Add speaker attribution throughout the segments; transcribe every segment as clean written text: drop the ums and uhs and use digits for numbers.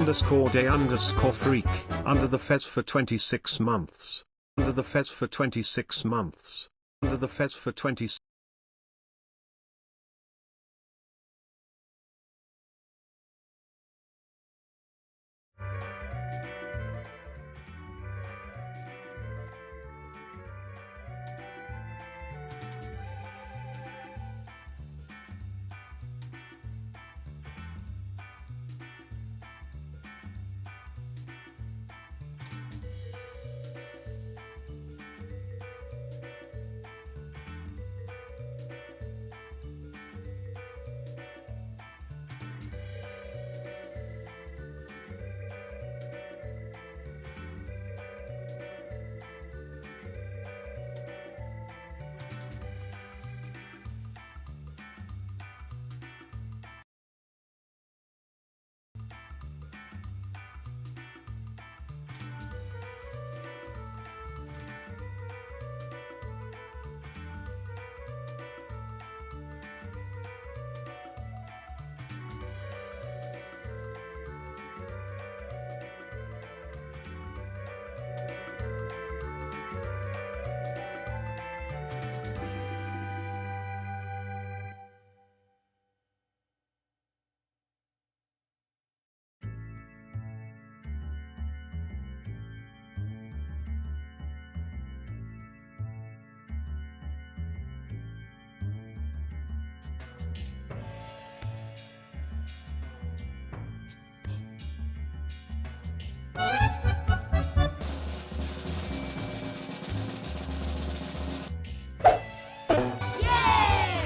Speaker 1: _day_freak, under the fez for 26 months. Under the fez for 26 months. Under the fez for 26.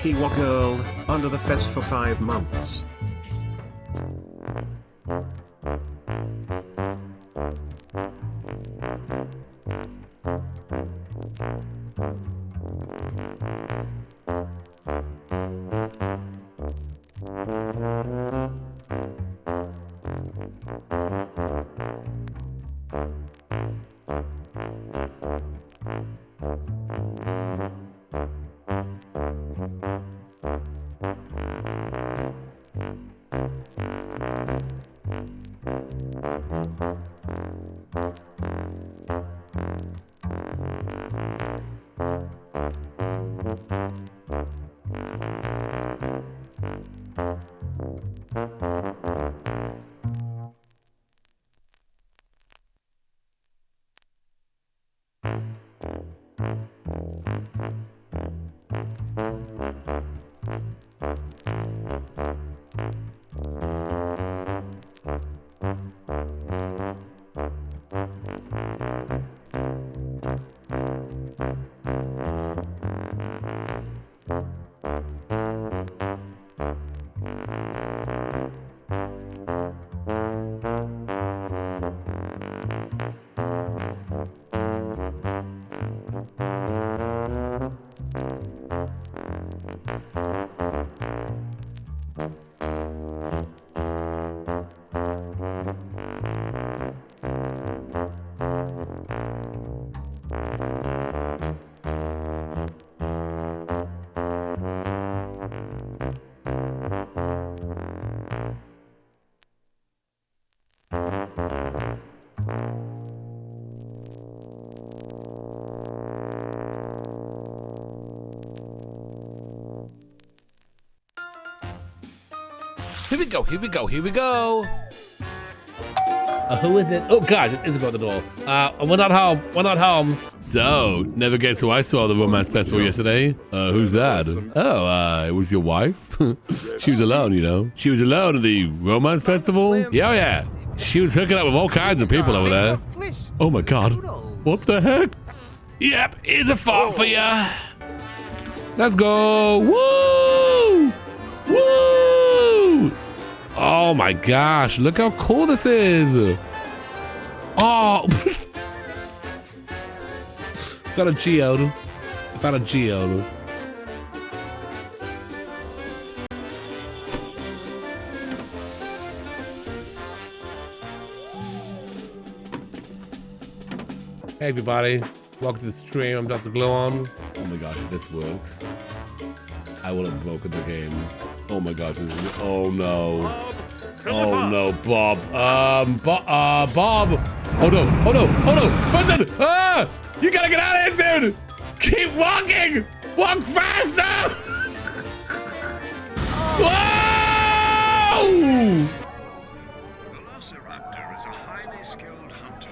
Speaker 1: Kiwa girl, under the fez for 5 months.
Speaker 2: Here we go, here we go, here we go. Who is it? Oh gosh, it's Isabel at the door. We're not home, we're not home. So, never guess who I saw at the Romance Festival yesterday? Who's that? Oh, it was your wife? She was alone, you know. She was alone at the Romance Festival? Yeah, yeah. She was hooking up with all kinds of people over there. Oh my god. What the heck? Yep, here's a fart for ya. Let's go. Woo! Woo! Oh my gosh, look how cool this is. Oh. Found a geode. I found a geode. Hey everybody, welcome to the stream. I'm Dr. Glowon. Oh my gosh, if this works, I will have broken the game. Oh my gosh, this is, oh no. Oh no, Bob. Bob. Oh no. Hudson! Ah! You gotta get out of here, dude! Keep walking! Walk faster! Whoa!
Speaker 3: Velociraptor is a highly skilled hunter,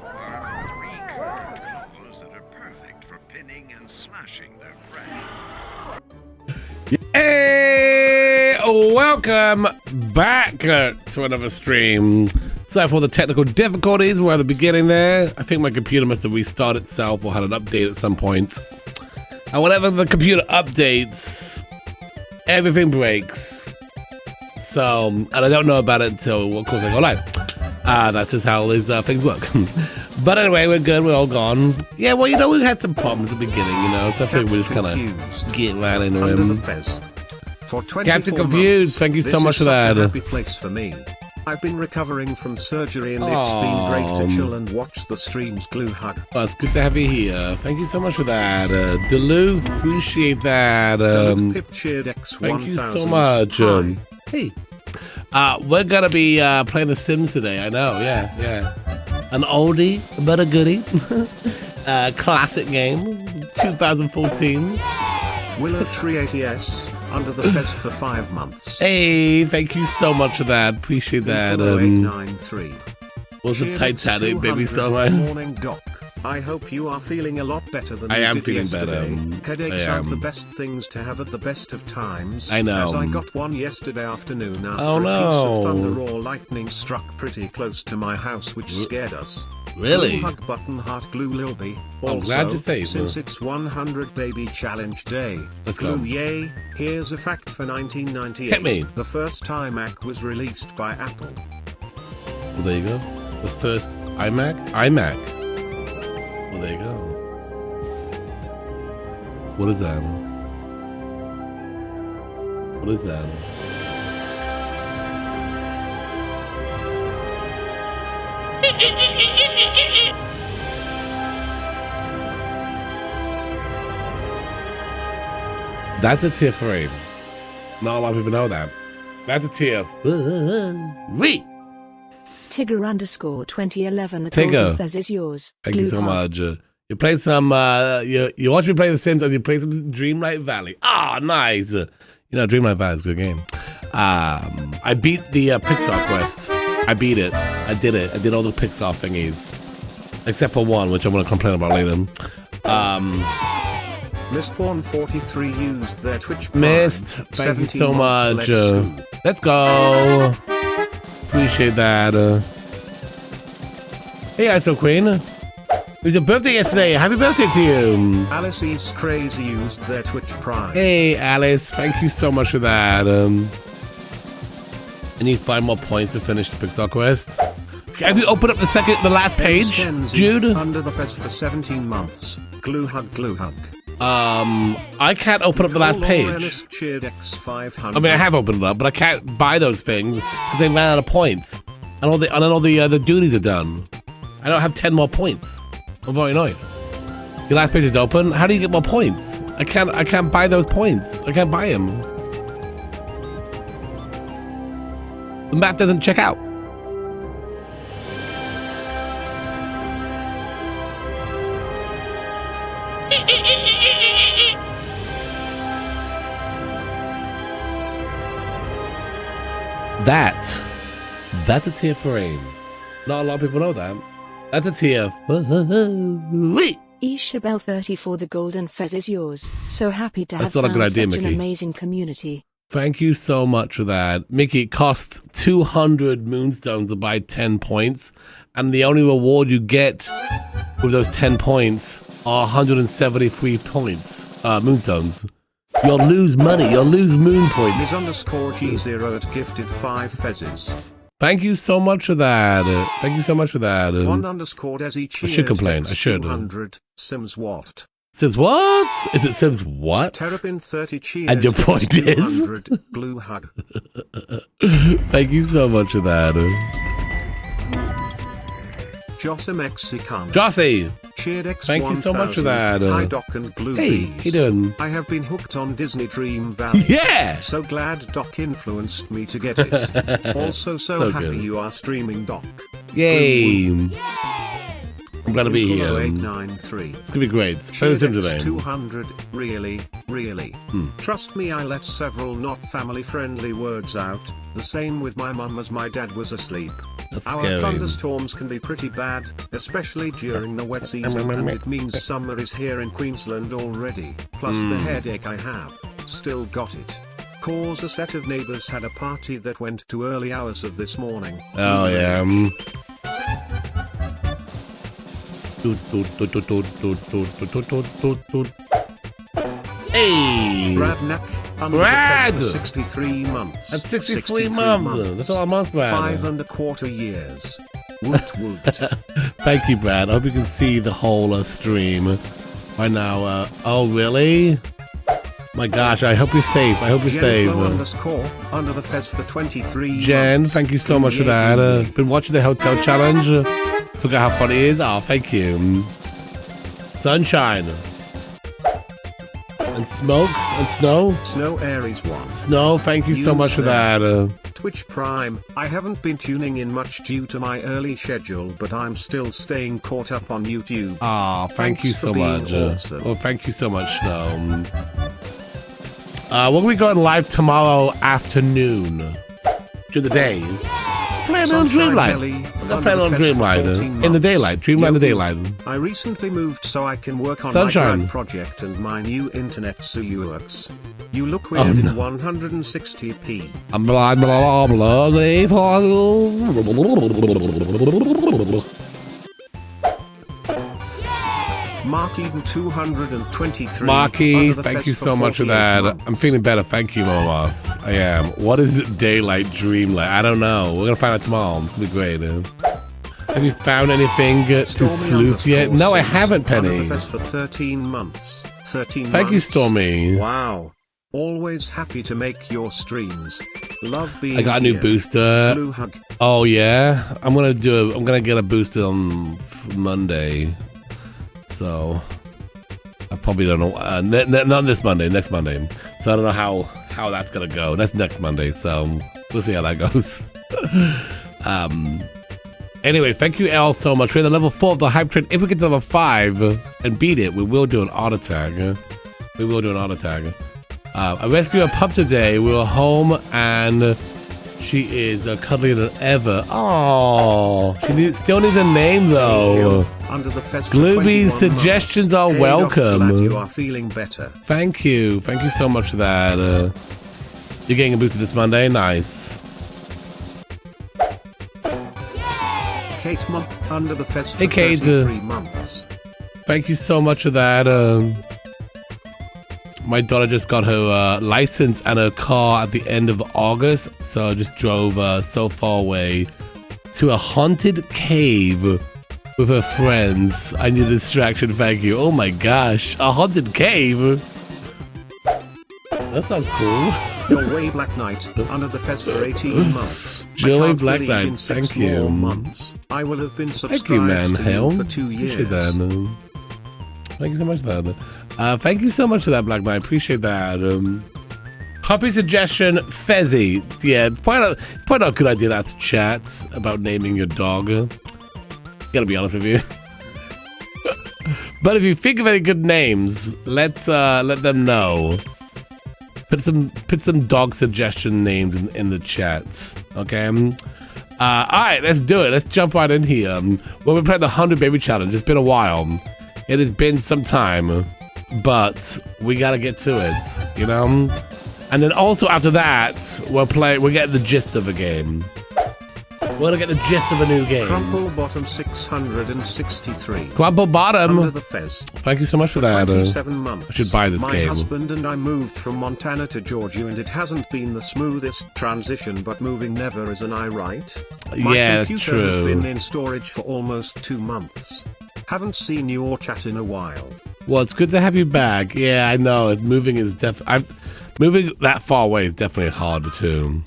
Speaker 3: armed with 3 curved claws that are perfect for pinning and slashing their prey.
Speaker 2: Hey! Welcome back to another stream. Sorry for the technical difficulties. We're at the beginning there. I think my computer must have restarted itself or had an update at some point. And whenever the computer updates, everything breaks. So, and I don't know about it until, of course, I go live. That's just how these things work. But anyway, we're good. We're all gone. Yeah, well, you know, we had some problems at the beginning, you know, so I think we're just kind of get right into
Speaker 1: Under the
Speaker 2: him.
Speaker 1: Fez. For 24
Speaker 2: Captain Confused,
Speaker 1: months,
Speaker 2: thank you so much for
Speaker 1: this is
Speaker 2: that.
Speaker 1: such a happy place for me. I've been recovering from surgery and it's been great to chill and watch the streams. Glue hug.
Speaker 2: Well, it's good to have you here. Thank you so much for that. Duluth, appreciate that.
Speaker 1: Pip cheered X
Speaker 2: Thank you
Speaker 1: 1000.
Speaker 2: so much.
Speaker 1: Hi.
Speaker 2: Hey. We're going to be playing The Sims today. I know, yeah. An oldie, but a goodie. Classic game, 2014.
Speaker 1: Willow Tree ATS. Under the Fez for 5 months.
Speaker 2: Hey, thank you so much for that. Appreciate that.
Speaker 1: 893.
Speaker 2: Was a
Speaker 1: Cheered
Speaker 2: Titanic, baby,
Speaker 1: 200.
Speaker 2: so
Speaker 1: Morning, Doc. I hope you are feeling a lot better than
Speaker 2: I
Speaker 1: you
Speaker 2: am
Speaker 1: did
Speaker 2: feeling
Speaker 1: yesterday.
Speaker 2: better.
Speaker 1: Headaches
Speaker 2: I
Speaker 1: aren't the
Speaker 2: am.
Speaker 1: best things to have at the best of times.
Speaker 2: I know.
Speaker 1: As I got one yesterday afternoon after
Speaker 2: Oh,
Speaker 1: a piece
Speaker 2: no.
Speaker 1: of thunder or lightning struck pretty close to my house, which scared us.
Speaker 2: Really?
Speaker 1: Glue hug button heart glue Lilby.
Speaker 2: I'm
Speaker 1: Also,
Speaker 2: glad you saved
Speaker 1: since
Speaker 2: me.
Speaker 1: it's 100 baby challenge day.
Speaker 2: Let's go.
Speaker 1: Glue yay. Here's a fact for 1998.
Speaker 2: Hit me.
Speaker 1: The first iMac was released by Apple.
Speaker 2: Well, there you go. The first iMac? Well, there you go. What is that? What is that? That's a tier frame. Not a lot of people know that. That's a tier. Wait.
Speaker 4: Tigger _ 2011. The
Speaker 2: Tigger.
Speaker 4: Golden Fez is yours.
Speaker 2: Thank you
Speaker 4: Glue
Speaker 2: so
Speaker 4: hug.
Speaker 2: much. You play some, you watch me play The Sims and you play some Dreamlight Valley. Ah, nice. You know, Dreamlight Valley is a good game. I beat the Pixar quest. I beat it. I did it. I did all the Pixar thingies. Except for one, which I'm going to complain about later.
Speaker 1: Mistborn 43 used their Twitch Prime.
Speaker 2: Missed. Thank you
Speaker 1: 17
Speaker 2: so
Speaker 1: months,
Speaker 2: much. Let's go. Appreciate that. Hey, ISO Queen. It was your birthday yesterday. Happy birthday to you.
Speaker 1: Alice East Crazy used their Twitch Prime.
Speaker 2: Hey, Alice. Thank you so much for that. I need 5 more points to finish the Pixar quest. Have you opened up the last page,
Speaker 1: Kenzie,
Speaker 2: Jude?
Speaker 1: Under the Fez for 17 months. Glue hug, glue hug.
Speaker 2: I can't open up the last page.
Speaker 1: Cheered X 500.
Speaker 2: I mean, I have opened it up, but I can't buy those things because they ran out of points, and all the duties are done. I don't have 10 more points. I'm very annoyed. Your last page is open. How do you get more points? I can't buy those points. I can't buy them. The map doesn't check out. That's a tier frame. Not a lot of people know that. That's a tier. Wait.
Speaker 4: Ishabel 34. The Golden Fez is yours. So happy to have
Speaker 2: That's not a
Speaker 4: found
Speaker 2: good idea,
Speaker 4: such an
Speaker 2: Mickey.
Speaker 4: amazing community.
Speaker 2: Thank you so much for that. Mickey, it costs 200 moonstones to buy 10 points, and the only reward you get with those 10 points are 173 points, moonstones. You'll lose money, you'll lose moon points.
Speaker 1: Ms underscore G0 at gifted 5 Fezes.
Speaker 2: Thank you so much for that. Thank you so much for that.
Speaker 1: 1 underscore Desi
Speaker 2: I should complain, I should.
Speaker 1: 200. Sims what?
Speaker 2: Sims what? Is it Sims what?
Speaker 1: Terrapin 30 cheers.
Speaker 2: And your point is?
Speaker 1: 200. Glue hug.
Speaker 2: Thank you so much for that.
Speaker 1: Jossa Mexican.
Speaker 2: Jossie,
Speaker 1: Cheered X
Speaker 2: Thank you so much for
Speaker 1: 1000.
Speaker 2: that.
Speaker 1: Hi Doc and Blue
Speaker 2: Hey,
Speaker 1: Bees.
Speaker 2: how you doing?
Speaker 1: I have been hooked on Disney Dream Valley.
Speaker 2: Yeah!
Speaker 1: So glad Doc influenced me to get it. Also so happy
Speaker 2: good.
Speaker 1: you are streaming Doc.
Speaker 2: Yay! I'm glad to be here.
Speaker 1: 893.
Speaker 2: It's gonna be great. Play the Sim today.
Speaker 1: 200, really. Trust me, I let several not family-friendly words out. The same with my mum as my dad was asleep.
Speaker 2: That's
Speaker 1: Our
Speaker 2: scary.
Speaker 1: thunderstorms can be pretty bad, especially during the wet season, and it means summer is here in Queensland already. Plus the headache I have, still got it. Cause a set of neighbors had a party that went to early hours of this morning.
Speaker 2: Oh yeah. Hey!
Speaker 1: Bradnack, under
Speaker 2: Brad!
Speaker 1: the fence for 63 months.
Speaker 2: That's 63 months. That's all a month, Brad.
Speaker 1: 5.25 years. Woot woot.
Speaker 2: Thank you, Brad. I hope you can see the whole stream right now. Oh, really? My gosh, I hope you're safe. I hope you're safe.
Speaker 1: Jenflow _ under the fez for 23
Speaker 2: Jen,
Speaker 1: months.
Speaker 2: thank you so much for that. Been watching the hotel challenge. Forgot how funny it is. Oh, thank you. Sunshine. And smoke and snow.
Speaker 1: Snow Aries 1.
Speaker 2: Snow, thank you so much for that.
Speaker 1: Twitch Prime, I haven't been tuning in much due to my early schedule, but I'm still staying caught up on YouTube.
Speaker 2: Oh, thank you
Speaker 1: Thanks
Speaker 2: so
Speaker 1: for being
Speaker 2: much.
Speaker 1: awesome.
Speaker 2: Oh, thank you so much, Snow. We're going to be going live tomorrow afternoon. During the day. Playing on
Speaker 1: Sunshine
Speaker 2: Dreamlight.
Speaker 1: Belly,
Speaker 2: We're going to
Speaker 1: under
Speaker 2: play
Speaker 1: the
Speaker 2: on
Speaker 1: fez for
Speaker 2: Dreamlight.
Speaker 1: 14
Speaker 2: In the
Speaker 1: months.
Speaker 2: daylight. Dreamlight in the daylight.
Speaker 1: I recently moved so I can work on
Speaker 2: Sunshine.
Speaker 1: my grad project and my new internet so you works. You look weird
Speaker 2: Oh,
Speaker 1: in
Speaker 2: no.
Speaker 1: 160p.
Speaker 2: I'm blah, blah, blah, blah.
Speaker 1: Mark Eden 223.
Speaker 2: Marky,
Speaker 1: under the
Speaker 2: thank
Speaker 1: fez
Speaker 2: you so much for
Speaker 1: 48
Speaker 2: that.
Speaker 1: months.
Speaker 2: I'm feeling better. Thank you, Momas. I am. What is daylight dreamlight? I don't know. We're going to find out tomorrow. It's going to be great. Have you found anything to
Speaker 1: Stormy
Speaker 2: sleuth yet?
Speaker 1: _
Speaker 2: No, I
Speaker 1: Sims,
Speaker 2: haven't,
Speaker 1: under
Speaker 2: Penny.
Speaker 1: the fez for 13 months. 13
Speaker 2: Thank you,
Speaker 1: months.
Speaker 2: Stormy.
Speaker 1: Wow. Always happy to make your streams. Love being
Speaker 2: I got a new
Speaker 1: here.
Speaker 2: booster.
Speaker 1: Blue hug.
Speaker 2: Oh yeah, I'm gonna get a booster on Monday. So I probably don't know. Not this Monday, next Monday. So I don't know how that's gonna go. That's next Monday. So we'll see how that goes. Anyway, thank you all so much. We're at the level 4 of the hype train. If we get to level 5 and beat it, we will do an auto tag. We will do an auto tag. I rescued a pup today. We were home and she is cuddlier than ever. Oh, she still needs a name though.
Speaker 1: Under the fez for
Speaker 2: Glooby's
Speaker 1: 21 months.
Speaker 2: suggestions are
Speaker 1: Hey, Doc,
Speaker 2: welcome.
Speaker 1: glad you are feeling better.
Speaker 2: Thank you so much for that. You're getting a booster this Monday. Nice.
Speaker 1: Kate Mum, under the fez for
Speaker 2: Hey, Kate,
Speaker 1: 33 months.
Speaker 2: Thank you so much for that. My daughter just got her license and her car at the end of August, so I just drove so far away to a haunted cave with her friends. I need a distraction, thank you. Oh my gosh, a haunted cave? That sounds cool.
Speaker 1: Your way Black Knight, under the fez for 18 months.
Speaker 2: Joey
Speaker 1: I can't
Speaker 2: Black
Speaker 1: believe
Speaker 2: Knight,
Speaker 1: in 6
Speaker 2: thank you.
Speaker 1: more months. I will have been subscribed
Speaker 2: Thank you, man.
Speaker 1: to
Speaker 2: Hell,
Speaker 1: you for 2 years.
Speaker 2: appreciate that. Thank you so much for that. Thank you so much for that, Black Knight. Appreciate that. Puppy suggestion, Fezzy. Yeah, it's probably not a good idea to ask chat about naming your dog. Gotta be honest with you. But if you think of any good names, let them know. Put some dog suggestion names in the chat. Okay. All right, let's do it. Let's jump right in here. Well, we're playing the 100 Baby Challenge. It's been a while. It has been some time, but we gotta get to it, you know. And then also after that, we'll get the gist of a game. We're gonna get the gist of a new game.
Speaker 1: Crumple Bottom 663.
Speaker 2: Crumple Bottom.
Speaker 1: Under the fez.
Speaker 2: Thank you so much for that.
Speaker 1: 27 months.
Speaker 2: I should buy this
Speaker 1: My
Speaker 2: game.
Speaker 1: husband and I moved from Montana to Georgia, and it hasn't been the smoothest transition, but moving never is, an I right? My
Speaker 2: Yeah, that's
Speaker 1: computer has
Speaker 2: true.
Speaker 1: been in storage for almost 2 months. Haven't seen you or chat in a while.
Speaker 2: Well, it's good to have you back. Yeah, I know. Moving is moving that far away is definitely hard too.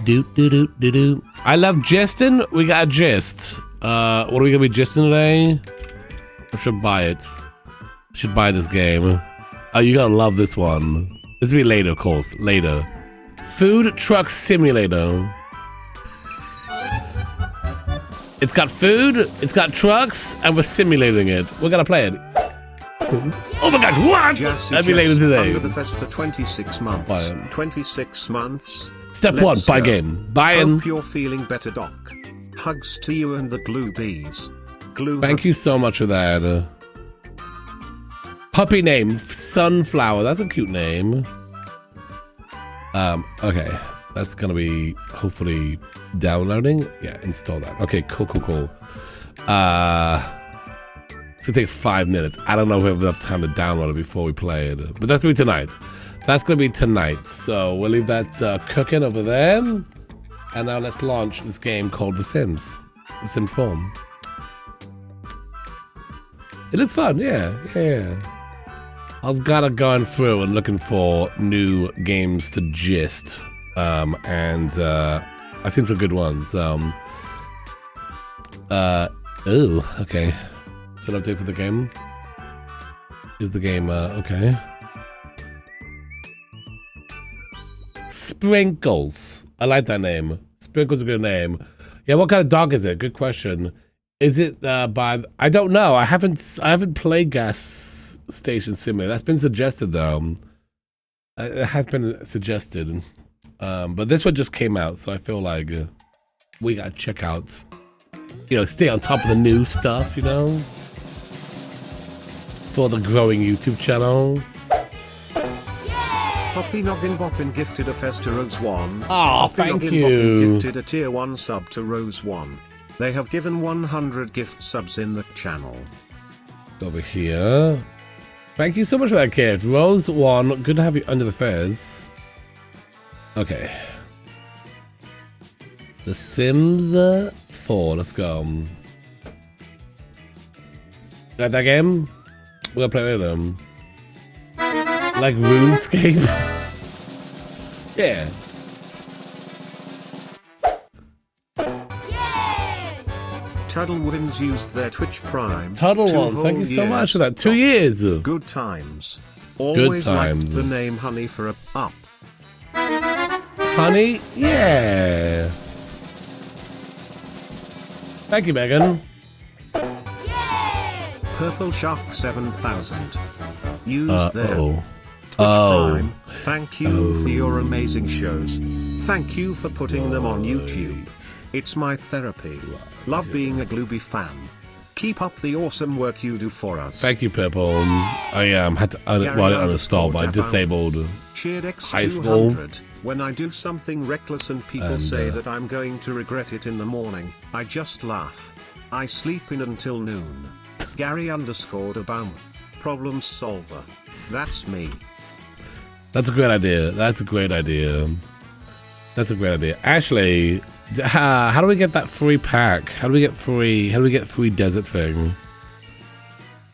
Speaker 2: Do. I love gisting. We got a gist. What are we gonna be gisting today? I should buy it. I should buy this game. Oh, you're gonna love this one. This will be later, of course. Later. Food Truck Simulator. It's got food, it's got trucks, and we're simulating it. We're gonna play it. Oh my god, what?
Speaker 1: Jassy
Speaker 2: That'll be later
Speaker 1: Jess,
Speaker 2: today.
Speaker 1: Under the fest for 26 months.
Speaker 2: Buy it.
Speaker 1: 26 months.
Speaker 2: Step
Speaker 1: Let's
Speaker 2: one, buy
Speaker 1: go.
Speaker 2: game. Buy in.
Speaker 1: Hope you're feeling better, Doc. Hugs to you and the glue bees. Glue.
Speaker 2: Thank you so much for that. Puppy name, Sunflower. That's a cute name. Okay. That's gonna be hopefully downloading. Yeah, install that. Okay, cool. It's gonna take 5 minutes. I don't know if we have enough time to download it before we play it. But that's gonna be tonight. So we'll leave that cooking over there. And now let's launch this game called The Sims. The Sims 4. It looks fun, yeah. I was kinda going through and looking for new games to gist. And I've seen some good ones. Oh, okay. So an update for the game? Is the game, okay. Sprinkles. I like that name. Sprinkles is a good name. Yeah, what kind of dog is it? Good question. Is it by... I don't know. I haven't played Gas Station Simulator. That's been suggested, though. It has been suggested. But this one just came out, so I feel like we gotta check out, stay on top of the new stuff, for the growing YouTube channel.
Speaker 1: Poppy Noggin Boppin gifted a fest to Rose 1.
Speaker 2: Oh,
Speaker 1: Poppy
Speaker 2: thank
Speaker 1: Noggin
Speaker 2: you.
Speaker 1: Boppin gifted a tier 1 sub to Rose 1. They have given 100 gift subs in the channel.
Speaker 2: Over here. Thank you so much for that gift. Rose 1, good to have you under the fez. Okay. The Sims 4, let's go. Like that game? We'll play with them. Like RuneScape? Yeah.
Speaker 1: Tuddle Wins used their Twitch Prime.
Speaker 2: Tuddle
Speaker 1: 2
Speaker 2: ones, thank you
Speaker 1: whole
Speaker 2: so much
Speaker 1: years.
Speaker 2: for that. 2 years.
Speaker 1: Good times. Always
Speaker 2: times.
Speaker 1: liked the name Honey for a up.
Speaker 2: Honey? Yeah. Thank you, Megan.
Speaker 1: Purple Shark 7000. Used their
Speaker 2: Uh-oh.
Speaker 1: Twitch
Speaker 2: Oh.
Speaker 1: Prime. Thank you for your amazing shows. Thank you for putting them on YouTube. It's my therapy. Love being a Glooby fan. Keep up the awesome work you do for us.
Speaker 2: Thank you, Purple. I had to uninstall, but I disabled
Speaker 1: Cheered
Speaker 2: high school.
Speaker 1: X200. When I do something reckless and people
Speaker 2: And,
Speaker 1: say that I'm going to regret it in the morning, I just laugh. I sleep in until noon. Gary_Obama. Problem solver. That's me.
Speaker 2: That's a great idea. That's a great idea. Ashley, how do we get that free pack? How do we get free desert thing?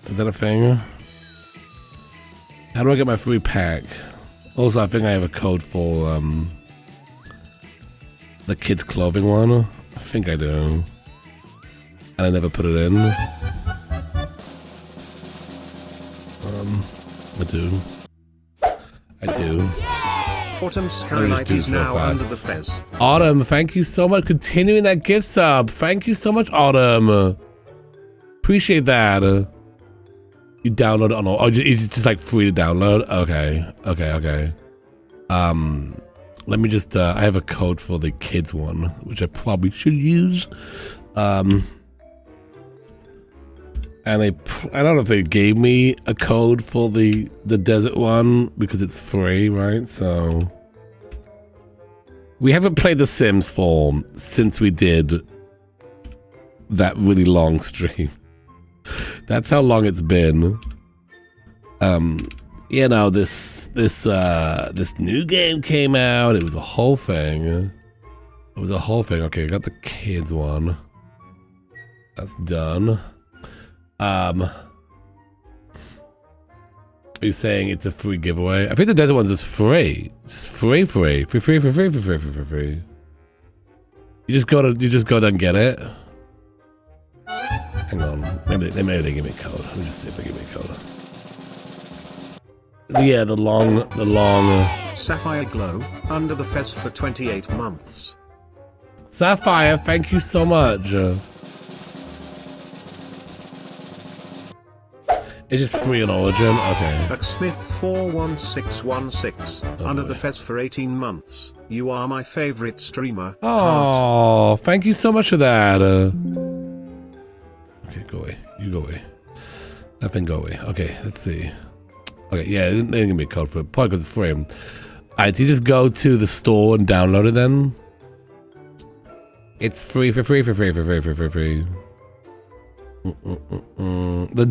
Speaker 2: Is that a thing? How do I get my free pack? Also, I think I have a code for the kids' clothing one. I think I do. And I never put it in. I do.
Speaker 1: Autumn Skylight is now
Speaker 2: fast.
Speaker 1: under the fez.
Speaker 2: Autumn, thank you so much. Continuing that gift sub. Thank you so much, Autumn. Appreciate that. You download it on all. Oh, it's just like free to download. Okay. Let me just. I have a code for the kids one, which I probably should use. And I don't know if they gave me a code for the desert one because it's free, right? So we haven't played The Sims 4 since we did that really long stream. That's how long it's been. This new game came out. It was a whole thing. Okay, I got the kids one. That's done. Are you saying it's a free giveaway? I think the desert one's just free. It's just free. You just go there and get it. Hang on. Maybe they give me a code. Let me just see if they give me a code. Yeah, the long.
Speaker 1: Sapphire Glow, under the fez for 28 months.
Speaker 2: Sapphire, thank you so much. It's just free on Origin? Okay.
Speaker 1: At Smith41616, under the fez for 18 months. You are my favorite streamer.
Speaker 2: Oh, thank you so much for that. Okay, go away. You go away. That thing go away. Okay, let's see. Okay, yeah, they didn't give me a code for it. Probably because it's free. Alright, so you just go to the store and download it then. It's free. The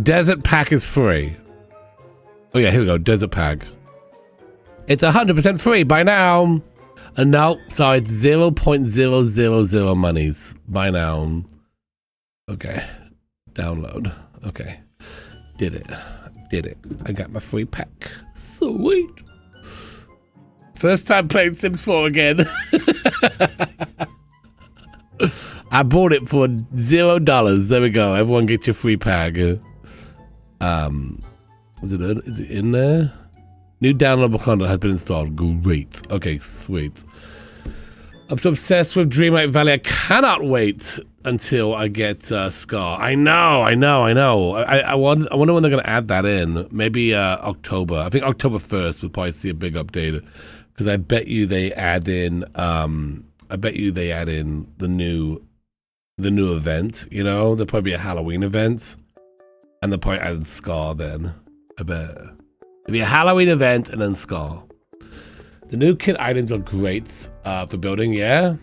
Speaker 2: desert pack is free. Oh yeah, here we go. Desert pack. It's 100% free by now. And no, sorry, it's 0.000 monies by now. Okay, download. Okay, did it. I got my free pack. Sweet. First time playing Sims 4 again. I bought it for $0. There we go. Everyone get your free pack. Is it in there? New downloadable content has been installed. Great. Okay, sweet. I'm so obsessed with Dreamlight Valley. I cannot wait until I get Scar. I know. I wonder when they're gonna add that in. Maybe October. I think October 1st we'll probably see a big update, because I bet you they add in. The new event. You know, there'll probably be a Halloween event, and they'll probably add Scar then. I bet there'll be a Halloween event and then Scar. The new kit items are great for building. Yeah.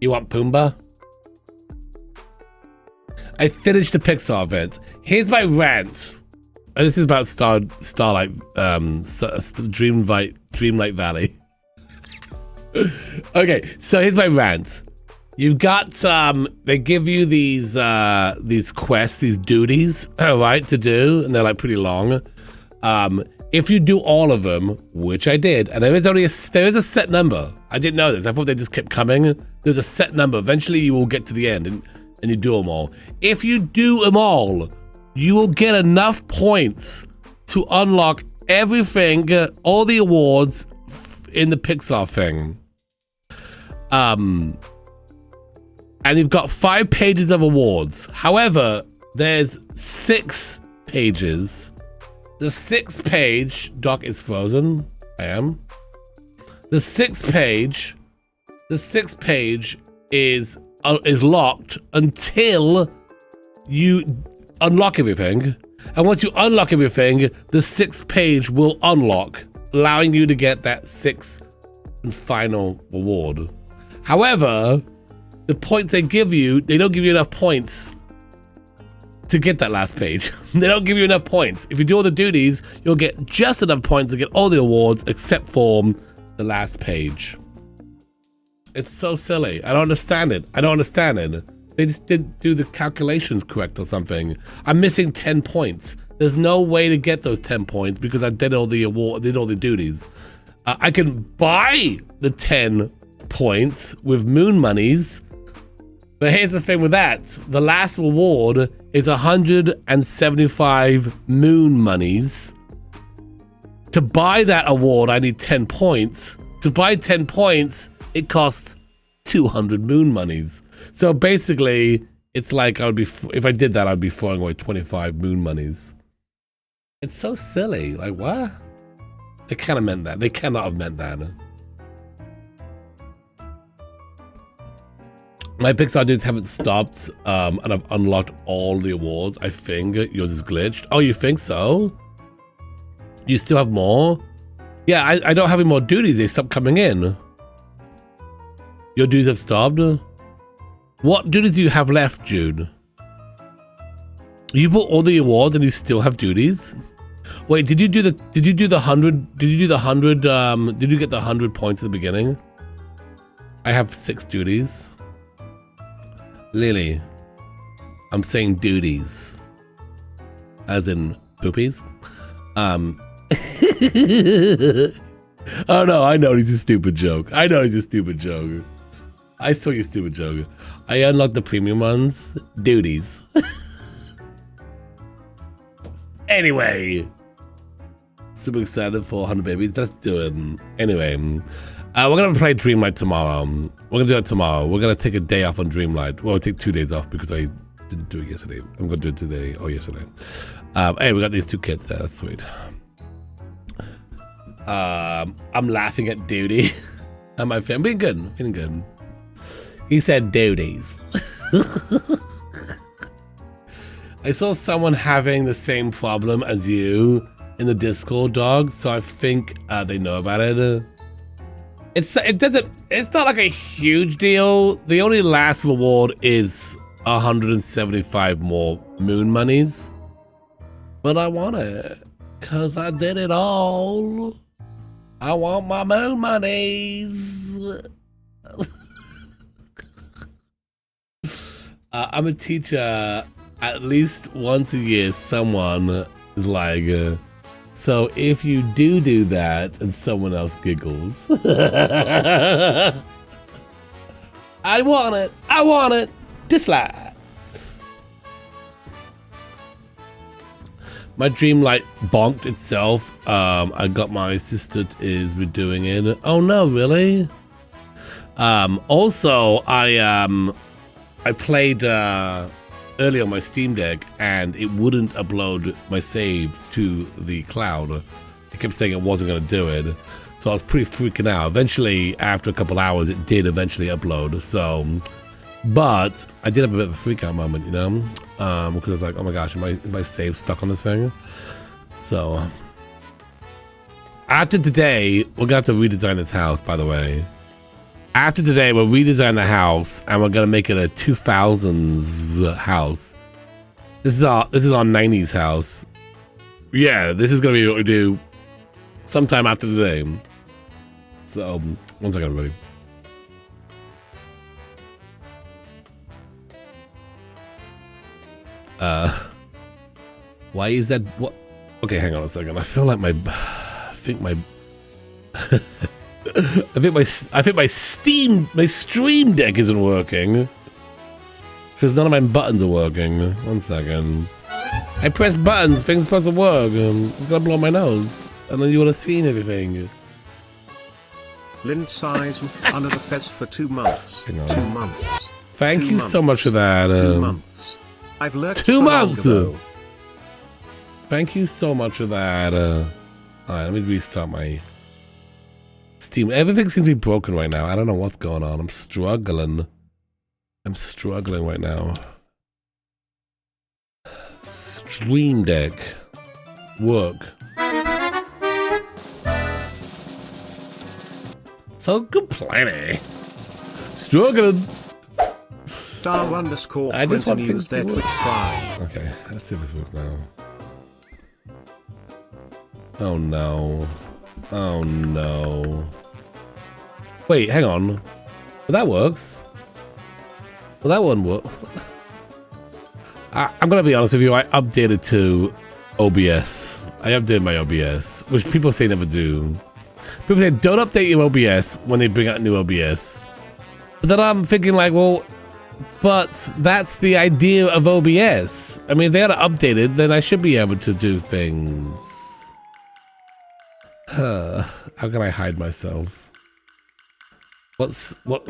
Speaker 2: You want Pumbaa? I finished the Pixar event. Here's my rant. This is about Dreamlight Valley. Okay, so here's my rant. You've got they give you these quests, these duties, right, to do, and they're like pretty long. If you do all of them, which I did, and there is a set number. I didn't know this. I thought they just kept coming. There's a set number. Eventually, you will get to the end, and you do them all. If you do them all, you will get enough points to unlock everything, all the awards in the Pixar thing. And you've got 5 pages of awards. However, there's 6 pages. The 6th page, Doc is frozen. I am. The 6th page is locked until you unlock everything. And once you unlock everything, the 6th page will unlock, allowing you to get that 6th and final reward. However, the points they give you, they don't give you enough points to get that last page. They don't give you enough points. If you do all the duties, you'll get just enough points to get all the awards except for the last page. It's so silly. I don't understand it. They just didn't do the calculations correct or something. I'm missing 10 points. There's no way to get those 10 points because I did all the duties. I can buy the 10 points with moon monies. But here's the thing with that. The last reward is 175 moon monies. To buy that award, I need 10 points. To buy 10 points, it costs 200 moon monies. So basically, it's like if I did that, I'd be throwing away 25 moon monies. It's so silly. Like, what? They kind of meant that. They cannot have meant that. My Pixar dudes haven't stopped, and I've unlocked all the awards. I think yours is glitched. Oh, you think so? You still have more? Yeah, I don't have any more duties. They stopped coming in. Your duties have stopped? What duties do you have left, Jude? You bought all the awards and you still have duties? Wait, did you get the 100 points at the beginning? I have 6 duties. Lily, I'm saying duties. As in poopies. Oh no, I know he's a stupid joke. I saw your stupid joke. I unlocked the premium ones. Duties. Anyway. Super excited for 100 babies. Let's do it. Anyway. We're going to play Dreamlight tomorrow. We're going to do it tomorrow. We're going to take a day off on Dreamlight. Well, we'll take 2 days off because I didn't do it yesterday. I'm going to do it today or yesterday. Hey, we got these 2 kids there. That's sweet. I'm laughing at Duty. And my friend. Being good. Being good. He said duties. I saw someone having the same problem as you in the Discord, dog. So I think they know about it. It's not like a huge deal. The only last reward is 175 more moon monies. But I want it because I did it all. I want my moon monies. I'm a teacher. At least once a year, someone is like, so if you do that and someone else giggles. I want it. I want it. Dislike. My Dreamlight bonked itself. I got my assistant is redoing it. Oh no, really? Also, I played earlier on my Steam Deck and it wouldn't upload my save to the cloud. It kept saying it wasn't going to do it. So I was pretty freaking out. Eventually, after a couple hours, it did eventually upload. So, but I did have a bit of a freak out moment, you know? Because I was like, oh my gosh, am my save stuck on this thing? So, after today, we're going to have to redesign this house, by the way. After today, we'll redesign the house and we're gonna make it a 2000s house. This is our 90s house. Yeah, this is gonna be what we do sometime after today. So, one second, everybody. Why is that? What? Okay, hang on a second. I feel like I think my stream deck isn't working because none of my buttons are working. One second. I press buttons, things supposed to work. I'm gonna blow my nose, and then you would have seen everything.
Speaker 1: Lind size under the fez for 2 months. 2 months.
Speaker 2: Thank you so much for that.
Speaker 1: 2 months. I've lurked
Speaker 2: 2
Speaker 1: for
Speaker 2: months.
Speaker 1: longer, though.
Speaker 2: Thank you so much for that. All right, let me restart my Steam. Everything seems to be broken right now. I don't know what's going on. I'm struggling right now. Stream Deck. Work. So complaining. Struggling.
Speaker 1: Star underscore
Speaker 2: I just want
Speaker 1: continues
Speaker 2: things to
Speaker 1: their
Speaker 2: work.
Speaker 1: Twitch Prime.
Speaker 2: Okay, let's see if this works now. Oh no. Oh no. Wait, hang on. Well, that works. Well, that one works. I'm gonna be honest with you, I updated to OBS. I updated my OBS, which people say never do. People say don't update your OBS when they bring out new OBS. But then I'm thinking like, well, but that's the idea of OBS. I mean, if they had updated, then I should be able to do things. How can I hide myself? What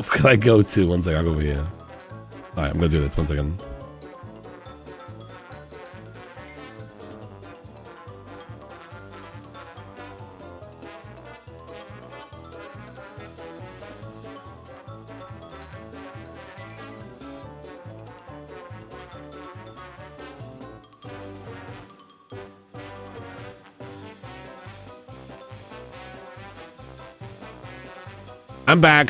Speaker 2: can I go to? One second, I'll go over here. Alright, I'm gonna do this, 1 second. I'm back.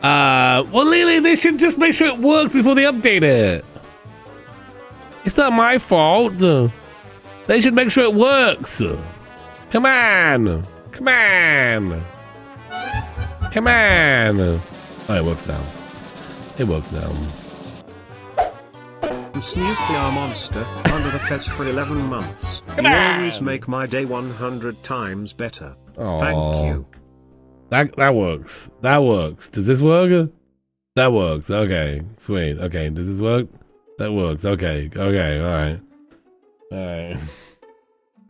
Speaker 2: Well, Lily, they should just make sure it works before they update it. It's not my fault. They should make sure it works. Come on. Come on. Come on. Oh, it works now. It works now.
Speaker 1: Nuclear monster under the fez for 11 months.
Speaker 2: Come
Speaker 1: You
Speaker 2: on.
Speaker 1: always make my day 100 times better.
Speaker 2: Aw.
Speaker 1: Thank you.
Speaker 2: That works. That works. Does this work? That works. Okay, sweet. Okay, does this work? That works. Okay, okay, all right. All right.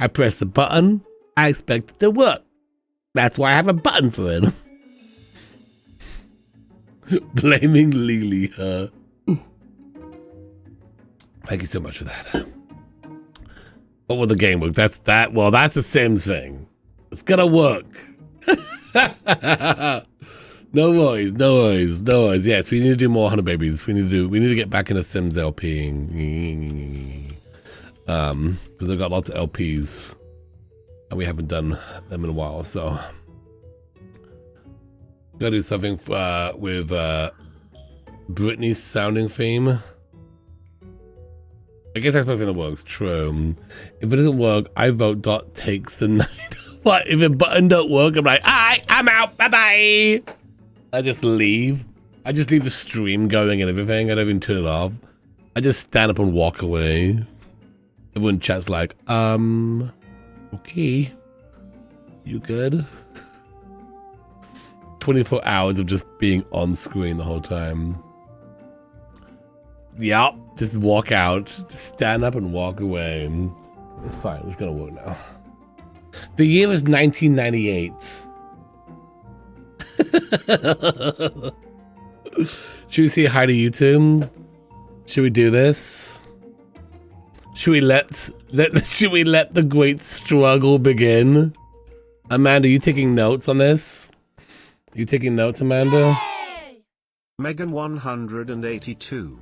Speaker 2: I press the button. I expect it to work. That's why I have a button for it. Blaming Lily, huh? Thank you so much for that. What will the game work? That's a Sims thing. It's gonna work. No worries, no worries, no worries. Yes, we need to do more Hunter Babies. We need to get back into Sims LPing. Because I've got lots of LPs. And we haven't done them in a while, so gotta do something with Britney's sounding theme. I guess that's something that works. True. If it doesn't work, I vote Dot takes the night. What if a button don't work? I'm like, alright, I'm out. Bye bye. I just leave. I just leave the stream going and everything. I don't even turn it off. I just stand up and walk away. Everyone chats like, okay, you good? 24 hours of just being on screen the whole time. Yup, just walk out, just stand up and walk away. It's fine, it's gonna work now. The year is 1998. Should we say hi to YouTube? Should we do this? Should we let the great struggle begin? Amanda, are you taking notes on this? Are you taking notes, Amanda?
Speaker 1: Megan 182.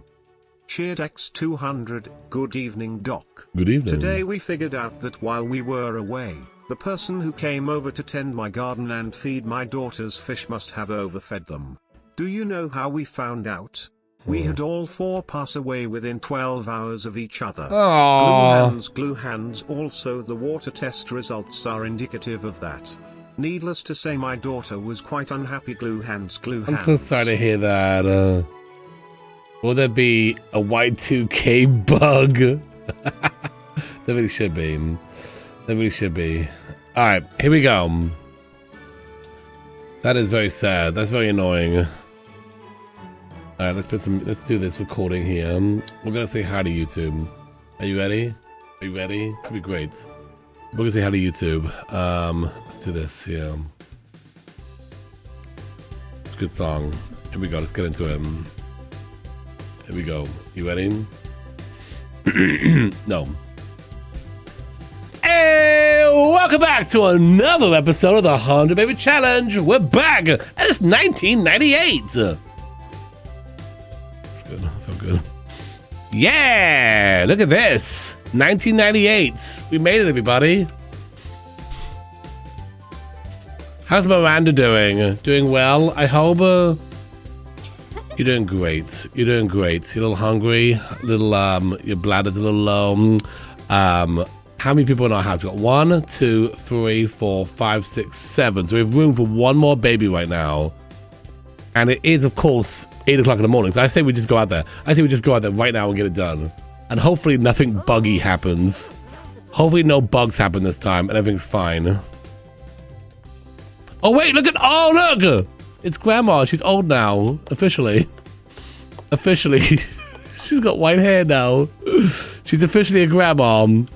Speaker 1: Cheered X200. Good evening, Doc.
Speaker 2: Good evening.
Speaker 1: Today we figured out that while we were away, the person who came over to tend my garden and feed my daughter's fish must have overfed them. Do you know how we found out? We had all four pass away within 12 hours of each other.
Speaker 2: Aww.
Speaker 1: Glue hands. Also, the water test results are indicative of that. Needless to say, my daughter was quite unhappy. Glue hands.
Speaker 2: I'm so sorry to hear that. Will there be a Y2K bug? There really should be. There really should be. All right, here we go. That is very sad. That's very annoying. All right, let's do this recording here. We're gonna say hi to YouTube. Are you ready? Are you ready? It's gonna be great. We're gonna say hi to YouTube. Let's do this here. It's a good song. Here we go. Let's get into it. Here we go. You ready? No. Hey, welcome back to another episode of the Hunter Baby Challenge. We're back. It's 1998. That's good. I feel good. Yeah, look at this. 1998. We made it, everybody. How's Miranda doing? Doing well, I hope. You're doing great. You're doing great. You're a little hungry. Your bladder's a little low. How many people in our house? We've got 1, 2, 3, 4, 5, 6, 7. So we have room for one more baby right now. And it is, of course, 8 o'clock in the morning. So I say we just go out there. I say we just go out there right now and get it done. And hopefully nothing buggy happens. Hopefully no bugs happen this time and everything's fine. Oh, wait, look! It's Grandma. She's old now. Officially. She's got white hair now. She's officially a grandma. We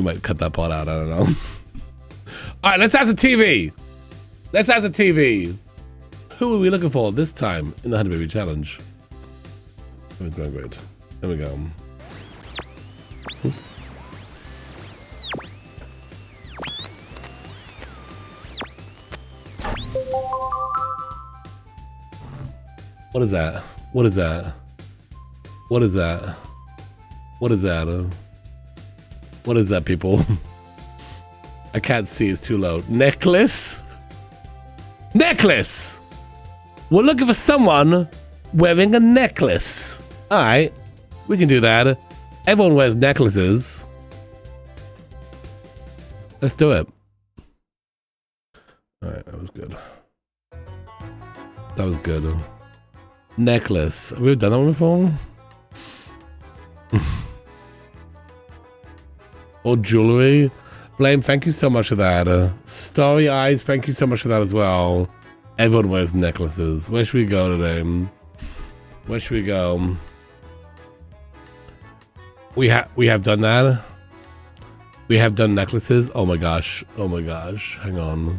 Speaker 2: might cut that part out. I don't know. All right, let's ask the TV. Who are we looking for this time in the Hunter Baby Challenge? Everything's going great. There we go. Oops. What is that? What is that? What is that? What is that? What is that, people? I can't see, it's too low. Necklace? Necklace! We're looking for someone wearing a necklace. Alright, we can do that. Everyone wears necklaces. Let's do it. Alright, that was good. That was good. Necklace. We've done that one before? Or jewelry. Blame, thank you so much for that. Starry Eyes, thank you so much for that as well. Everyone wears necklaces. Where should we go today? Where should we go? We have done that. We have done necklaces. Oh my gosh. Oh my gosh. Hang on.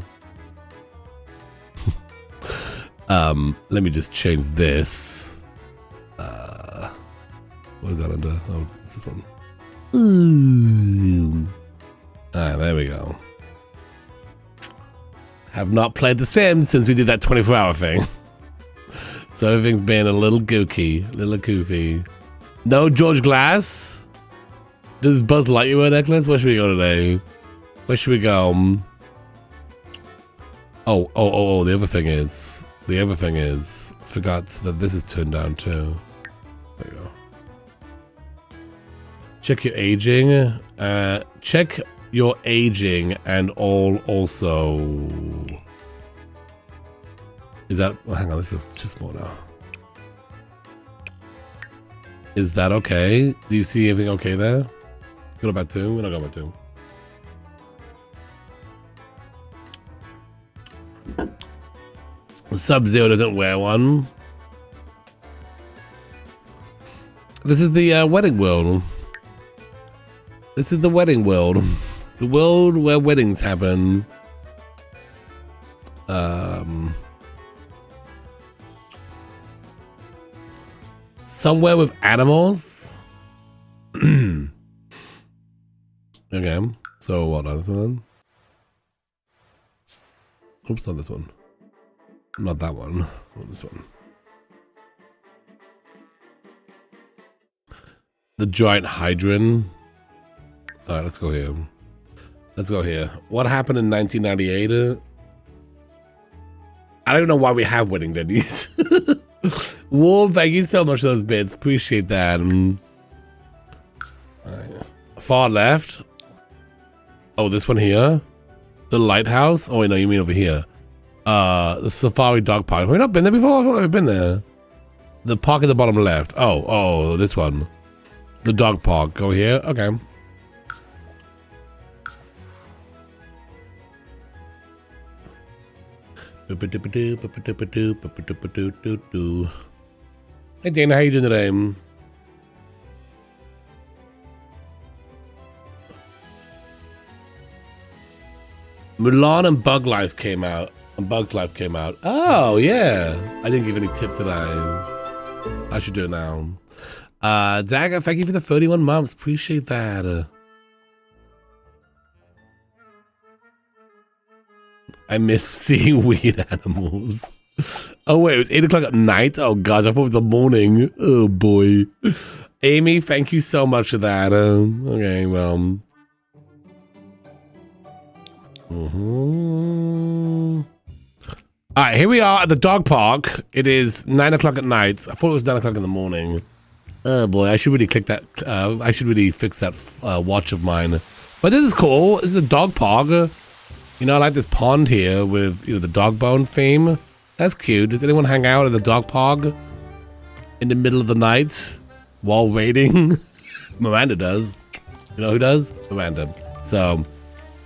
Speaker 2: Let me just change this. What is that under? Oh, it's this one. Ooh. Alright, there we go. Have not played The Sims since we did that 24-hour thing. So everything's been a little gooky, a little goofy. No George Glass? Does Buzz Lightyear wear a necklace? Where should we go today? Where should we go? Oh, the other thing is, forgot that this is turned down too. There you go. Check your aging. Check your aging and also. Is that, oh, hang on, this looks too small now. Is that okay? Do you see everything okay there? Go back to, we're not going back to. Sub-Zero doesn't wear one. This is the wedding world. This is the wedding world. The world where weddings happen. Somewhere with animals. Okay, so what on this one? Oops, not this one. Not that one. Not this one. The giant hydrant. Alright, let's go here. Let's go here. What happened in 1998? I don't know why we have wedding venues. Warm, thank you so much for those bits. Appreciate that. Far left. Oh, this one here. The lighthouse. Oh, wait, no, you mean over here. The safari dog park. Have we not been there before? I thought we've been there. The park at the bottom left. Oh, this one. The dog park. Go here. Okay. Hey Dana, how you doing today? Mulan and Bug Life came out. Bugs Life came out. Oh yeah. I didn't give any tips today. I should do it now. Dagger, thank you for the 31 months. Appreciate that. I miss seeing weird animals. Oh wait, it was 8 o'clock at night? Oh gosh, I thought it was the morning. Oh boy. Amy, thank you so much for that. Okay, well. Alright, here we are at the dog park. It is 9 o'clock at night. I thought it was 9 o'clock in the morning. Oh boy, I should really click that. I should really fix that watch of mine. But this is cool. This is a dog park. You know, I like this pond here with, you know, the dog bone theme. That's cute. Does anyone hang out at the dog park in the middle of the night while waiting? Miranda does. You know who does? Miranda. So,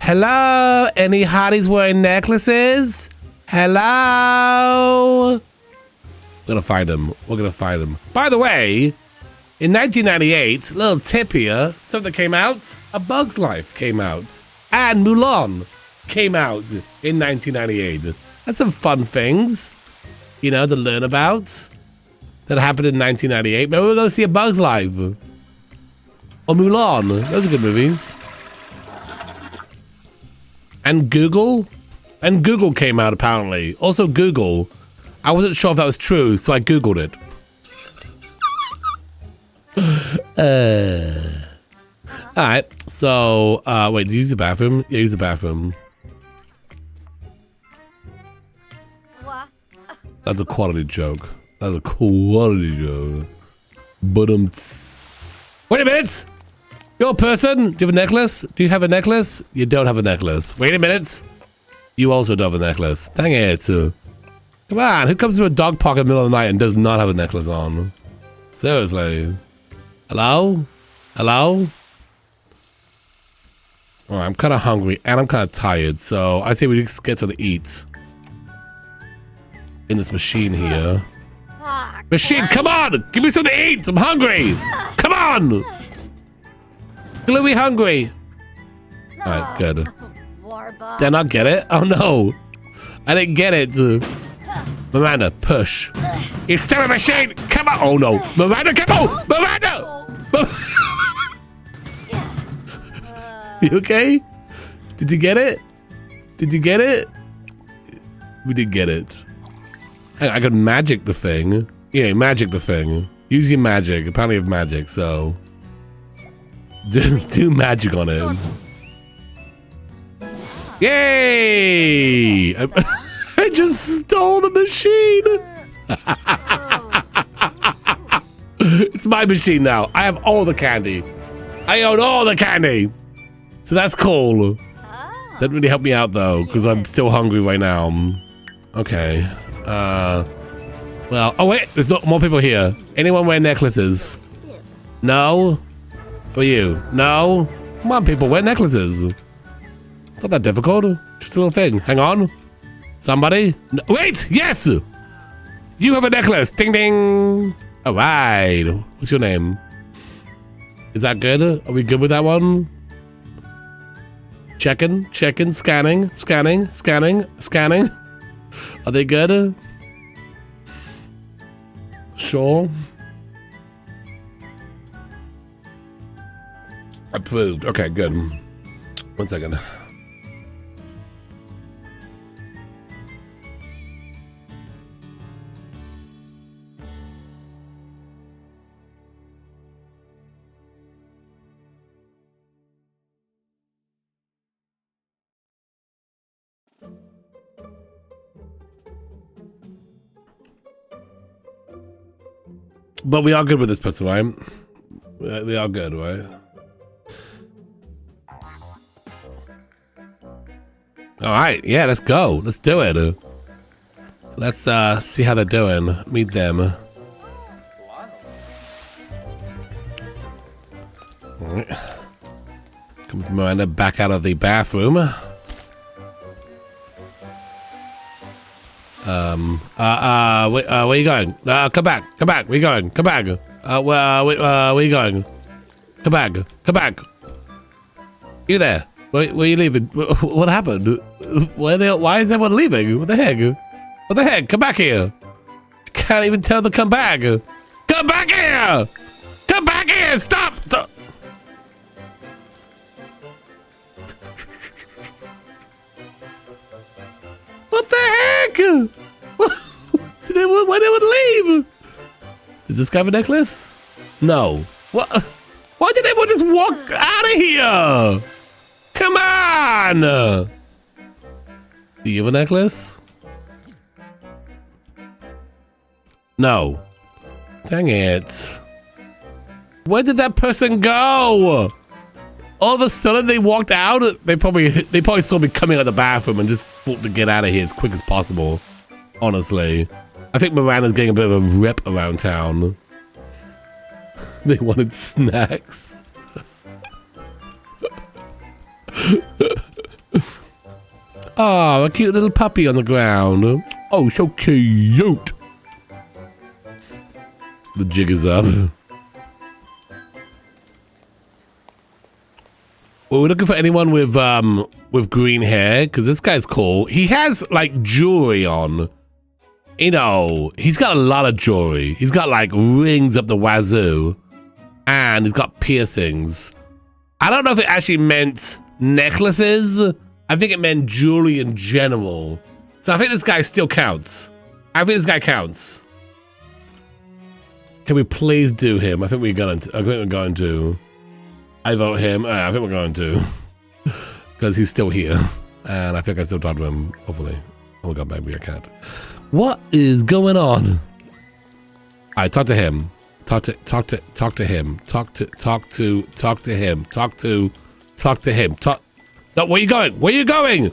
Speaker 2: hello? Any hotties wearing necklaces? Hello? We're gonna find them. We're gonna find them. By the way, in 1998, little tip here, something came out. A Bug's Life came out. And Mulan came out in 1998. That's some fun things, you know, to learn about that happened in 1998. Maybe we'll go see A Bug's Life or Mulan. Those are good movies. And Google came out apparently. Also Google. I wasn't sure if that was true, so I Googled it. All right. So, wait, do you use the bathroom? Yeah, use the bathroom. That's a quality joke. That's a quality joke. Wait a minute! You're a person? Do you have a necklace? Do you have a necklace? You don't have a necklace. Wait a minute. You also don't have a necklace. Dang it. Come on, who comes to a dog park in the middle of the night and does not have a necklace on? Seriously. Hello? Hello? Oh, I'm kind of hungry and I'm kind of tired, so I say we just get something to eat. in this machine here. Machine, come on! Give me something to eat! I'm hungry! Come on! Gluey hungry! Alright, good. Did I not get it? Oh no! I didn't get it! Miranda, push. You stupid machine! Come on! Oh no! Miranda, come on! Miranda! You okay? Did you get it? Did you get it? We did get it. I could magic the thing. Yeah, magic the thing. Use your magic. Apparently you have magic, so... Do magic on it. Yay! I just stole the machine! It's my machine now. I have all the candy. I own all the candy! So that's cool. That really helped me out though, because I'm still hungry right now. Okay. Well, oh wait, there's not more people here. Anyone wear necklaces? No? Who are you? No? Come on, people, wear necklaces. It's not that difficult. Just a little thing. Hang on. Somebody? No, wait! Yes! You have a necklace! Ding ding! Alright. What's your name? Is that good? Are we good with that one? Checking, scanning. Are they good? Sure. Approved. Okay, good. 1 second. But we are good with this person, right? They are good, right? All right, yeah, let's go. Let's do it. Let's see how they're doing. Meet them. All right. Comes Miranda back out of the bathroom. Where are you going? Come back. Where you going? Come back. Where are you going? Come back. You there? Where are you leaving? What happened? Why is everyone leaving? What the heck? Come back here. I can't even tell them to come back. Come back here! Come back here! Stop! What the heck? Why did everyone leave? Does this guy have a necklace? No. What? Why did everyone just walk out of here? Come on! Do you have a necklace? No. Dang it. Where did that person go? All of a sudden they walked out. They probably saw me coming out of the bathroom and just thought to get out of here as quick as possible. Honestly. I think Miranda's getting a bit of a rep around town. They wanted snacks. Oh, a cute little puppy on the ground. Oh, so cute. The jig is up. Well, we're looking for anyone with green hair, because this guy's cool. He has, like, jewelry on. You know, he's got a lot of jewelry. He's got, like, rings up the wazoo. And he's got piercings. I don't know if it actually meant necklaces. I think it meant jewelry in general. So I think this guy still counts. I think this guy counts. Can we please do him? I think we're going to. I vote him. I think we're going to. Because he's still here. And I think I still talk to him, hopefully. Oh my god, maybe I can't. What is going on? Alright, talk to him. Talk to him. Talk to him. No, where you going? Where you going?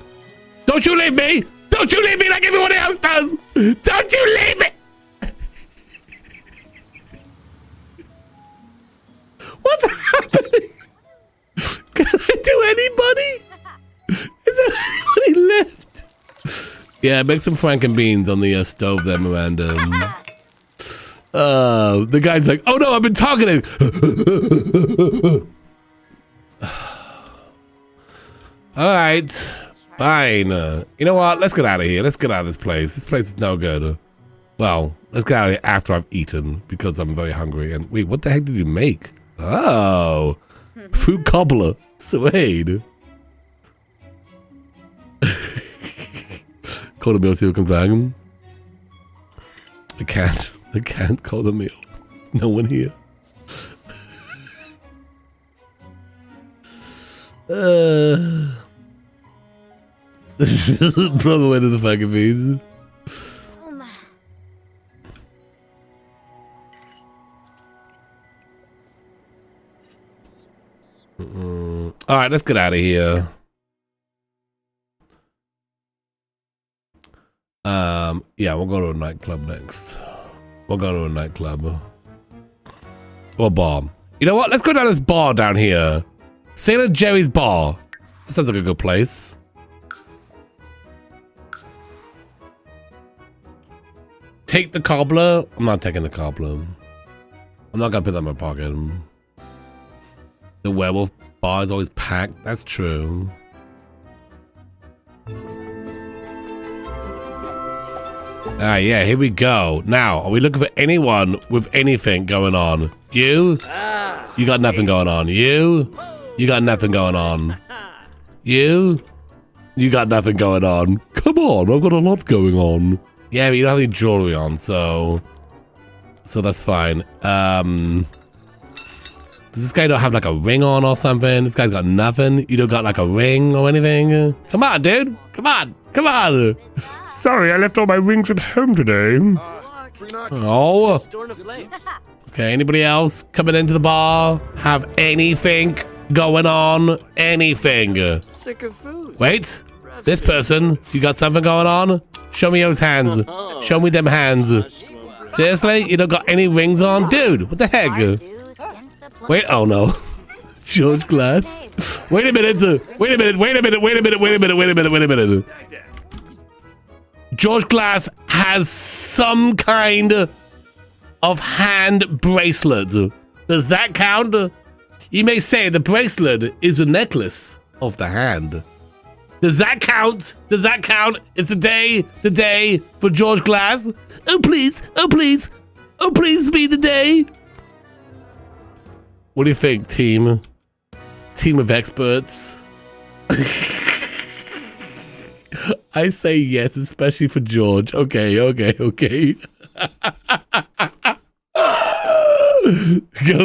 Speaker 2: Don't you leave me! Don't you leave me like everyone else does! Don't you leave me! What's happening? Can I do anybody? Is there anybody left? Yeah, make some franken beans on the stove there, Miranda. The guy's like, oh no, I've been targeted. All right, fine. You know what? Let's get out of here. Let's get out of this place. This place is no good. Well, let's get out of here after I've eaten because I'm very hungry. And wait, what the heck did you make? Oh, fruit cobbler. Sweet. Call the meal till comes back. I can't call the meal. There's no one here. Brother went to the fucking bees. All right, let's get out of here. Yeah, we'll go to a nightclub next. We'll go to a nightclub. Or a bar. You know what? Let's go down this bar down here. Sailor Jerry's Bar. That sounds like a good place. Take the cobbler. I'm not taking the cobbler. I'm not gonna put that in my pocket. The werewolf bar is always packed. That's true. Yeah, here we go. Now, are we looking for anyone with anything going on? You? You got nothing going on. You? You got nothing going on. You? You got nothing going on. Come on, I've got a lot going on. Yeah, but you don't have any jewelry on, so that's fine. Does this guy not have like a ring on or something? This guy's got nothing. You don't got like a ring or anything? Come on, dude. Come on. Come on. Sorry, I left all my rings at home today. Oh. Okay, anybody else coming into the bar? Have anything going on? Anything?
Speaker 5: Sick of food.
Speaker 2: Wait. This person, you got something going on? Show me those hands. Show me them hands. Seriously? You don't got any rings on? Dude, what the heck? Wait, oh no. George Glass. Wait a minute. Wait a minute. Wait a minute. Wait a minute. Wait a minute. Wait a minute. Wait a minute. George Glass has some kind of hand bracelet. Does that count? You may say the bracelet is a necklace of the hand. Does that count? Does that count? It's the day for George Glass. Oh please, oh please, oh please be the day. What do you think, team? Team of experts. I say yes, especially for George. Okay. Go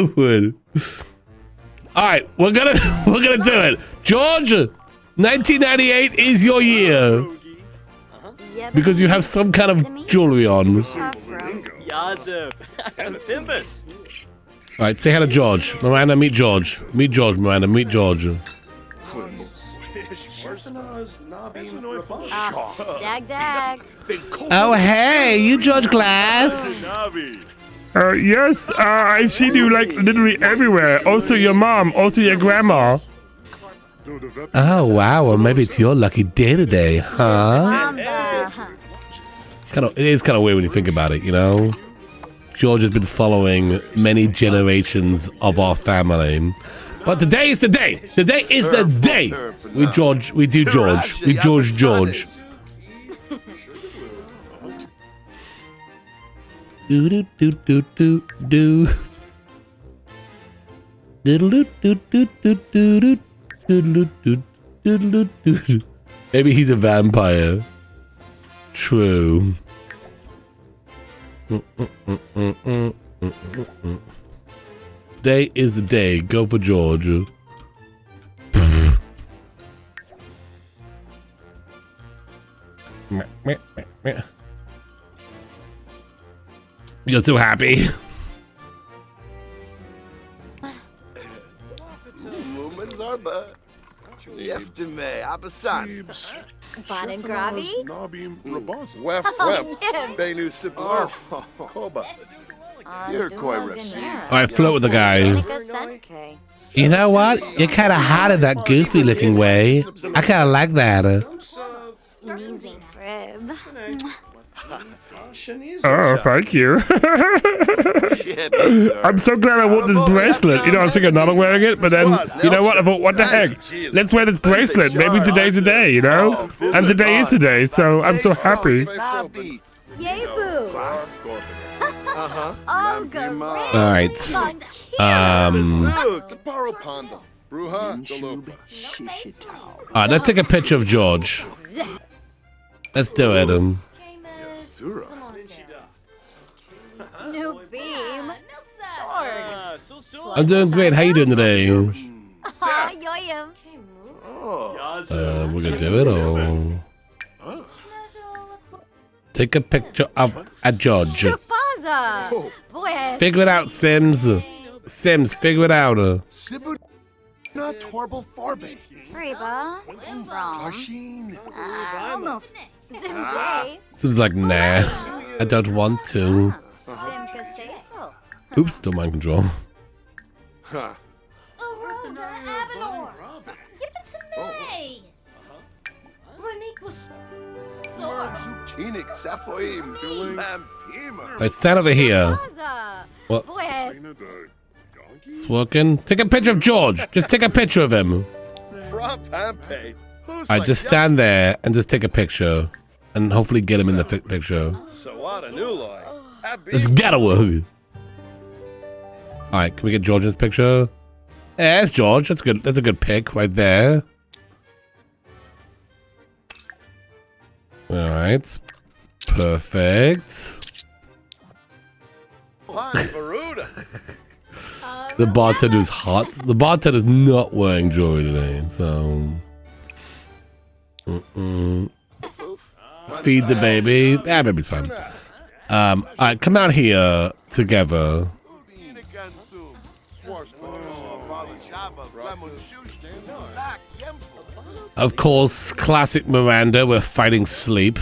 Speaker 2: for it. All right, we're gonna do it. George, 1998 is your year because you have some kind of jewelry on.
Speaker 5: Yazip and Pimbus.
Speaker 2: All right, say hello to George. Miranda, meet George. Meet George, Miranda. Meet George.
Speaker 6: Dag.
Speaker 2: Oh, hey, you George Glass.
Speaker 7: Yes, I've seen you like literally everywhere. Also your mom, also your grandma.
Speaker 2: Oh, wow. Well, maybe it's your lucky day today, huh? It is kind of weird when you think about it, you know? George has been following many generations of our family. But today is the day. Today is the day. We do George. We George. Maybe he's a vampire. True. Today is the day. Go for George. You're so happy.
Speaker 6: Baden Gravi?
Speaker 8: Wef,
Speaker 2: Alright, flirt with the guy. You know what? You're kind of hot in that goofy looking way. I kind of like that.
Speaker 6: Easy crib.
Speaker 7: Oh, thank you. I'm so glad I wore this bracelet. You know, I was thinking not of wearing it, but then, you know what? I thought, what the heck? Let's wear this bracelet. Maybe today's the day, you know? And today is the day, so I'm so happy.
Speaker 6: Yay, boo. Oh, great.
Speaker 2: All right. Let's take a picture of George. Let's do it.
Speaker 6: New beam. Sure.
Speaker 2: I'm doing great. How you doing today?
Speaker 6: Aw, yoyum.
Speaker 2: We're gonna do it all. Take a picture of a George.
Speaker 6: Chupaza. Boy,
Speaker 2: Figure it out, Sims. Sims, figure it out.
Speaker 8: Not Torble Farbe.
Speaker 6: Friba. Wrong.
Speaker 8: Tarshin.
Speaker 6: Almost. Zimzay.
Speaker 2: Sims like, nah. I don't want to.
Speaker 6: Vimka say so.
Speaker 2: Oops, still mind control.
Speaker 8: Huh. Zucchini, Safoim, Lampima.
Speaker 2: Alright, stand over here.
Speaker 6: Chupaza.
Speaker 2: What?
Speaker 6: Boy,
Speaker 2: It's working. Take a picture of George. Just take a picture of him. Alright, just stand there and just take a picture. And hopefully get him in the picture. Let's get away. Alright, can we get George in this picture? Yeah, that's George. That's good. That's a good pic right there. Alright. Perfect. The bartender's hot. The bartender's not wearing jewelry today, so. Feed the baby. Yeah, baby's fine. Alright, come out here together. Of course, classic Miranda, we're fighting sleep.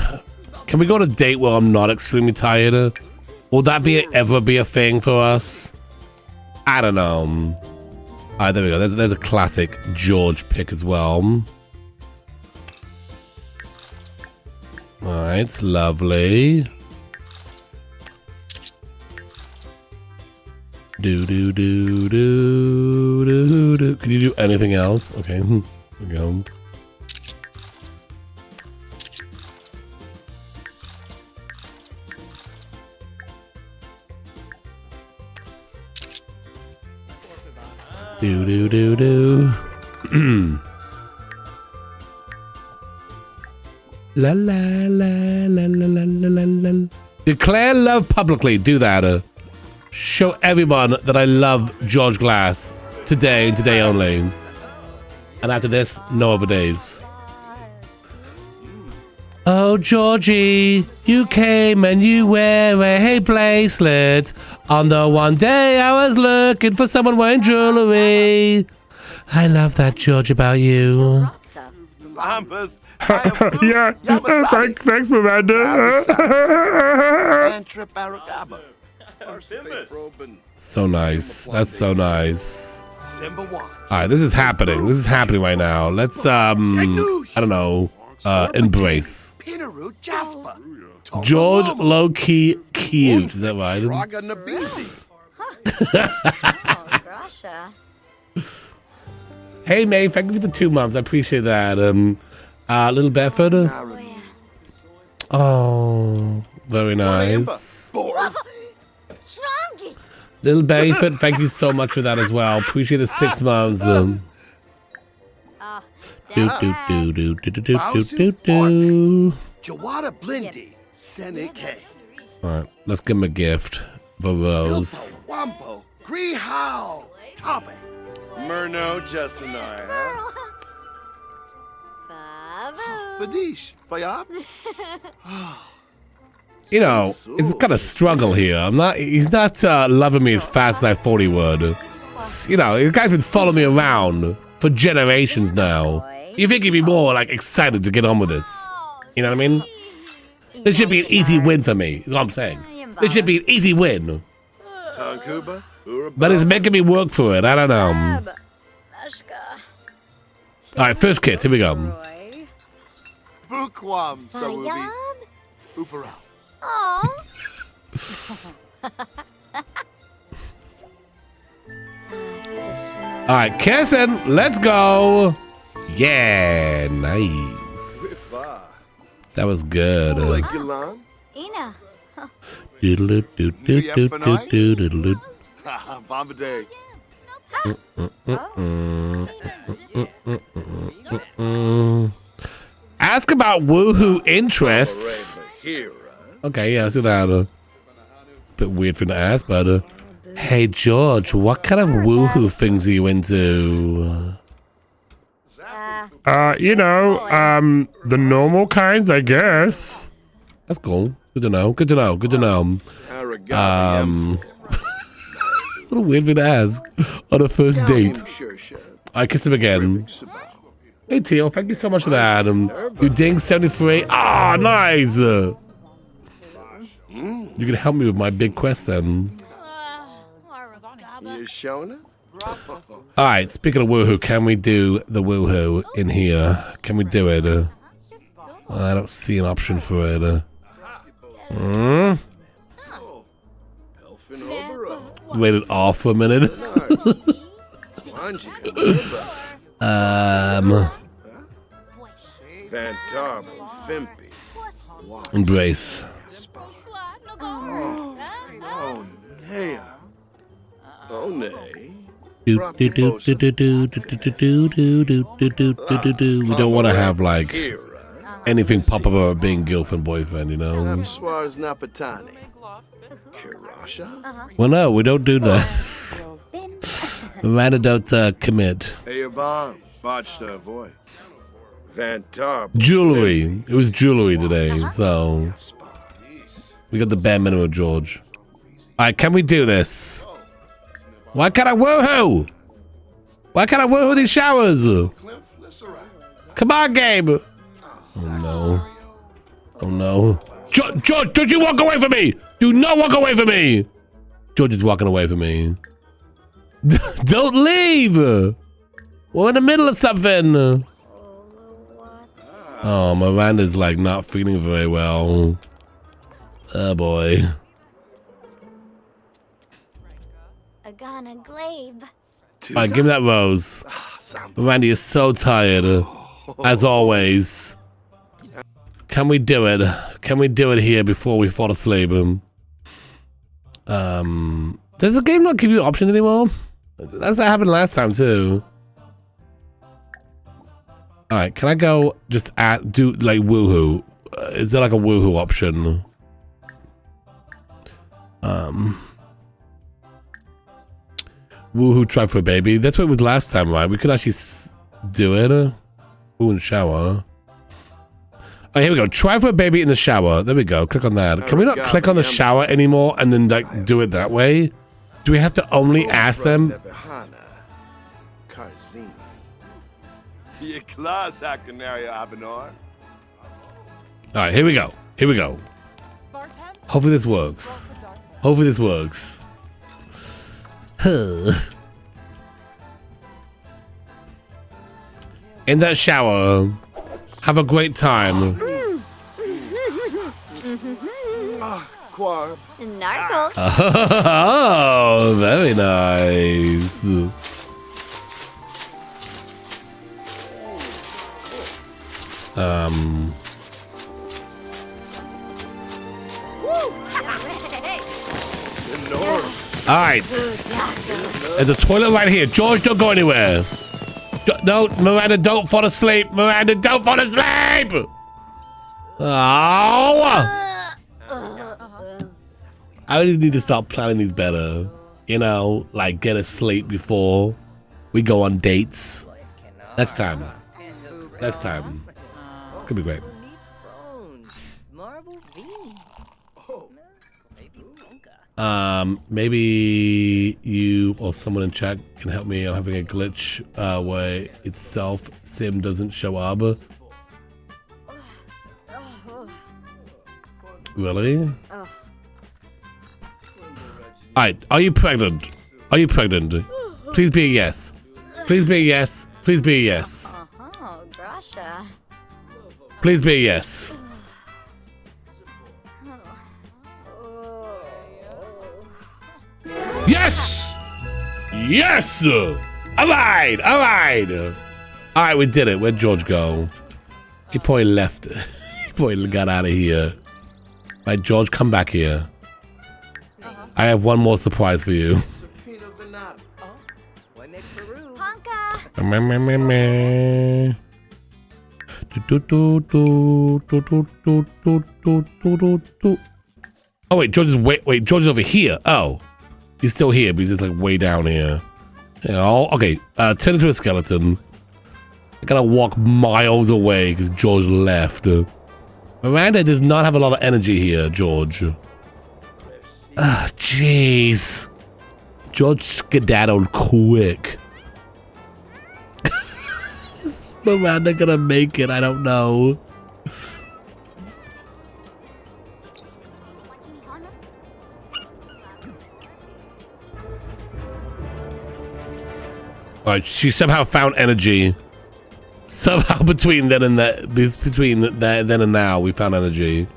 Speaker 2: Can we go on a date where I'm not extremely tired? Will that ever be a thing for us? I don't know. Alright, there we go. There's a classic George pick as well. Alright, lovely. Do. Can you do anything else? Okay, here we go. Do. La la la la la la la la. Declare love publicly. Do that. Show everyone that I love George Glass today and today only. And after this, no other days. Oh, Georgie, you came and you wear a bracelet. On the one day I was looking for someone wearing jewelry. I love that, George, about you.
Speaker 7: Yeah, thanks, Miranda.
Speaker 2: So nice. That's so nice. Alright, this is happening. This is happening right now. Let's, I don't know, embrace. George low-key cute. Is that right? Hey, May, thank you for the 2 months. I appreciate that. Little Bedford. Oh, very nice. Little Bedford, thank you so much for that as well. Appreciate the 6 months.
Speaker 8: Jawada Blindy, Senike.
Speaker 2: Alright, let's give him a gift for Rose.
Speaker 8: Wampo, Grihao, Tobe. Murno, Justinai. Fadish, Fayab.
Speaker 2: You know, it's kind of struggle here. He's not loving me as fast as I thought he would. You know, this guy's been following me around for generations now. You think he'd be more, like, excited to get on with this. You know what I mean? This should be an easy win for me, is what I'm saying. This should be an easy win. But it's making me work for it, I don't know. Alright, first kiss, here we go.
Speaker 8: Quam Sawabi.
Speaker 6: Bayab?
Speaker 8: Ufarao.
Speaker 6: Aw.
Speaker 2: All right, kissing. Let's go. Yeah, nice.
Speaker 8: Viva.
Speaker 2: That was good.
Speaker 8: Like Gilan.
Speaker 6: Ina.
Speaker 2: Doodle-doo-doo-doo-doo-doo-doo-doo.
Speaker 8: Bombay.
Speaker 2: Ask about woohoo interests.
Speaker 8: Here.
Speaker 2: Okay, yeah, let's do that. Bit weird for me to ask, but hey George, what kind of woohoo things are you into?
Speaker 7: You know, the normal kinds, I guess.
Speaker 2: That's cool. Good to know. Good to know. Good to know. A little weird for me to ask on a first date. I kissed him again. Hey Teal, thank you so much for that. You ding 73. Ah, nice. You can help me with my big quest then.
Speaker 8: You showing it?
Speaker 2: All right, speaking of woohoo, can we do the woohoo in here? Can we do it? I don't see an option for it. Wait it off for a minute. Embrace.
Speaker 8: Oh, nay. Oh, nay.
Speaker 2: We don't want to have like anything pop up about being girlfriend boyfriend, you know.
Speaker 8: Suarez Napatani. Kirasha?
Speaker 2: Well, no, we don't do that. Miranda don't commit.
Speaker 8: Hey, bomb. Botched void. Van Tarp.
Speaker 2: Jewelry. It was jewelry today, so we got the bare minimum, George. All right, can we do this? Why can't I woohoo? Why can't I woohoo these showers? Come on, Gabe. Oh no. Oh no. George, don't you walk away from me! Do not walk away from me! George is walking away from me. Don't leave! We're in the middle of something. Oh, Miranda's like not feeling very well. Oh boy.
Speaker 6: Agana Glabe.
Speaker 2: Alright, give me that rose. Miranda is so tired. As always. Can we do it? Can we do it here before we fall asleep? Does the game not give you options anymore? That's what happened last time too. Alright, can I go just do like woohoo? Is there like a woohoo option? Woohoo, try for a baby. That's what it was last time, right? We could actually do it. Ooh, in the shower. Oh, here we go. Try for a baby in the shower. There we go. Click on that. Can we not click on the shower anymore and then like do it that way? Do we have to only ask them? Alright, here we go. Here we go. Hopefully this works. Hopefully this works. In that shower. Have a great time.
Speaker 6: Narco.
Speaker 2: Oh, very nice. All right. There's a toilet right here. George, don't go anywhere. No, Miranda, don't fall asleep. Miranda, don't fall asleep. Oh. I really need to start planning these better. You know, like get asleep before we go on dates. Next time. Next time. It's gonna be great. Maybe you or someone in chat can help me. I'm having a glitch where itself sim doesn't show up. Really? Alright, are you pregnant? Are you pregnant? Please be a yes. Please be a yes. Please be a yes.
Speaker 6: Oh, Grasha.
Speaker 2: Please be a yes. Yes! Yes! Alright, alright. Alright, we did it. Where'd George go? He probably left. He probably got out of here. Right, George, come back here. I have one more surprise for you.
Speaker 6: Honka.
Speaker 2: Oh wait, George is wait, George is over here. Oh, he's still here, but he's just like way down here. Yeah, okay. Turn into a skeleton. I gotta walk miles away because George left. Miranda does not have a lot of energy here, George. Ah, jeez. George skedaddled quick. Is Miranda gonna make it? I don't know. Alright, she somehow found energy. Somehow between then and then and now, we found energy.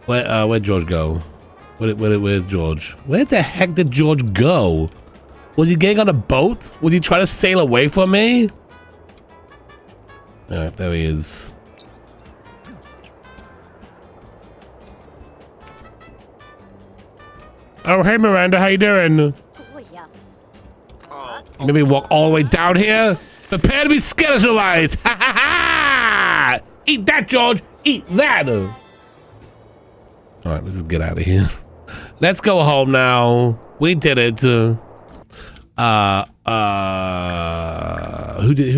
Speaker 2: Where'd George go? Where's George? Where the heck did George go? Was he getting on a boat? Was he trying to sail away from me? Alright, there he is.
Speaker 7: Oh, hey Miranda, how you doing?
Speaker 2: Maybe walk all the way down here? Prepare to be skeletonized! Ha ha ha! Eat that, George! Eat that! Alright, let's just get out of here. Let's go home now. We did it. Who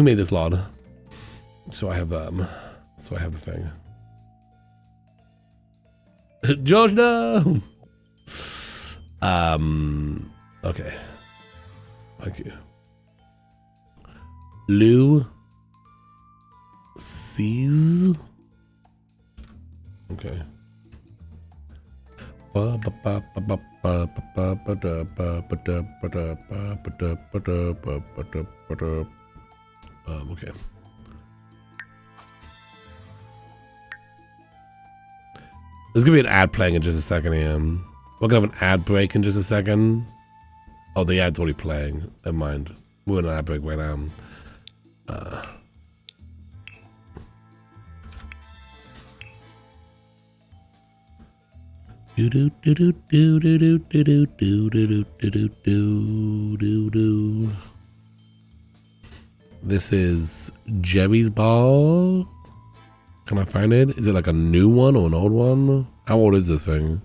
Speaker 2: made this lot? So I have the thing. George, no! Okay. Thank you. Lou sees. Okay. Okay. There's gonna be an ad playing in just a second here. We're gonna have an ad break in just a second. Oh, the ad's already playing. Never mind. We're in an ad break right now. This is Jerry's Ball. Can I find it? Is it like a new one or an old one? How old is this thing?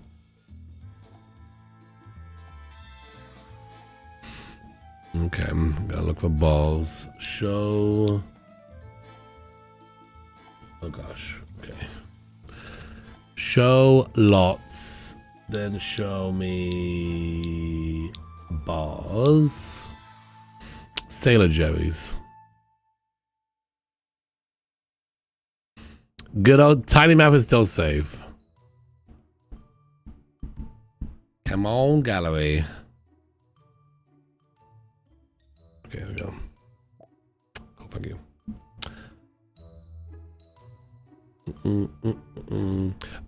Speaker 2: Okay, I'm gonna look for balls. Show. Oh gosh. Okay. Show lots. Then show me balls. Sailor Jerry's. Good old Tiny Mouth is still safe. Come on, gallery. Okay, there we go. Oh, thank you.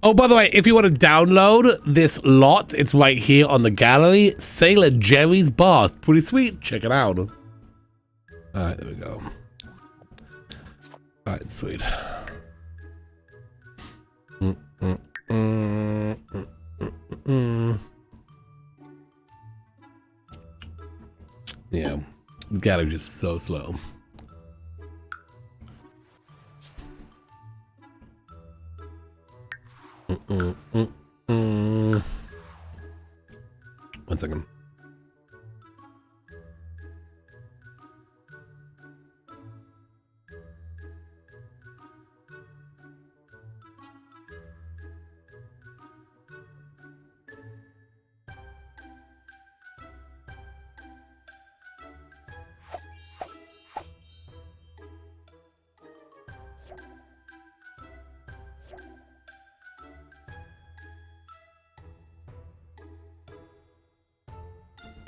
Speaker 2: Oh, by the way, if you want to download this lot, it's right here on the gallery. Sailor Jerry's Bar. It's pretty sweet. Check it out. All right, there we go. All right, sweet. Yeah, the gallery's just so slow. One second.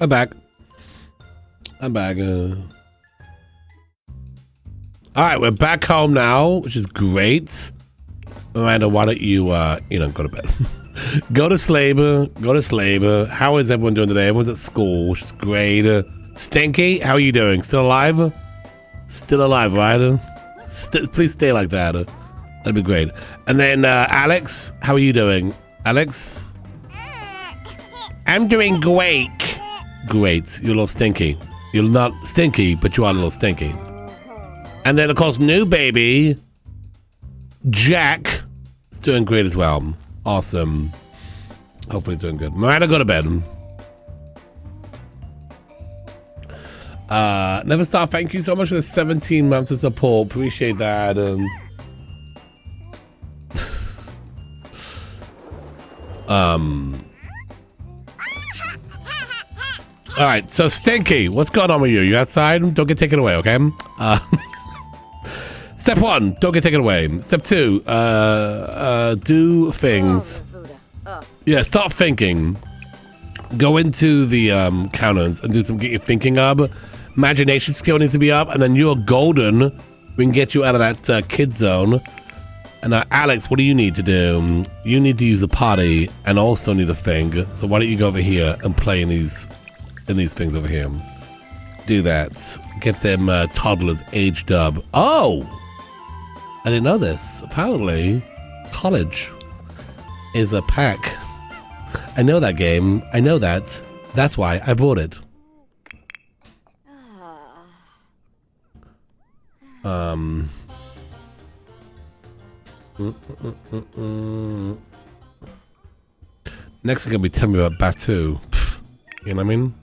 Speaker 2: I'm back. I'm back. All right, we're back home now, which is great. Miranda, why don't you, go to bed? Go to sleep. Go to sleep. How is everyone doing today? Everyone's at school, which is great. Stinky, how are you doing? Still alive? Still alive, right? Please stay like that. That'd be great. And then, Alex, how are you doing? Alex? I'm doing great. Great. You're a little stinky. You're not stinky, but you are a little stinky. And then, of course, new baby, Jack, is doing great as well. Awesome. Hopefully he's doing good. Miranda, go to bed. Neverstar, thank you so much for the 17 months of support. Appreciate that. All right, so Stinky, what's going on with you? You outside? Don't get taken away, okay? Step 1, don't get taken away. Step 2, do things. Yeah, start thinking. Go into the counters and do some, get your thinking up. Imagination skill needs to be up, and then you're golden. We can get you out of that kid zone. And Alex, what do you need to do? You need to use the party and also need the thing. So why don't you go over here and play in these things over here? Do that. Get them toddlers aged up. Oh! I didn't know this. Apparently, college is a pack. I know that game. I know that. That's why I bought it. Next they're gonna be telling me about Batu. Pfft, you know what I mean?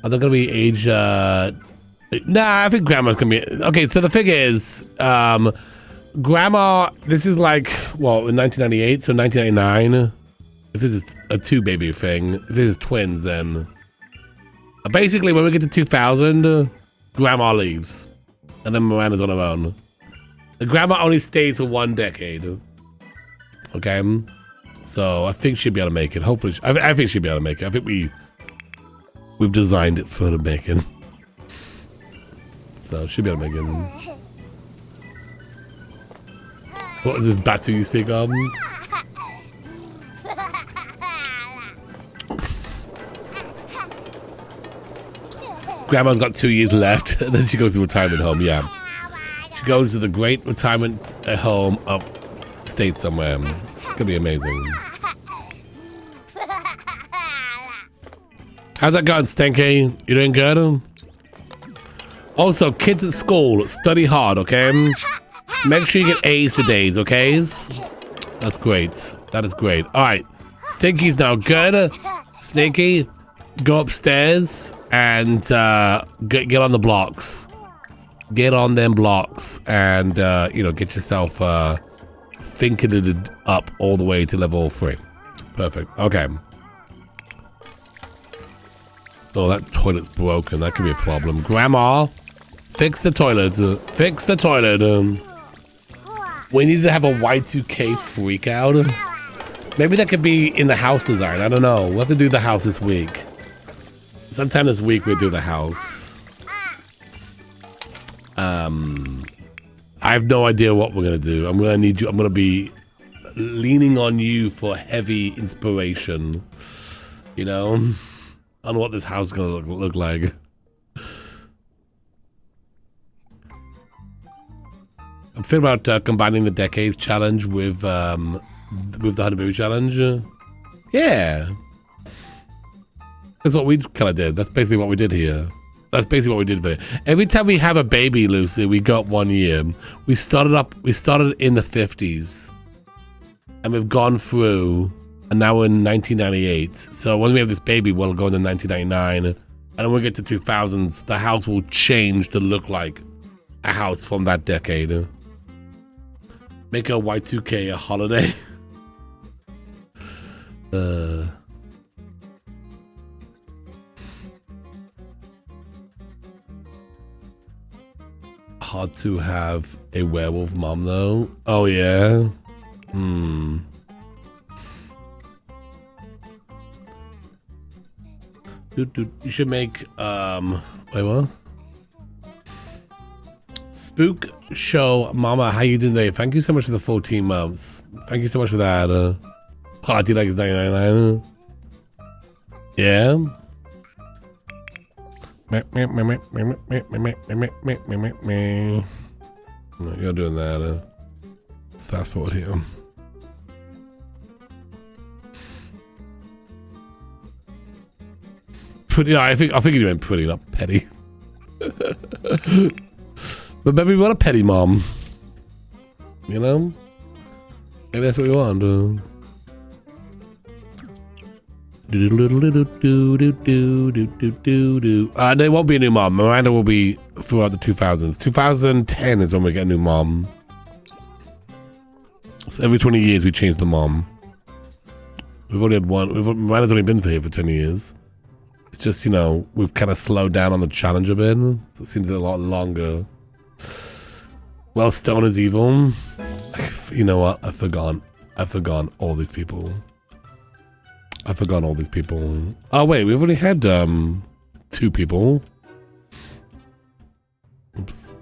Speaker 2: Are they gonna be age nah, I think grandma's gonna be okay. So the thing is, grandma, this is like, well, in 1998, so 1999. If this is a two baby thing, if this is twins, then basically when we get to 2000, grandma leaves, and then Miranda's on her own. The grandma only stays for 1 decade. Okay, so I think she'll be able to make it. Hopefully, I think she'll be able to make it. I think we've designed it for her to make it. So she'll be able to make it. What is this Batu you speak of? Grandma's got 2 years left, and then she goes to retirement home. Yeah, she goes to the great retirement home upstate somewhere. It's gonna be amazing. How's that going, Stinky? You doing good? Also, kids at school, study hard, okay? Make sure you get A's today's, okay? That's great. That is great. All right, Stinky's now good. Stinky, go upstairs and get on the blocks. Get on them blocks and get yourself thinking it up all the way to level 3. Perfect. Okay. Oh, that toilet's broken. That could be a problem. Grandma, fix the toilet. Fix the toilet. We need to have a Y2K freak out. Maybe that could be in the house design. I don't know. We'll have to do the house this week. Sometime this week we'll do the house. I have no idea what we're gonna do. I'm gonna need you. I'm gonna be leaning on you for heavy inspiration. You know, on what this house is gonna look like. I'm thinking about combining the decades challenge with the 100 Baby challenge. Yeah. That's what we kind of did. That's basically what we did here. That's basically what we did there. Every time we have a baby, Lucy, we got 1 year. We started in the 50s. And we've gone through, and now we're in 1998. So when we have this baby, we'll go into 1999. And when we get to 2000s, the house will change to look like a house from that decade. Make a Y2K a holiday. Hard to have a werewolf mom though. Oh yeah. Dude, you should make wait, what? Spook Show Mama, how you doing today? Thank you so much for the 14 months. Thank you so much for that. Party like it's 999. Yeah. You're doing that. Let's fast forward here. Pretty. I think you meant pretty, not petty. But maybe we want a petty mom. You know? Maybe that's what we want. There won't be a new mom. Miranda will be throughout the 2000s. 2010 is when we get a new mom. So every 20 years we change the mom. We've only had one. Miranda's only been here for 10 years. It's just, you know, we've kind of slowed down on the challenge a bit. So it seems a lot longer. Well, Stone is evil. You know what? I've forgotten all these people. I've forgotten all these people. Oh, wait. We've only had 2 people. Oops.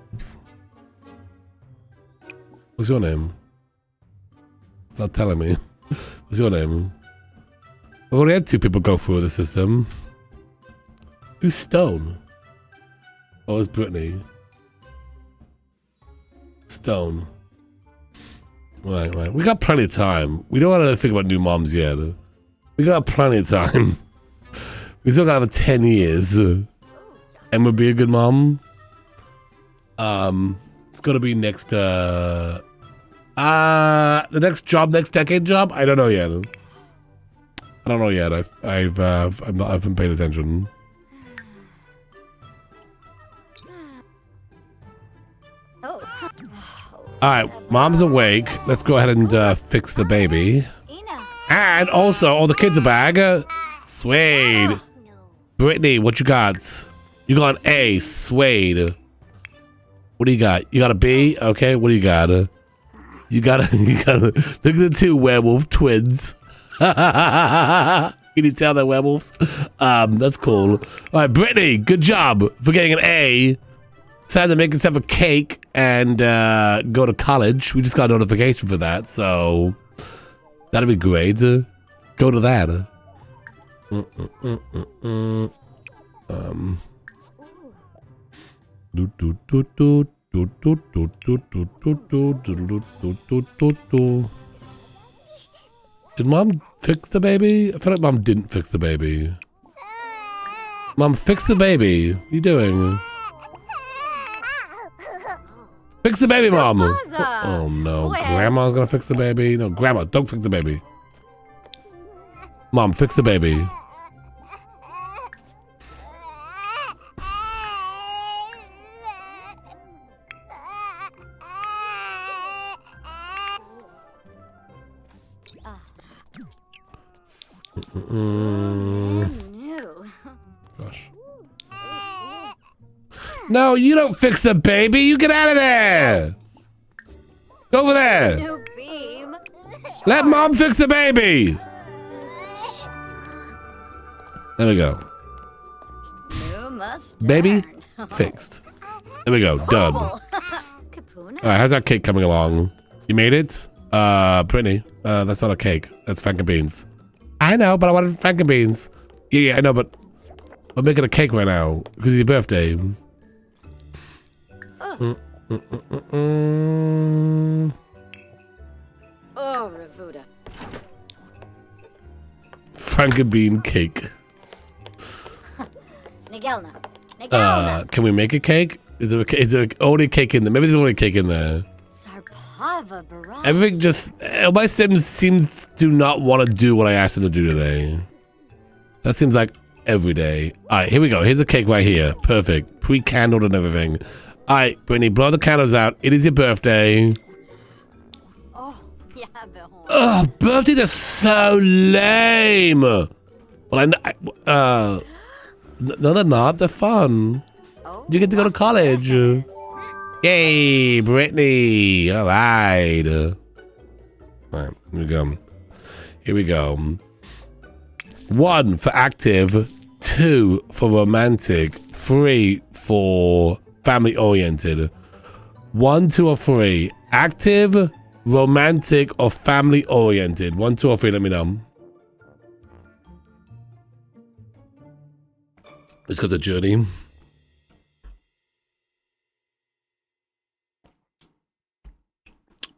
Speaker 2: What's your name? It's not telling me. What's your name? We've only had 2 people go through the system. Who's Stone? Oh, it's Brittany. Stone. Right. We got plenty of time. We don't want to think about new moms yet. We got plenty of time. We still got over 10 years. And we'll be a good mom. It's gonna be next the next decade job? I don't know yet. I haven't paid attention. Alright, mom's awake. Let's go ahead and fix the baby. And also, all the kids are back. Suede. Brittany, what you got? You got an A, Suede. What do you got? You got a B? Okay, what do you got? You got look at the 2 werewolf twins. Can you tell they're werewolves? That's cool. Alright, Brittany, good job for getting an A. Time to make yourself a cake and go to college. We just got a notification for that, so that'd be great. Go to that. Did mom fix the baby? I feel like mom didn't fix the baby. Mom, fix the baby. What are you doing? Fix the baby, Mom! Oh no, Grandma's gonna fix the baby? No, Grandma, don't fix the baby. Mom, fix the baby. Gosh. No, you don't fix the baby. You get out of there. Go over there.
Speaker 9: No beam.
Speaker 2: Let mom fix the baby. There we go. Baby fixed. There we go. Done. All right, how's that cake coming along? You made it? Brittany, that's not a cake. That's Franken beans. I know, but I wanted Franken beans. Yeah, I know, but I'm making a cake right now because it's your birthday.
Speaker 9: Oh, Ravuda.
Speaker 2: Frankenbean cake.
Speaker 9: Nigelna.
Speaker 2: Can we make a cake? Is there only cake in there? Maybe there's only cake in there.
Speaker 9: Sarpava Barat.
Speaker 2: Everything just... my Sims seems to not want to do what I asked them to do today. That seems like every day. Alright, here we go. Here's a cake right here. Perfect. Pre-candled and everything. Alright, Brittany, blow the candles out. It is your birthday.
Speaker 9: Oh, yeah,
Speaker 2: ugh, birthdays are so lame. Well, no, they're not. They're fun.
Speaker 9: Oh,
Speaker 2: you get to go to college. Yay, Brittany. All right. All right, here we go. Here we go. 1 for active, 2 for romantic, 3 for family oriented. 1, 2, or 3. Active, romantic, or family oriented. 1, 2, or 3. Let me know. It's because of Journey.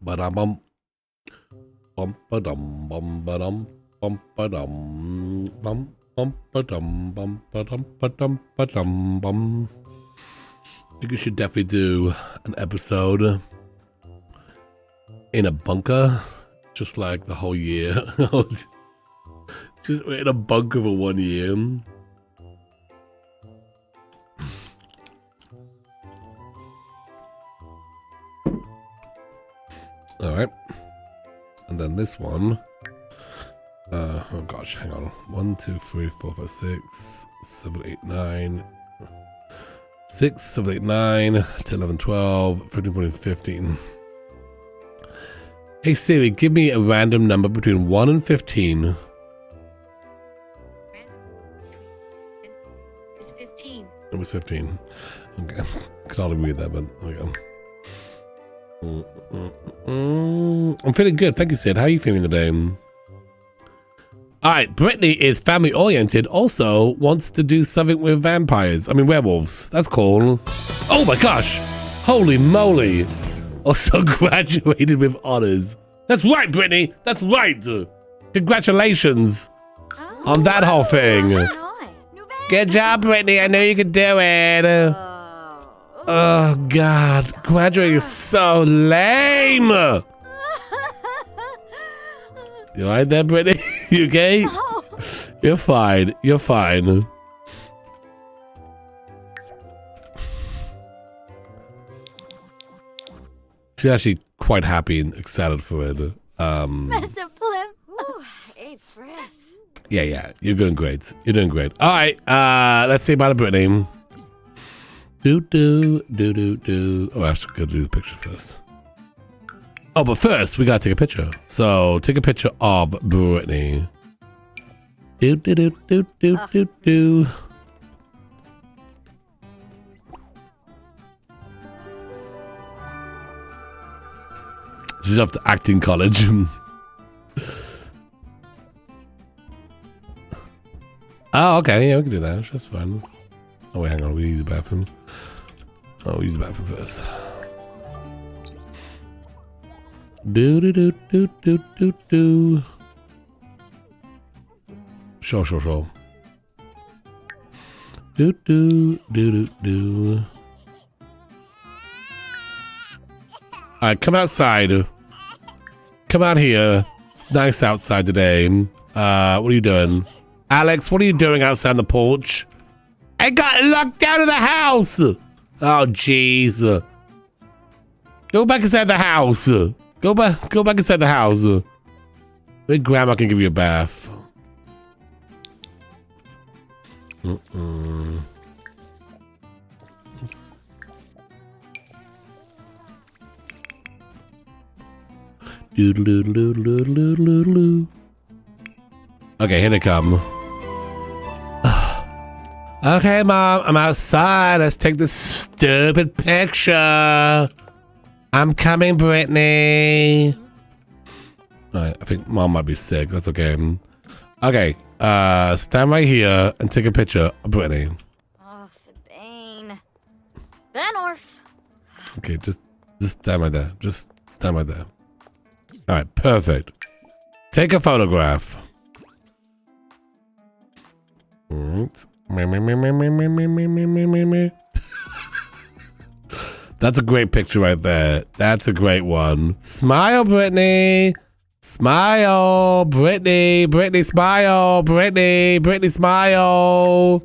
Speaker 2: Ba-dum-bum. Bum-ba-dum, bum-ba-dum, bum-ba-dum, bum, bum-ba-dum, bum-ba-dum, ba-dum, ba-dum, bum. I think you should definitely do an episode in a bunker, just like the whole year. Just in a bunker for 1 year. All right. And then this one. Oh gosh, hang on. 1, 2, 3, 4, 5, 6, 7, 8, 9. 6, 7, 8, 9, 10, 11, 12, 13, 14, 15. Hey Siri, give me a random number between 1 and 15.
Speaker 10: It's 15.
Speaker 2: It was 15. Okay. I can hardly read that, but there we go. I'm feeling good. Thank you, Sid. How are you feeling today? Alright, Brittany is family oriented, also wants to do something with vampires. I mean, werewolves. That's cool. Oh my gosh. Holy moly. Also graduated with honors. That's right, Brittany. That's right. Congratulations on that whole thing. Good job, Brittany. I know you can do it. Oh, God. Graduating is so lame. You alright there, Brittany? You okay?
Speaker 9: No.
Speaker 2: You're fine. You're fine. She's actually quite happy and excited for it.
Speaker 9: That's a blimp. Ooh, hey, breath.
Speaker 2: Yeah. You're doing great. You're doing great. Alright, let's see about it, Brittany. Do. Oh, I have to go do the picture first. Oh, but first, we gotta take a picture. So, take a picture of Brittany. Do. She's off to acting college. Oh, okay. Yeah, we can do that. That's fine. Oh, wait, hang on. We use the bathroom. Oh, we use the bathroom first. Do. Sure. Do. Alright, come outside. Come out here. It's nice outside today. What are you doing? Alex, what are you doing outside on the porch? I got locked out of the house! Oh, jeez. Go back inside the house. Go back inside the house. Maybe Grandma can give you a bath. Okay, here they come. Okay, Mom, I'm outside. Let's take this stupid picture. I'm coming, Brittany. Alright, I think Mom might be sick. That's okay. Okay, stand right here and take a picture of Brittany.
Speaker 9: Oh, Bane. Benorf.
Speaker 2: Okay, just stand right there. Just stand right there. Alright, perfect. Take a photograph. Alright. That's a great picture right there. That's a great one. Smile, Brittany. Smile, Brittany. Brittany, smile. Brittany, smile.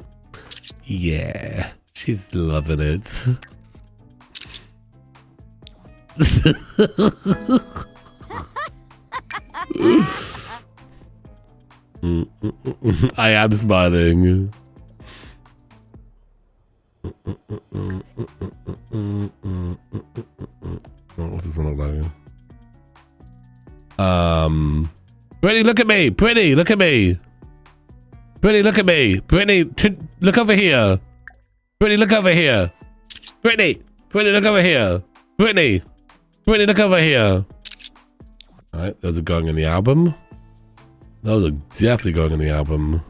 Speaker 2: Yeah, she's loving it. I am smiling. What's this one look like? Brittany, look at me. Brittany, look at me. Brittany, look at me. Brittany, look over here. Brittany, look over here. Brittany, look over here. Brittany, look over here. All right, those are going in the album. Those are definitely going in the album.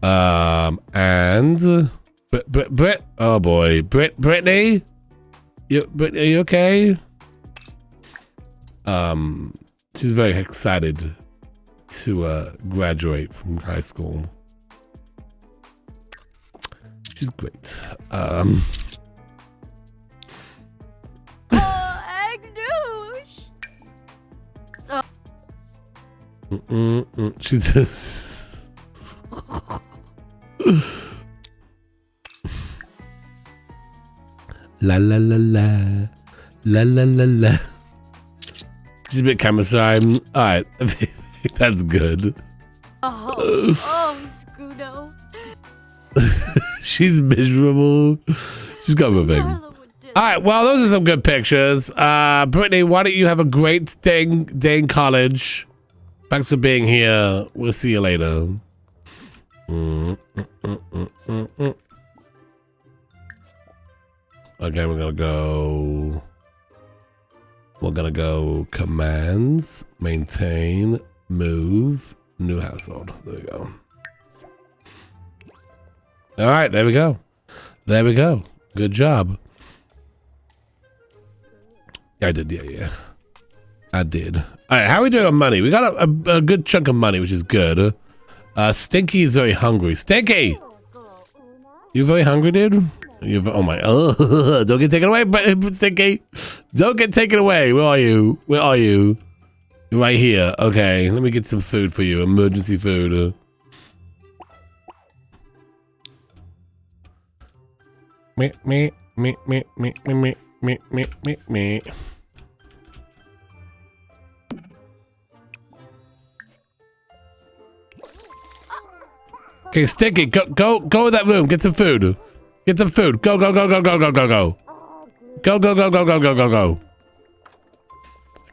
Speaker 2: And Brit. Oh boy, Brittany. Brittany, are you okay? She's very excited to graduate from high school. She's great. She's just la la la la la la la la. She's a bit camera shy. All right, I think that's good.
Speaker 9: Oh, Scudo.
Speaker 2: She's miserable. She's got moving. All right, well, those are some good pictures. Brittany, why don't you have a great day in college? Thanks for being here. We'll see you later. Okay, we're gonna go commands, maintain, move, new household. There we go. All right, there we go. There we go. Good job. I did, yeah. I did. All right, how are we doing on money? We got a good chunk of money, which is good. Stinky is very hungry. Stinky! You very hungry, dude? Oh my, don't get taken away, Stinky. Don't get taken away. Where are you? Where are you? You're right here. Okay, let me get some food for you. Emergency food. Me. Okay, Stinky, go to that room. Get some food. Get some food. Go. Go. I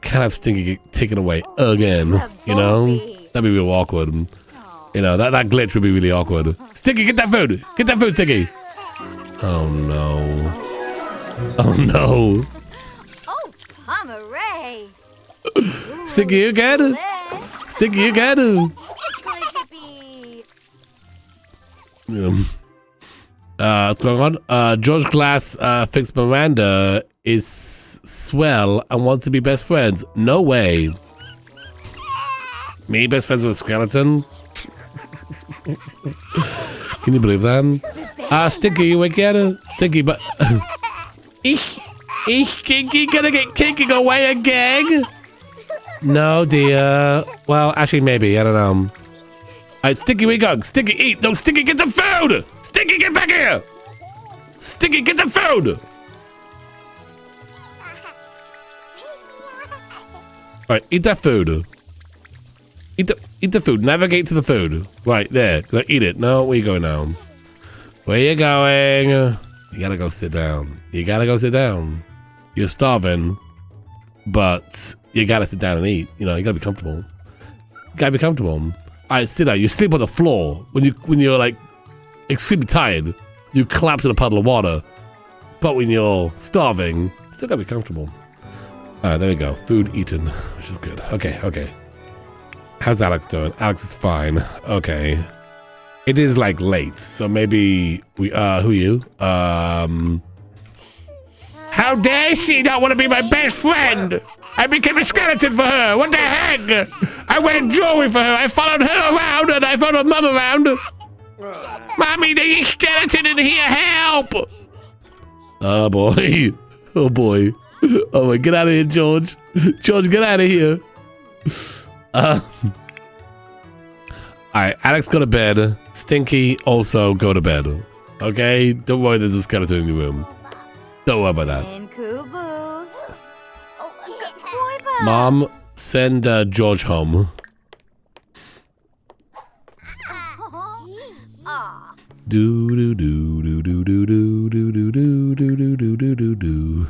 Speaker 2: can't have Stinky get taken away again. You know? That'd be real awkward. You know, that glitch would be really awkward. Stinky, get that food. Get that food, Stinky. Oh no. Oh no.
Speaker 9: Oh, Pomeray.
Speaker 2: Stinky, you get it? Stinky, you get it?
Speaker 9: It's going to be...
Speaker 2: What's going on? George Glass thinks Miranda is swell and wants to be best friends. No way. Me best friends with a skeleton? Can you believe that? Stinky, you wake up. Stinky, but is Stinky gonna get kicking away again? No, dear. Well, actually, maybe. I don't know. Alright, Stinky, we go. Stinky, eat. No, Stinky, get the food. Stinky, get back here. Stinky, get the food. Alright, eat that food. Eat the food. Navigate to the food. Right there. Eat it. No, where you going now? Where you going? You gotta go sit down. You gotta go sit down. You're starving, but you gotta sit down and eat. You know, you gotta be comfortable. You gotta be comfortable. Alright, sit down. You sleep on the floor when you're like extremely tired. You collapse in a puddle of water. But when you're starving, still gotta be comfortable. Alright, there we go. Food eaten, which is good. Okay. How's Alex doing? Alex is fine. Okay. It is like late, so maybe we who are you? How dare she not want to be my best friend? I became a skeleton for her. What the heck? I went jewelry for her. I followed her around and I followed mom around. Mommy, there's a skeleton in here. Help! Oh boy. Oh boy. Oh my, get out of here, George. George, get out of here. Alright, Alex, go to bed. Stinky, also go to bed. Okay? Don't worry, there's a skeleton in your room. Don't worry about that. Mom, send George home. Do do do do do do do do do do do do do do do.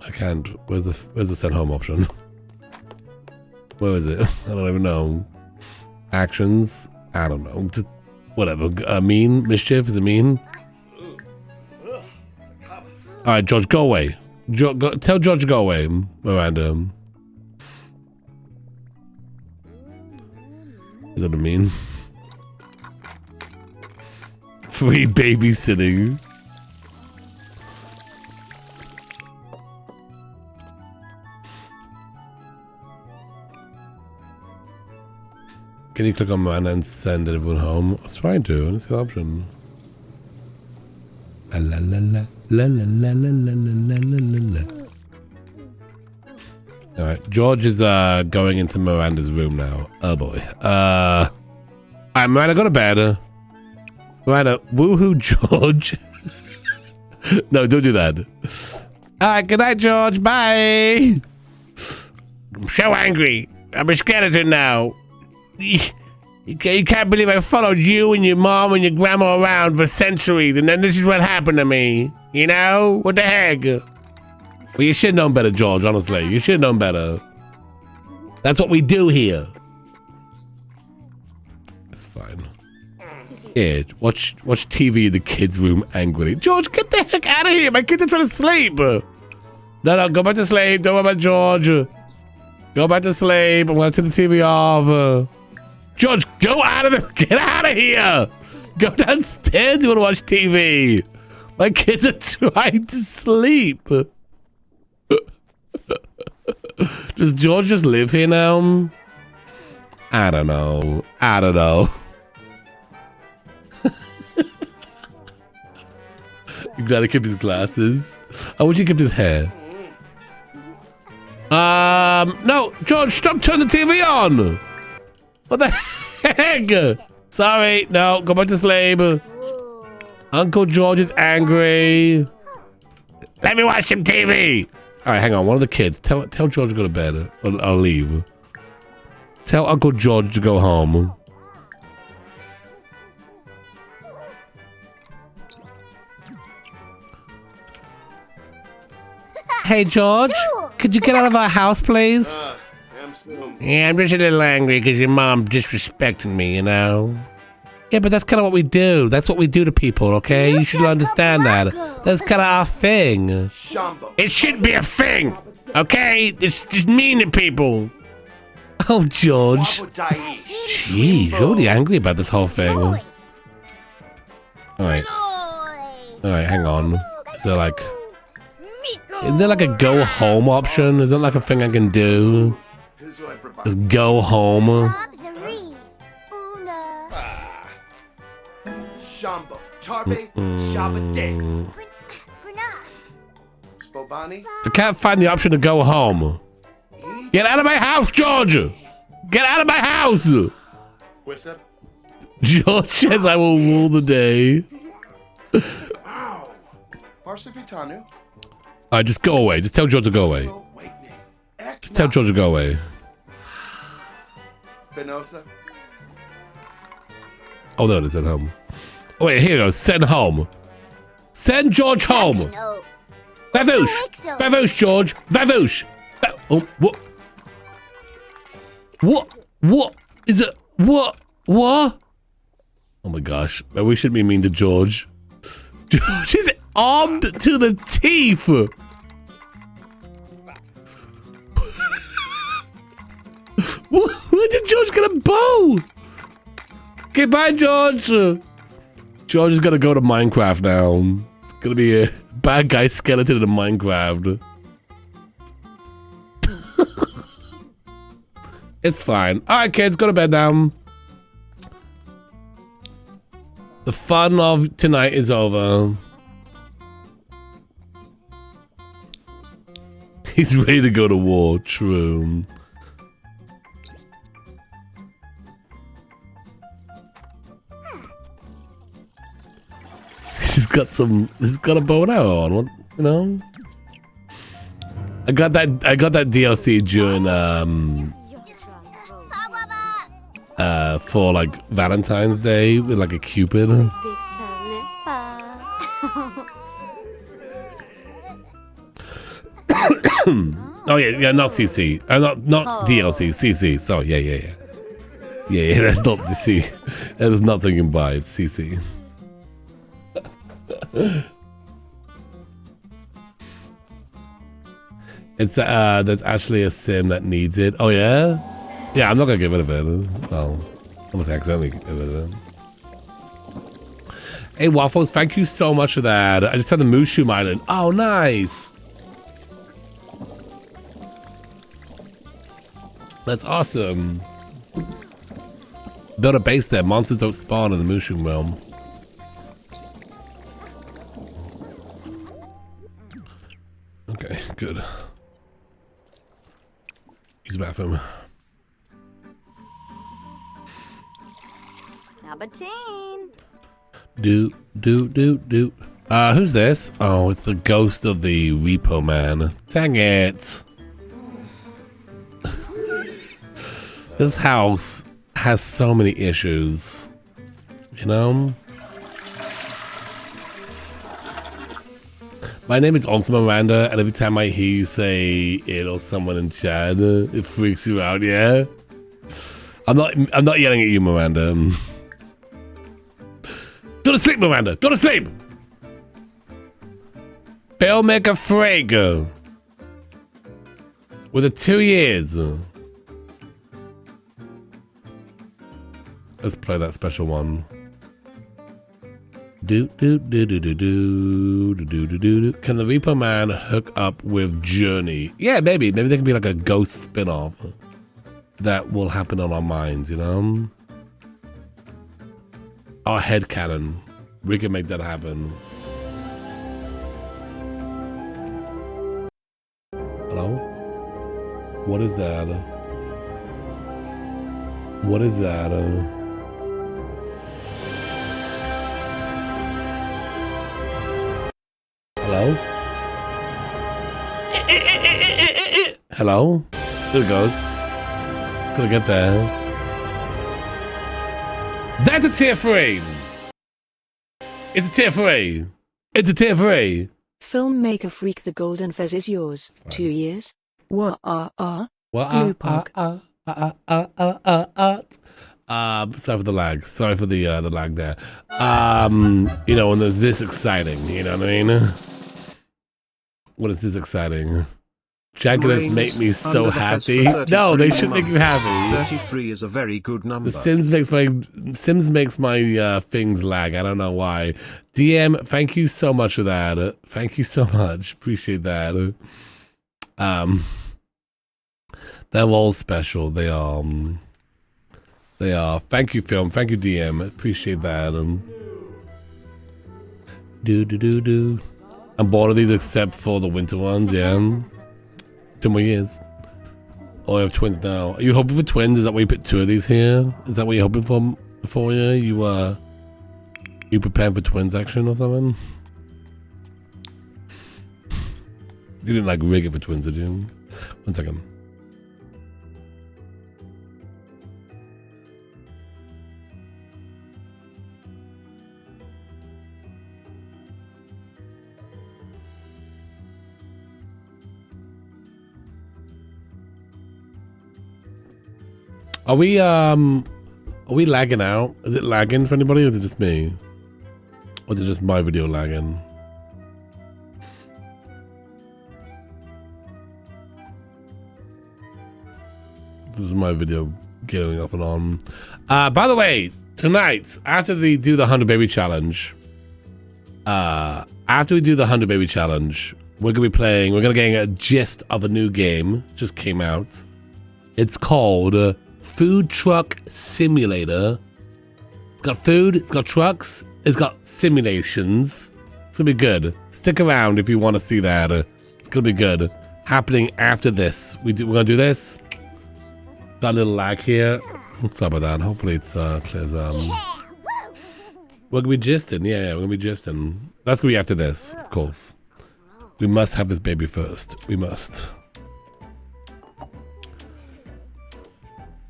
Speaker 2: I can't. Where's the send home option? Where is it? I don't even know. Actions? I don't know. Just whatever. Mean? Mischief? Is it mean? All right, George, go away. Tell George to go away, Miranda. Is that what I mean? Free babysitting. Can you click on Miranda and send everyone home? I was trying to. Let's see the option. La la la la la la la la la la la. All right, George is going into Miranda's room now. Oh boy. All right, Miranda, go to bed. Miranda, woohoo, George. No, don't do that. All right, good night, George. Bye. I'm so angry. I'm a skeleton now. You can't believe I followed you and your mom and your grandma around for centuries, and then this is what happened to me. You know? What the heck? Well, you should have known better, George, honestly. You should have known better. That's what we do here. It's fine. Yeah, watch TV in the kids' room angrily. George, get the heck out of here. My kids are trying to sleep. No, go back to sleep. Don't worry about George. Go back to sleep. I'm going to turn the TV off. George, go out of there. Get out of here. Go downstairs. You want to watch TV. My kids are trying to sleep. Does George just live here now? I don't know. You glad he kept his glasses? I wish he kept his hair. No, George, stop turning the TV on. What the heck? Sorry, no, go back to sleep. Uncle George is angry. Let me watch some TV. All right, hang on. One of the kids, tell George to go to bed. I'll leave. Tell Uncle George to go home. Hey, George, could you get out of our house, please? Yeah, I'm just a little angry because your mom disrespected me, you know? Yeah, but that's kind of what we do. That's what we do to people, okay? You should understand that. That's kind of our thing. It should be a thing, okay? It's just mean to people. Oh, George. Jeez, you're really angry about this whole thing. All right, hang on. So, like... Is there like a go home option? Is that like a thing I can do? Just go home. I can't find the option to go home. Get out of my house, George! Get out of my house! George says I will rule the day. Alright, just go away. Just tell George to go away. Just tell George to go away. Oh, there it is, send home. Oh, wait, here you go. Send home. Send George home. Vavoosh. Vavoosh, George. Vavoosh. Oh, what? What is it? What? Oh my gosh. We shouldn't be mean to George. George is armed to the teeth. Where did George get a bow? Okay, bye, George. George is gonna go to Minecraft now. It's gonna be a bad guy skeleton in Minecraft. It's fine. All right, kids, go to bed now. The fun of tonight is over. He's ready to go to war. True. He's got a bow and arrow on. What, you know? I got that DLC during for like Valentine's Day with like a Cupid. Oh yeah, not CC, not DLC, CC. So yeah. That's not DC. That is not something you can buy. It's CC. It's there's actually a sim that needs it. Oh yeah? Yeah, I'm not gonna get rid of it. Well, almost accidentally get rid of it. Hey Waffles, thank you so much for that. I just found the Mushroom Island. Oh, nice. That's awesome. Build a base there. Monsters don't spawn in the Mushroom Realm. Okay, good. Use the bathroom.
Speaker 9: Nabatine.
Speaker 2: Do. Who's this? Oh, it's the ghost of the Repo Man. Dang it. This house has so many issues. You know? My name is also Miranda, and every time I hear you say it or someone in chat, it freaks you out, yeah? I'm not yelling at you, Miranda. Go to sleep, Miranda! Go to sleep! Filmmaker Frag. With a 2 years. Let's play that special one. Can the Repo Man hook up with Journey? Yeah, maybe. Maybe there can be like a ghost spin-off that will happen on our minds, you know? Our headcanon. We can make that happen. Hello? What is that? What is that? Hello? Hello? There it goes. Gonna get there. That's a tier 3! It's a tier 3! It's a tier 3!
Speaker 4: Filmmaker Freak, the golden fez is yours. 2 years. Sorry
Speaker 2: for the lag. Sorry for the lag there. You know, when there's this exciting, you know what I mean? When it's this exciting. Jaggedness make me so happy. No, they should make you happy.
Speaker 1: 33 is a very good number.
Speaker 2: The Sims makes my things lag. I don't know why. DM, thank you so much for that. Thank you so much. Appreciate that. They're all special. They are. Thank you, Film. Thank you, DM. Appreciate that. I'm bored of these except for the winter ones, yeah. 2 more years. Oh, I have twins now. Are you hoping for twins? Is that why you put 2 of these here? Is that what you're hoping for yeah? You prepared for twins action or something? You didn't like rig it for twins, did you? 1 second. Are we lagging out? Is it lagging for anybody, or is it just me? Or is it just my video lagging? This is my video going off and on. By the way, tonight, after we do the 100 Baby Challenge, we're gonna be playing, we're gonna get a gist of a new game, just came out. It's called Food Truck Simulator. It's got food, it's got trucks, it's got simulations. It's gonna be good. Stick around if you want to see that. It's gonna be good. Happening after this. We're gonna do this. Got a little lag here. What's up with that? Hopefully it's clears. We're gonna be gisting. Yeah, we're gonna be gisting. That's gonna be after this, of course. We must have this baby first. We must.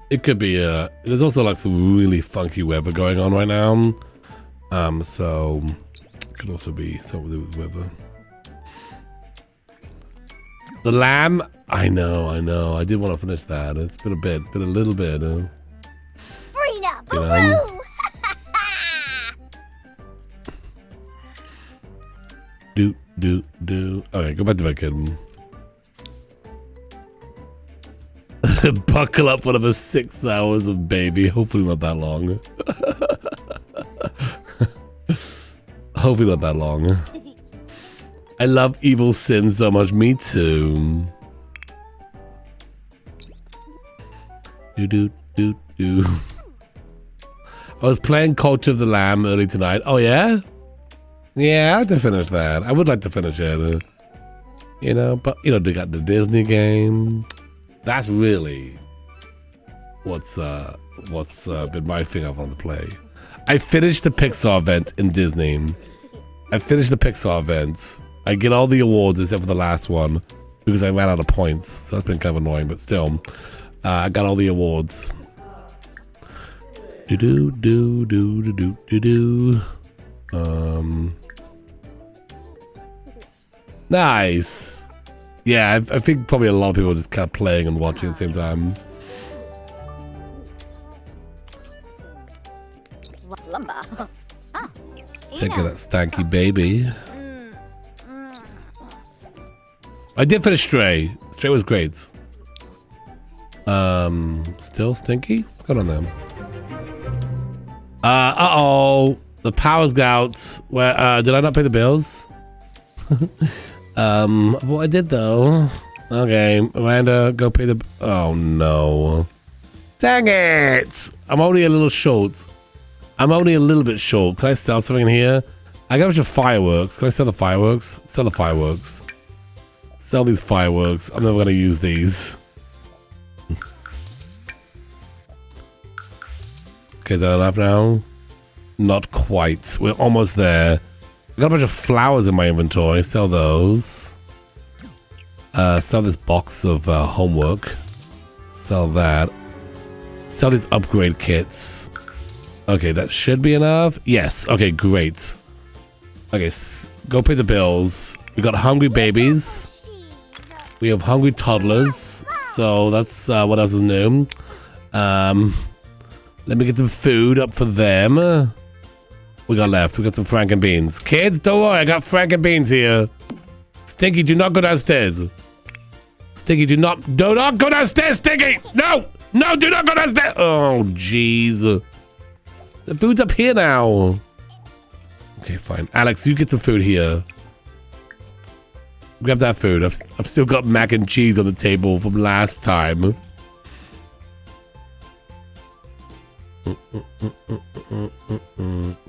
Speaker 2: It could be, there's also like some really funky weather going on right now. So it could also be something to do with weather. The lamb, I know. I did want to finish that. It's been a bit, it's been a little bit.
Speaker 9: Frida,
Speaker 2: You know? Do. Okay, go back to my kid. Buckle up for another 6 hours of baby. Hopefully not that long. Hopefully not that long. I love Evil Sim so much. Me too. Do. I was playing Culture of the Lamb early tonight. Oh yeah? Yeah, I had to finish that. I would like to finish it. You know, but you know, they got the Disney game. That's really what's been my thing I want to play. I finished the Pixar event in Disney. I finished the Pixar event. I get all the awards except for the last one because I ran out of points. So that's been kind of annoying, but still, I got all the awards. Nice. Yeah, I think probably a lot of people are just kind of playing and watching at the same time. Take care of that stanky baby. I did finish Stray. Stray was great. Still stinky? What's going on there? Uh-oh. The power's out. Where, did I not pay the bills? Well, I did though. Okay, Miranda, go pay the... Oh no. Dang it! I'm only a little short. I'm only a little bit short. Can I sell something in here? I got a bunch of fireworks. Can I sell the fireworks? Sell the fireworks. Sell these fireworks. I'm never gonna use these. Okay, is that enough now? Not quite. We're almost there. I got a bunch of flowers in my inventory. Sell those. Sell this box of homework. Sell that. Sell these upgrade kits. Okay, that should be enough. Yes. Okay, great. Okay, go pay the bills. We got hungry babies. We have hungry toddlers. So that's what else is new. Let me get the food up for them. We got left. We got some Franken beans. Kids, don't worry. I got Franken beans here. Stinky, do not go downstairs. Stinky, do not go downstairs, Stinky! No! No, do not go downstairs! Oh, jeez. The food's up here now. Okay, fine. Alex, you get some food here. Grab that food. I've still got mac and cheese on the table from last time.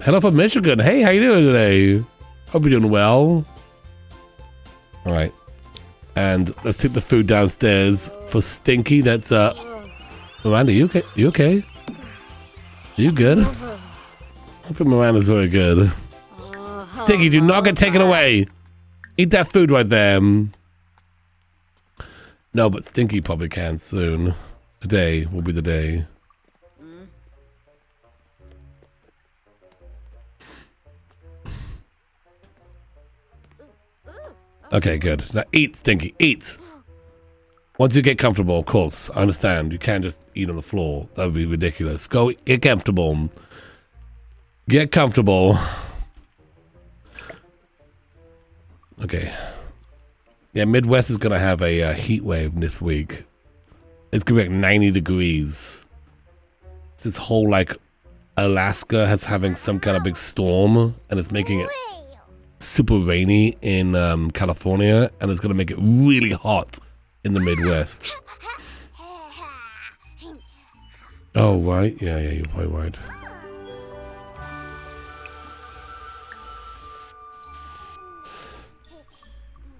Speaker 2: Hello from Michigan. Hey, how you doing today? Hope you're doing well. All right. And let's take the food downstairs for Stinky. That's, Miranda, you okay? You okay? Are you good? I think Miranda's very good. Stinky, do not get taken away. Eat that food right there. No, but Stinky probably can soon. Today will be the day. Okay, good. Now eat, Stinky, eat. Once you get comfortable, of course, I understand. You can't just eat on the floor. That would be ridiculous. Go get comfortable. Get comfortable. Okay. Yeah, Midwest is going to have a heat wave this week. It's going to be like 90 degrees. It's this whole, like, Alaska has having some kind of big storm, and it's making it super rainy in California, and it's going to make it really hot in the Midwest. Oh, right. Yeah, you're probably right.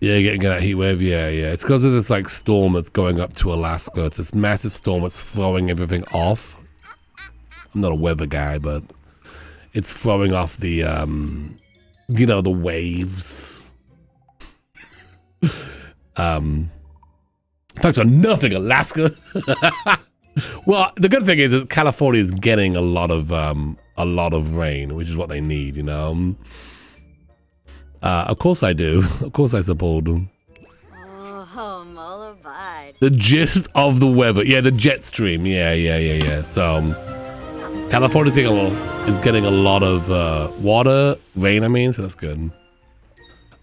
Speaker 2: Yeah, you're getting that heat wave. Yeah. It's because of this, like, storm that's going up to Alaska. It's this massive storm that's throwing everything off. I'm not a weather guy, but it's throwing off the, you know, the waves. In fact, nothing, Alaska. Well, the good thing is that California is getting a lot of rain, which is what they need, you know. Of course I do. Of course I support them.
Speaker 9: Oh, mollified.
Speaker 2: The gist of the weather. Yeah, the jet stream. Yeah. So, California is getting a lot of water, rain, I mean, so that's good.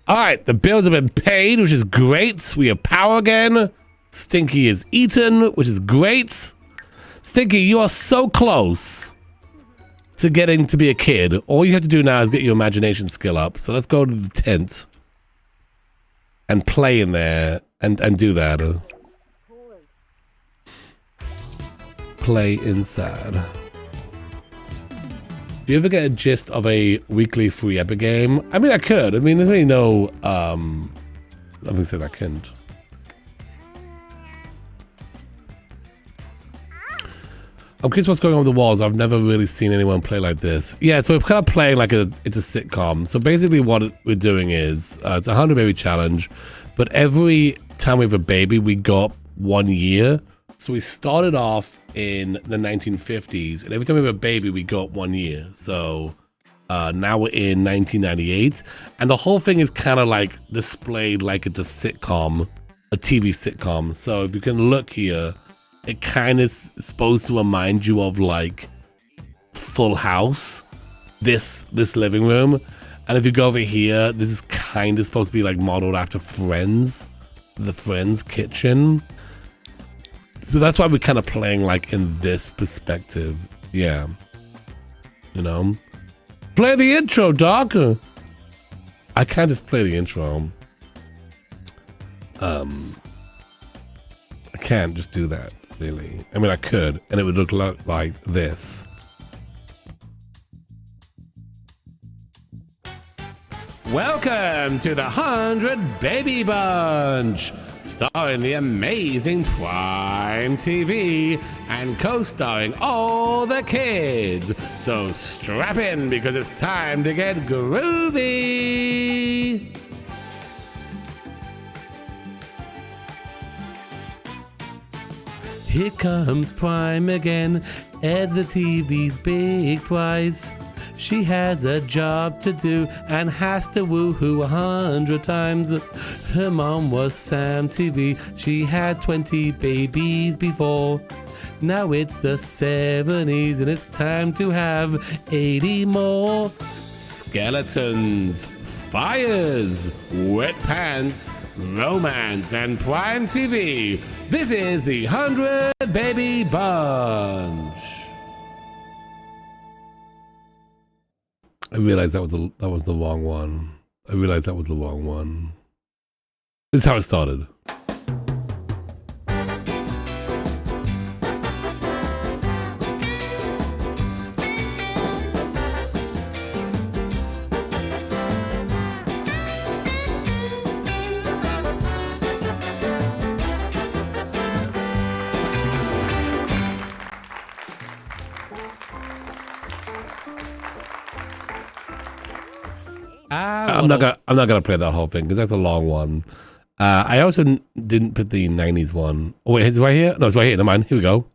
Speaker 2: All right, the bills have been paid, which is great. We have power again. Stinky is eaten, which is great. Stinky, you are so close to getting to be a kid. All you have to do now is get your imagination skill up. So let's go to the tent and play in there and do that. Play inside. Do you ever get a gist of a weekly free Epic game? I mean, I could. I mean, there's really no, let me say I couldn't. I'm curious what's going on with the walls. I've never really seen anyone play like this. Yeah, so we're kind of playing like it's a sitcom. So basically what we're doing is, it's a 100 baby challenge, but every time we have a baby, we go up 1 year. So we started off in the 1950s, and every time we have a baby, we go up 1 year. So now we're in 1998, and the whole thing is kind of like displayed like it's a sitcom, a TV sitcom. So if you can look here, it kind of is supposed to remind you of like Full House, this living room. And if you go over here, this is kind of supposed to be like modeled after Friends, the Friends kitchen. So that's why we're kind of playing like in this perspective. Yeah. You know? Play the intro, Doc. I can't just play the intro. I can't just do that, really. I mean, I could, and it would look like this. Welcome to the 100 Baby Bunch, starring the amazing Prime TV and co-starring all the kids. So strap in because it's time to get groovy. Here comes Prime again, at the TV's big prize. She has a job to do and has to woohoo 100 times. Her mom was Sam TV. She had 20 babies before. Now it's the 70s and it's time to have 80 more. Skeletons, fires, wet pants, romance, and Prime TV. This is the 100 Baby Bunch. I realized that was the wrong one. I realized that was the wrong one. This is how it started. I'm not gonna play that whole thing because that's a long one. I also didn't put the 90s one. Oh wait, is it right here? No, it's right here. Never mind. Here we go.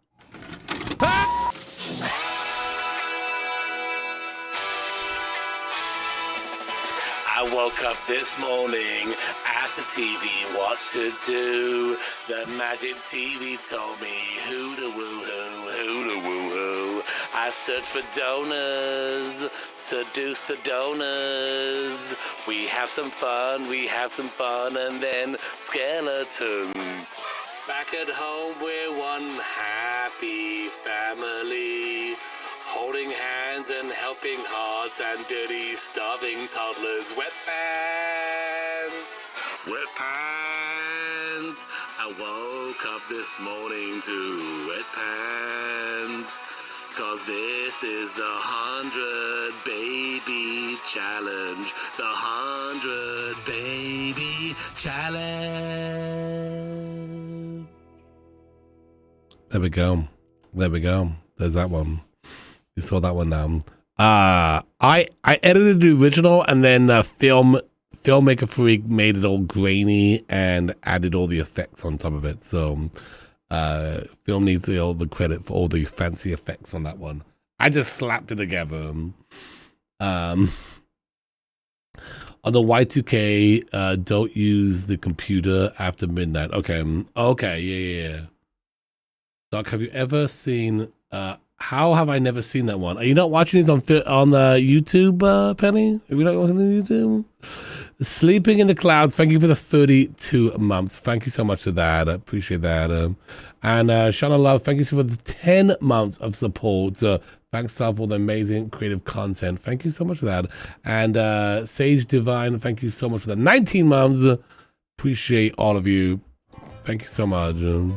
Speaker 2: I woke up this morning, asked the TV what to do. The magic TV told me who to woohoo, who to woohoo. I searched for donors, seduce the donors. We have some fun, and then skeleton. Back at home, we're one happy family. Holding hands and helping hearts and dirty, starving toddlers. Wet pants, wet pants. I woke up this morning to wet pants. Cause this is the 100 Baby Challenge. The 100 Baby Challenge. There we go. There we go. There's that one. You saw that one now. I edited the original and then Filmmaker Freak made it all grainy and added all the effects on top of it. So Film needs all the credit for all the fancy effects on that one. I just slapped it together. On the Y2K, don't use the computer after midnight. Okay, yeah. Doc, have you ever seen How have I never seen that one? Are you not watching these on the YouTube, Penny? Are we not watching the YouTube? Sleeping in the Clouds. Thank you for the 32 months. Thank you so much for that. I appreciate that. And Shauna Love, thank you for the 10 months of support. Thanks for all the amazing creative content. Thank you so much for that. And Sage Divine, thank you so much for the 19 months. Appreciate all of you. Thank you so much. You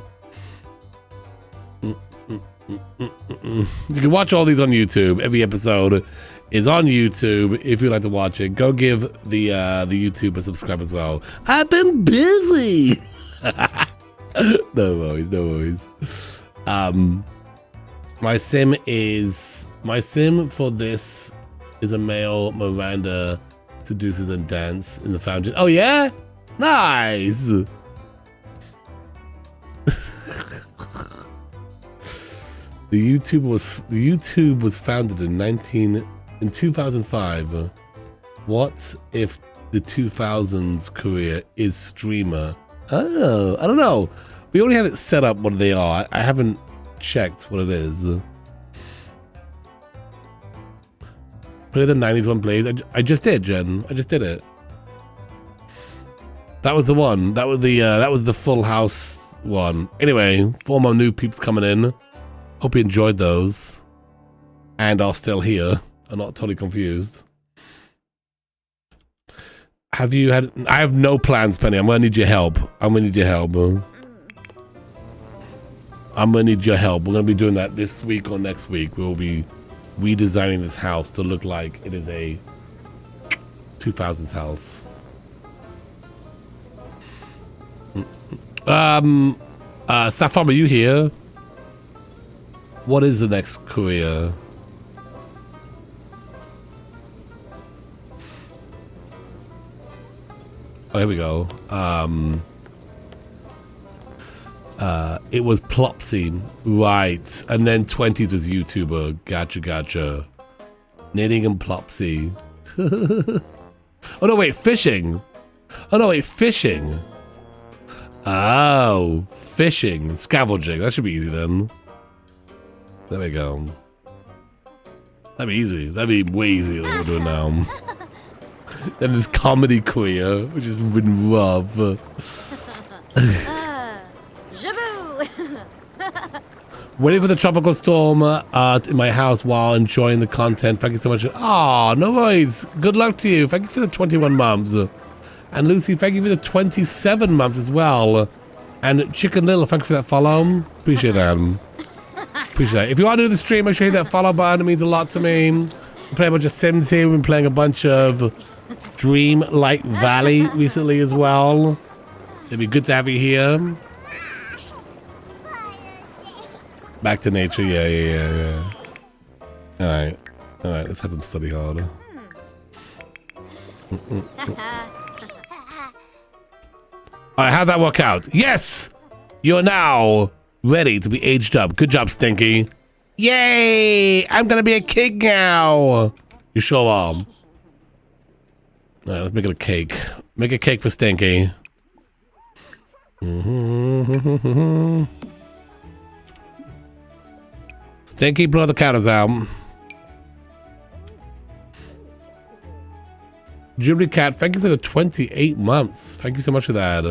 Speaker 2: can watch all these on YouTube. Every episode is on YouTube. If you'd like to watch it, go give the YouTube a subscribe as well. I've been busy. No worries. My sim for this is a male Miranda seduces and dance in the fountain. Oh yeah, nice. The YouTube was founded in 2005. What if the 2000s career is streamer? Oh, I don't know. We already have it set up what they are. I haven't checked what it is. Play the 90s one, please. I just did, Jen. I just did it. That was the one. That was the Full House one. Anyway, 4 more new peeps coming in. Hope you enjoyed those and are still here. I'm not totally confused. I have no plans, Penny. I'm gonna need your help. I'm gonna need your help. We're gonna be doing that this week or next week. We'll be redesigning this house to look like it is a 2000s house. Saffron, are you here? What is the next career? Oh, here we go. It was Plopsy, right? And then 20s was YouTuber. Gotcha. Knitting and Plopsy. Oh no, wait, fishing. Oh, fishing, scavenging. That should be easy then. There we go. That'd be easy. That'd be way easier than we're doing now. Then there's comedy career, which has been rough. Waiting for the tropical storm in my house while enjoying the content. Thank you so much. Oh, no worries. Good luck to you. Thank you for the 21 months. And Lucy, thank you for the 27 months as well. And Chicken Little, thank you for that follow. Appreciate that. If you want to do the stream, make sure you hit that follow button. It means a lot to me. We play a bunch of Sims here. We've been playing a bunch of Dreamlight Valley recently as well. It'd be good to have you here. Back to nature, yeah. Alright, let's have them study harder. Alright, how'd that work out? Yes! You're now ready to be aged up. Good job, Stinky. Yay! I'm gonna be a king now! You sure are. Alright, let's make it a cake. Make a cake for Stinky. Stinky, blow the counters out. Jubilee Cat, thank you for the 28 months. Thank you so much for that.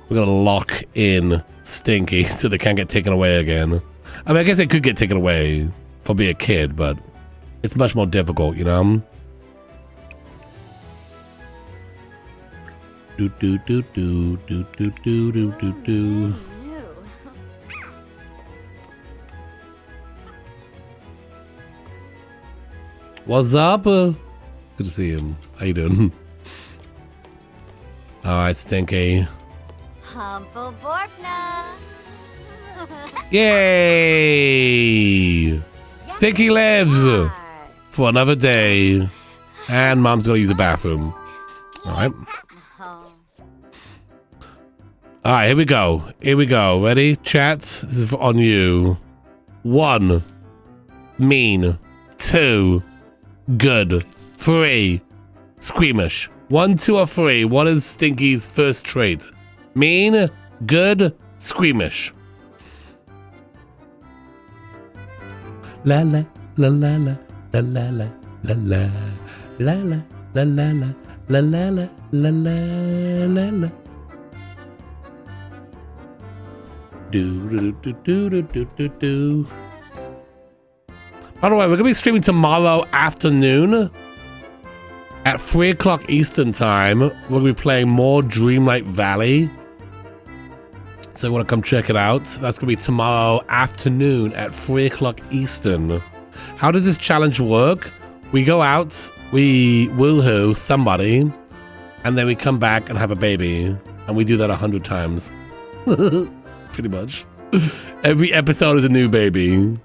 Speaker 2: We're gonna lock in Stinky so they can't get taken away again. I mean, I guess they could get taken away for being a kid, but it's much more difficult, you know? Do. What's up? Good to see him. How you doing? Alright, Stinky.
Speaker 9: Humble Borkna.
Speaker 2: Yay! Stinky lives for another day. And Mom's gonna use the bathroom. Alright. Alright, here we go. Ready? Chats? This is on you. 1. Mean. 2. Good. 3. Squeamish. 1, 2, or 3. What is Stinky's first trait? Mean, good, squeamish. La la la la la la la la la la la la la la la la la la la la. Do do do do do do do do. By the way, we're gonna be streaming tomorrow afternoon at 3 o'clock Eastern time. We're gonna be playing more Dreamlight Valley. So you want to come check it out? That's going to be tomorrow afternoon at 3 o'clock Eastern. How does this challenge work? We go out, we woohoo somebody, and then we come back and have a baby. And we do that 100 times. Pretty much. Every episode is a new baby.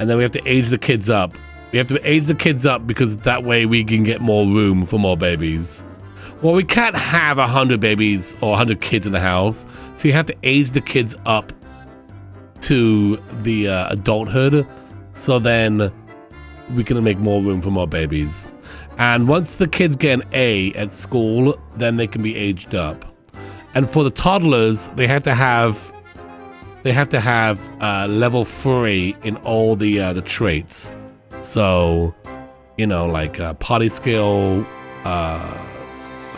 Speaker 2: And then we have to age the kids up. We have to age the kids up because that way we can get more room for more babies. Well, we can't have 100 babies or 100 kids in the house. So you have to age the kids up to the adulthood. So then we can make more room for more babies. And once the kids get an A at school, then they can be aged up. And for the toddlers, they have to have level 3 in all the traits. So, you know, like potty skill,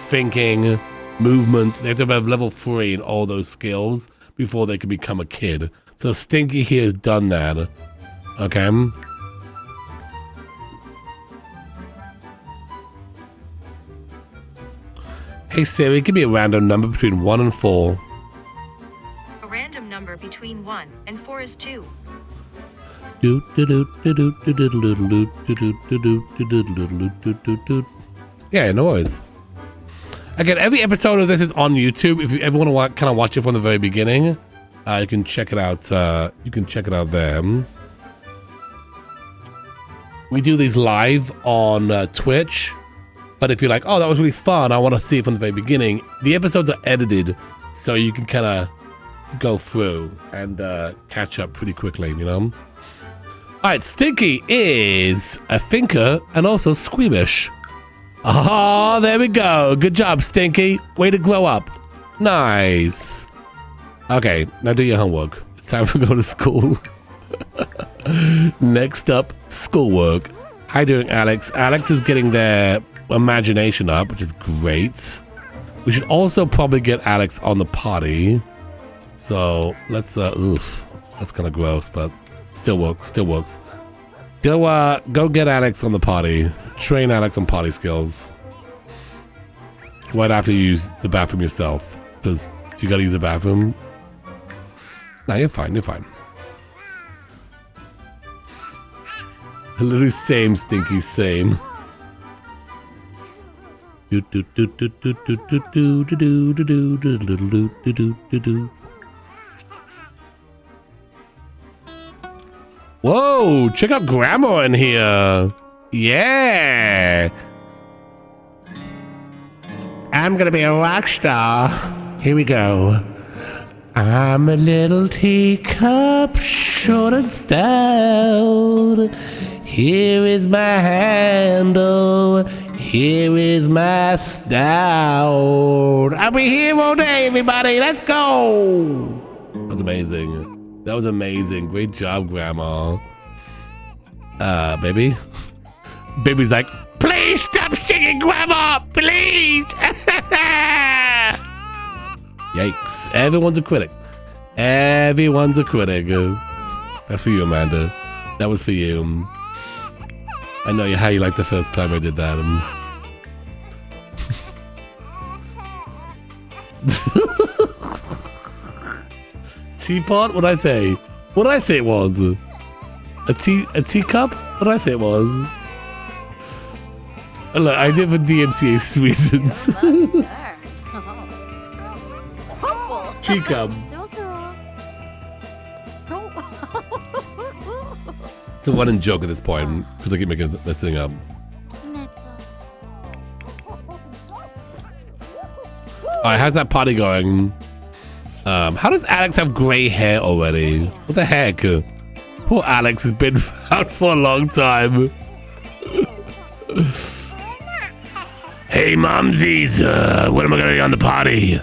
Speaker 2: thinking, movement. They have to have level 3 in all those skills before they can become a kid. So Stinky here has done that. Okay. Hey Siri, give me a random number between 1 and 4.
Speaker 10: A random number between 1 and 4 is 2.
Speaker 2: Yeah, no worries. Again, every episode of this is on YouTube. If you ever want to kind of watch it from the very beginning, you can check it out. You can check it out there. We do these live on Twitch. But if you're like, oh, that was really fun, I want to see it from the very beginning, the episodes are edited, so you can kind of go through and catch up pretty quickly, you know? All right, Stinky is a thinker and also squeamish. Oh, there we go. Good job, Stinky. Way to grow up. Nice. Okay, now do your homework. It's time to go to school. Next up, schoolwork. How you doing, Alex? Alex is getting their imagination up, which is great. We should also probably get Alex on the potty. So let's, oof. That's kind of gross, but still works. Go get Alex on the potty. Train Alex on potty skills. Right after you use the bathroom yourself, because you gotta use the bathroom. Nah, you're fine. Literally same, Stinky, same. Whoa, check out Grandma in here. Yeah. I'm gonna be a rock star. Here we go. I'm a little teacup, short and stout. Here is my handle. Here is my stout. I'll be here all day, everybody. Let's go. That was amazing. That was amazing. Great job, Grandma. Baby. Baby's like, please stop singing, Grandma. Please. Yikes. Everyone's a critic. Everyone's a critic. That's for you, Amanda. That was for you. I know how you liked the first time I did that. Teapot? What'd I say? What did I say it was? A teacup? What did I say it was? Look, I did for DMCA reasons. Teacup. It's a running joke at this point because I keep making this thing up. Alright, how's that party going? How does Alex have gray hair already? What the heck? Poor Alex has been out for a long time. Hey, Momsies, when am I gonna be on the party?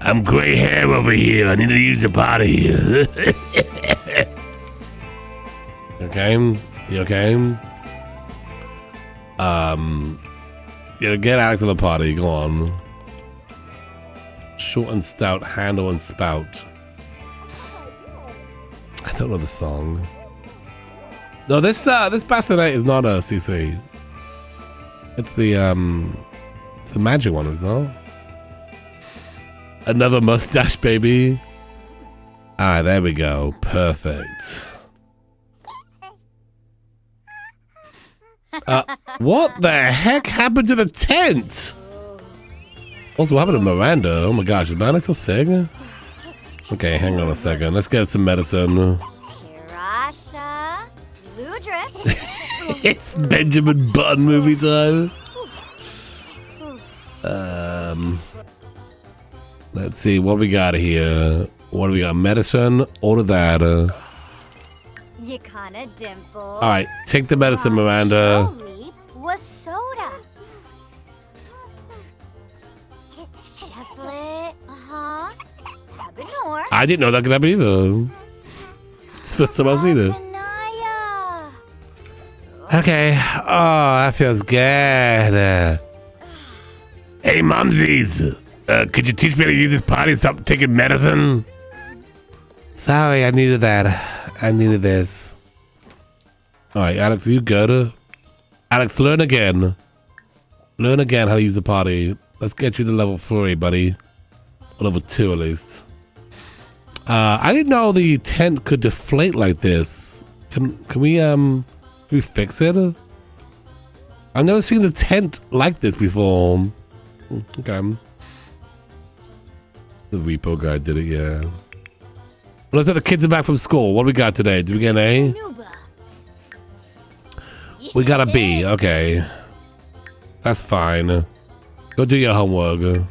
Speaker 2: I'm gray hair over here. I need to use the potty. Okay? You okay? Yeah, get Alex on the potty. Go on. Short and stout, handle and spout. I don't know the song. No, this Bassinet is not a CC. It's the magic one, isn't it? Another mustache, baby. Alright, there we go. Perfect. What the heck happened to the tent? Also, what happened to Miranda? Oh my gosh, is Miranda still sick? Okay, hang on a second. Let's get some medicine.
Speaker 9: Rasha, blue drip.
Speaker 2: It's Benjamin Button movie time. Let's see what we got here. What do we got? Medicine. Order that.
Speaker 9: Yakana dimple.
Speaker 2: All right, take the medicine, Miranda.
Speaker 9: Was soda. Cheflet. Habanor.
Speaker 2: I didn't know that could happen either. It's the first time I've seen it. Okay. Oh, that feels good. Hey, Mumsies. Could you teach me how to use this potty? Stop taking medicine. Sorry, I needed that. I needed this. All right, Alex, are you good? Alex, learn again. Learn again how to use the potty. Let's get you to level 3, buddy. Or level 2, at least. I didn't know the tent could deflate like this. Can we fix it? I've never seen the tent like this before. Okay. The repo guy did it, yeah. Well, let's say the kids are back from school. What do we got today? Did we get an A? We got a B. Okay. That's fine. Go do your homework.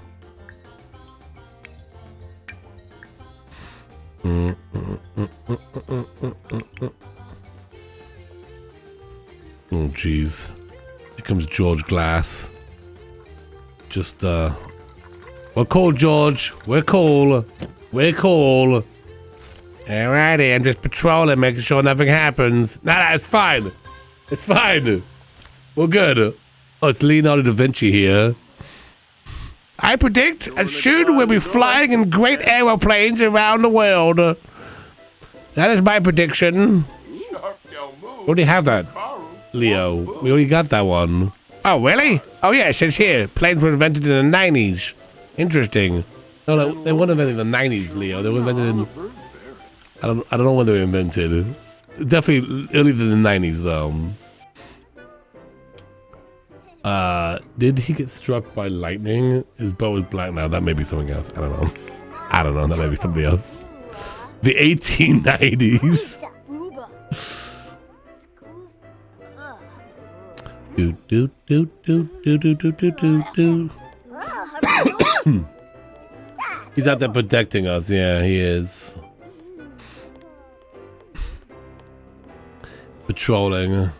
Speaker 2: Oh, jeez. Here comes George Glass. Just, we're cool, George. We're cool. We're cool. Alrighty, I'm just patrolling, making sure nothing happens. Nah, it's fine. It's fine. We're good. Oh, it's Leonardo da Vinci here. I predict and soon we'll be flying in great aeroplanes around the world. That is my prediction. We already have that, Leo. We already got that one. Oh, really? Oh, yeah, it says here. Planes were invented in the 90s. Interesting. No, they weren't invented in the 90s, Leo. They were invented in... I don't know when they were invented. Definitely earlier than the 90s, though. Did he get struck by lightning? His bow is black now. That may be something else. I don't know. I don't know. That may be something else. The 1890s. Do do do do do do do do do do. He's out there protecting us. Yeah, he is. Patrolling.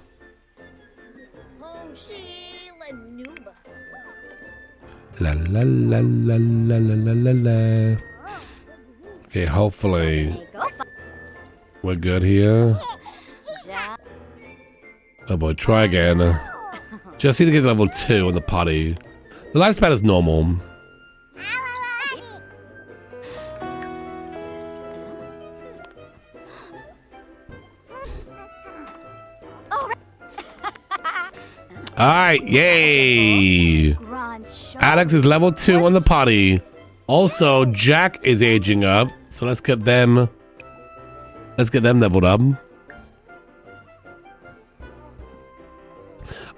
Speaker 2: La la la la la la la la la. Okay, hopefully we're good here. Oh boy, try again. Just need to get level 2 on the potty. The lifespan is normal. Alright, yay! Alex is level 2 on the potty. Also, Jack is aging up, so let's get them leveled up.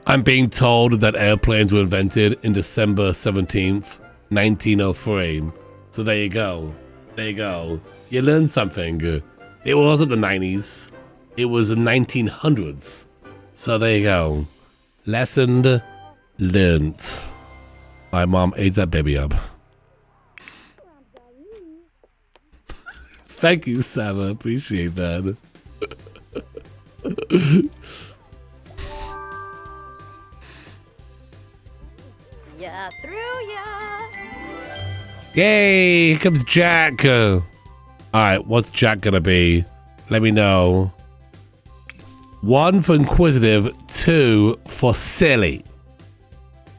Speaker 2: I'm being told that airplanes were invented in December 17th, 1903. So there you go. There you go. You learned something. It wasn't the 90s. It was the 1900s. So there you go. Lesson learned. My mom ate that baby up. Thank you, Sama. Appreciate that.
Speaker 9: Yeah, through ya.
Speaker 2: Yay! Here comes Jack. All right, what's Jack gonna be? Let me know. 1 for inquisitive, 2 for silly.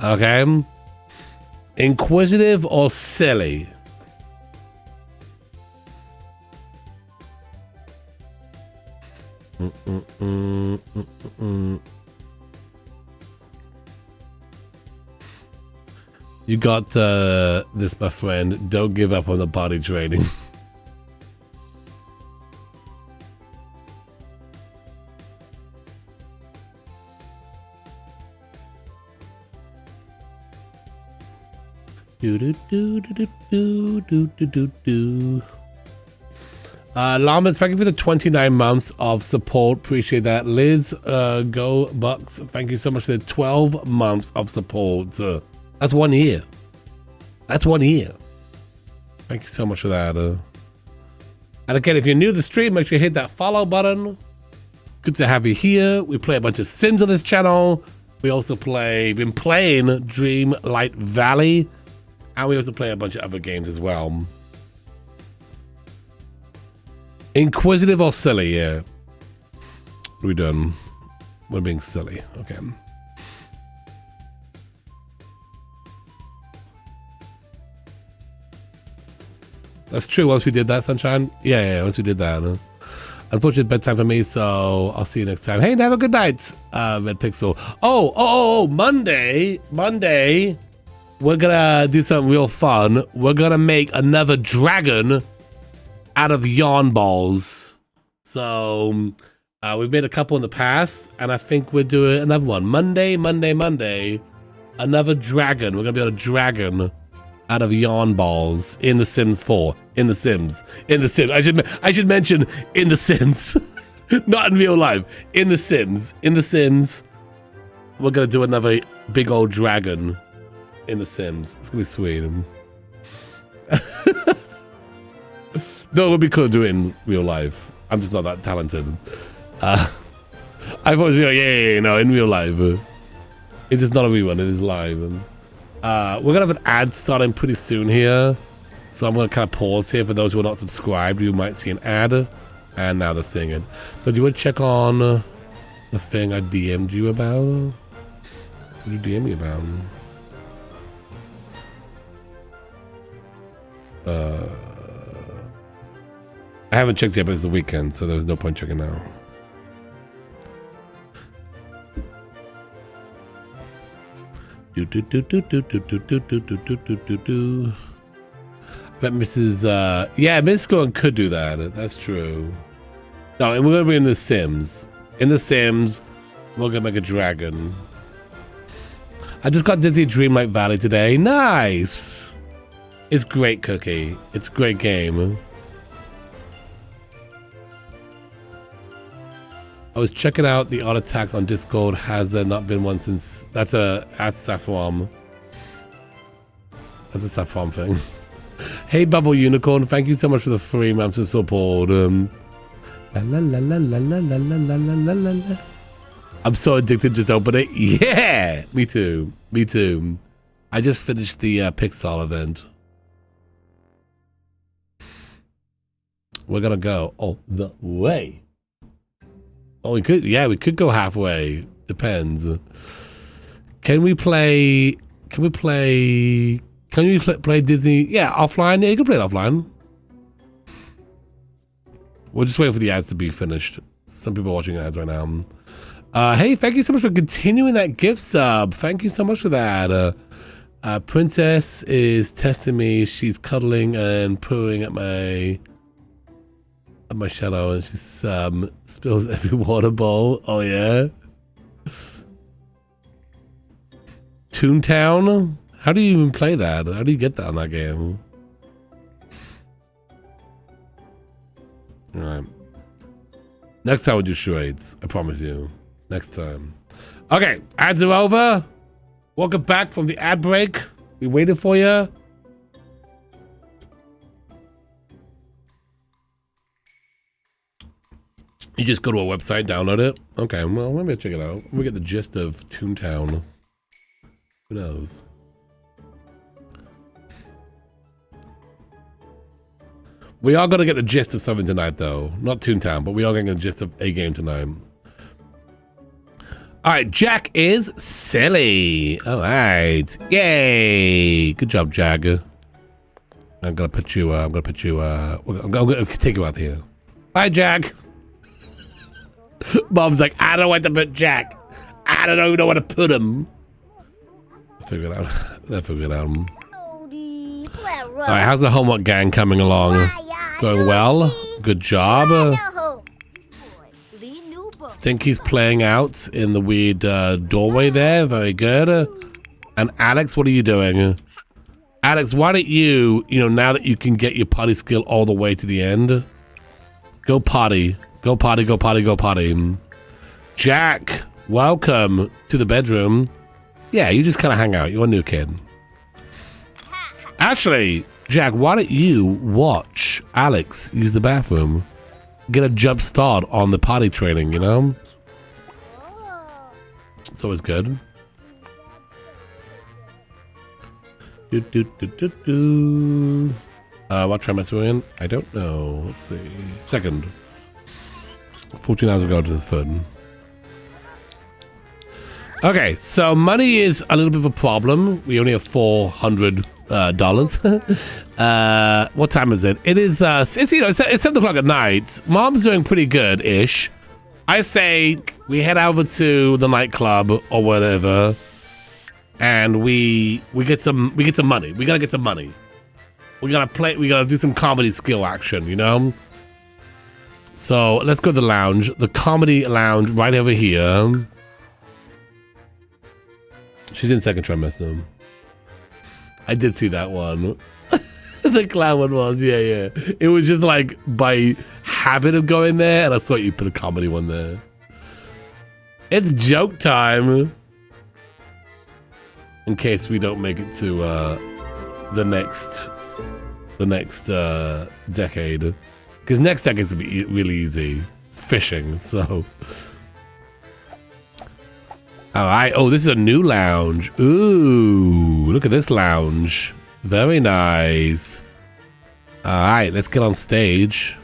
Speaker 2: Okay. Inquisitive or silly? You got this, my friend. Don't give up on the body training. Llamas, thank you for the 29 months of support. Appreciate that. Liz, Go Bucks, thank you so much for the 12 months of support. That's 1 year. That's 1 year. Thank you so much for that. And again, if you're new to the stream, make sure you hit that follow button. It's good to have you here. We play a bunch of Sims on this channel. We also been playing Dream Light Valley. And we also play a bunch of other games as well. Inquisitive or silly, yeah. What are we done? We're being silly. Okay. That's true. Once we did that, Sunshine. Yeah. Once we did that. Unfortunate bedtime for me, so I'll see you next time. Hey, have a good night, Red Pixel. Oh, Monday. We're gonna do something real fun. We're gonna make another dragon out of yarn balls. So we've made a couple in the past, and I think we're doing another one. Monday. Another dragon. We're gonna build a dragon out of yarn balls in The Sims 4. In The Sims. I should mention in The Sims, not in real life. In The Sims. We're gonna do another big old dragon in The Sims. It's gonna be sweet. No, it would be cool to do it in real life. I'm just not that talented. I've always been like, no, in real life. It's just not a real one, it is live. We're gonna have an ad starting pretty soon here. So I'm gonna kind of pause here for those who are not subscribed. You might see an ad. And now they're seeing it. So do you want to check on the thing I DM'd you about? What did you DM me about? I haven't checked yet, but it's the weekend, so there's no point checking now. I bet Mrs. Yeah, Miss Gordon could do that. That's true. No, and we're gonna be in The Sims. In The Sims, we're gonna make a dragon. I just got Disney Dreamlight Valley today. Nice. It's great, Cookie. It's a great game. I was checking out the art attacks on Discord. Has there not been one since? That's Saffron. That's a Saffron thing. Hey, Bubble Unicorn. Thank you so much for the 3 months of support. I'm so addicted. Just open it. Yeah, me too. I just finished the Pixar event. We're gonna go all the way. Oh, we could go halfway. Depends. Can we play Disney? Yeah, offline. Yeah, you can play it offline. We're just waiting for the ads to be finished. Some people are watching ads right now. Hey, thank you so much for continuing that gift sub. Thank you so much for that. Princess is testing me. She's cuddling and pooing at my shadow, and she spills every water bowl. Oh yeah. Toontown? How do you even play that? How do you get that on that game? Alright. Next time we'll do charades. I promise you. Next time. Okay, ads are over. Welcome back from the ad break. We waited for you. You just go to a website, download it? Okay, well, let me check it out. We get the gist of Toontown. Who knows? We are going to get the gist of something tonight, though. Not Toontown, but we are getting the gist of a game tonight. All right, Jack is silly. All right, yay! Good job, Jack. I'm gonna put you. I'm gonna take you out here. Bye, Jack. Mom's like, I don't know where to put Jack. I don't know where to put him. Figure it out. Let's figure it out. All right, how's the homework gang coming along? It's going well. Good job. Stinky's playing out in the weird doorway there. Very good. And Alex, what are you doing? Alex, why don't you, now that you can get your potty skill all the way to the end, go potty. Go potty, go potty, go potty. Jack, welcome to the bedroom. Yeah, you just kind of hang out. You're a new kid. Actually, Jack, why don't you watch Alex use the bathroom? Get a jump start on the potty training, It's always good. What trim am I in? I don't know. Let's see. Second. 14 hours ago to the third. Okay, so money is a little bit of a problem. We only have $400. What time is it? It is it's 7 o'clock at night. Mom's doing pretty good-ish. I say we head over to the nightclub or whatever, and we get some money. We gotta get some money. We gotta do some comedy skill action, So let's go to the lounge. The comedy lounge right over here. She's in second trimester. I did see that one. The clown one was, yeah. It was just like by habit of going there, and I saw you put a comedy one there. It's joke time. In case we don't make it to the next decade, because next decade's gonna be really easy. It's fishing, so. All right. Oh, this is a new lounge. Ooh, look at this lounge. Very nice. All right, let's get on stage.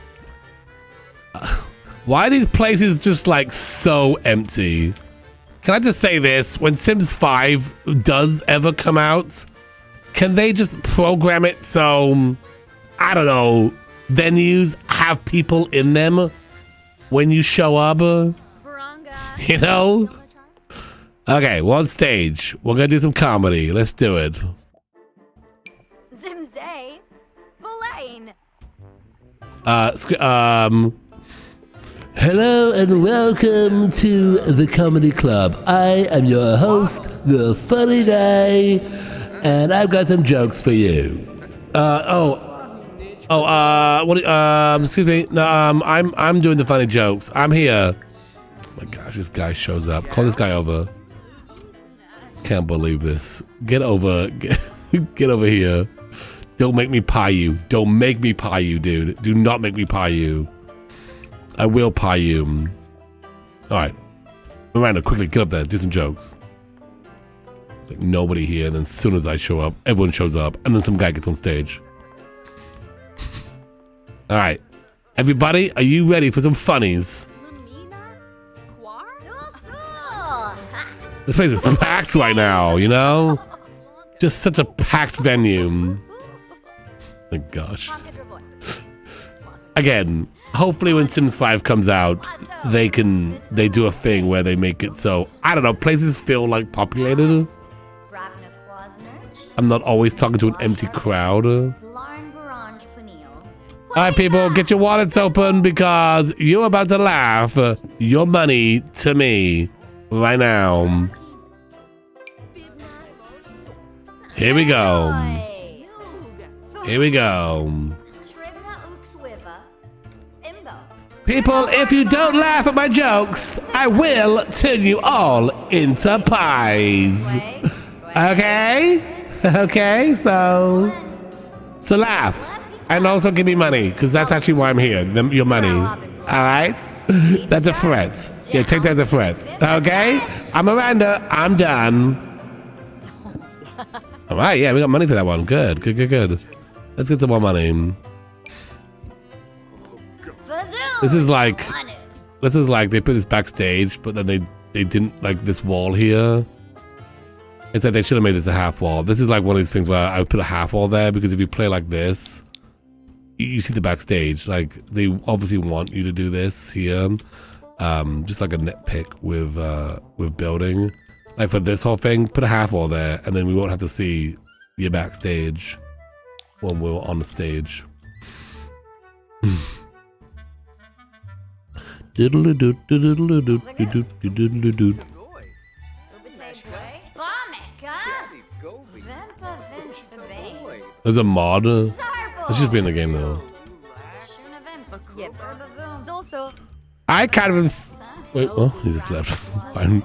Speaker 2: Why are these places just like so empty? Can I just say this? When Sims 5 does ever come out, can they just program it so, I don't know, venues have people in them when you show up? Okay, one stage. We're gonna do some comedy. Let's do it.
Speaker 9: Zimzay, Blaine.
Speaker 2: Hello and welcome to the Comedy Club. I am your host, the funny guy, and I've got some jokes for you. Excuse me. No, I'm doing the funny jokes. I'm here. Oh my gosh, this guy shows up. Call this guy over. Can't believe this. Get over here. Don't make me pie you. Don't make me pie you, dude. Do not make me pie you. I will pie you. All right. Miranda, quickly get up there. Do some jokes. Like nobody here, and then as soon as I show up, everyone shows up, and then some guy gets on stage. All right. Everybody, are you ready for some funnies? This place is packed right now, Just such a packed venue. My gosh. Again, hopefully when Sims 5 comes out, they do a thing where they make it so, I don't know, places feel like populated. I'm not always talking to an empty crowd. Alright people, get your wallets open because you're about to laugh your money to me right now. Here we go. Here we go. People, if you don't laugh at my jokes, I will turn you all into pies. Okay? Okay, so laugh. And also give me money, because that's actually why I'm here. Your money. Alright? That's a threat. Yeah, take that as a threat. Okay? I'm Miranda. I'm done. Alright, yeah, we got money for that one. Good. Let's get some more money. This is like they put this backstage, but then they didn't like this wall here. It's like they should have made this a half wall. This is like one of these things where I would put a half wall there because if you play like this, you see the backstage. Like they obviously want you to do this here. Just like a nitpick with building. Like for this whole thing, put a half wall there, and then we won't have to see your backstage when we're on the stage. There's a mod. Let's just be in the game though. I kind of. Wait, well, he just left. Fine.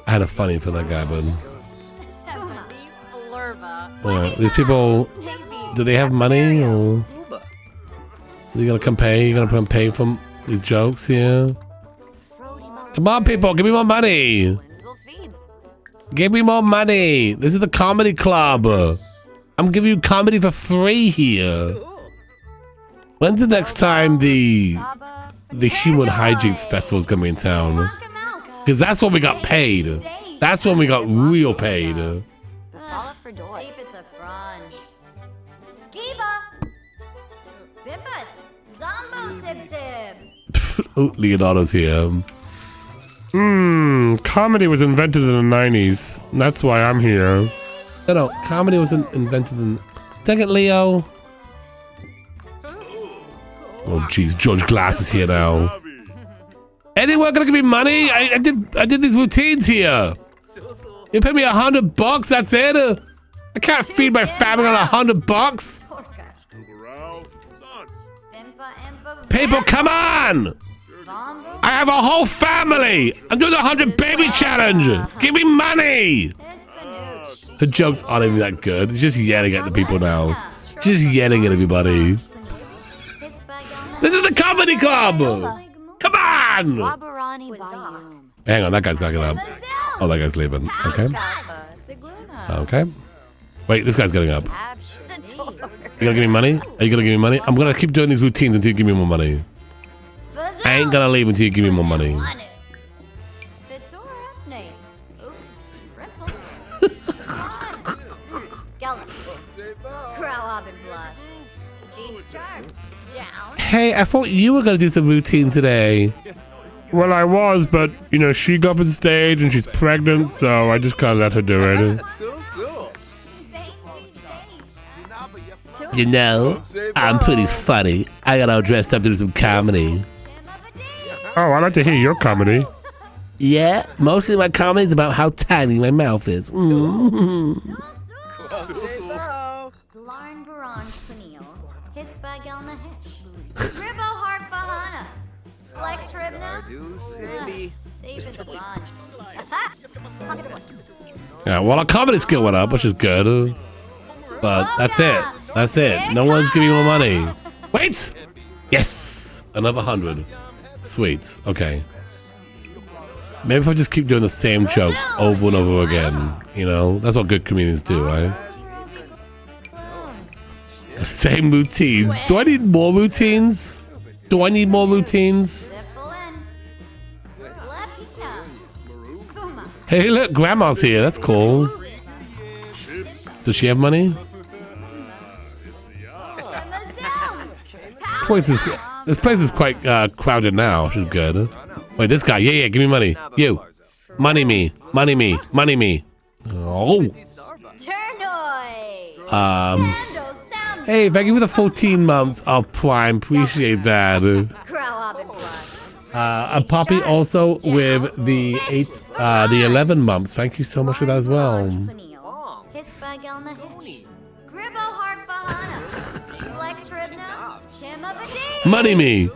Speaker 2: I had a funny for that guy, but. These people. Do they have money or? Are you gonna come pay? You gonna pay for these jokes here? Come on, people, give me more money. Give me more money. This is the comedy club. I'm giving you comedy for free here. When's the next time the Human Hijinks Festival is gonna be in town? Because that's when we got paid. That's when we got real paid. Oh, Leonardo's here.
Speaker 7: Comedy was invented in the 90s. That's why I'm here.
Speaker 2: No, comedy wasn't invented in... Dang it, Leo. Oh, jeez, George Glass is here now. Anyone gonna give me money? I did these routines here. You pay me $100, that's it? I can't feed my family on $100. People, come on! I have a whole family! I'm doing the 100 baby challenge! Give me money! The jokes aren't even that good. It's just yelling at the people now. Just yelling at everybody. This is the comedy club! Come on! Hang on, that guy's gotta get up. Oh, that guy's leaving. Okay. Okay. Wait, this guy's getting up. You gonna give me money? Are you gonna give me money? I'm gonna keep doing these routines until you give me more money. I ain't gonna leave until you give me more money. Hey, I thought you were gonna do some routines today.
Speaker 7: Well, I was, but, you know, she got up on stage and she's pregnant, so I just can't let her do it.
Speaker 2: You know, I'm pretty funny. I got all dressed up to do some comedy.
Speaker 7: Oh, I'd like to hear your comedy.
Speaker 2: Yeah, mostly my comedy is about how tiny my mouth is. Yeah, well, our comedy skill went up, which is good. But that's it. That's it. No one's giving more money. Wait! Yes! Another 100. Sweet. Okay. Maybe if I just keep doing the same jokes over and over again, you know? That's what good comedians do, right? The same routines. Do I need more routines? Do I need more routines? Hey, look, Grandma's here. That's cool. Does she have money? This place is quite crowded now, which is good. Wait, this guy. Yeah, give me money. You. Money me. Money me. Money me. Oh. Hey, thank you for the 14 months of Prime. Appreciate that. A Poppy also with the 11 months. Thank you so much for that as well. Money me.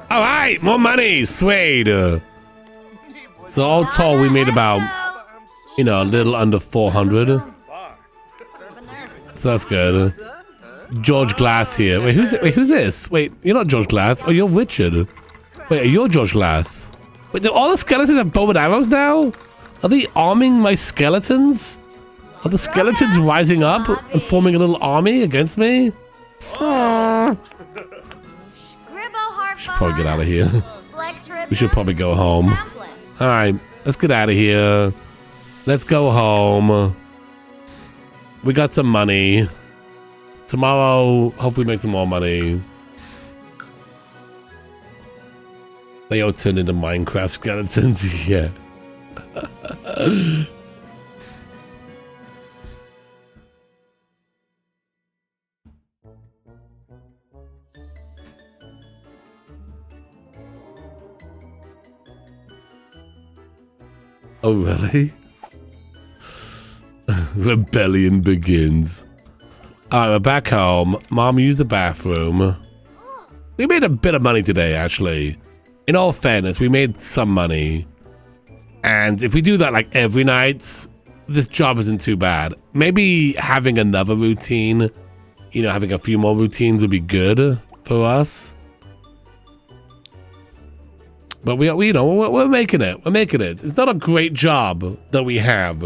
Speaker 2: All right, more money. Sweet. So all told, we made about, you know, a little under 400. So that's good. George Glass here. Wait, who's this? Wait, you're not George Glass. Oh, you're Richard. Wait, you're George Glass. Wait, do all the skeletons have bow and arrows now? Are they arming my skeletons? Are the skeletons rising up and forming a little army against me? Should probably get out of here. We should probably go home. Alright, let's get out of here. Let's go home. We got some money. Tomorrow, hopefully make some more money. They all turned into Minecraft skeletons, yeah. Oh, really? Rebellion begins. Alright, we're back home. Mom used the bathroom. We made a bit of money today, actually. In all fairness, we made some money. And if we do that like every night, this job isn't too bad. Maybe having another routine, you know, having a few more routines would be good for us. But we you know, we're making it. We're making it. It's not a great job that we have,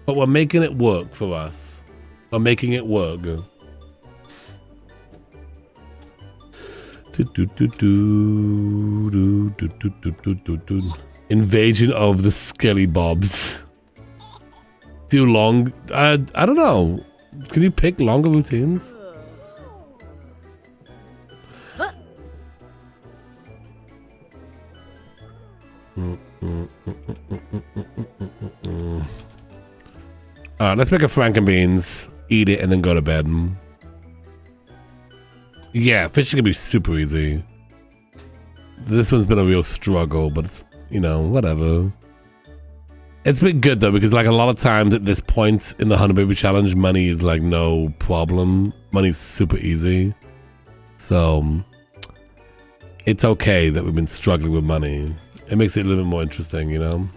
Speaker 2: but we're making it work for us. We're making it work. Invasion of the Skelly Bobs. Do long... I don't know. Can you pick longer routines? Let's make a Frankenbeans, eat it, and then go to bed. Yeah, fishing can be super easy. This one's been a real struggle, but it's, you know, whatever. It's been good though, because like a lot of times at this point in the 100 Baby Challenge, money is like no problem. Money's super easy. So it's okay that we've been struggling with money. It makes it a little bit more interesting, you know?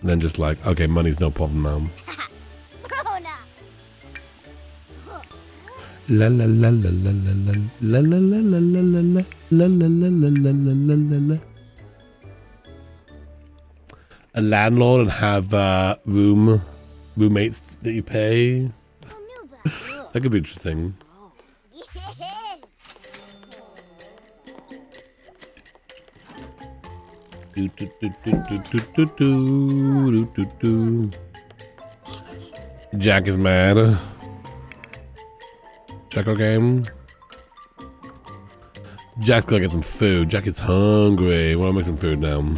Speaker 2: Than just like, okay, money's no problem now. La la la la la la la la la la la la la la la la la la. A landlord and have roommates that you pay. That could be interesting. Jack is mad. Jack okay? Jack's gonna get some food. Jack is hungry. Wanna make some food now?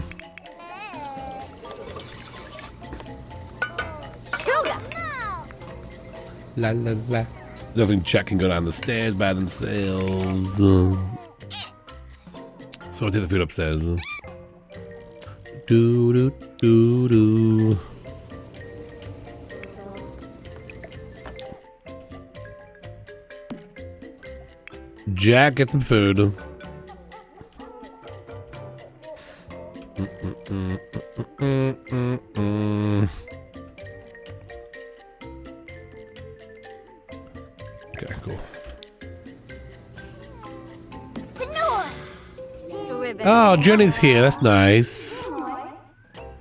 Speaker 2: La la la. I don't think Jack can go down the stairs by themselves. So I'll take the food upstairs. Do do do do. Jack, get some food. Okay, cool. Oh, Jenny's here. That's nice.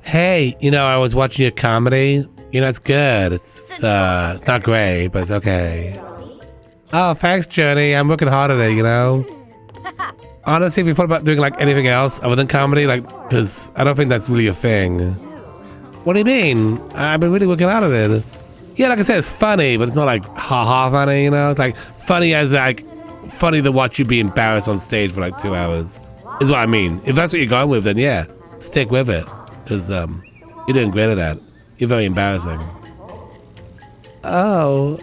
Speaker 2: Hey, you know, I was watching your comedy. You know, it's good. It's not great, but it's okay. Oh, thanks, Journey. I'm working hard at it, you know? Honestly, have you thought about doing, like, anything else other than comedy? Like, because I don't think that's really a thing. What do you mean? I've been really working hard at it. Yeah, like I said, it's funny, but it's not, like, ha-ha funny, you know? It's, like, funny as, like, funny to watch you be embarrassed on stage for, like, 2 hours. Is what I mean. If that's what you're going with, then, yeah, stick with it. Because, you're doing great at that. You're very embarrassing. Oh,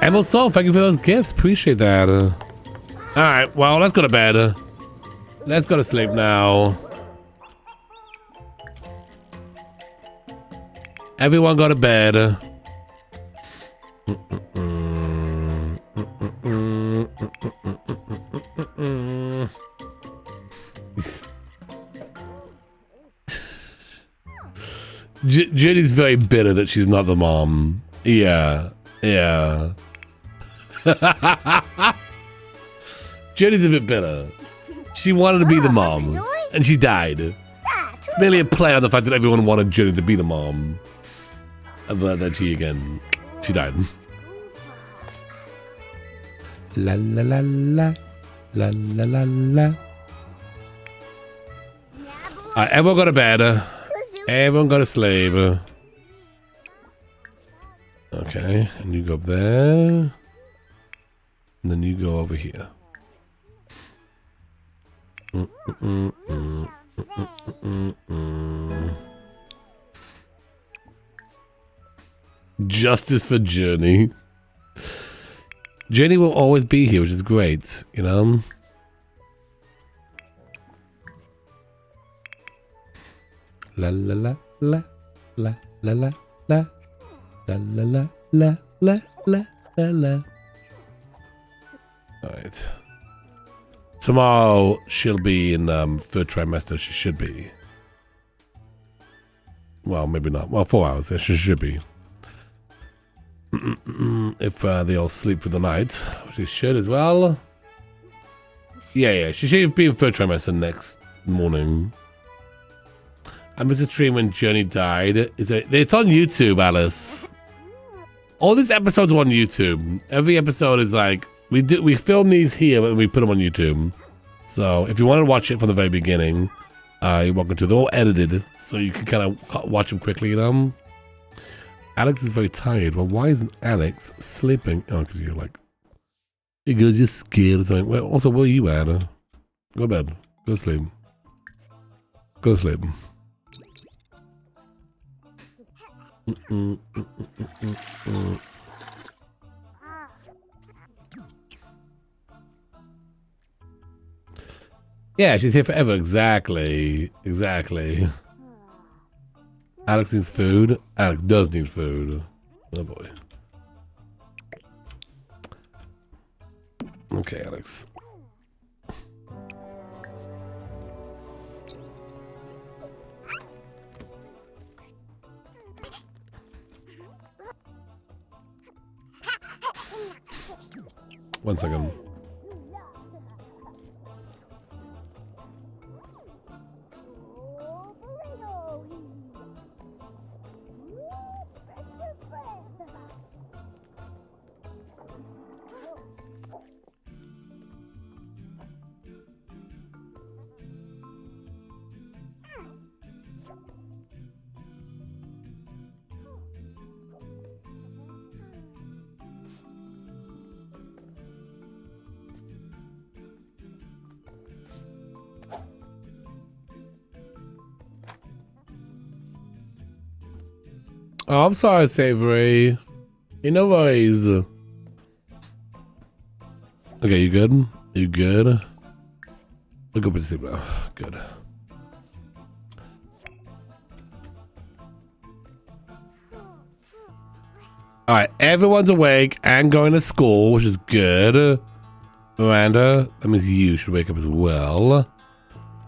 Speaker 2: Emerald Soul, thank you for those gifts. Appreciate that. Alright, well, let's go to bed. Let's go to sleep now. Everyone go to bed. Jenny's very bitter that she's not the mom. Yeah. Jenny's a bit bitter. She wanted to be the mom, and she died. It's merely a play on the fact that everyone wanted Jenny to be the mom. But then she died. La la la la. La la la la. Alright, everyone go to bed. Everyone go to sleep. Okay, and you go up there. And then you go over here. Justice for Journey. Jenny will always be here, which is great, you know? La la la la la la la la la la la la la la la. Alright. Tomorrow she'll be in third trimester, she should be. Well, maybe not. Well, 4 hours, yeah, she should be. If they all sleep for the night, which they should as well. Yeah, she should be in third trimester next morning. I missed a stream when Journey died. It's on YouTube, Alice. All these episodes are on YouTube. Every episode is like we film these here, but we put them on YouTube. So if you want to watch it from the very beginning, you're welcome to. They're all edited, so you can kind of watch them quickly, you know. Alex is very tired. Well, why isn't Alex sleeping? Oh, because you're like, you're just scared or something. Well, also, where are you at? Go to bed. Go to sleep. Go to sleep. Yeah, she's here forever. Exactly. Alex needs food. Alex does need food. Oh boy. Okay, Alex. One second. Oh, I'm sorry, Savory. No worries. Okay, you good? You good? I'll go to sleep now. Good. Alright, everyone's awake and going to school, which is good. Miranda, that means you should wake up as well.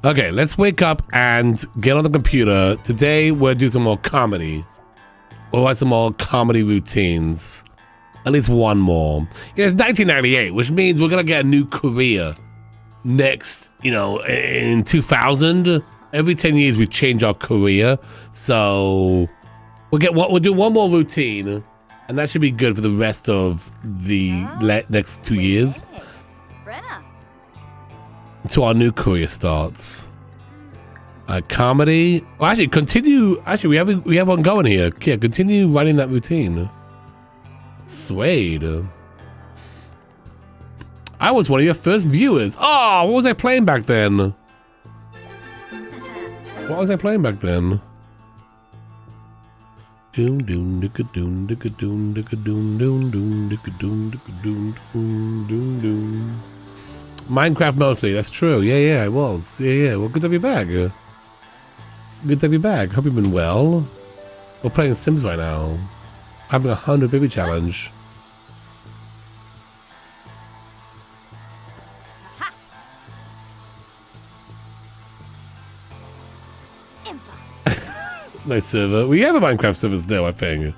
Speaker 2: Okay, let's wake up and get on the computer. Today, we'll do some more comedy. We'll write some more comedy routines. At least one more. Yeah, it's 1998, which means we're gonna get a new career next, in 2000. Every 10 years we change our career. So we'll do one more routine, and that should be good for the rest of the next 2 years. Until our new career starts. Comedy. Well, actually, continue. Actually, we have one going here. Yeah, continue writing that routine. Suede. I was one of your first viewers. Oh, what was I playing back then? Doom doom dicka doom dicka doom dicka doom doom doom dicka doom dicka doom doom doom doom. Minecraft mostly. That's true. Yeah, I was. Yeah. Well, good to have you back. Good to have you back. Hope you've been well. We're playing Sims right now. Having a 100 baby challenge. Nice server. We have a Minecraft server still, I think.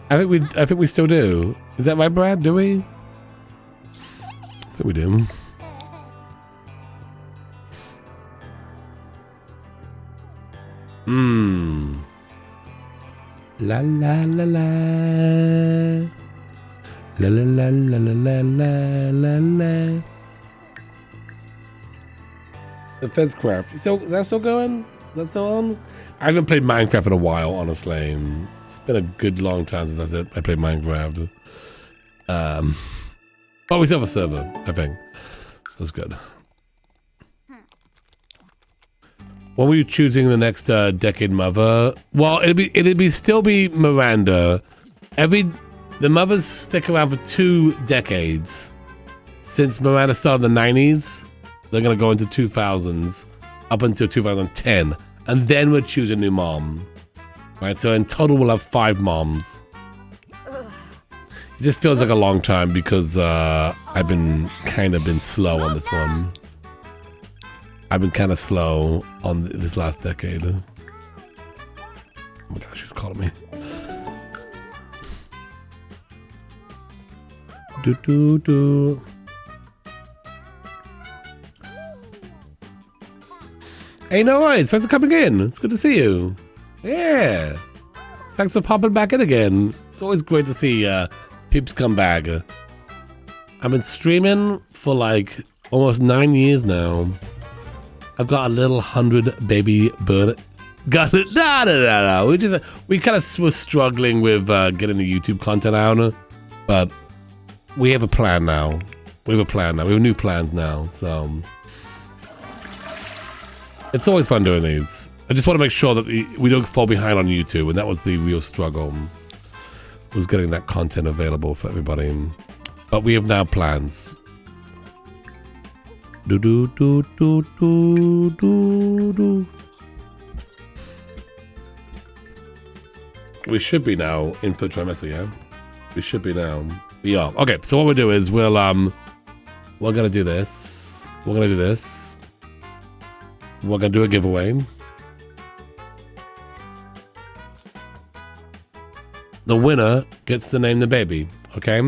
Speaker 2: I think we still do. Is that right, Brad? Do we? I think we do. La la la la. La la la la la la la la. The Fezcraft. Is that still going? Is that still on? I haven't played Minecraft in a while, honestly. It's been a good long time since I played Minecraft. But we still have a server, I think. That's good. When were you choosing the next decade mother? Well, it'd still be Miranda. The mothers stick around for 2 decades. Since Miranda started in the 90s, they're gonna go into 2000s up until 2010, and then we'll choose a new mom. Right, so in total we'll have 5 moms. It just feels like a long time because I've been slow on this one. I've been kind of slow on this last decade. Oh my gosh, she's calling me. Do. Hey, no worries. Thanks for coming in. It's good to see you. Yeah. Thanks for popping back in again. It's always great to see peeps come back. I've been streaming for like almost 9 years now. I've got a little 100 baby bird. Got it. No. We kind of were struggling with getting the YouTube content out, but we have a plan now. We have new plans now, so it's always fun doing these. I just want to make sure that we don't fall behind on YouTube, and that was the real struggle, was getting that content available for everybody. But we have now plans. Do. We should be now in for trimester, yeah? We should be now. We are. Okay, so what we'll do is we're gonna do this. We're gonna do this. We're gonna do a giveaway. The winner gets to name the baby, okay?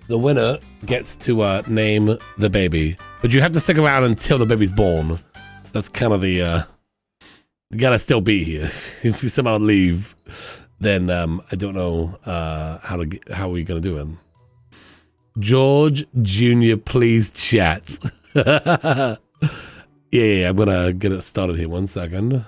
Speaker 2: The winner gets to name the baby. But you have to stick around until the baby's born. That's kind of the... you gotta still be here. If you somehow leave, then I don't know how we're gonna do it. George Jr., please chat. Yeah, I'm gonna get it started here. 1 second.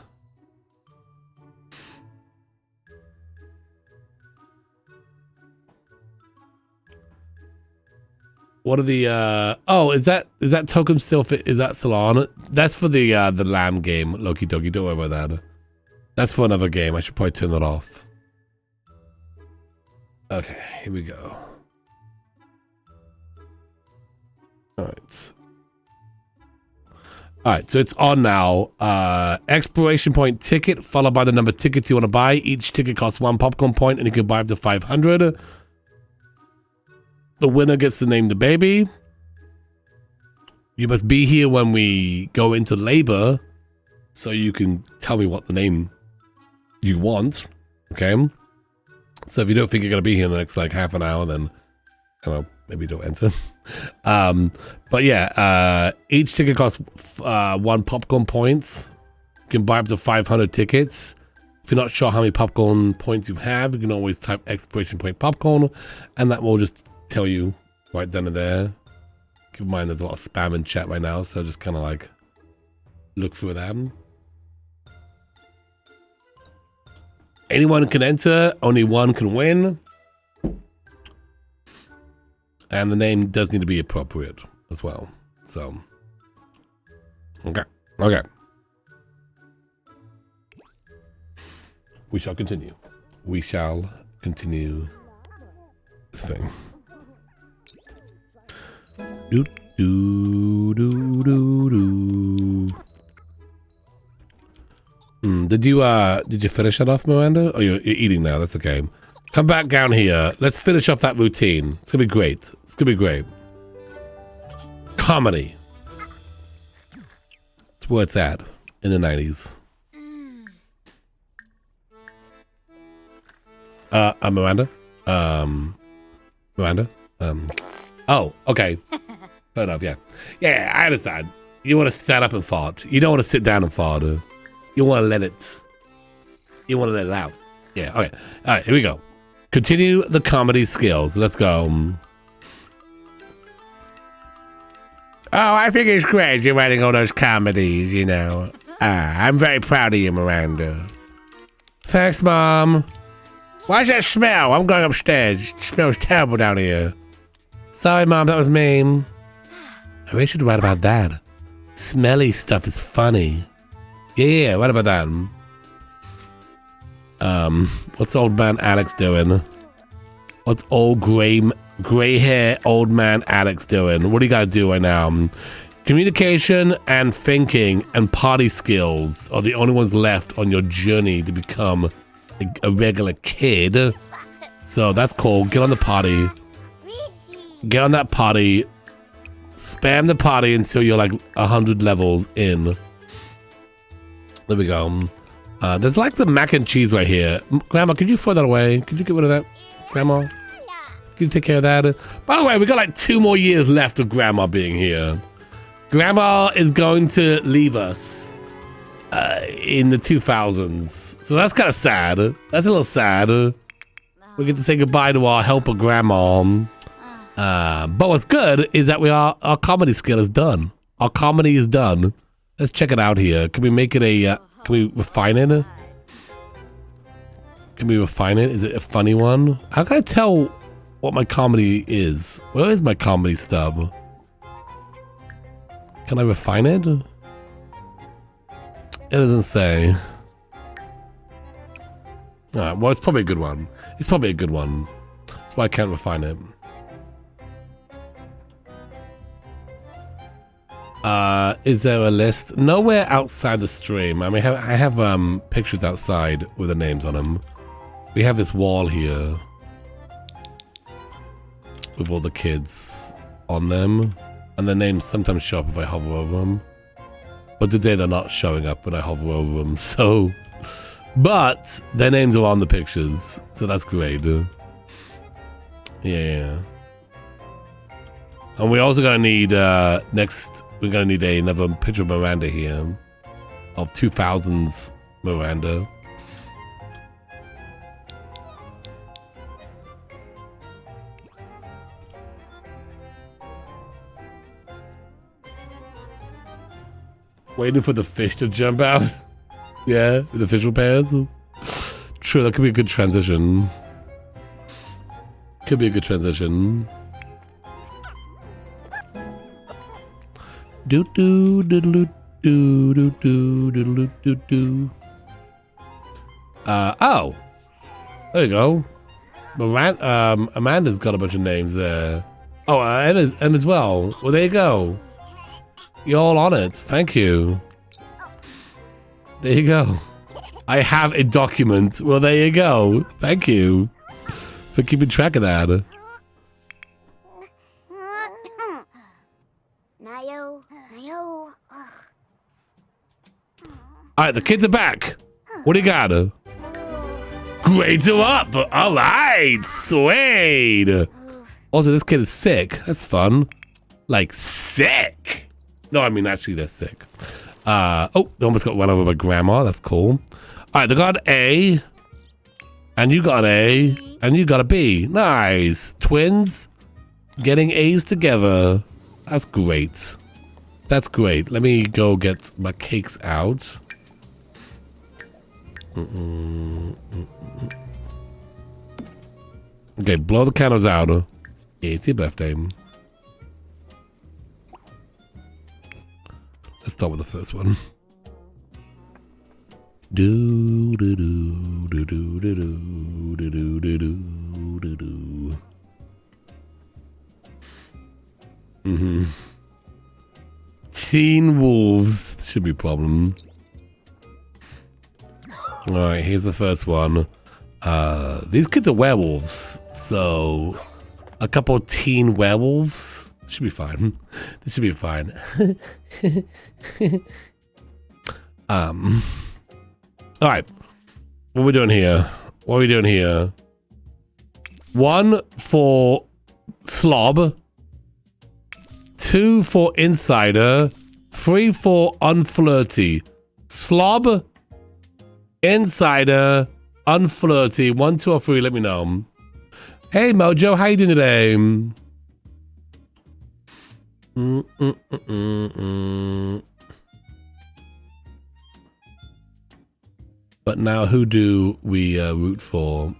Speaker 2: What are the oh, is that token still fit? Is that still on? That's for the lamb game, Loki Doki. Don't worry about that. That's for another game. I should probably turn that off. Okay, here we go. Alright, so it's on now. Expiration point ticket followed by the number of tickets you want to buy. Each ticket costs 1 popcorn point, and you can buy up to 500. The winner gets to name the baby. You must be here when we go into labor, so you can tell me what the name you want. Okay? So if you don't think you're going to be here in the next like half an hour, then I don't know, maybe don't enter. But yeah, each ticket costs 1 popcorn points. You can buy up to 500 tickets. If you're not sure how many popcorn points you have, you can always type expiration point popcorn, and that will just tell you right then and there. Keep in mind there's a lot of spam in chat right now, so just kind of like look through them. Anyone can enter, only one can win. And the name does need to be appropriate as well. So, okay. We shall continue. We shall continue this thing. Do. Did you finish that off, Miranda? Oh, you're eating now. That's okay. Come back down here. Let's finish off that routine. It's gonna be great. It's gonna be great. Comedy. It's where it's at in the 90s. Miranda? Miranda? Oh, okay. Fair enough, yeah. Yeah, I understand. You want to stand up and fart. You don't want to sit down and fart. You want to let it... You want to let it out. Yeah, okay. All right, here we go. Continue the comedy skills. Let's go. Oh, I think it's great you're writing all those comedies, you know. I'm very proud of you, Miranda. Thanks, Mom. Why's that smell? I'm going upstairs. It smells terrible down here. Sorry, Mom, that was me. I really should write about that. Smelly stuff is funny. Yeah, what about that? What's old man Alex doing? What's old gray hair old man Alex doing? What do you gotta do right now? Communication and thinking and party skills are the only ones left on your journey to become a regular kid. So that's cool. Get on the party. Get on that potty. Spam the potty until you're like 100 levels in. There we go. There's like some mac and cheese right here. Grandma, could you throw that away? Could you get rid of that? Grandma? Can you take care of that? By the way, we got like 2 more years left of Grandma being here. Grandma is going to leave us in the 2000s. So that's kind of sad. That's a little sad. We get to say goodbye to our helper Grandma. But what's good is that our comedy skill is done. Our comedy is done. Let's check it out here. Can we make it a... can we refine it? Can we refine it? Is it a funny one? How can I tell what my comedy is? Where is my comedy stub? Can I refine it? It doesn't say. Alright, well, it's probably a good one. It's probably a good one. That's why I can't refine it. Is there a list? Nowhere outside the stream. I mean, I have pictures outside with the names on them. We have this wall here with all the kids on them, and their names sometimes show up if I hover over them. But today they're not showing up when I hover over them. So, but their names are on the pictures, so that's great. Yeah. And we're also gonna need next. We're gonna need another picture of Miranda here, of 2000s Miranda. Waiting for the fish to jump out. Yeah, the fish repairs. True, that could be a good transition. Could be a good transition. Do do do do do do do do do do. Oh, there you go. Amanda's got a bunch of names there. Oh, Emma as well. Well, there you go. You're all on it. Thank you. There you go. I have a document. Well, there you go. Thank you for keeping track of that. Alright, the kids are back. What do you got? Grades are up. Alright, sweet. Also, this kid is sick. That's fun. Like, sick. No, I mean, actually, they're sick. Oh, they almost got run over by Grandma. That's cool. Alright, they got A. And you got A. And you got a B. Nice. Twins getting A's together. That's great. That's great. Let me go get my cakes out. Okay, blow the candles out. Yeah, it's your birthday. Let's start with the first one. Do do do do do do do do do do do do. Teen wolves should be a problem. Alright, here's the first one. These kids are werewolves, so a couple of teen werewolves should be fine. This should be fine. Alright. What are we doing here? What are we doing here? 1 for slob, 2 for insider, 3 for unflirty. Slob, insider, unflirty. 1, 2, or 3. Let me know. Hey Mojo, how you doing today? But now, who do we root for?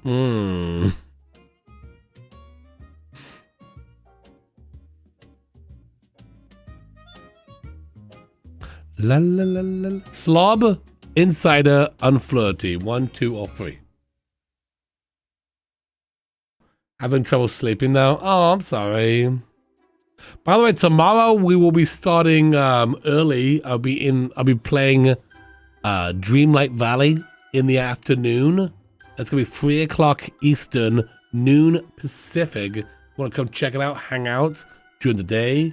Speaker 2: La la la la. Slob, insider, unflirty. 1, 2, or 3. Having trouble sleeping now? Oh, I'm sorry. By the way, tomorrow we will be starting early. I'll be playing Dreamlight Valley in the afternoon. That's gonna be 3 o'clock Eastern, noon Pacific. Want to come check it out, hang out during the day?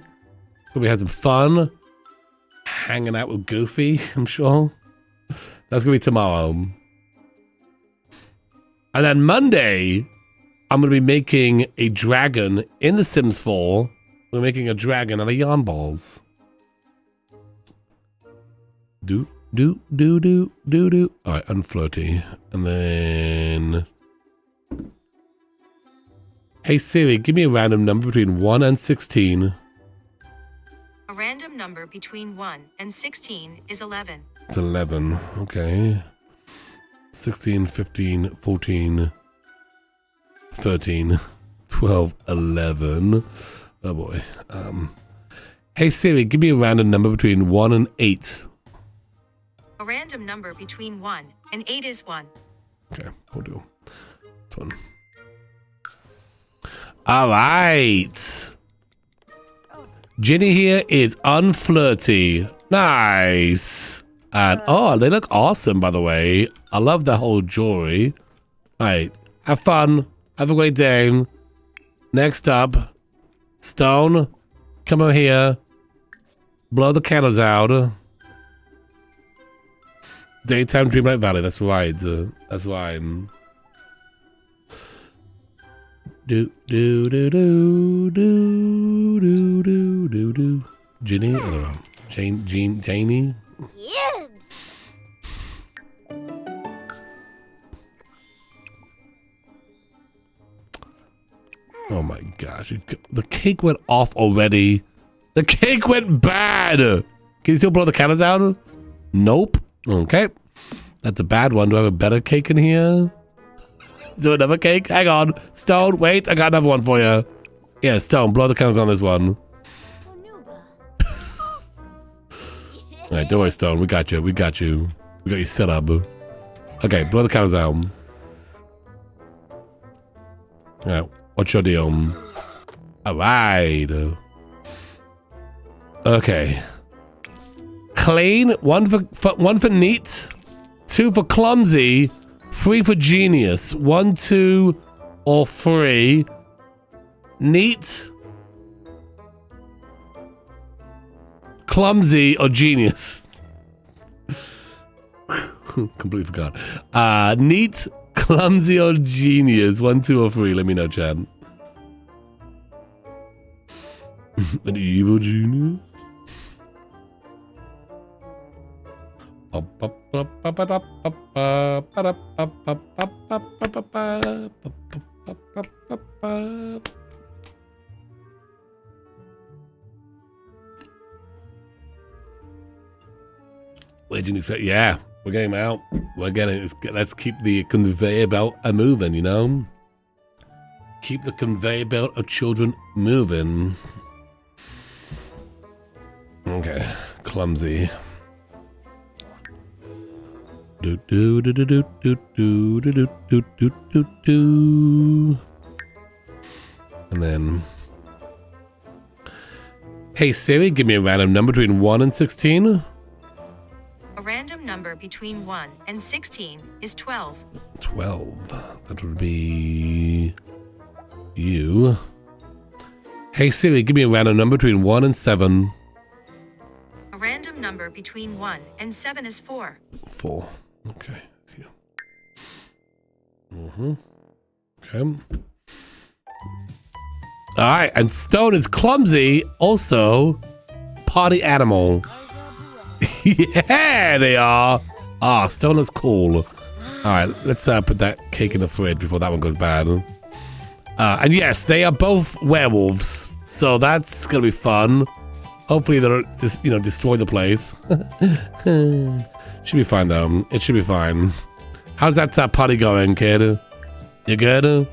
Speaker 2: We'll be having some fun, hanging out with Goofy, I'm sure. That's gonna be tomorrow. And then Monday, I'm gonna be making a dragon in The Sims 4. We're making a dragon out of yarn balls. Do. Alright, unflirty. And then... Hey Siri, give me a random number between 1 and 16.
Speaker 10: A random number between 1 and 16 is 11.
Speaker 2: It's 11, okay. 16, 15, 14, 13, 12, 11. Oh boy. Hey Siri, give me a random number between 1 and 8.
Speaker 10: A random number between 1 and 8 is 1.
Speaker 2: Okay, we'll do this one. All right. Ginny here is unflirty. Nice. And oh, they look awesome, by the way. I love the whole jewelry. All right, have fun. Have a great day. Next up, Stone, come over here. Blow the candles out. Daytime Dreamlight Valley. That's right. That's why I'm. Do. Ginny, I don't know. Janie.
Speaker 9: Yes.
Speaker 2: Oh my gosh! The cake went off already. The cake went bad. Can you still blow the candles out? Nope. Okay. That's a bad one. Do I have a better cake in here? Is there another cake? Hang on. Stone, wait. I got another one for you. Yeah, Stone, blow the candles on this one. Alright, don't worry, Stone. We got you. We got you. We got you set up. Okay, blow the candles out. Alright, what's your deal? Alright. Okay. Clean, one for neat, 2 for clumsy, 3 for genius. 1, 2, or 3. Neat, clumsy, or genius. Completely forgot. Neat, clumsy, or genius. 1, 2, or 3. Let me know, Chad. An evil genius. Yeah, we're getting them out. We're getting. Let's keep the conveyor belt a moving. You know, keep the conveyor belt of children moving. Okay, clumsy. Do do do do do do do do do do do do. And then, hey Siri, give me a random number between 1 and 16.
Speaker 10: A random number between 1 and 16 is 12.
Speaker 2: 12. That would be you. Hey Siri, give me a random number between 1 and 7.
Speaker 10: A random number between 1 and 7 is 4.
Speaker 2: 4. Okay, that's you. Okay. All right, and Stone is clumsy. Also, party animal. Yeah, they are. Ah, Stone is cool. All right, let's put that cake in the fridge before that one goes bad. And yes, they are both werewolves, so that's gonna be fun. Hopefully, they don't just destroy the place. Should be fine though. It should be fine. How's that potty going, kid? You good?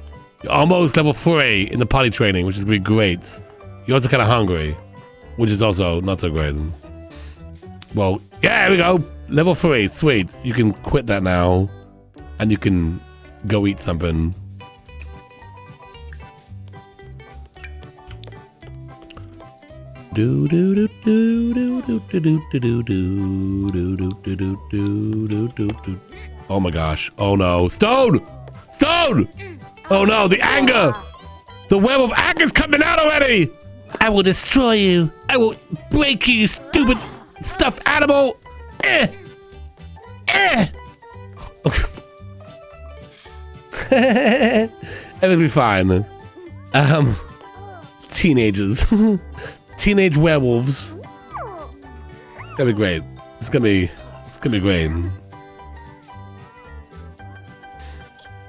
Speaker 2: You're almost level 3 in the potty training, which is gonna be great. You're also kind of hungry, which is also not so great. Well, yeah, here we go. Level 3, sweet. You can quit that now, and you can go eat something. Do do do do do do do do do do do do do do do do. Oh my gosh! Oh no! Stone! Stone! Oh no! The anger! The web of anger's coming out already! I will destroy you! I will break you, you stupid stuffed animal! Eh! Eh! It'll be fine. Teenagers. Teenage werewolves. It's gonna be great. It's gonna be great.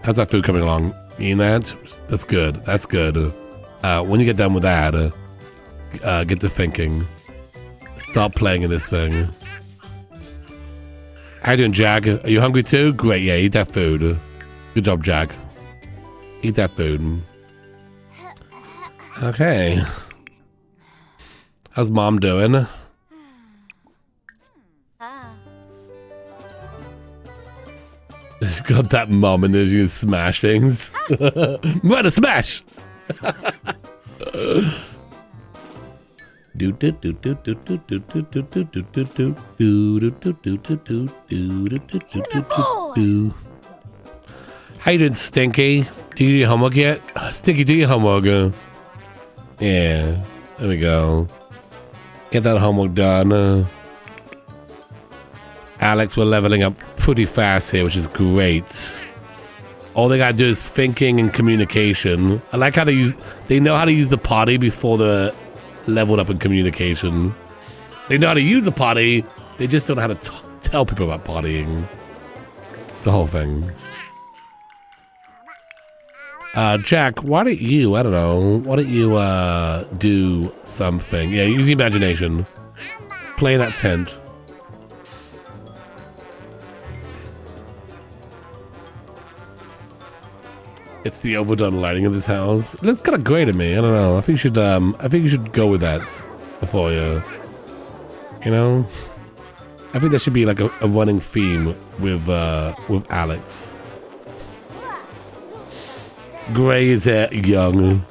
Speaker 2: How's that food coming along? Eating that? That's good. That's good. When you get done with that, get to thinking. Stop playing in this thing. How you doing, Jack? Are you hungry too? Great, yeah, eat that food. Good job, Jack. Eat that food. Okay. How's mom doing? She's got that mom and there's you smash things. What a smash! How you doing, Stinky? Do you do your homework yet? Stinky, do your homework. Yeah, there we go. Get that homework done. Alex, we're leveling up pretty fast here, which is great. All they gotta do is thinking and communication. I like how they know how to use the potty before they're leveled up in communication. They know how to use the potty, they just don't know how to tell people about pottying. It's the whole thing. Jack, why don't you, I don't know, why don't you do something? Yeah, use the imagination. Play that tent. It's the overdone lighting of this house. It looks kind of great to me. I don't know. I think you should go with that before you know. I think there should be like a running theme with Alex. Gray is young.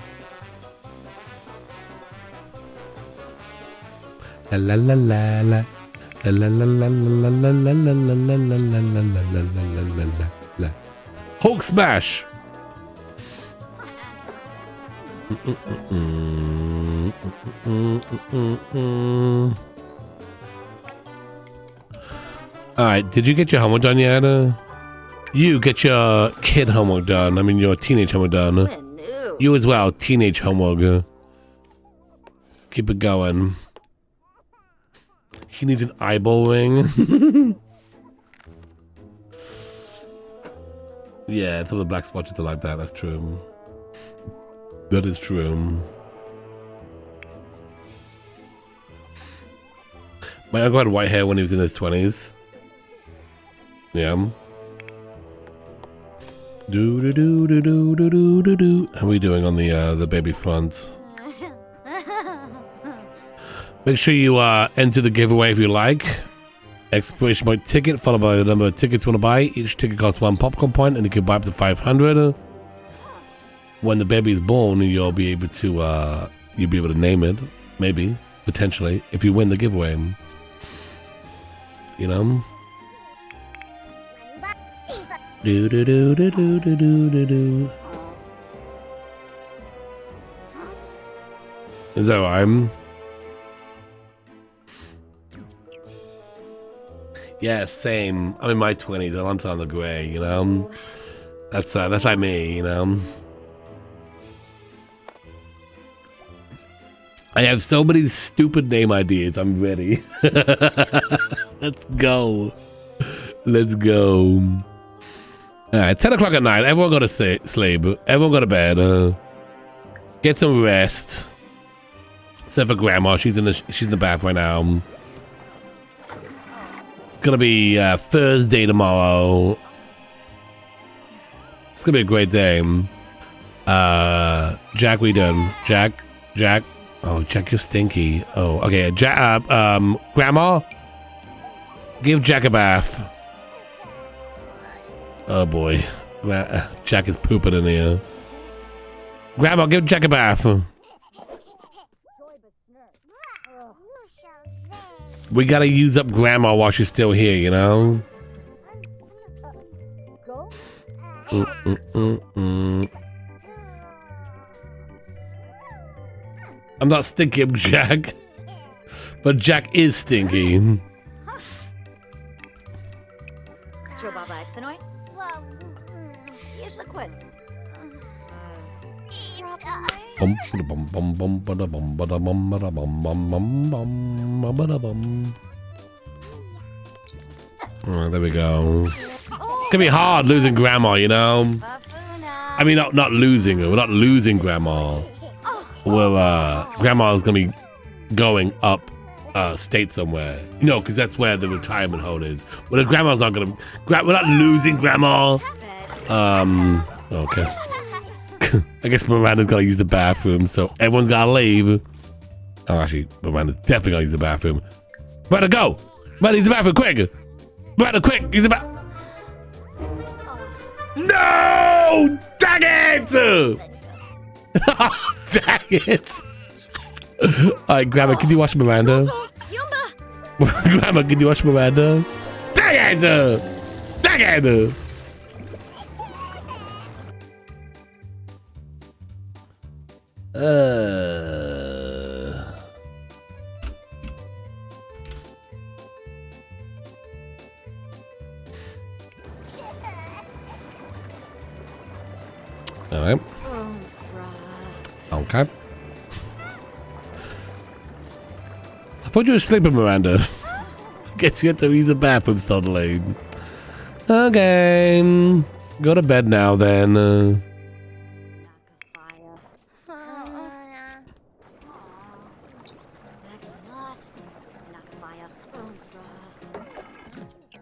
Speaker 2: La la la la la la la la la la la la la la la. Hulk smash. All right, did you get your homework done yet? You get your kid homework done. I mean, your teenage homework done. You as well, teenage homework. Keep it going. He needs an eyeball ring. Yeah, some of the black spots are like that. That's true. That is true. My uncle had white hair when he was in his 20s. Yeah. Do do do do do do do do do. How are we doing on the baby front? Make sure you enter the giveaway if you like. Expiration point ticket followed by the number of tickets you want to buy. Each ticket costs 1 popcorn point, and you can buy up to 500. When the baby is born, you'll be able to name it, maybe, potentially, if you win the giveaway. You know. Do do do do do do do do do. Is that right? Yeah, same. I'm in my 20s. I'm on the gray. You know. That's like me. You know. I have so many stupid name ideas. I'm ready. Let's go. Let's go. All right, 10 o'clock at night. Everyone go to sleep. Everyone go to bed. Get some rest. Except for Grandma. She's in the bath right now. It's gonna be Thursday tomorrow. It's gonna be a great day. Jack, we done? Jack. Oh, Jack, you're stinky. Oh, okay. Grandma, give Jack a bath. Oh boy, Jack is pooping in here. Grandma, give Jack a bath. We gotta use up Grandma while she's still here, you know? I'm not stinky, I'm Jack. But Jack is stinky. Alright, there we go. It's gonna be hard losing Grandma, you know? I mean, not losing her. We're not losing Grandma. Well, Grandma's gonna be going up state somewhere. You know, because that's where the retirement home is. Well, the Grandma's not gonna... we're not losing Grandma. Okay. I guess Miranda's gotta use the bathroom, so everyone's gotta leave. Oh, actually, Miranda's definitely gonna use the bathroom. Miranda, go! Miranda, use the bathroom, quick! Miranda, quick! Use the bathroom! No! Dang it! Dang it! Alright, Grandma, can you watch Miranda? Grandma, can you watch Miranda? Dang it! Dang it! Alright. Okay. I thought you were sleeping, Miranda. Guess you had to use the bathroom suddenly. Okay. Go to bed now then.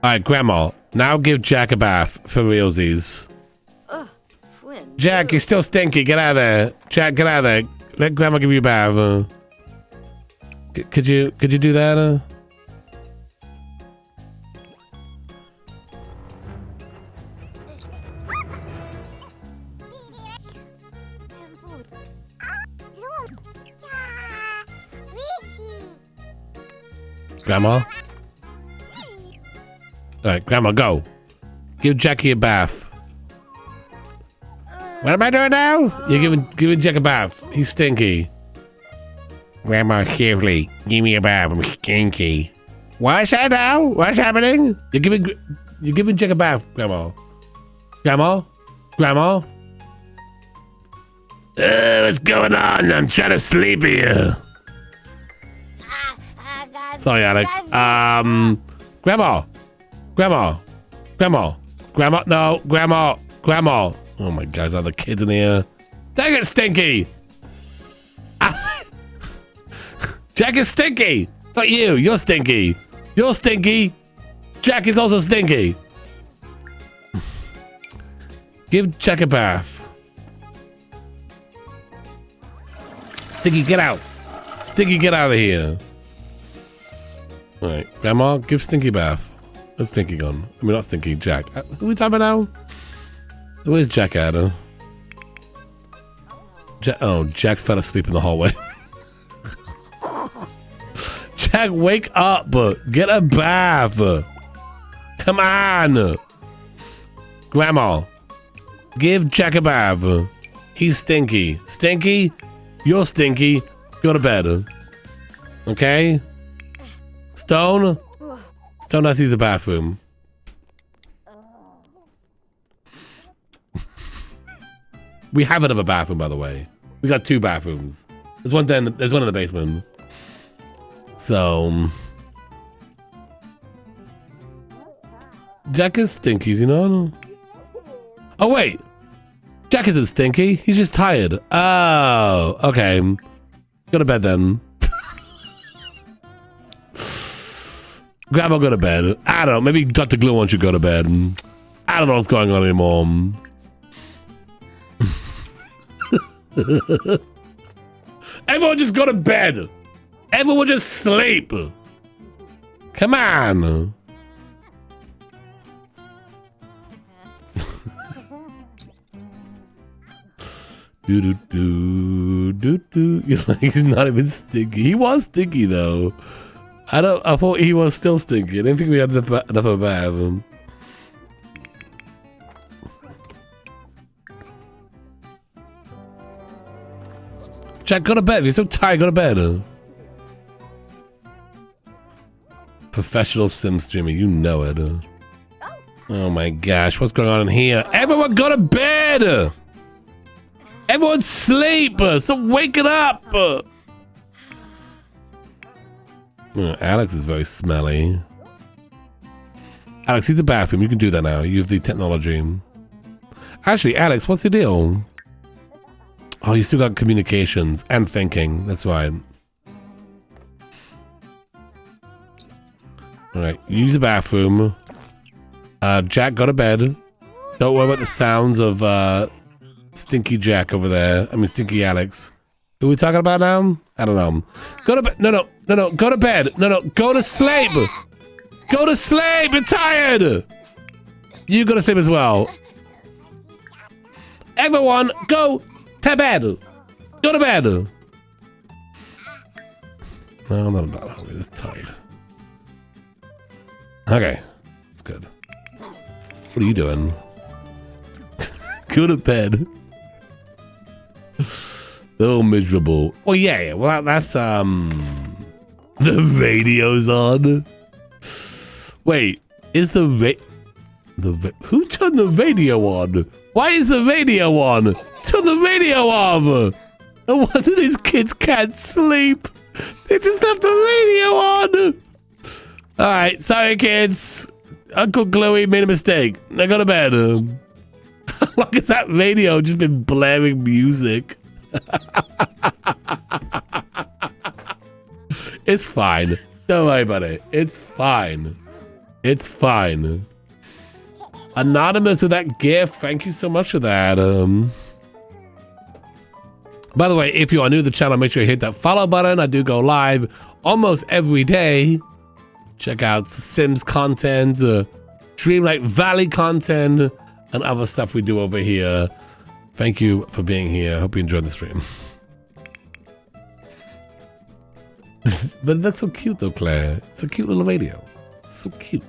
Speaker 2: Alright, Grandma. Now give Jack a bath for realsies. Jack, you're still stinky. Get out of there. Jack, get out of there. Let Grandma give you a bath. Could you do that? Grandma? Alright, Grandma, go. Give Jackie a bath. What am I doing now? You're giving Jack a bath. He's stinky. Grandma, seriously, give me a bath. I'm stinky. What's that now? What's happening? You're giving Jack a bath, Grandma. Grandma? What's going on? I'm trying to sleep here. Sorry, Alex. Grandma. Oh my God, there's other kids in here. Dang it, Stinky! Jack is stinky! Not you, you're stinky. You're stinky. Jack is also stinky. Give Jack a bath. Stinky, get out. Stinky, get out of here. Alright, Grandma, give Stinky a bath. Where's Stinky gone? I mean, not Stinky, Jack. Who are we talking about now? Where's Jack at? Jack fell asleep in the hallway. Jack, wake up. Get a bath. Come on. Grandma, give Jack a bath. He's stinky. Stinky, you're stinky. Go to bed. Okay? Stone has to use the bathroom. We have another bathroom, by the way. We got 2 bathrooms. There's one in the basement. So Jack is stinky, you know? Oh wait. Jack isn't stinky. He's just tired. Oh, okay. Go to bed then. Grandma, go to bed. I don't know. Maybe Dr. Glue wants you to go to bed. I don't know what's going on anymore. Everyone just go to bed. Everyone just sleep. Come on. You're like, he's not even stinky. He was stinky though. I thought he was still stinky. I didn't think we had enough of a bath. Jack, go to bed. You're so tired. Go to bed. Professional sim streamer. You know it. Oh my gosh. What's going on in here? Everyone go to bed. Everyone sleep. So wake it up. Alex is very smelly. Alex, use the bathroom. You can do that now. You have the technology. Actually, Alex, what's your deal? Oh, you still got communications and thinking. That's right. All right, use the bathroom. Jack, go to bed. Don't worry about the sounds of Stinky Jack over there. I mean, Stinky Alex. Who are we talking about now? I don't know. Go to bed. No. Go to bed. No. Go to sleep. Go to sleep. You're tired. You go to sleep as well. Everyone, go to bed. Go to bed. No, I'm not hungry. Just tired. Okay. That's good. What are you doing? Go to bed. Oh, miserable. Oh, yeah. Well, that's, the radio's on. Wait, is who turned the radio on? Why is the radio on? Turn the radio off. No wonder these kids can't sleep. They just left the radio on. All right, sorry, kids. Uncle Gluey made a mistake. Now go to bed. How long has that radio just been blaring music? It's fine. Don't worry about it. It's fine. It's fine. Anonymous with that gift. Thank you so much for that. By the way, if you are new to the channel, make sure you hit that follow button. I do go live almost every day. Check out Sims content, Dreamlight Valley content, and other stuff we do over here. Thank you for being here. Hope you enjoyed the stream. But that's so cute though, Claire. It's a cute little radio. It's so cute.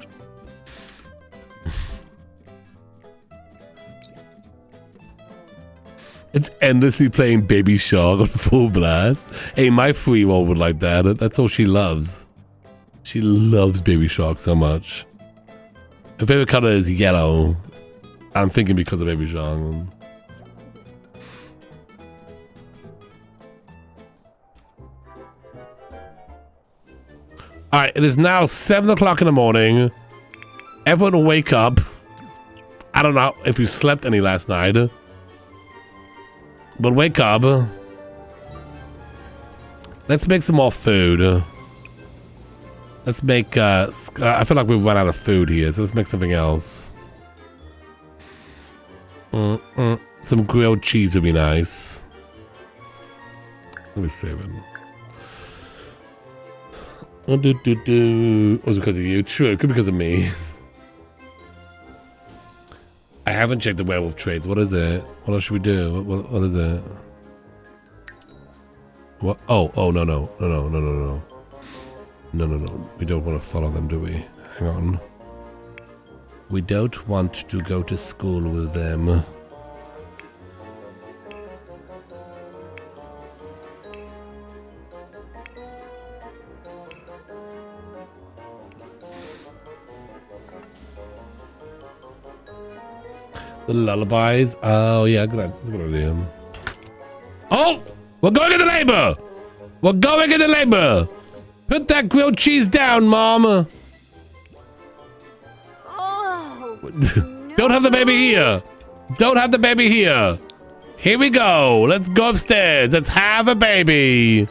Speaker 2: It's endlessly playing Baby Shark on full blast. Hey, my 3-year-old would like that. That's all she loves. She loves Baby Shark so much. Her favorite color is yellow. I'm thinking because of Baby Shark. All right, it is now 7 o'clock in the morning. Everyone will wake up. I don't know if you slept any last night. But wake up. Let's make some more food. Let's make, I feel like we've run out of food here, so let's make something else. Some grilled cheese would be nice. Let me save it. Oh, it was because of you. True, it could be because of me. I haven't checked the werewolf trades. What is it? What else should we do? What is it? What? Oh, no. No. We don't want to follow them, do we? Hang on. We don't want to go to school with them. The lullabies. Oh, yeah, good idea. Oh! We're going into labor! We're going into labor. Put that grilled cheese down, Mom.
Speaker 9: Oh,
Speaker 2: Don't have the baby here. Don't have the baby here. Here we go. Let's go upstairs. Let's have a baby.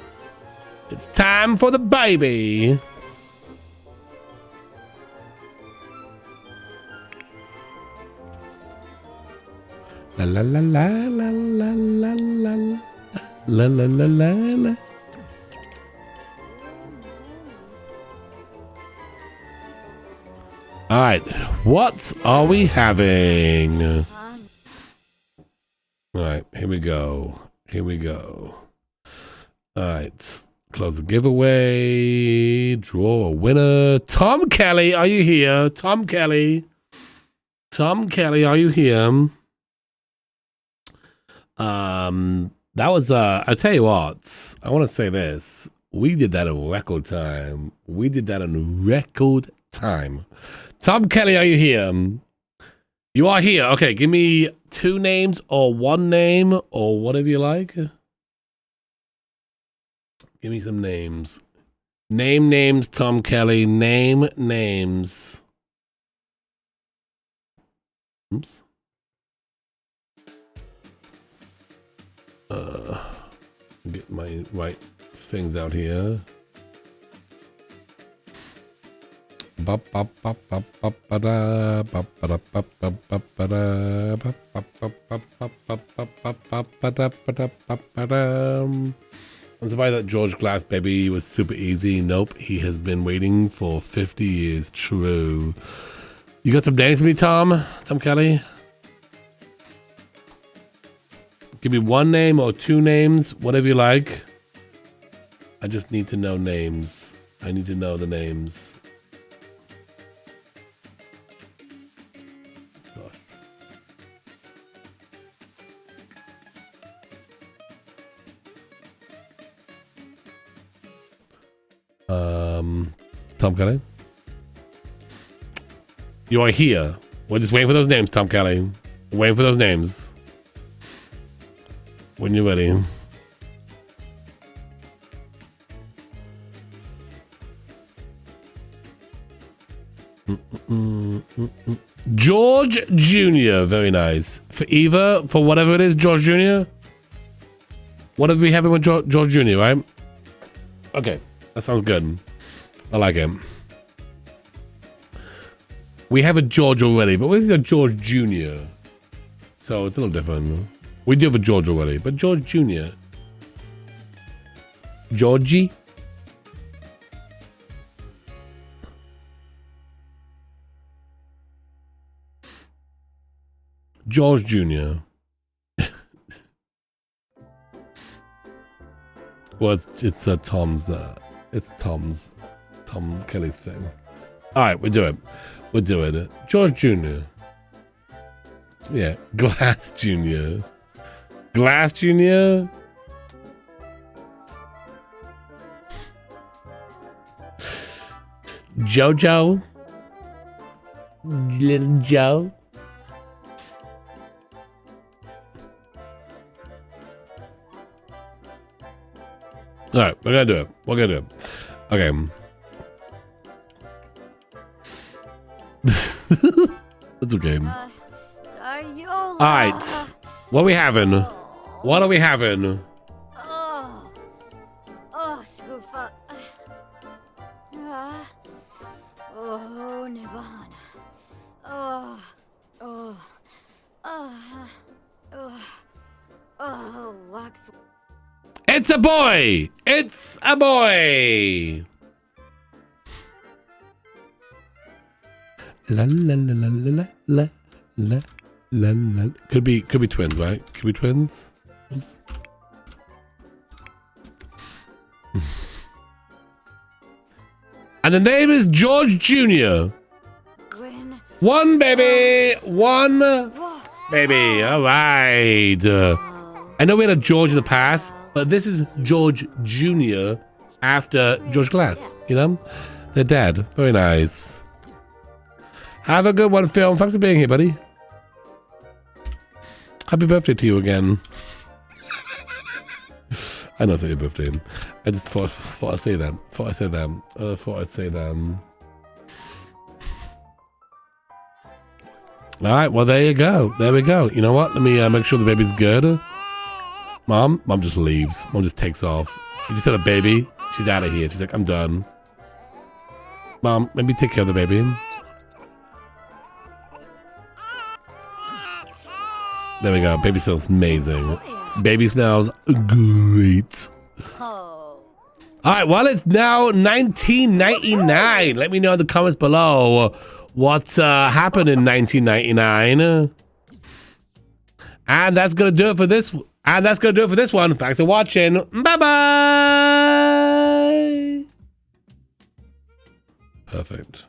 Speaker 2: It's time for the baby. La la la la la la la la la la la la la. All right, what are we having? All right, here we go. Here we go. All right, close the giveaway. Draw a winner. Tom Kelly, are you here? Tom Kelly. Tom Kelly, are you here? That was I tell you what, I want to say this. We did that in record time. We did that in record time. Tom Kelly, are you here? You are here. Okay, give me 2 names or 1 name or whatever you like. Give me some names. Name names, Tom Kelly. Name names. Oops. Get my right things out here. I'm surprised that George Glass baby was super easy. Nope, he has been waiting for 50 years. True. You got some names for me, Tom? Tom Kelly? Give me 1 name or 2 names, whatever you like. I just need to know names. I need to know the names. Tom Kelly? You are here. We're just waiting for those names, Tom Kelly. We're waiting for those names. When you're ready. George Jr. Very nice. For Eva, for whatever it is, George Jr. Whatever we have with George Jr., right? Okay, that sounds good. I like it. We have a George already, but this is a George Jr. So it's a little different. We do have a George already, but George Jr. Georgie? George Jr. Well, it's Tom's Tom Kelly's thing. All right, we'll do it. We'll do it. George Jr. Yeah, Glass Jr. Glass Jr. Jojo. Little Joe. All right, we're gonna do it. We're gonna do it. Okay. That's okay. All right. What are we having? What are we having?
Speaker 9: Scoofa. Nibana. Wax.
Speaker 2: It's a boy! It's a boy! La la la la la la la la la. Could be twins, right? Could be twins. Oops. And the name is George Jr. One baby, one baby. All right. I know we had a George in the past, but this is George Jr. after George Glass. You know, their dad. Very nice. Have a good one, Phil. Thanks for being here, buddy. Happy birthday to you again. I know it's not your birthday. I just thought I'd say that. Thought I'd say that. All right, well, there you go. There we go. You know what? Let me make sure the baby's good. Mom just leaves. Mom just takes off. You just had a baby. She's out of here. She's like, I'm done. Mom, maybe take care of the baby. There we go. Baby smells amazing. Baby smells great. All right, well, it's now 1999. Let me know in the comments below what's happened in 1999. And that's gonna do it for this. And that's gonna do it for this one. Thanks for watching. Bye bye. Perfect.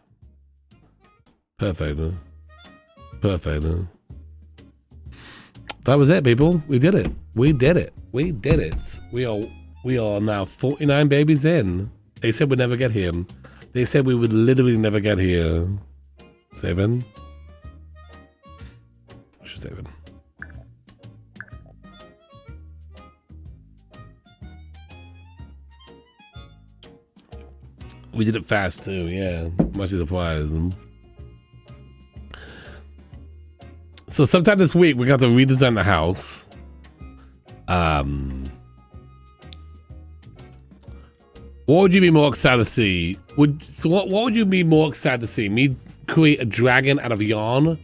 Speaker 2: Perfect. Perfect. That was it, people. We did it. We did it. We did it. We are now 49 babies in. They said we'd never get here. They said we would literally never get here. 7. Should 7. We did it fast too, yeah. Much surprised. So sometime this week we got to redesign the house. What would you be more excited to see? What would you be more excited to see? Me create a dragon out of yarn,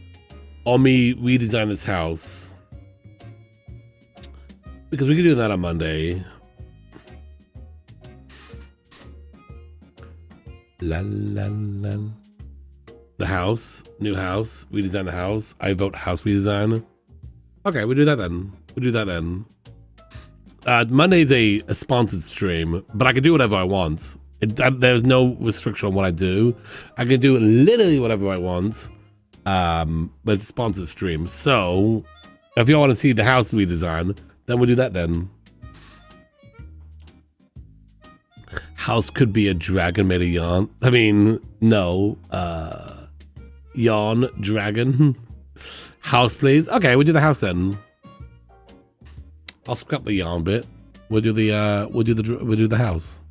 Speaker 2: or me redesign this house? Because we could do that on Monday. La la la. The house, new house, redesign the house. I vote house redesign. Okay, we'll do that then. We'll do that then. Monday's a sponsored stream, but I can do whatever I want. There's no restriction on what I do. I can do literally whatever I want, but it's a sponsored stream. So if you want to see the house redesign, then we'll do that then. House could be a dragon made of yarn. I mean, no. Yarn dragon. House, please. Okay, we'll do the house then. I'll scrap the yarn bit. We'll do the house.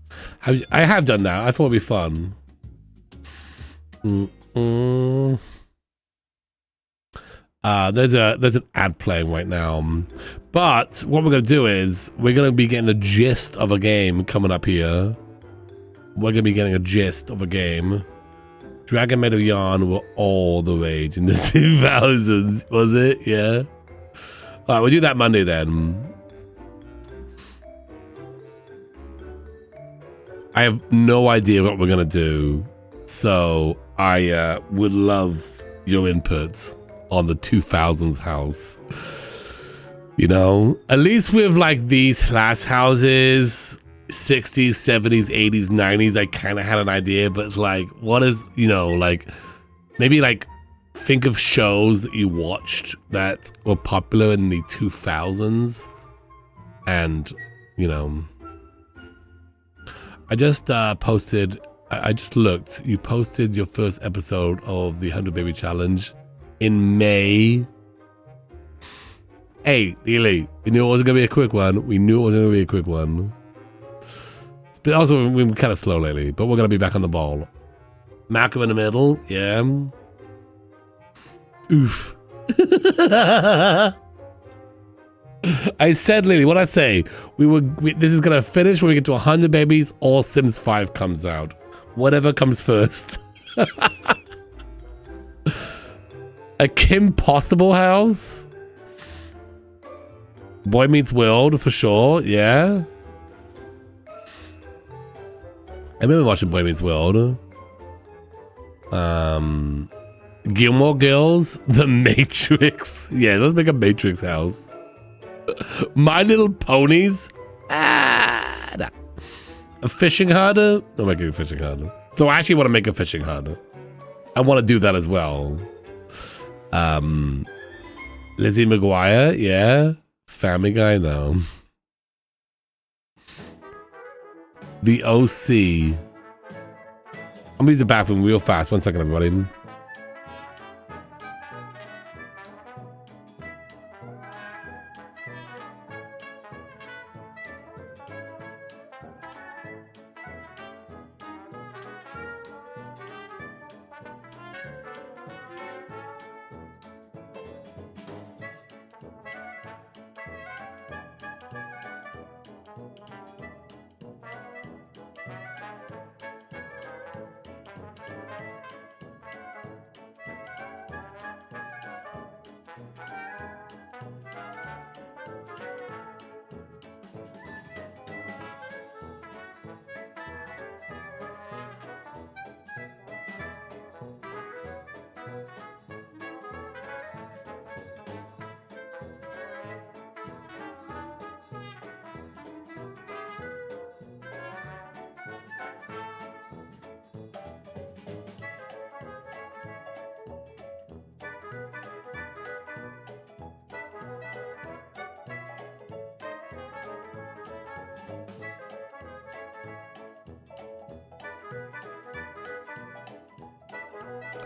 Speaker 2: I have done that. I thought it'd be fun. There's an ad playing right now. But what we're gonna do is we're gonna be getting the gist of a game coming up here. We're gonna be getting a gist of a game. Dragon made of yarn were all the rage in the 2000s, was it? Yeah. All right, we'll do that Monday then. I have no idea what we're gonna do, so I would love your inputs on the 2000s house. You know, at least with like these glass houses, 60s, 70s, 80s, 90s, I kind of had an idea, but like, what is, you know, like, maybe like think of shows that you watched that were popular in the 2000s, and, you know, I just posted, I just looked, you posted your first episode of the 100 Baby Challenge in May. Hey, Ely, we knew it wasn't going to be a quick one. We knew it wasn't going to be a quick one. But also, we've been kind of slow lately, but we're going to be back on the ball. Malcolm in the middle, yeah. Oof. I said, Lily, what I say? This is going to finish when we get to 100 babies or Sims 5 comes out. Whatever comes first. A Kim Possible house? Boy Meets World, for sure, yeah. I remember watching Boy Meets World. Gilmore Girls, The Matrix. Yeah, let's make a Matrix house. My Little Ponies. Nah. A fishing harder? No, making a fishing harder. So I actually want to make a fishing harder. I want to do that as well. Lizzie McGuire, yeah. Family Guy, no. The OC. I'm gonna use the bathroom real fast. 1 second, everybody.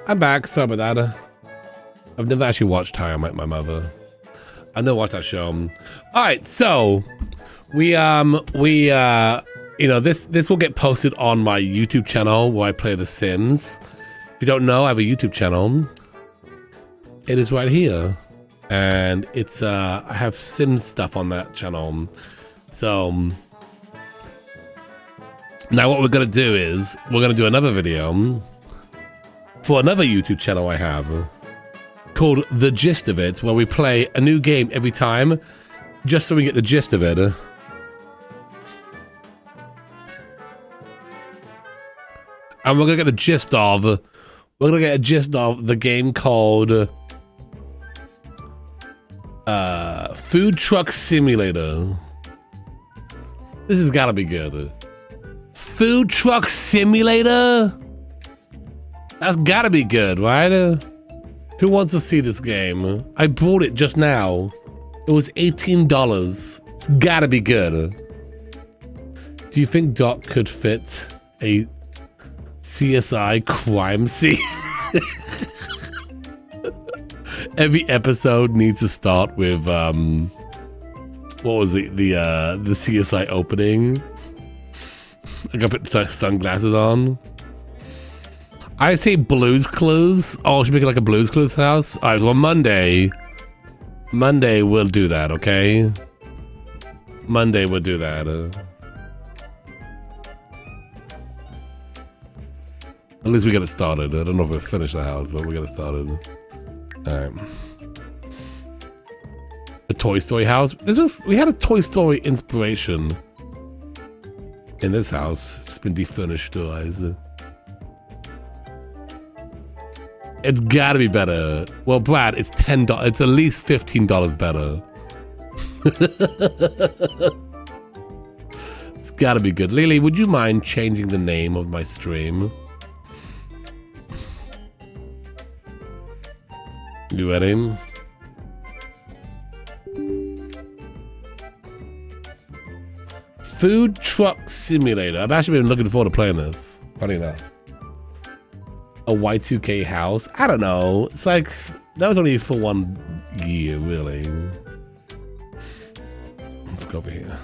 Speaker 2: I'm back. Sorry about that. I've never actually watched How I Met My Mother. I've never watched that show. All right, so we you know, this will get posted on my YouTube channel where I play The Sims. If you don't know, I have a YouTube channel. It is right here, and it's I have Sims stuff on that channel. So now what we're gonna do is we're gonna do another video for another YouTube channel I have called The Gist of It, where we play a new game every time, just so we get the gist of it. And we're gonna get the gist of, the game called Food Truck Simulator. This has gotta be good. Food Truck Simulator? That's gotta be good, right? Who wants to see this game? I bought it just now. It was $18. It's gotta be good. Do you think Doc could fit a CSI crime scene? Every episode needs to start with what was the CSI opening? I gotta put sunglasses on. I say Blue's Clues. Oh, I should make it like a Blue's Clues house. All right, well, Monday we'll do that, okay? Monday we'll do that. At least we get it started. I don't know if we'll finish the house, but we get it started. All right. The Toy Story house. We had a Toy Story inspiration in this house. It's just been defurnished, guys. It's gotta be better. Well, Brad, it's $10. It's at least $15 better. It's gotta be good. Lily, would you mind changing the name of my stream? You ready? Food Truck Simulator. I've actually been looking forward to playing this. Funny enough. A Y2K house? I don't know. It's like, that was only for 1 year, really. Let's go over here.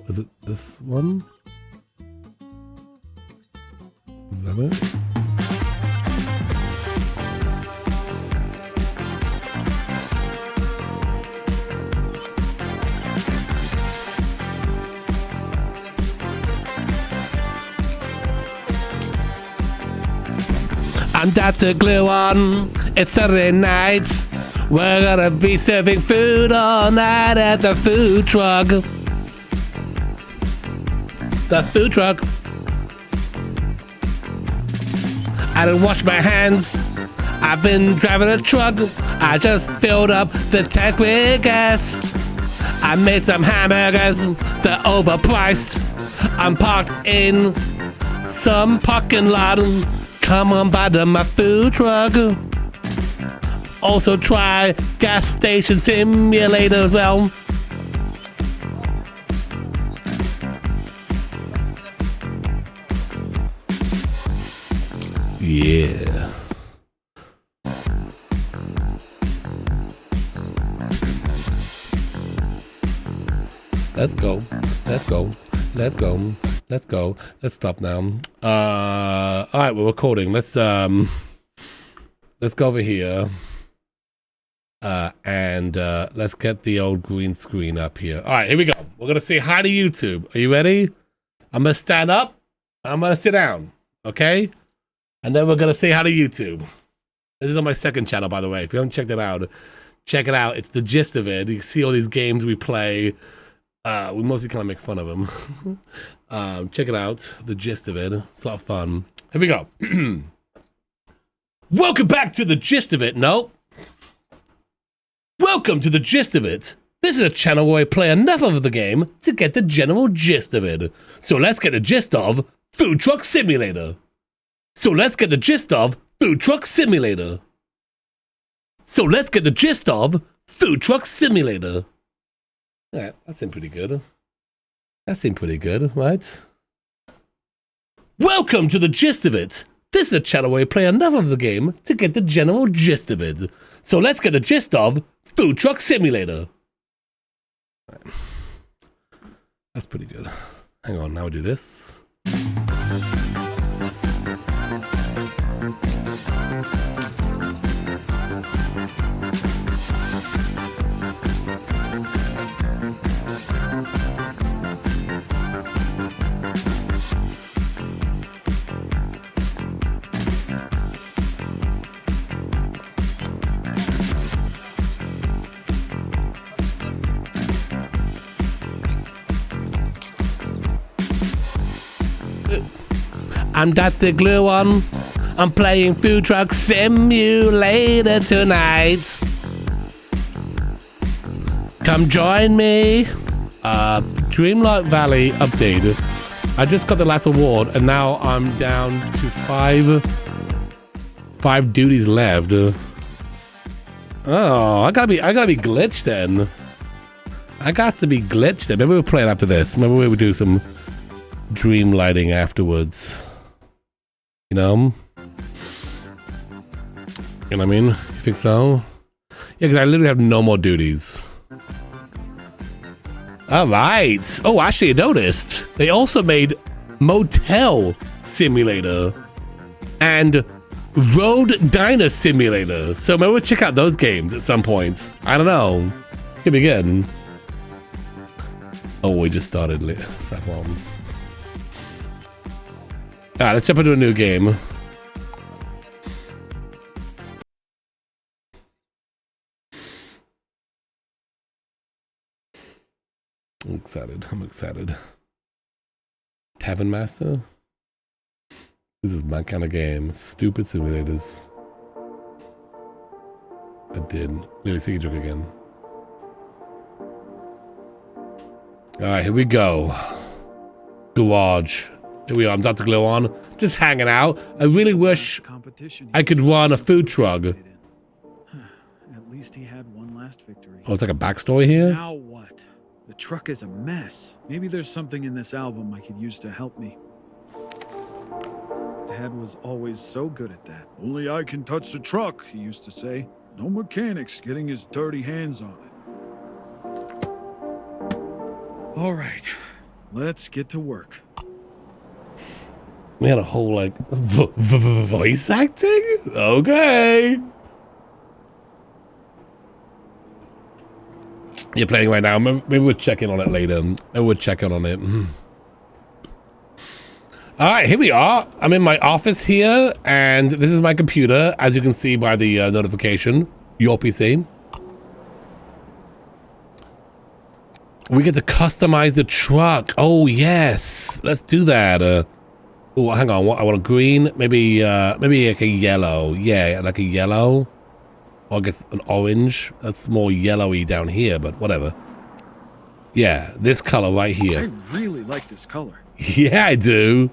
Speaker 2: Is it this one? Is that it? I'm Dr. Glue On. It's Saturday night. We're gonna be serving food all night at the food truck. The food truck. I didn't wash my hands. I've been driving a truck. I just filled up the tank with gas. I made some hamburgers. They're overpriced. I'm parked in some parking lot. Come on by to my food truck. Also try gas station simulator as well. Yeah. Let's go. Let's go. Let's go. Let's go. Let's stop now. All right, we're recording. Let's go over here. And let's get the old green screen up here. All right, here we go. We're gonna say hi to YouTube. Are you ready? I'm gonna stand up. I'm gonna sit down. Okay? And then we're gonna say hi to YouTube. This is on my second channel, by the way. If you haven't checked it out, check it out. It's The Gist of It. You can see all these games we play. We mostly kind of make fun of them. Check it out. The Gist of It. It's a lot of fun. Here we go. Welcome back to The Gist of It. Nope. Welcome to The Gist of It. This is a channel where I play enough of the game to get the general gist of it. So let's get the gist of Food Truck Simulator. So let's get the gist of Food Truck Simulator. So let's get the gist of Food Truck Simulator. Alright, that seemed pretty good. That seemed pretty good, right? Welcome to the gist of it. This is a channel where we play enough of the game to get the general gist of it. So let's get the gist of Food Truck Simulator. Right. That's pretty good. Hang on, now we do this. I'm Dr. Gluon. I'm playing Food Truck Simulator tonight. Come join me. Dreamlight Valley update. I just got the last reward and now I'm down to five duties left. Oh, I gotta be glitched then. I got to be glitched then. Maybe we'll play it after this. Maybe we'll do some dream lighting afterwards. You know what I mean? You think so? Yeah, because I literally have no more duties. All right. Oh, actually, I noticed they also made Motel Simulator and Road Diner Simulator. So maybe we'll check out those games at some point. I don't know. Could be good. Oh, we just started. Saffron. Alright, let's jump into a new game. I'm excited. Tavern Master? This is my kind of game. Stupid simulators. I did. Nearly see you joke again. Alright, here we go. Garage. Here we are, I'm Dr. Gluon, just hanging out. I really wish I could run a food truck.
Speaker 11: At least he had one last victory.
Speaker 2: Oh, it's like a backstory here?
Speaker 11: Now what? The truck is a mess. Maybe there's something in this album I could use to help me. Dad was always so good at that. Only I can touch the truck, he used to say. No mechanics getting his dirty hands on it. All right, let's get to work.
Speaker 2: We had a whole, like, voice acting? Okay. You're playing right now. Maybe we'll check in on it later. Maybe we'll check in on it. All right, here we are. I'm in my office here, and this is my computer, as you can see by the notification. Your PC. We get to customize the truck. Oh, yes. Let's do that. Oh, hang on. What I want a green, maybe like a yellow. Yeah, like a yellow. Or I guess an orange. That's more yellowy down here, but whatever. Yeah, this color right here.
Speaker 11: I really like this color.
Speaker 2: Yeah, I do.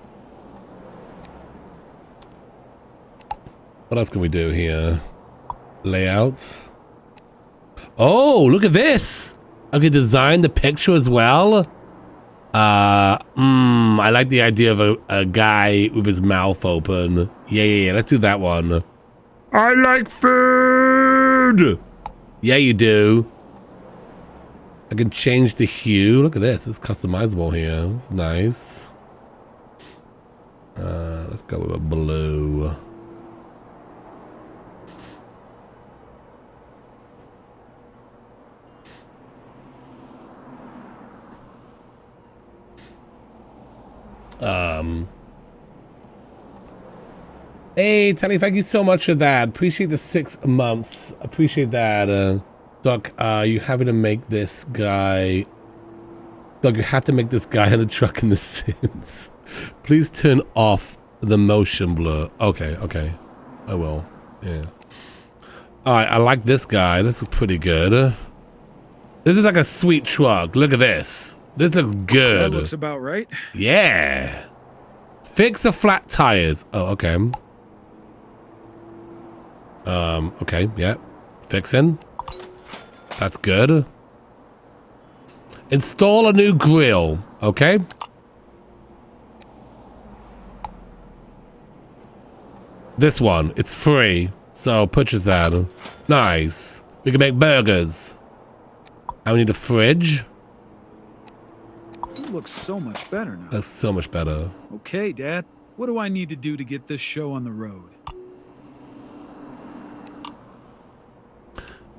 Speaker 2: What else can we do here? Layouts. Oh, look at this. I can design the picture as well. I like the idea of a guy with his mouth open. Yeah. Let's do that one. I like food. Yeah, you do. I can change the hue. Look at this. It's customizable here. It's nice. Let's go with a blue. Hey, Teddy, thank you so much for that. Appreciate the 6 months. Appreciate that. Doc, you having to make this guy... Doc, you have to make this guy in the truck in The Sims. Please turn off the motion blur. Okay. I will. Yeah. Alright, I like this guy. This is pretty good. This is like a sweet truck. Look at this. This looks good.
Speaker 11: That looks about right.
Speaker 2: Yeah. Fix the flat tires. Oh, okay. Okay, yeah. Fixing. That's good. Install a new grill. Okay. This one, it's free. So purchase that. Nice. We can make burgers. And we need a fridge.
Speaker 11: It looks so much better now.
Speaker 2: That's so much better.
Speaker 11: Okay, Dad. What do I need to do to get this show on the road?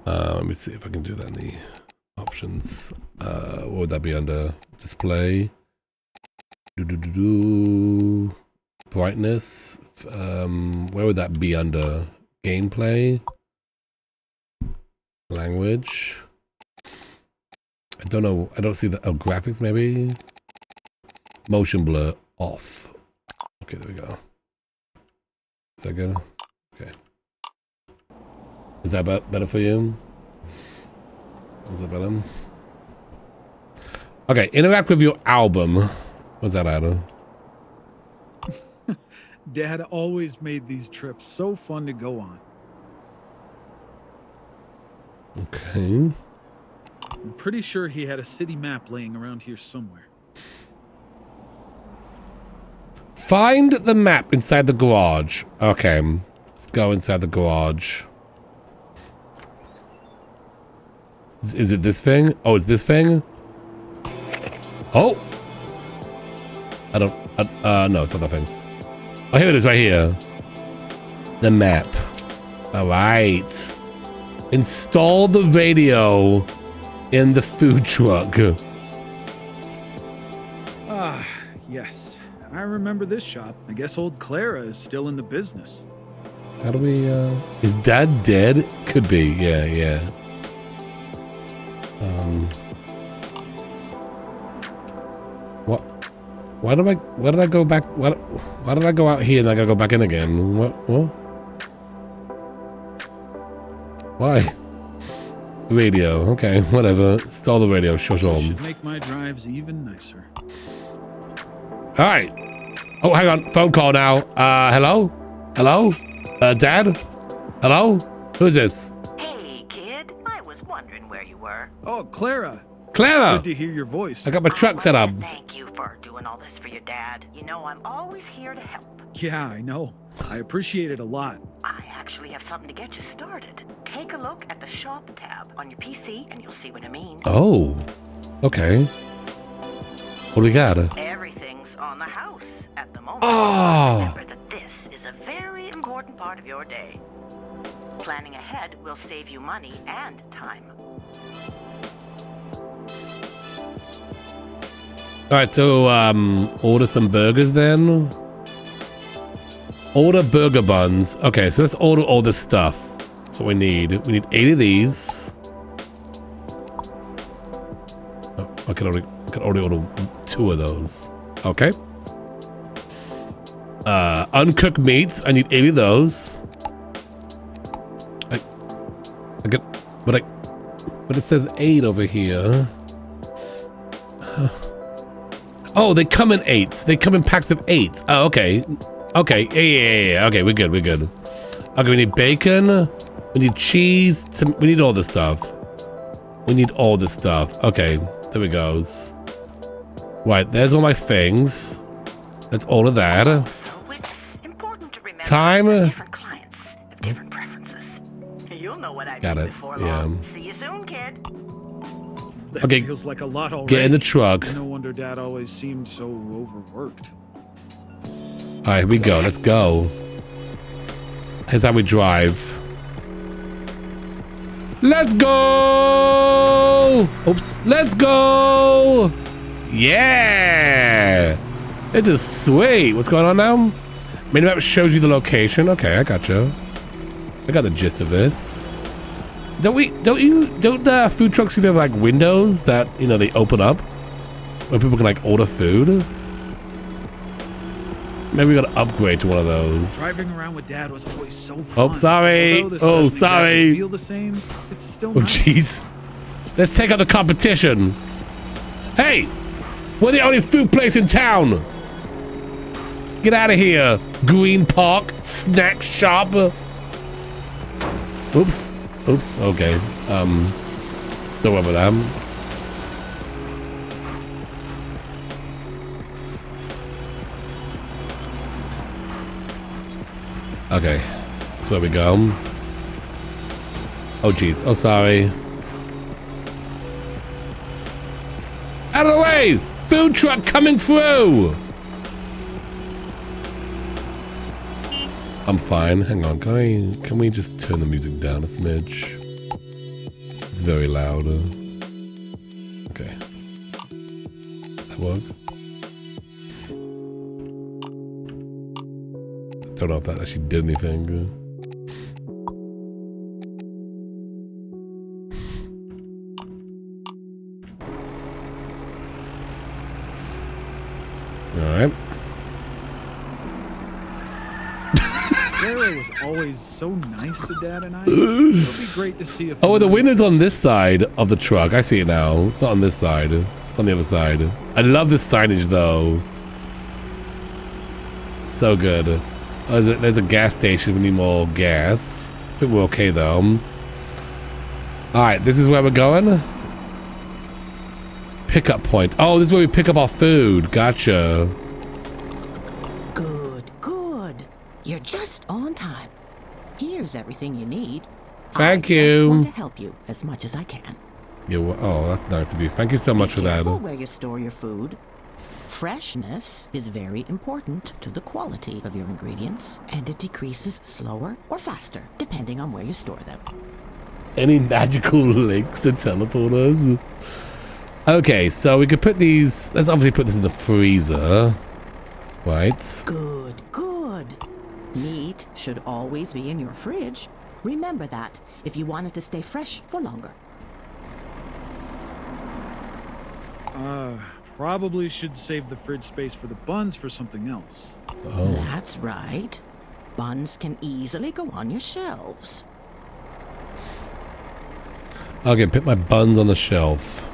Speaker 2: Let me see if I can do that in the options. What would that be under? Display. Brightness. Where would that be under? Gameplay. Language. I don't know. I don't see the graphics maybe. Motion blur off. Okay, there we go. Is that good? Okay. Is that better for you? Is that better? Okay, interact with your album. What's that, Adam?
Speaker 11: Dad always made these trips so fun to go on.
Speaker 2: Okay.
Speaker 11: I'm pretty sure he had a city map laying around here somewhere.
Speaker 2: Find the map inside the garage. Okay, let's go inside the garage. Is it this thing? Oh, it's this thing? Oh! I don't... no, it's not that thing. Oh, here it is right here. The map. Alright. Install the radio in the food truck.
Speaker 11: Ah, yes. I remember this shop. I guess old Clara is still in the business.
Speaker 2: How do we, is Dad dead? Could be, yeah. What? Why did I go back? Why did I go out here and I gotta go back in again? What? Why? Radio, okay, whatever. Install the radio, sure.
Speaker 11: Should make my drives even nicer.
Speaker 2: Alright. Oh, hang on, phone call now. Hello? Hello? Dad? Hello? Who's this?
Speaker 12: Hey, kid. I was wondering where you were.
Speaker 11: Oh, Clara.
Speaker 2: Clara!
Speaker 11: It's good to hear your voice.
Speaker 2: I got my truck set up.
Speaker 12: Thank you for doing all this for your dad. You know, I'm always here to help.
Speaker 11: Yeah, I know. I appreciate it a lot.
Speaker 12: I actually have something to get you started. Take a look at the shop tab on your PC and you'll see what I mean.
Speaker 2: Oh, okay. What do we got?
Speaker 12: Everything's on the house at the moment.
Speaker 2: Oh.
Speaker 12: Remember that this is a very important part of your day. Planning ahead will save you money and time.
Speaker 2: All right, so order some burgers then. Order burger buns. Okay, so let's order all this stuff. That's what we need. We need 8 of these. Oh, I can already order 2 of those. Okay. Uncooked meats. I need 80 of those. I get, but it says 8 over here. Oh, they come in 8. They come in packs of 8. Oh, okay. Okay, yeah. Okay, we're good. Okay, we need bacon. We need cheese. We need all this stuff. Okay, there we goes. Right, there's all my things. That's all of that.
Speaker 12: So it's important to remember
Speaker 2: Time.
Speaker 12: different clients have different preferences. You'll know what I
Speaker 2: Got
Speaker 12: mean
Speaker 2: it.
Speaker 12: before
Speaker 2: Yeah.
Speaker 12: long. See you soon, kid.
Speaker 11: That
Speaker 2: Okay,
Speaker 11: feels like a lot already.
Speaker 2: get in the truck.
Speaker 11: No wonder Dad always seemed so overworked.
Speaker 2: All right, here we go. Let's go. Here's how we drive. Let's go! Oops. Let's go! Yeah! This is sweet. What's going on now? Minimap shows you the location. Okay, I gotcha. I got the gist of this. Don't food trucks have like windows that, you know, they open up where people can like order food? Maybe we gotta upgrade to one of those.
Speaker 11: Driving around with Dad was always so fun.
Speaker 2: Oh, sorry.
Speaker 11: Although this
Speaker 2: Oh,
Speaker 11: doesn't
Speaker 2: sorry.
Speaker 11: exactly feel the same. It's still
Speaker 2: Oh,
Speaker 11: nice.
Speaker 2: jeez. Let's take out the competition. Hey, we're the only food place in town. Get out of here, Green Park Snack Shop. Oops. Oops. Okay. Don't worry about that. Okay. That's where we go. Oh, jeez. Oh, sorry. Out of the way! Food truck coming through! I'm fine. Hang on. Can we just turn the music down a smidge? It's very loud. Okay. That work? Don't know if that actually did anything. Alright.
Speaker 11: Clara was always so nice to Dad and I. It'll be great to see if.
Speaker 2: Oh, the winner's on this side of the truck. I see it now. It's not on this side. It's on the other side. I love this signage though. So good. Oh, there's a gas station. We need more gas. I think we're okay though. Alright, this is where we're going. Pickup point. Oh, this is where we pick up our food. Gotcha.
Speaker 12: Good, good. You're just on time. Here's everything you need.
Speaker 2: Thank
Speaker 12: I
Speaker 2: you.
Speaker 12: just want to help you as much as I can.
Speaker 2: Oh, that's nice of you. Thank you so much for that.
Speaker 12: Be careful where you store your food. Freshness is very important to the quality of your ingredients, and it decreases slower or faster, depending on where you store them.
Speaker 2: Any magical links to teleport us? Okay, so we could put these... Let's obviously put this in the freezer. Right.
Speaker 12: Good, good. Meat should always be in your fridge. Remember that if you want it to stay fresh for longer.
Speaker 11: Probably should save the fridge space for the buns for something else.
Speaker 2: Oh.
Speaker 12: That's right. Buns can easily go on your shelves.
Speaker 2: Okay, put my buns on the shelf.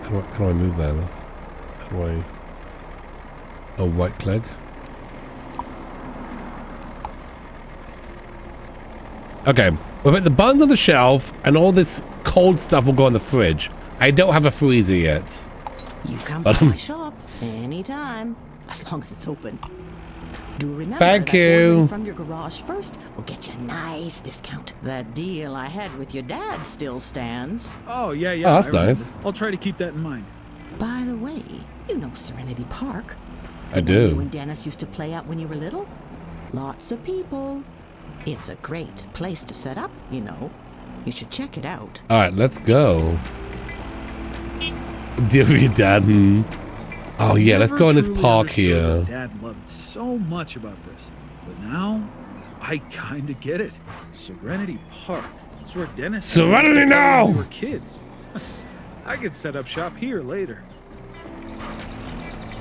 Speaker 2: How do I move that? How do I... Oh, right click. Okay, we'll put the buns on the shelf and all this cold stuff will go in the fridge. I don't have a freezer yet.
Speaker 12: You come by my shop anytime, as long as it's open. Do remember
Speaker 2: Thank
Speaker 12: that
Speaker 2: you.
Speaker 12: ordering from your garage first will get you a nice discount. That deal I had with your dad still stands.
Speaker 11: Oh, yeah.
Speaker 2: Oh, that's
Speaker 11: I remember.
Speaker 2: nice.
Speaker 11: I'll try to keep that in mind.
Speaker 12: By the way, you know Serenity Park?
Speaker 2: I
Speaker 12: The one you
Speaker 2: do.
Speaker 12: and Dennis used to play at when you were little? Lots of people. It's a great place to set up, you know. You should check it out.
Speaker 2: Alright, let's go. Deal with your dad and... Oh yeah, let's go in this
Speaker 11: Never
Speaker 2: park
Speaker 11: truly understood
Speaker 2: here.
Speaker 11: what Dad loved so much about this, but now I kind of get it. Serenity Park. That's where Dennis.
Speaker 2: Serenity
Speaker 11: used to play
Speaker 2: now!
Speaker 11: when we were kids. I could set up shop here later.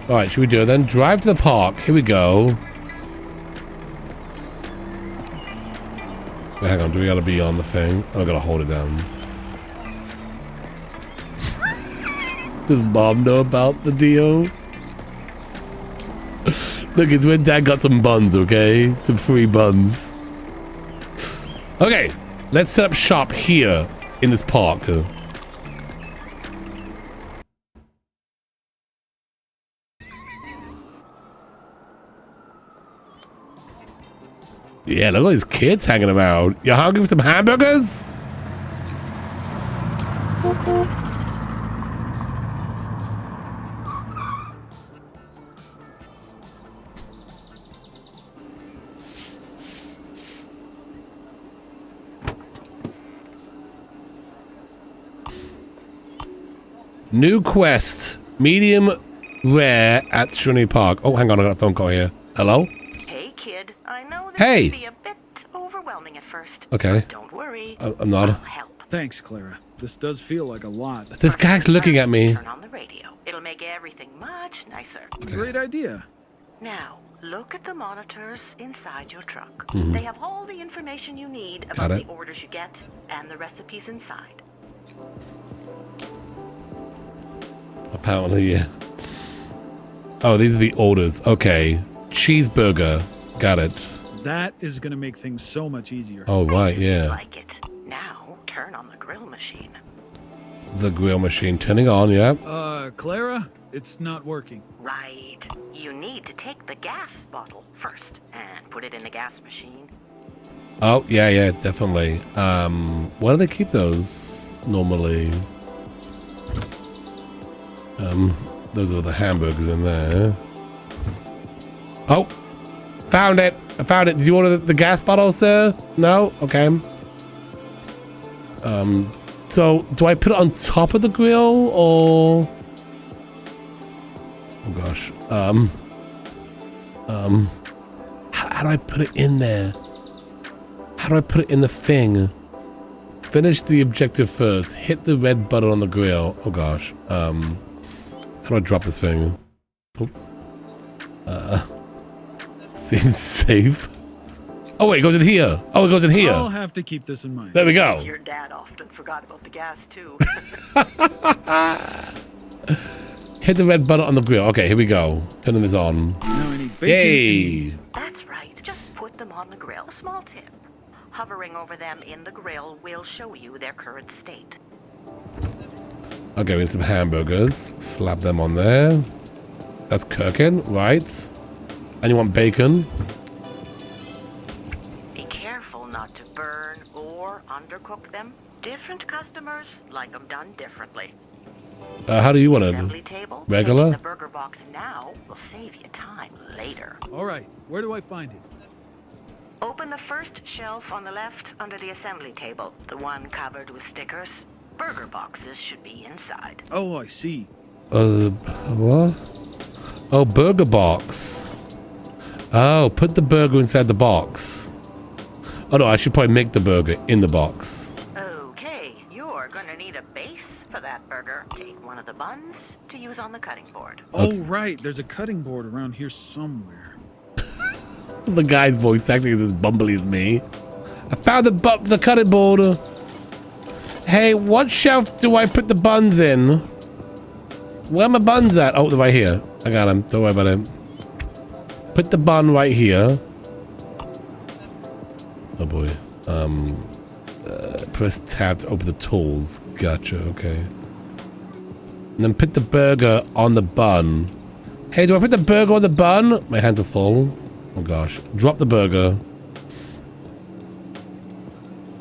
Speaker 2: Alright, should we do it then? Drive to the park. Here we go. Wait, hang on, do we gotta be on the thing? Oh, I gotta hold it down. Does Mom know about the deal? Look, it's when Dad got some buns, okay? Some free buns. Okay, let's set up shop here in this park. Yeah, look at all these kids hanging about. You hungry for some hamburgers? New quest. Medium rare at Serenity Park. Oh, hang on. I got a phone call here. Hello?
Speaker 12: Hey, kid. I know this
Speaker 2: Hey.
Speaker 12: can be a bit overwhelming at first.
Speaker 2: Okay.
Speaker 12: But don't worry.
Speaker 2: I'm not.
Speaker 12: I'll help.
Speaker 11: Thanks, Clara. This does feel like a lot.
Speaker 2: This guy's looking at me.
Speaker 12: Turn on the radio. It'll make everything much nicer.
Speaker 11: Great idea.
Speaker 12: Now, look at the monitors inside your truck.
Speaker 2: Mhm.
Speaker 12: They have all the information you need
Speaker 2: Got
Speaker 12: about
Speaker 2: it.
Speaker 12: the orders you get and the recipes inside.
Speaker 2: Apparently, yeah. Oh, these are the orders. Okay. Cheeseburger. Got it.
Speaker 11: That is gonna make things so much easier.
Speaker 2: Oh, right, yeah.
Speaker 12: Like it. Now, turn on the grill machine.
Speaker 2: The grill machine turning on, yeah.
Speaker 11: Clara, it's not working.
Speaker 12: Right. You need to take the gas bottle first and put it in the gas machine.
Speaker 2: Oh, yeah, definitely. Why do they keep those normally? Those are the hamburgers in there. Oh, found it. I found it. Did you order the gas bottle, sir? No? Okay. So do I put it on top of the grill or? Oh gosh. How do I put it in there? How do I put it in the thing? Finish the objective first. Hit the red button on the grill. Oh gosh. How do I drop this thing? Oops. Seems safe. Oh wait, it goes in here. Oh, it goes in here.
Speaker 11: I'll have to keep this in mind.
Speaker 2: There we go.
Speaker 12: Your dad often forgot about the gas too.
Speaker 2: Hit the red button on the grill. Okay, here we go. Turning this on.
Speaker 11: Now I need bacon.
Speaker 2: Yay!
Speaker 12: That's right. Just put them on the grill. A small tip. Hovering over them in the grill will show you their current state.
Speaker 2: Okay, we need some hamburgers. Slap them on there. That's cooking, right? And you want bacon?
Speaker 12: Be careful not to burn or undercook them. Different customers like them done differently.
Speaker 2: How do you want
Speaker 12: Assembly
Speaker 2: it?
Speaker 12: table,
Speaker 2: Regular?
Speaker 12: taking the burger box now will save you time later.
Speaker 11: All right, where do I find it?
Speaker 12: Open the first shelf on the left under the assembly table, the one covered with stickers. Burger boxes should be inside.
Speaker 11: Oh, I see.
Speaker 2: What? Oh, burger box. Oh, put the burger inside the box. Oh no, I should probably make the burger in the box.
Speaker 12: Okay, you're gonna need a base for that burger. Take one of the buns to use on the cutting board.
Speaker 11: Oh, right. There's a cutting board around here somewhere.
Speaker 2: The guy's voice acting is as bumbly as me. I found the cutting board. Hey, what shelf do I put the buns in? Where are my buns at? Oh, they're right here. I got them. Don't worry about it. Put the bun right here. Oh boy. Press tab to open the tools. Gotcha. Okay. And then put the burger on the bun. Hey, do I put the burger on the bun? My hands are full. Oh gosh. Drop the burger.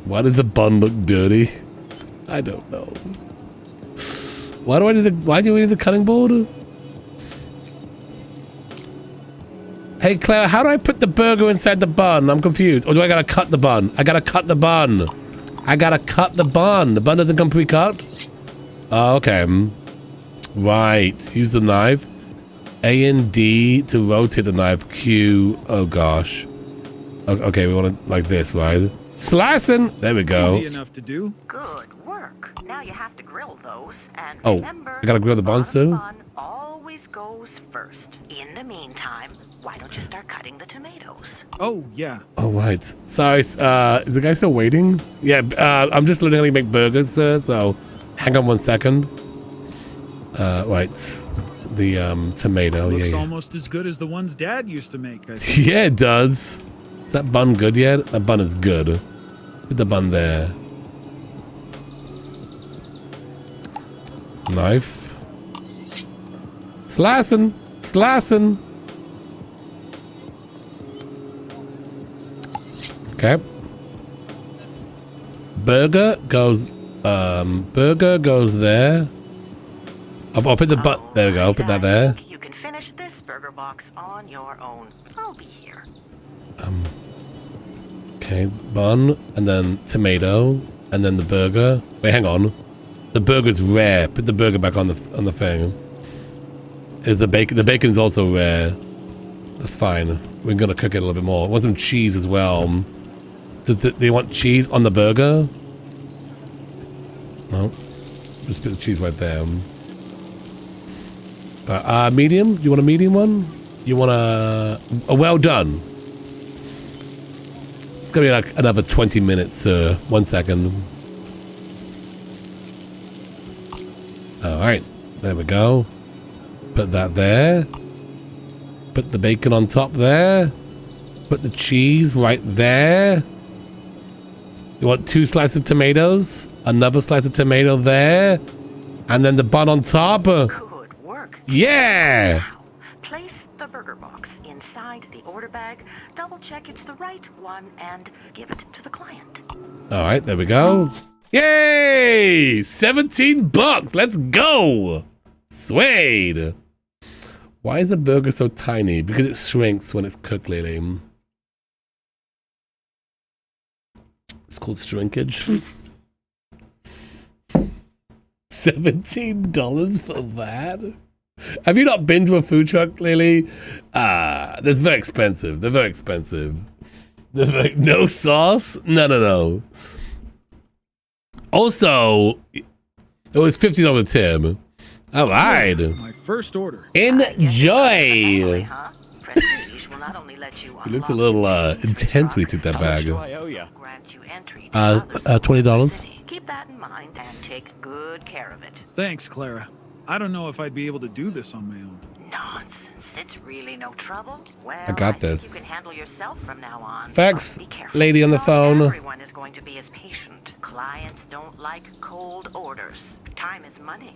Speaker 2: Why does the bun look dirty? I don't know. Why do we need the cutting board? Hey Claire, how do I put the burger inside the bun? I'm confused. Or do I gotta cut the bun? I gotta cut the bun. I gotta cut the bun. The bun doesn't come pre-cut? Oh, okay. Right. Use the knife. A and D to rotate the knife. Q. Oh gosh. Okay, we want it like this, right? Slicing. There we go.
Speaker 11: Easy enough to do.
Speaker 12: Good work. Now you have to grill those, and
Speaker 2: Oh,
Speaker 12: remember,
Speaker 2: I gotta grill the buns too?
Speaker 12: bun always goes first. In the meantime, why don't you start cutting the tomatoes?
Speaker 11: Oh, yeah.
Speaker 2: Oh, right. Sorry, is the guy still waiting? Yeah, I'm just learning how to make burgers, sir, so hang on 1 second. Right. The, tomato,
Speaker 11: Looks
Speaker 2: yeah.
Speaker 11: almost as good as the ones Dad used to make, I think.
Speaker 2: Yeah, it does. Is that bun good yet? That bun is good. Put the bun there. Knife. Slicing. Slicing. Okay. Burger goes there. I'll put the butt. There we go. I'll put that there.
Speaker 12: You can finish this burger box on your own. I'll be here.
Speaker 2: Okay, bun, and then tomato, and then the burger. Wait, hang on. The burger's rare. Put the burger back on the thing. Is the bacon? The bacon's also rare. That's fine. We're gonna cook it a little bit more. I want some cheese as well. Do you want cheese on the burger? No. Just put the cheese right there. Medium? Do you want a medium one? You want a well done? It's gonna be like another 20 minutes. 1 second. All right, there we go. Put that there. Put the bacon on top there. Put the cheese right there. You want 2 slices of tomatoes? Another slice of tomato there. And then the bun on top.
Speaker 12: Good work.
Speaker 2: Yeah!
Speaker 12: Now, place the burger box inside the order bag, double check it's the right one, and give it to the client.
Speaker 2: All right, there we go. Yay! $17. Let's go. Suede. Why is the burger so tiny? Because it shrinks when it's cooked, Lily. It's called shrinkage. $17 for that? Have you not been to a food truck, Lily? That's very expensive. They're very expensive. No sauce? No. Also, it was $50 tip. All right.
Speaker 11: My first order.
Speaker 2: Enjoy.
Speaker 12: Prestige will not only let you
Speaker 2: He looks a little intense when he took that bag.
Speaker 12: grant you entry to others in
Speaker 2: $20.
Speaker 12: the city. Keep that in mind and take good care of it.
Speaker 11: Thanks, Clara. I don't know if I'd be able to do this on my own.
Speaker 12: Nonsense. It's really no trouble. Well,
Speaker 2: I got
Speaker 12: think
Speaker 2: this.
Speaker 12: you can handle yourself from now on.
Speaker 2: Thanks,
Speaker 12: But be careful.
Speaker 2: lady on the
Speaker 12: Not
Speaker 2: phone.
Speaker 12: Everyone is going to be as patient. Clients don't like cold orders. Time is money.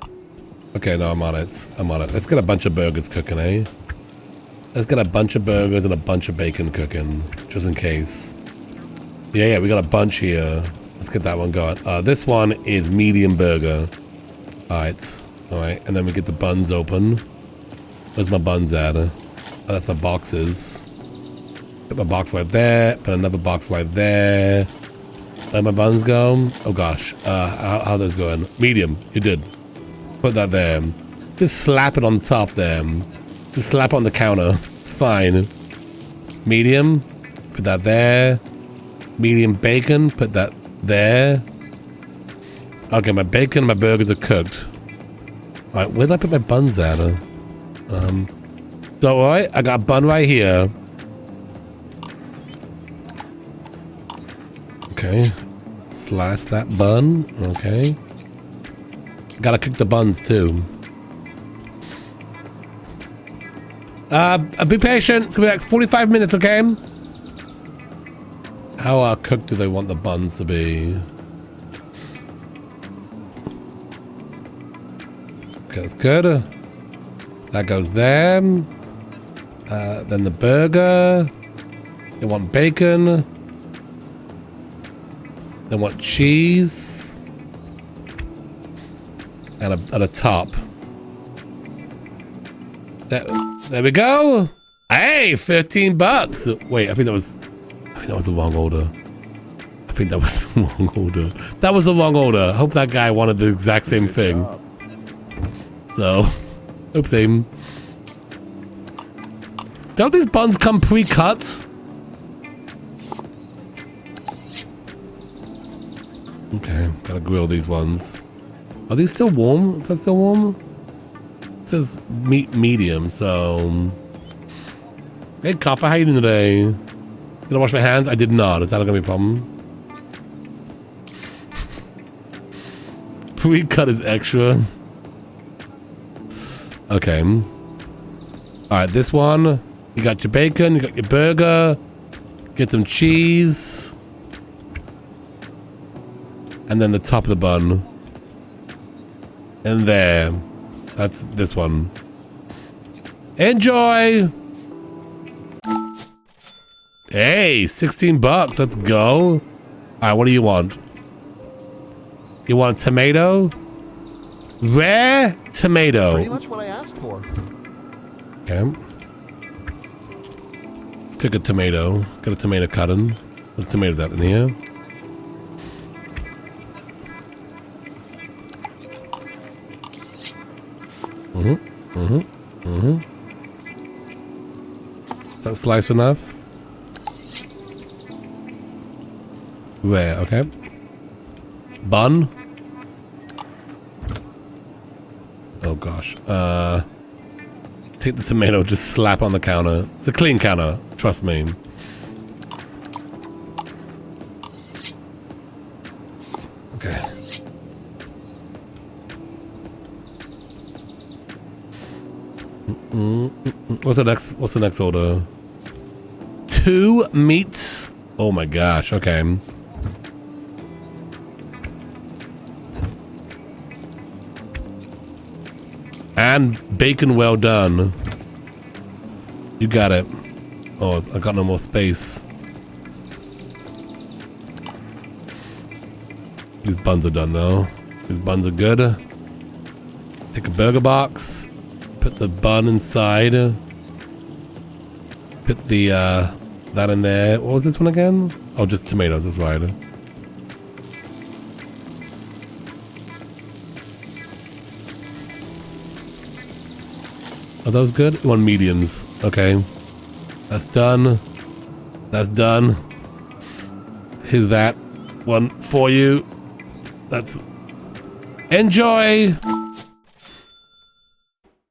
Speaker 2: Okay, no, I'm on it. Let's get a bunch of burgers cooking, eh? Let's get a bunch of burgers and a bunch of bacon cooking, just in case. Yeah, we got a bunch here. Let's get that one going. This one is medium burger. All right, and then we get the buns open. Where's my buns at? Oh, that's my boxes. Put my box right there. Put another box right there. Let my buns go. Oh gosh, how are those going? Medium. You did. Put that there. Just slap it on top there. Just slap it on the counter. It's fine. Medium. Put that there. Medium bacon. Put that there. Okay, my bacon and my burgers are cooked. Alright, where did I put my buns at? So alright, I got a bun right here. Okay. Slice that bun. Okay. Gotta cook the buns too. Be patient. It's gonna be like 45 minutes, okay? How cooked do they want the buns to be? Okay, that's good. That goes there. Then the burger. They want bacon. They want cheese. And a top. There we go. Hey, $15. Wait, I think that was the wrong order. That was the wrong order. I hope that guy wanted the exact same thing. So, oopsie. Don't these buns come pre-cut? Okay, gotta grill these ones. Are these still warm? Is that still warm? It says medium, so... Hey, Copper, how you doing today? Did I wash my hands? I did not. Is that gonna be a problem? Pre-cut is extra. Okay. Alright, this one. You got your bacon, you got your burger. Get some cheese. And then the top of the bun. And there. That's this one. Enjoy! Hey, $16. Let's go. Alright, what do you want? You want tomato? Rare tomato.
Speaker 13: Pretty much what I asked for.
Speaker 2: Okay. Let's cook a tomato. Got a tomato cutting. There's tomatoes out in here. Is that slice enough? Rare, okay. Bun. Oh gosh. Take the tomato, just slap on the counter. It's a clean counter, trust me. Okay. What's the next order? 2 meats. Oh my gosh. Okay. And bacon well done. You got it. Oh, I got no more space. These buns are done though. These buns are good. Take a burger box. Put the bun inside. Put the that in there. What was this one again? Oh, just tomatoes. That's right. Are those good? You want mediums? Okay. That's done. That's done. Here's that one for you. That's... Enjoy!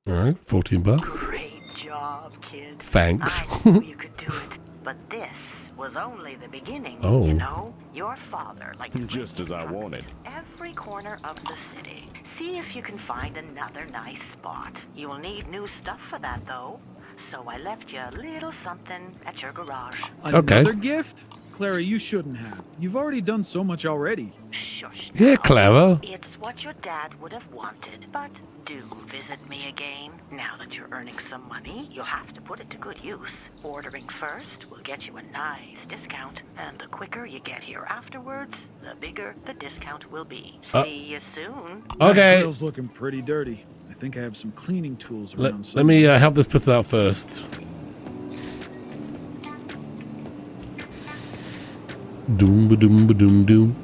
Speaker 2: Alright, 14 bucks.
Speaker 12: Great job, kid.
Speaker 2: Thanks.
Speaker 12: I knew you could do it, but this was only the beginning.
Speaker 2: Oh.
Speaker 12: You know, your father liked to
Speaker 8: Just as I wanted.
Speaker 12: every corner of the city. See if you can find another nice spot. You'll need new stuff for that, though. So I left you a little something at your garage.
Speaker 11: Another gift? Clara, you shouldn't have. You've already done so much already.
Speaker 12: Shush.
Speaker 2: Yeah, Clara.
Speaker 12: It's what your dad would have wanted, but do visit me again. Now that you're earning some money, you'll have to put it to good use. Ordering first will get you a nice discount, and the quicker you get here afterwards, the bigger the discount will be. See you soon.
Speaker 2: Okay.
Speaker 11: My grill's looking pretty dirty. I think I have some cleaning tools around.
Speaker 2: Let me help this person out first. Doom ba doom ba doom doom.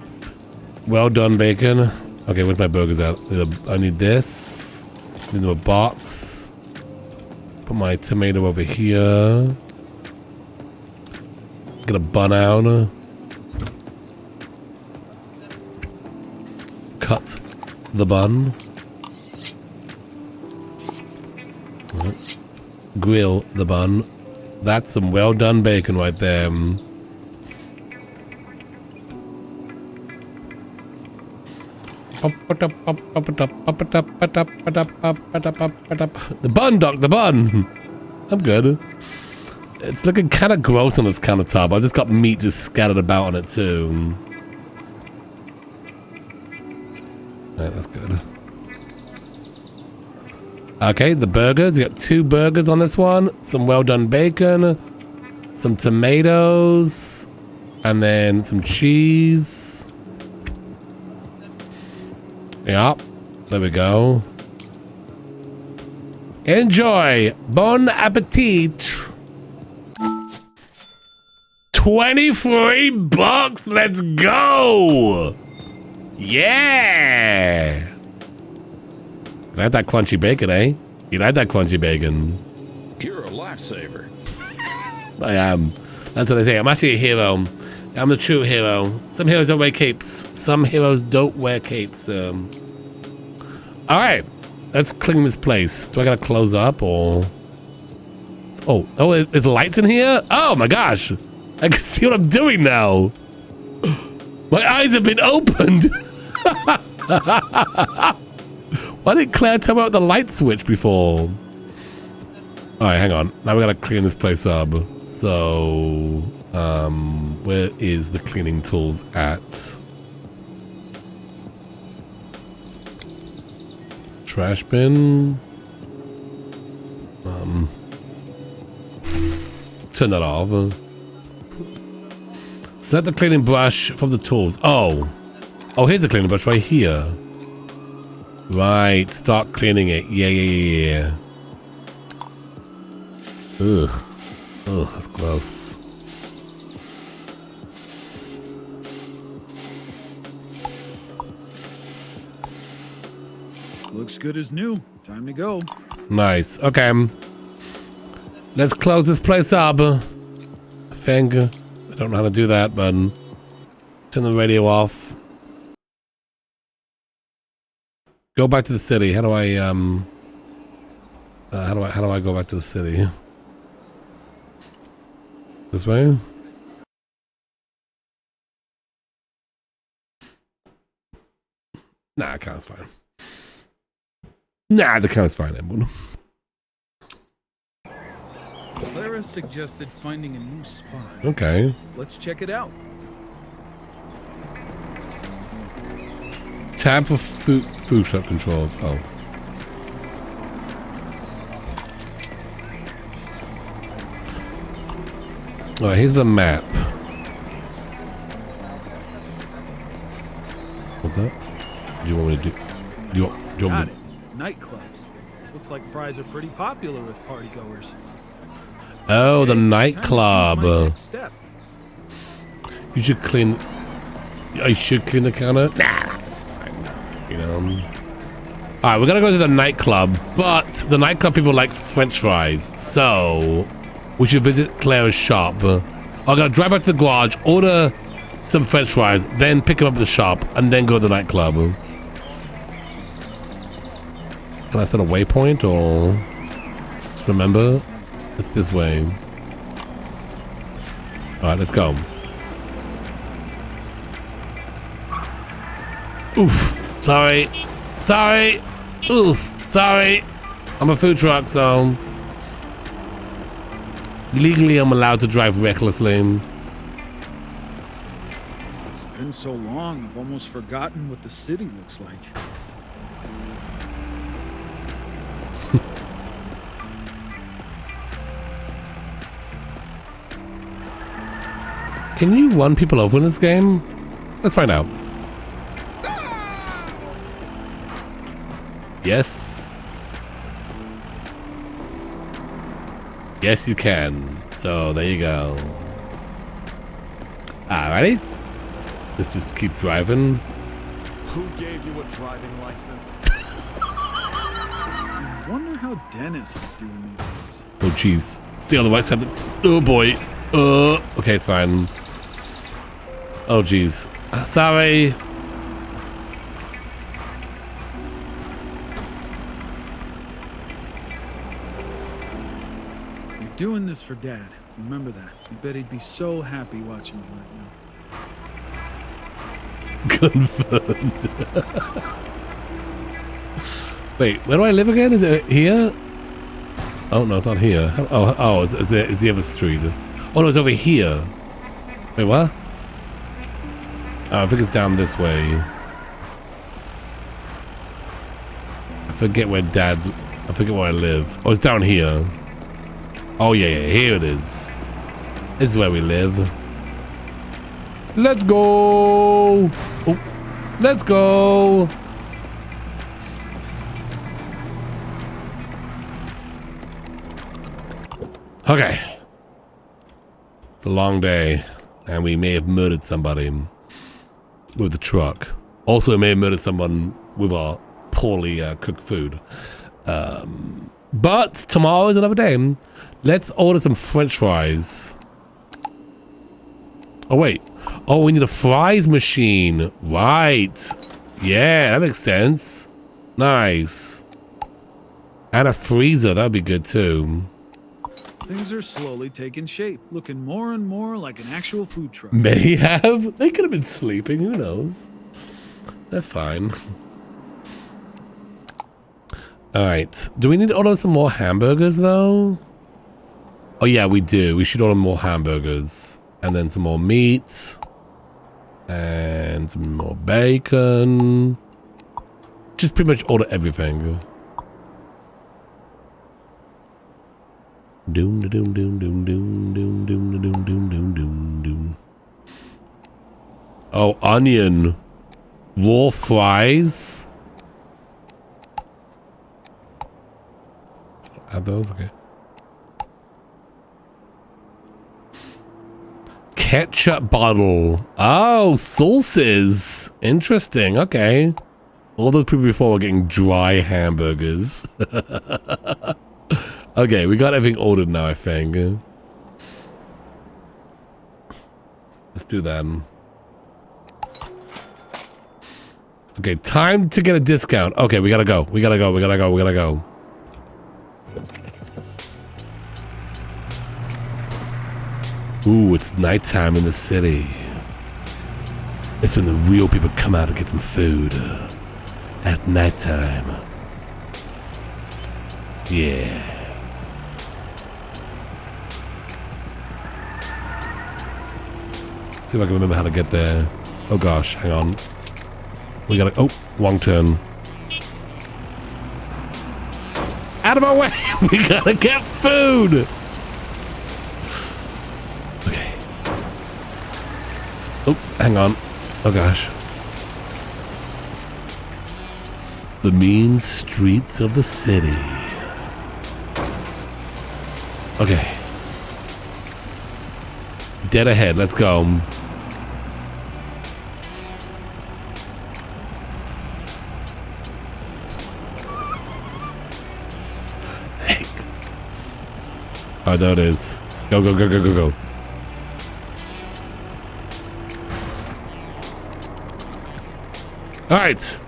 Speaker 2: Well done, bacon. Okay, where's my burgers at? I need this. I need a box. Put my tomato over here. Get a bun out. Cut the bun. Grill the bun. That's some well done bacon right there. The bun, Doc, the bun. I'm good. It's looking kind of gross on this countertop. I just got meat just scattered about on it too. Alright, that's good. Okay, the burgers. You got 2 burgers on this one. Some well done bacon. Some tomatoes. And then some cheese. Yep. There we go. Enjoy. Bon appetit. 23 bucks. Let's go. Yeah. You like that crunchy bacon, eh? You like that crunchy bacon?
Speaker 8: You're a lifesaver.
Speaker 2: I am. That's what they say. I'm actually a hero. I'm the true hero. Some heroes don't wear capes. Some heroes don't wear capes. All right. Let's clean this place. Do I gotta close up or? Oh, there's lights in here? Oh my gosh. I can see what I'm doing now. My eyes have been opened. Why didn't Claire tell me about the light switch before? All right, hang on. Now we gotta clean this place up. So, where is the cleaning tools at? Trash bin. Turn that off. Select the cleaning brush from the tools. Oh, here's the cleaning brush right here. Right, start cleaning it. Yeah. Ugh, that's gross.
Speaker 11: Looks good as new. Time to go.
Speaker 2: Nice. Okay. Let's close this place up. I think. I don't know how to do that, but turn the radio off. Go back to the city. How do I how do I go back to the city? This way? Nah, the count's fine. Nah, the count's fine, Emblem.
Speaker 11: Clara Clara suggested finding a new spot.
Speaker 2: Okay.
Speaker 11: Let's check it out.
Speaker 2: Tab for food truck controls. Oh. Alright, here's the map. What's that? Do you want me to do? Do you want
Speaker 11: Got
Speaker 2: me
Speaker 11: it. Nightclubs. Looks like fries are pretty popular with partygoers.
Speaker 2: Oh, the
Speaker 11: Hey,
Speaker 2: nightclub.
Speaker 11: time to choose my next step.
Speaker 2: You should clean. I should clean the counter. Nah, that's fine. You know. All right, we're gonna go to the nightclub, but the nightclub people like French fries, so we should visit Clara's shop. I'm gonna drive back to the garage, order some French fries, then pick them up at the shop, and then go to the nightclub. Can I set a waypoint or just remember? It's this way. All right, let's go. Oof. Sorry. Sorry. Oof. Sorry. I'm a food truck, so legally I'm allowed to drive recklessly.
Speaker 11: It's been so long, I've almost forgotten what the city looks like.
Speaker 2: Can you run people over in this game? Let's find out. Yes. Yes, you can. So there you go. Alrighty. Let's just keep driving.
Speaker 8: Who gave you a driving license?
Speaker 11: I wonder how Dennis is doing these days.
Speaker 2: Oh jeez. Stay on the right side of the... Oh boy. Okay, it's fine. Oh jeez. Sorry.
Speaker 11: You're doing this for Dad. Remember that. I bet he'd be so happy watching you right now.
Speaker 2: Confirmed. Wait, where do I live again? Is it here? Oh no, it's not here. Oh, it's the other street. Oh no, it's over here. Wait, what? Oh, I think it's down this way. I forget where Dad... I forget where I live. Oh, it's down here. Oh yeah, here it is. This is where we live. Let's go! Oh, let's go! Okay. It's a long day, and we may have murdered somebody with the truck. Also, we may have murdered someone with our poorly cooked food. But tomorrow is another day. Let's order some French fries. Oh, wait. Oh, we need a fries machine. Right. Yeah, that makes sense. Nice. And a freezer. That'd be good, too.
Speaker 11: Things are slowly taking shape, looking more and more like an actual food truck.
Speaker 2: May have. They could have been sleeping. Who knows? They're fine. All right. Do we need to order some more hamburgers, though? Oh, yeah, we do. We should order more hamburgers. And then some more meat. And some more bacon. Just pretty much order everything. Doom da doom doom doom doom doom doom da doom doom doom doom doom. Oh, onion. Raw fries. Add those, okay. Ketchup bottle. Oh, sauces. Interesting. Okay. All those people before were getting dry hamburgers. Okay, we got everything ordered now, I think. Let's do that. Okay, time to get a discount. Okay, we gotta go. We gotta go. We gotta go. We gotta go. Ooh, it's nighttime in the city. It's when the real people come out to get some food. At nighttime. Yeah. See if I can remember how to get there. Oh gosh, hang on. We gotta, oh, wrong turn. Out of our way! We gotta get food! Okay. Oops, hang on. Oh gosh. The mean streets of the city. Okay. Dead ahead, let's go. Hey. Oh, there it is. Go, go, go, go, go, go. All right.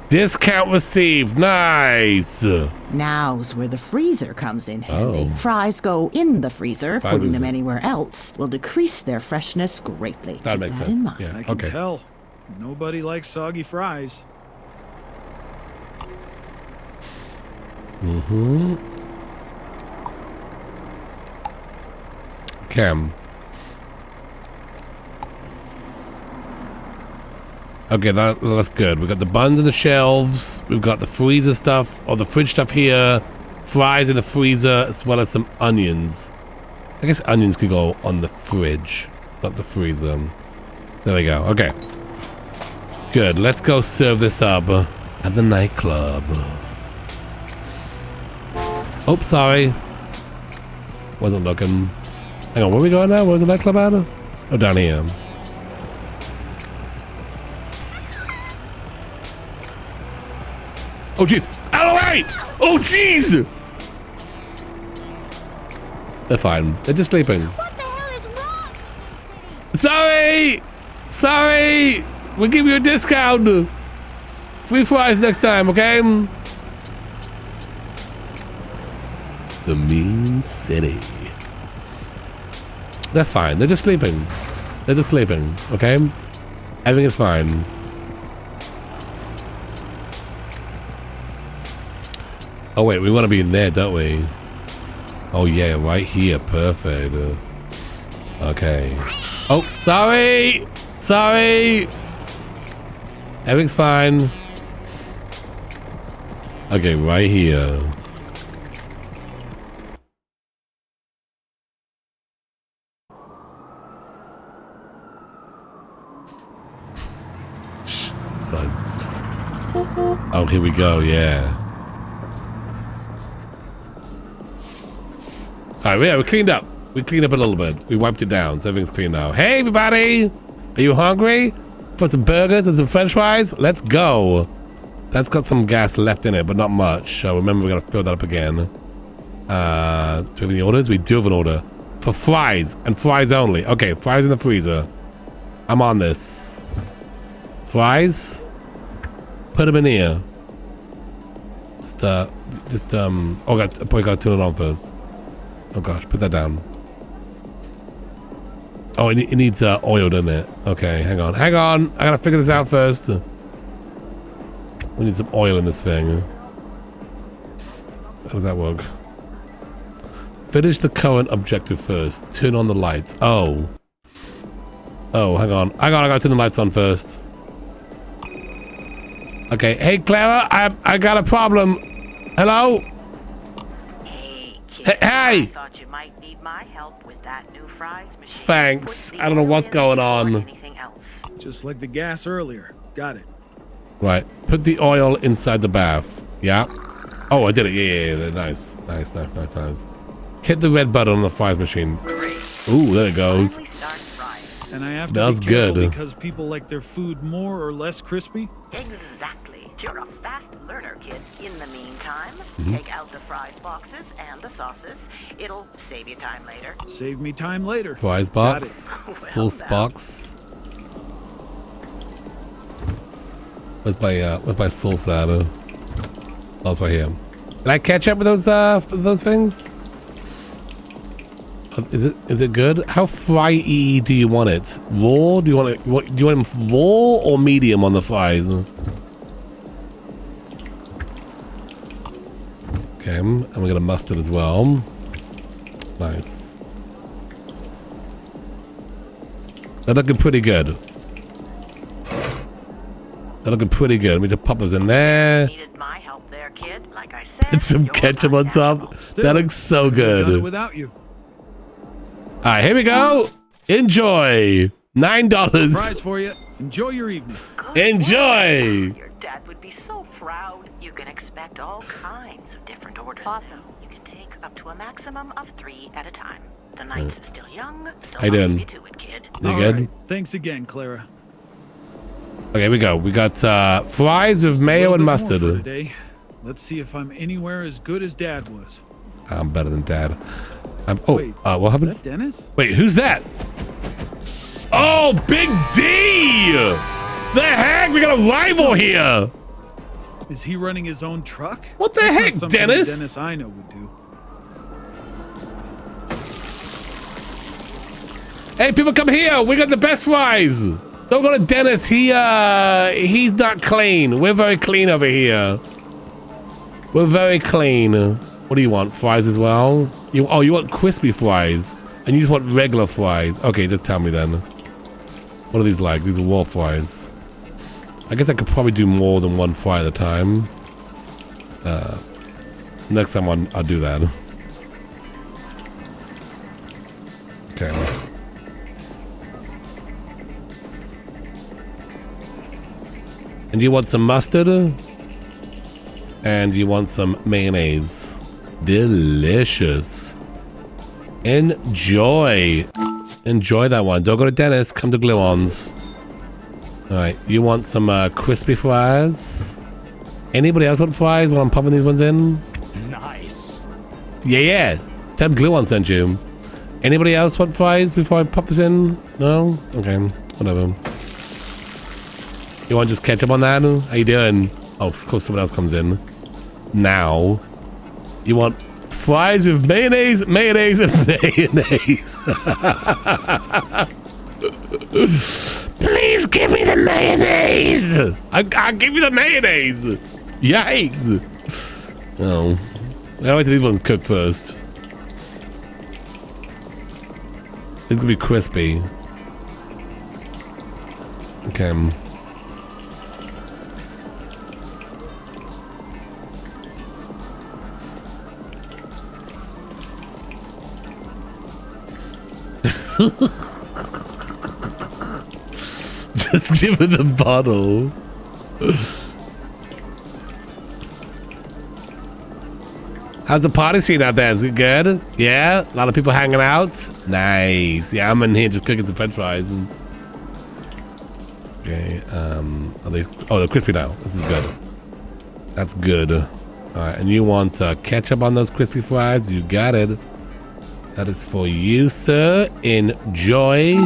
Speaker 2: Discount received. Nice.
Speaker 12: Now's where the freezer comes in handy.
Speaker 2: Oh.
Speaker 12: Fries go in the freezer.
Speaker 2: Fries
Speaker 12: Putting them
Speaker 2: in.
Speaker 12: anywhere else will decrease their freshness greatly.
Speaker 2: That
Speaker 12: Keep
Speaker 2: makes
Speaker 12: that
Speaker 2: sense.
Speaker 12: in mind.
Speaker 2: Yeah.
Speaker 11: I can
Speaker 2: Okay.
Speaker 11: tell. Nobody likes soggy fries.
Speaker 2: Mm-hmm. Cam. Okay, that's good. We've got the buns in the shelves. We've got the freezer stuff, or the fridge stuff here. Fries in the freezer, as well as some onions. I guess onions could go on the fridge, not the freezer. There we go. Okay. Good. Let's go serve this up at the nightclub. Oh, sorry. Wasn't looking. Hang on, where are we going now? Where's the nightclub at? Oh, down here. Oh, jeez. Out of the way! Oh, jeez! They're fine. They're just sleeping.
Speaker 9: What the hell is wrong?
Speaker 2: Sorry! Sorry! We'll give you a discount. Free fries next time, okay? The mean city. They're fine. They're just sleeping. They're just sleeping, okay? Everything is fine. Oh wait, we want to be in there, don't we? Oh yeah, right here. Perfect. Okay. Oh, sorry! Sorry! Everything's fine. Okay, right here. Fine. Oh, here we go, yeah. Alright, yeah, we cleaned up. We cleaned up a little bit. We wiped it down, so everything's clean now. Hey, everybody! Are you hungry for some burgers and some french fries? Let's go. That's got some gas left in it, but not much. So remember, we're going to fill that up again. Do we have any orders? We do have an order. For fries, and fries only. Okay, fries in the freezer. I'm on this. Fries? Put them in here. Oh, I probably got to turn it on first. Oh gosh, put that down. Oh, it needs oil, doesn't it? Okay, hang on. Hang on! I gotta figure this out first. We need some oil in this thing. How does that work? Finish the current objective first. Turn on the lights. Oh. Oh, hang on. I gotta turn the lights on first. Okay, hey Clara, I got a problem. Hello?
Speaker 12: Hey, kid.
Speaker 2: Hey!
Speaker 12: I thought you might need my help with that new fries machine.
Speaker 2: Thanks.
Speaker 12: Put the
Speaker 2: I don't know
Speaker 12: oil
Speaker 2: what's
Speaker 12: in
Speaker 2: going
Speaker 12: before
Speaker 2: on.
Speaker 12: anything else.
Speaker 11: Just like the gas earlier. Got it.
Speaker 2: Right. Put the oil inside the bath. Yeah. Oh, I did it. Yeah. Nice. Nice. Hit the red button on the fries machine. Ooh, there it goes.
Speaker 12: Finally start frying.
Speaker 11: And I have
Speaker 2: Smells
Speaker 11: to be careful
Speaker 2: good.
Speaker 11: because people like their food more or less crispy.
Speaker 12: Exactly. You're a fast learner, kid. In the meantime, take out the fries boxes and the sauces. It'll save you time later.
Speaker 11: Save me time later.
Speaker 2: Fries
Speaker 11: Got
Speaker 2: box.
Speaker 12: Well
Speaker 2: Sauce
Speaker 12: done.
Speaker 2: box. Where's my sauce at? Oh, it's right here. Can I catch up with those things? Is it good? How fry-y do you want it? Raw? Do you want them raw or medium on the fries? Okay, and we're gonna mustard as well. Nice. They're looking pretty good. They're looking pretty good. Let me just pop those in there.
Speaker 12: Needed my help there, kid. Like I said,
Speaker 2: And some
Speaker 12: you're
Speaker 2: ketchup on top.
Speaker 11: Still,
Speaker 2: That looks so
Speaker 11: couldn't have done it
Speaker 2: good.
Speaker 11: without you.
Speaker 2: All right, here we go. Enjoy. $9.
Speaker 11: Prize for you. Enjoy your evening.
Speaker 2: Enjoy.
Speaker 12: Your dad would be so proud. You can expect all kinds of different orders.
Speaker 9: Awesome.
Speaker 12: Now. You can take up to a maximum of 3 at a time. The night's still young, so
Speaker 2: How you
Speaker 12: I'll
Speaker 2: doing?
Speaker 12: leave you to it, kid.
Speaker 2: You
Speaker 11: All
Speaker 2: good?
Speaker 11: right. Thanks again, Clara.
Speaker 2: Okay, here we go. We got fries with mayo and
Speaker 11: A little bit more for
Speaker 2: mustard.
Speaker 11: today. Let's see if I'm anywhere as good as Dad was.
Speaker 2: I'm better than Dad.
Speaker 11: Wait,
Speaker 2: what
Speaker 11: Is
Speaker 2: happened?
Speaker 11: that Dennis?
Speaker 2: Wait, who's that? Oh, Big D! The heck? We got a rival here.
Speaker 11: Is he running his own truck?
Speaker 2: What the
Speaker 11: That's not
Speaker 2: heck,
Speaker 11: something
Speaker 2: Dennis?
Speaker 11: Dennis I know would do.
Speaker 2: Hey, people, come here. We got the best fries. Don't go to Dennis. He's not clean. We're very clean over here. We're very clean. What do you want? Fries as well? You want crispy fries. And you just want regular fries. Okay, just tell me then. What are these like? These are raw fries. I guess I could probably do more than one fry at a time. Next time I'll do that. Okay. And you want some mustard? And you want some mayonnaise. Delicious. Enjoy. Enjoy that one. Don't go to Dennis. Come to Gluons. Alright, you want some crispy fries? Anybody else want fries while I'm popping these ones in?
Speaker 5: Nice.
Speaker 2: Yeah. Tell them Gluon sent you. Anybody else want fries before I pop this in? No? Okay, whatever. You want just ketchup on that? How you doing? Oh, of course someone else comes in. Now. You want fries with mayonnaise, mayonnaise, and mayonnaise. Please give me the mayonnaise. I'll give you the mayonnaise. Yikes. Oh. I'll wait till these ones cook first. It's gonna be crispy. Okay. Just give it the bottle. How's the party scene out there? Is it good? Yeah? A lot of people hanging out? Nice. Yeah, I'm in here just cooking some french fries. And... Okay, are they... Oh, they're crispy now. This is good. That's good. Alright, and you want ketchup on those crispy fries? You got it. That is for you, sir. Enjoy.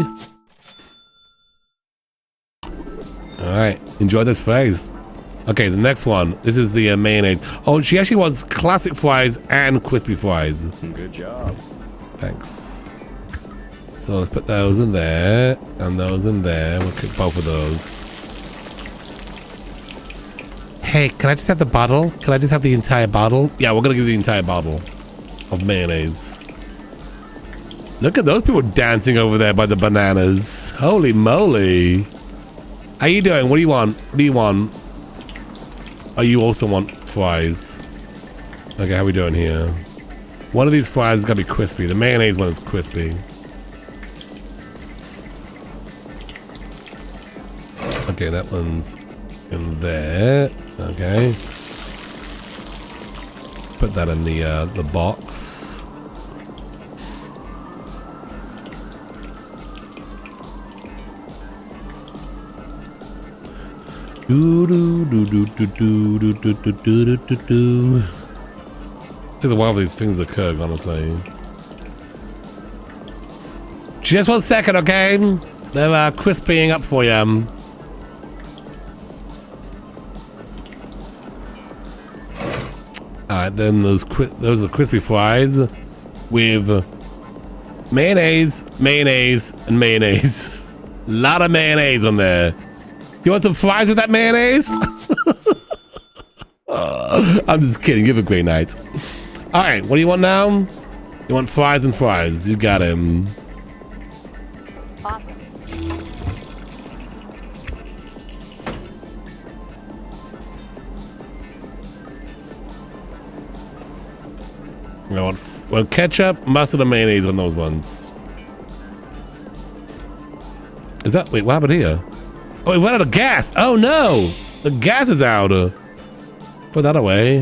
Speaker 2: Alright, enjoy this fries. Okay, the next one. This is the mayonnaise. Oh, she actually wants classic fries and crispy fries.
Speaker 5: Good job.
Speaker 2: Thanks. So let's put those in there and those in there. We'll cook both of those. Hey, can I just have the bottle? Can I just have the entire bottle? Yeah, we're gonna give you the entire bottle of mayonnaise. Look at those people dancing over there by the bananas. Holy moly. How you doing? What do you want? What do you want? Oh, you also want fries. Okay, how we doing here? One of these fries is gonna be crispy. The mayonnaise one is crispy. Okay, that one's in there. Okay. Put that in the box. Do do do do do do do do do do do do. Takes a while for these things to cook, honestly. Just 1 second, okay? They're crispying up for you. Alright, then those are the crispy fries with mayonnaise, mayonnaise, and mayonnaise. A lot of mayonnaise on there. You want some fries with that mayonnaise? I'm just kidding. You have a great night. All right, what do you want now? You want fries and fries. You got him.
Speaker 9: Awesome.
Speaker 2: I want ketchup, mustard, and mayonnaise on those ones. Is that... Wait, what happened here? Oh, we ran out of gas. Oh, no. The gas is out. Put that away.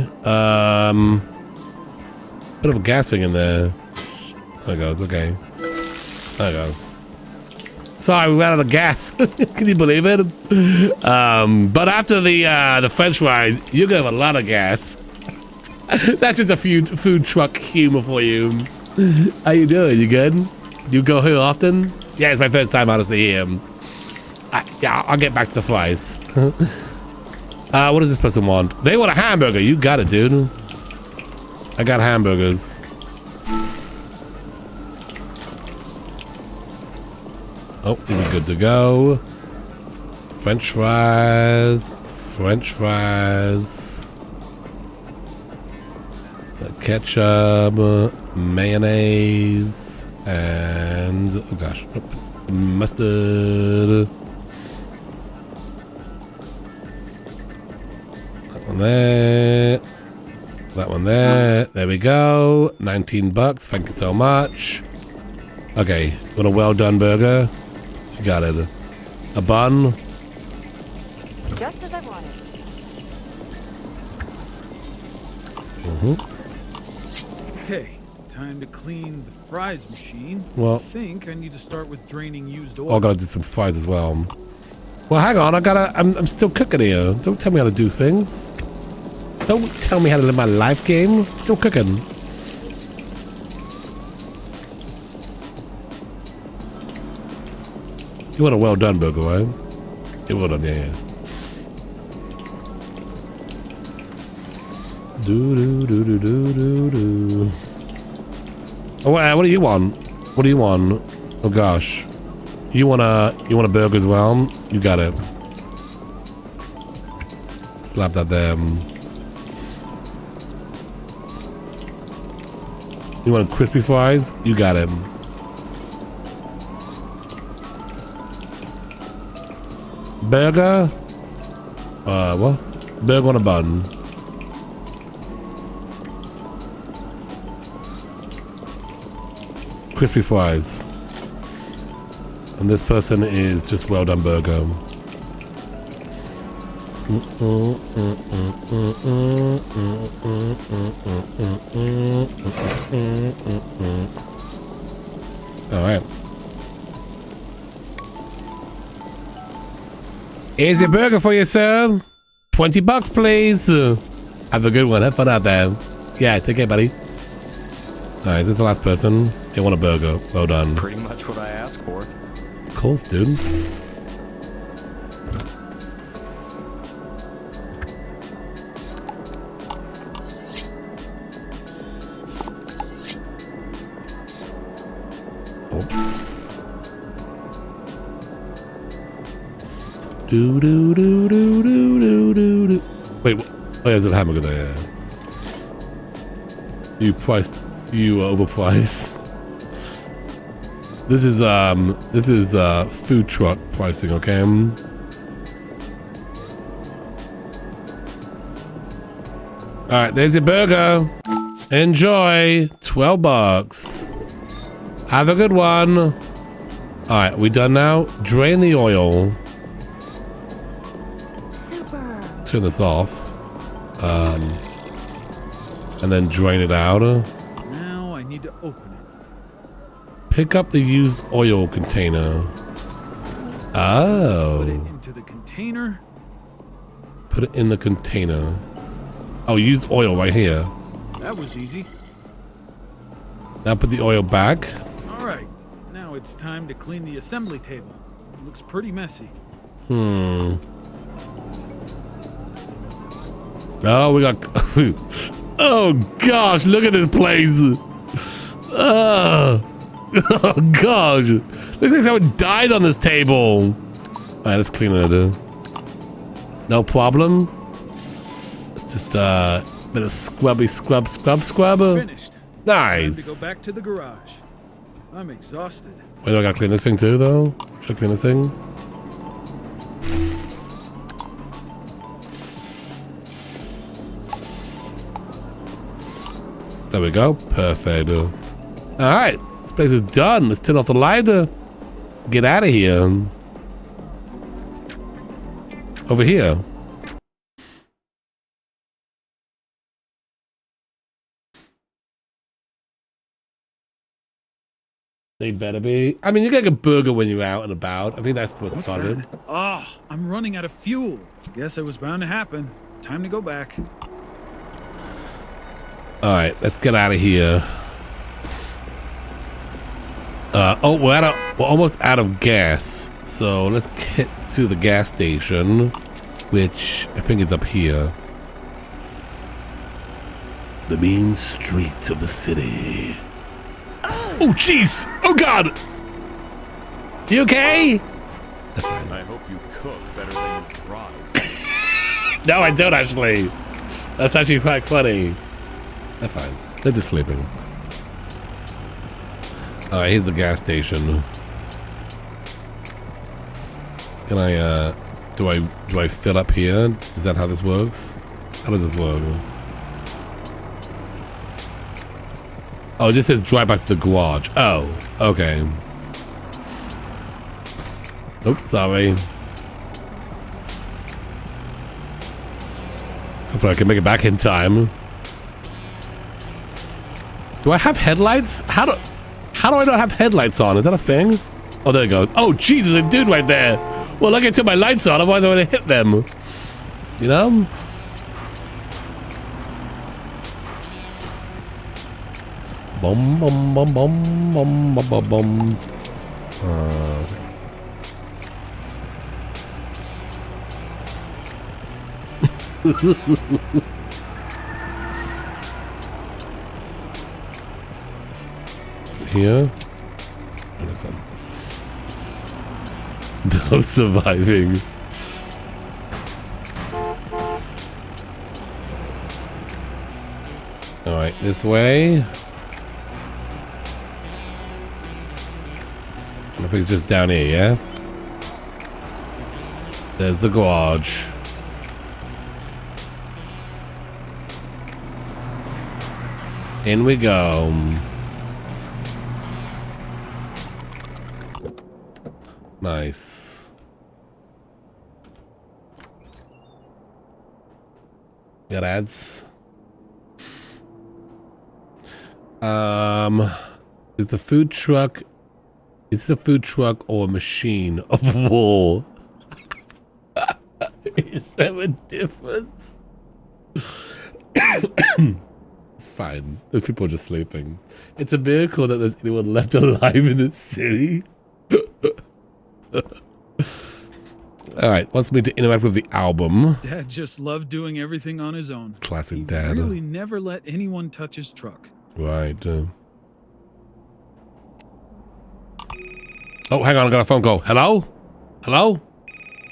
Speaker 2: Bit of a gas thing in there. There it goes. Okay. There it goes. Sorry, we ran out of gas. Can you believe it? But after the French fries, you're gonna have a lot of gas. That's just a food truck humor for you. How you doing? You good? You go here often? Yeah, it's my first time, honestly. Here. Yeah, I'll get back to the fries. What does this person want? They want a hamburger. You got it, dude. I got hamburgers. Oh, these are good to go. French fries. French fries. Ketchup. Mayonnaise. And... oh gosh. Mustard. That one there. That one there. There we go. 19 bucks. Thank you so much. Okay. Want a well done burger? You got it. A bun.
Speaker 9: Just as I wanted.
Speaker 11: Okay, time to clean the fries machine.
Speaker 2: Well,
Speaker 11: I think I need to start with draining used oil.
Speaker 2: Oh, I gotta do some fries as well. Well, hang on. I'm still cooking here. Don't tell me how to do things. Don't tell me how to live my life game. Still cooking. You want a well done burger, right? Yeah, well done, yeah. Do. Oh, what do you want? What do you want? Oh gosh, you want a burger as well? You got it. Slap that there. You want crispy fries? You got it. Burger? What? Burger on a bun. Crispy fries. And this person is just well done burger. Alright. Here's your burger for you, sir. 20 bucks, please. Have a good one. Have fun out there. Yeah, take care, buddy. Alright, is this the last person? They want a burger. Well done.
Speaker 5: Pretty much what I asked for.
Speaker 2: Of course, dude. Do. Wait, what? Oh, yeah, there's a hamburger there. You overpriced. This is food truck pricing, okay? Alright, there's your burger. Enjoy. 12 bucks. Have a good one. Alright, we done now? Drain the oil. Turn this off, and then drain it out.
Speaker 11: Now I need to open it.
Speaker 2: Pick up the used oil container. Oh.
Speaker 11: Put it into the container.
Speaker 2: Put it in the container. Oh, used oil right here.
Speaker 11: That was easy.
Speaker 2: Now put the oil back.
Speaker 11: All right, now it's time to clean the assembly table. It looks pretty messy.
Speaker 2: Oh, we got... oh, gosh, look at this place. Oh, gosh. Looks like someone died on this table. All right, let's clean it. No problem. It's just a bit of scrubby scrub.
Speaker 11: Finished.
Speaker 2: Nice.
Speaker 11: Time to go back to the garage. I'm exhausted.
Speaker 2: Wait, do I gotta clean this thing too, though? Should I clean this thing? There we go. Perfect. All right. This place is done. Let's turn off the light. Get out of here. Over here. They better be. I mean, you get a burger when you're out and about. I think that's what's part of it.
Speaker 11: Oh, I'm running out of fuel. Guess it was bound to happen. Time to go back.
Speaker 2: All right, let's get out of here. Oh, we're almost out of gas. So let's get to the gas station, which I think is up here. The main streets of the city. Oh, jeez! Oh, God! You okay?
Speaker 5: I hope you cook better than you drive.
Speaker 2: No, I don't actually. That's actually quite funny. They're fine. They're just sleeping. Alright, here's the gas station. Can I, do I fill up here? Is that how this works? How does this work? Oh, it just says drive back to the garage. Oh, okay. Oops, sorry. Hopefully I can make it back in time. Do I have headlights? How do I not have headlights on? Is that a thing? Oh, there it goes. Oh, Jesus, a dude right there. Well, I can turn my lights on, otherwise I would have hit them. You know? Bum bum bum bum bum bum bum bum. Here. I'm surviving. All right, this way. I think it's just down here, yeah? There's the garage. In we go. Nice. Got ads. Is the food truck... Is this a food truck or a machine of war? Is there a difference? It's fine. Those people are just sleeping. It's a miracle that there's anyone left alive in this city. Alright, wants me to interact with the album.
Speaker 11: Dad just loved doing everything on his own.
Speaker 2: Classic dad.
Speaker 11: He really never let anyone touch his truck.
Speaker 2: Right. Oh, hang on, I got a phone call. Hello? Hello?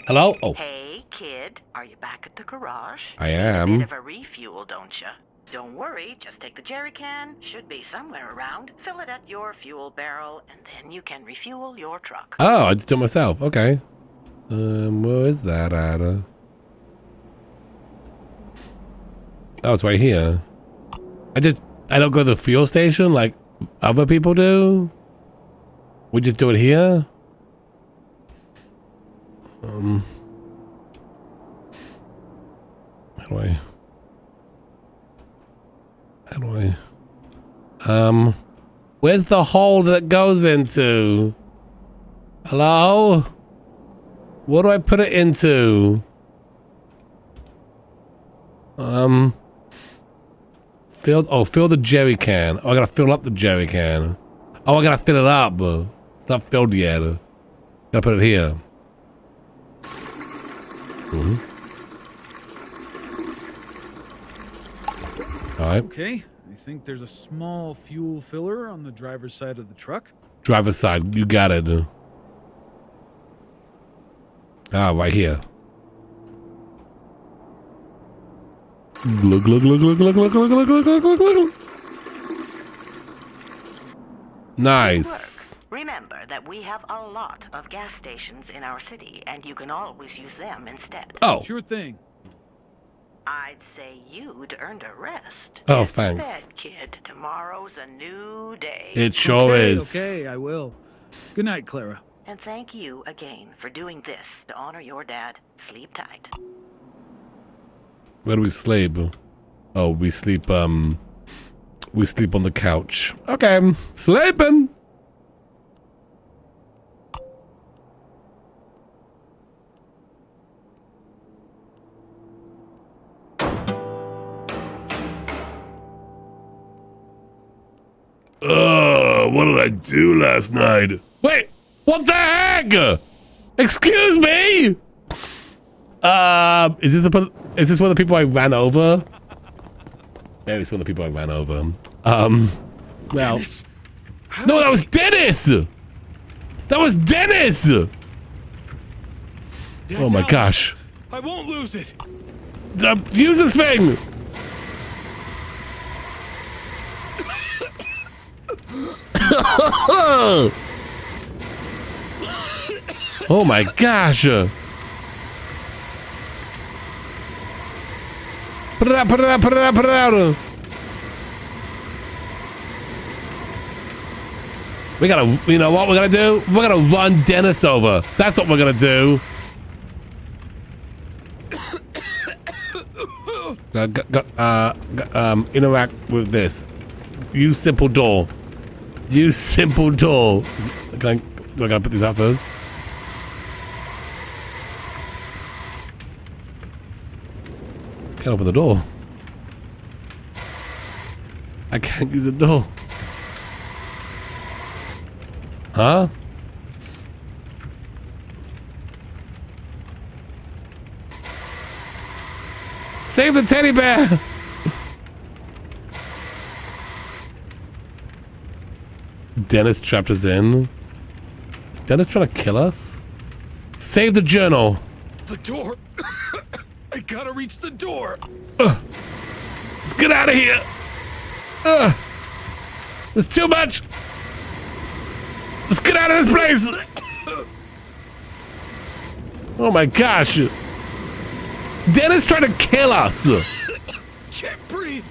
Speaker 2: Hello? Oh.
Speaker 12: Hey, kid, are you back at the garage?
Speaker 2: I am.
Speaker 12: A bit of a refuel, don't you? Don't worry, just take the jerry can. Should be somewhere around. Fill it at your fuel barrel, and then you can refuel your truck.
Speaker 2: Oh, I just do it myself. Okay. Where is that at? Oh, it's right here. I don't go to the fuel station like other people do. We just do it here. How do I? Where's the hole that goes into? Hello? What do I put it into? Fill the jerry can. Oh, I gotta fill up the jerry can. Oh, I gotta fill it up. It's not filled yet. Gotta put it here. All right.
Speaker 11: Okay, I think there's a small fuel filler on the driver's side of the truck.
Speaker 2: Driver's side, you got it. Ah, right here. Glug, glug, glug, glug, glug, glug, glug, glug, glug, glug, glug. Nice.
Speaker 12: Remember that we have a lot of gas stations in our city, and you can always use them instead.
Speaker 2: Oh.
Speaker 11: Sure thing.
Speaker 12: I'd say you'd earned a rest.
Speaker 2: Oh,
Speaker 12: Get to
Speaker 2: thanks.
Speaker 12: bed, kid. Tomorrow's a new day.
Speaker 2: It sure
Speaker 11: Okay,
Speaker 2: is.
Speaker 11: okay, I will. Good night, Clara.
Speaker 12: And thank you again for doing this to honor your dad. Sleep tight.
Speaker 2: Where do we sleep? Oh, we sleep on the couch. Okay, sleeping. What did I do last night? Wait, what the heck? Excuse me? Is this one of the people I ran over? Maybe it's one of the people I ran over. Well.
Speaker 11: Dennis.
Speaker 2: No, that was Dennis! That was Dennis! Oh my gosh.
Speaker 11: I won't lose it.
Speaker 2: Use this thing! Oh my gosh! We gotta, you know what we're gonna do? We're gonna run Dennis over. That's what we're gonna do. Interact with this. Use simple door. Use simple door. Do I gotta put these out first? Can't open the door. I can't use the door. Huh? Save the teddy bear! Dennis trapped us in. Is Dennis trying to kill us? Save the journal.
Speaker 11: The door. I gotta reach the door.
Speaker 2: Let's get out of here. There's too much. Let's get out of this place. Oh my gosh. Dennis trying to kill us.
Speaker 11: Can't breathe.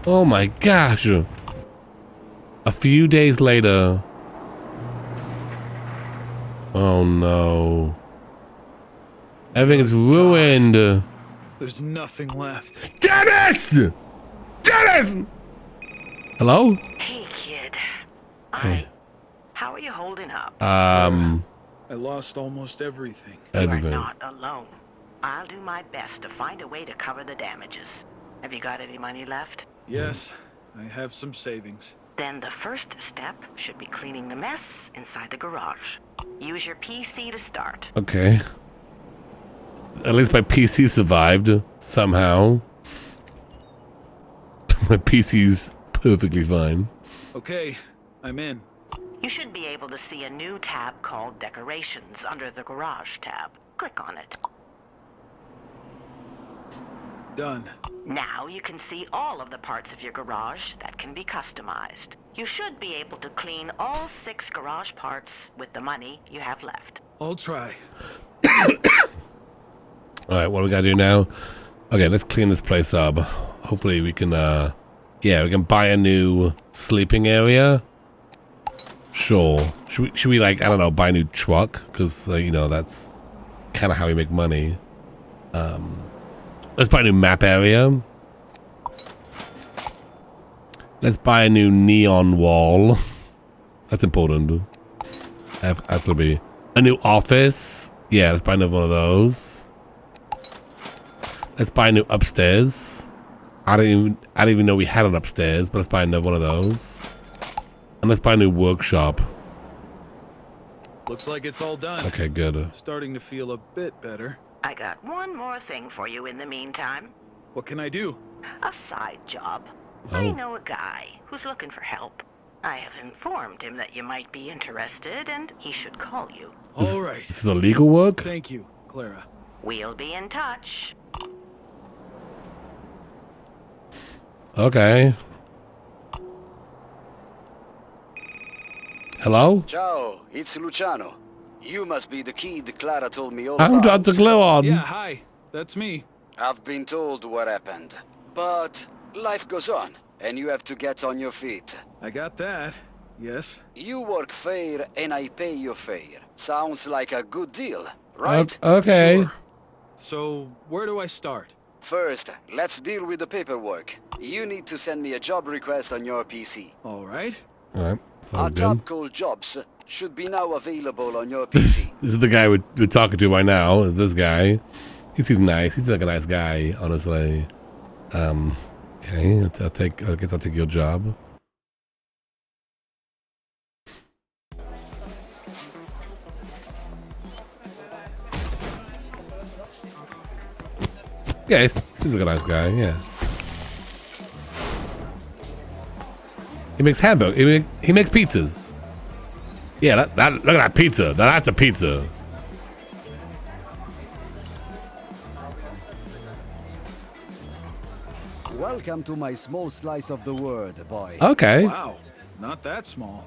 Speaker 2: Oh my gosh. A few days later. Oh no. Everything is ruined.
Speaker 11: There's nothing left.
Speaker 2: Dennis! Dennis! Hello?
Speaker 12: Hey, kid.
Speaker 2: Hey.
Speaker 12: How are you holding up?
Speaker 11: I lost almost everything.
Speaker 2: Everything.
Speaker 12: You are not alone. I'll do my best to find a way to cover the damages. Have you got any money left?
Speaker 11: Yes, I have some savings.
Speaker 12: Then the first step should be cleaning the mess inside the garage. Use your PC to start.
Speaker 2: Okay. At least my PC survived somehow. My PC's perfectly fine.
Speaker 11: Okay, I'm in.
Speaker 12: You should be able to see a new tab called Decorations under the Garage tab. Click on it.
Speaker 11: Done.
Speaker 12: Now you can see all of the parts of your garage that can be customized. You should be able to clean all 6 garage parts with the money you have left.
Speaker 11: I'll try.
Speaker 2: Alright, what do we gotta do now? Okay, let's clean this place up. Hopefully we can, yeah, we can buy a new sleeping area. Sure. Should we like, I don't know, buy a new truck? Because, you know, that's kind of how we make money. Let's buy a new map area. Let's buy a new neon wall. That's important. Has to be. A new office. Yeah, let's buy another one of those. Let's buy a new upstairs. I didn't even know we had an upstairs, but let's buy another one of those. And let's buy a new workshop.
Speaker 11: Looks like it's all done.
Speaker 2: Okay, good.
Speaker 11: Starting to feel a bit better.
Speaker 12: I got one more thing for you in the meantime.
Speaker 11: What can I do?
Speaker 12: A side job.
Speaker 2: Oh.
Speaker 12: I know a guy who's looking for help. I have informed him that you might be interested, and he should call you.
Speaker 11: All right.
Speaker 2: This is illegal work?
Speaker 11: Thank you, Clara.
Speaker 12: We'll be in touch.
Speaker 2: Okay. Hello?
Speaker 13: Ciao, it's Luciano. You must be the kid Clara told me all
Speaker 2: I'm
Speaker 13: about.
Speaker 2: Dr. Gluon.
Speaker 11: Yeah, hi. That's me.
Speaker 13: I've been told what happened. But life goes on, and you have to get on your feet.
Speaker 11: I got that. Yes.
Speaker 13: You work fair, and I pay you fair. Sounds like a good deal, right?
Speaker 2: Okay.
Speaker 11: Sure. So, where do I start?
Speaker 13: First, let's deal with the paperwork. You need to send me a job request on your PC.
Speaker 11: All right.
Speaker 2: All right.
Speaker 13: A
Speaker 2: Sounds good.
Speaker 13: job called Jobs should be now available on your PC.
Speaker 2: This is the guy we're talking to right now. Is this guy? He seems nice. He's like a nice guy, honestly. Okay. I guess I'll take your job. Yeah, he seems like a nice guy. Yeah. He makes hamburgers. He makes pizzas. Yeah, look at that pizza. That's a pizza.
Speaker 13: Welcome to my small slice of the world, boy.
Speaker 2: Okay.
Speaker 11: Wow. Not that small.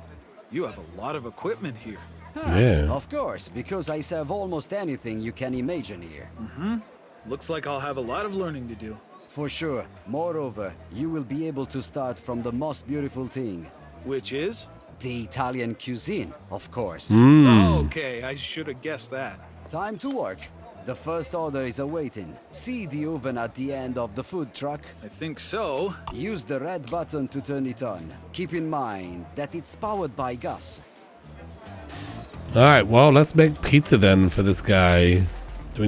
Speaker 11: You have a lot of equipment here.
Speaker 2: Yeah.
Speaker 13: Of course, because I serve almost anything you can imagine here.
Speaker 11: Mm-hmm. Looks like I'll have a lot of learning to do.
Speaker 13: For sure. Moreover, you will be able to start from the most beautiful thing.
Speaker 11: Which is?
Speaker 13: The Italian cuisine, of course.
Speaker 11: Okay, I should have guessed that.
Speaker 13: Time to work. The first order is awaiting. See the oven at the end of the food truck?
Speaker 11: I think so.
Speaker 13: Use the red button to turn it on. Keep in mind that it's powered by gas.
Speaker 2: All right. Well, let's make pizza then for this guy. Do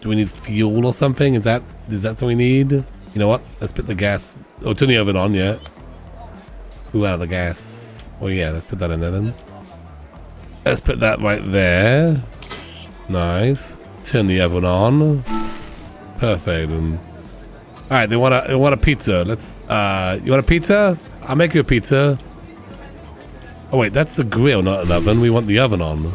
Speaker 2: we need fuel or something? Is that something we need? You know what? Let's put the gas. Oh, turn the oven on. Yeah. Ooh, out of the gas. Oh yeah. Let's put that in there then. Let's put that right there. Nice. Turn the oven on. Perfect. All right, they want a pizza. Let's. You want a pizza? I'll make you a pizza. Oh wait, that's the grill, not an oven. We want the oven on.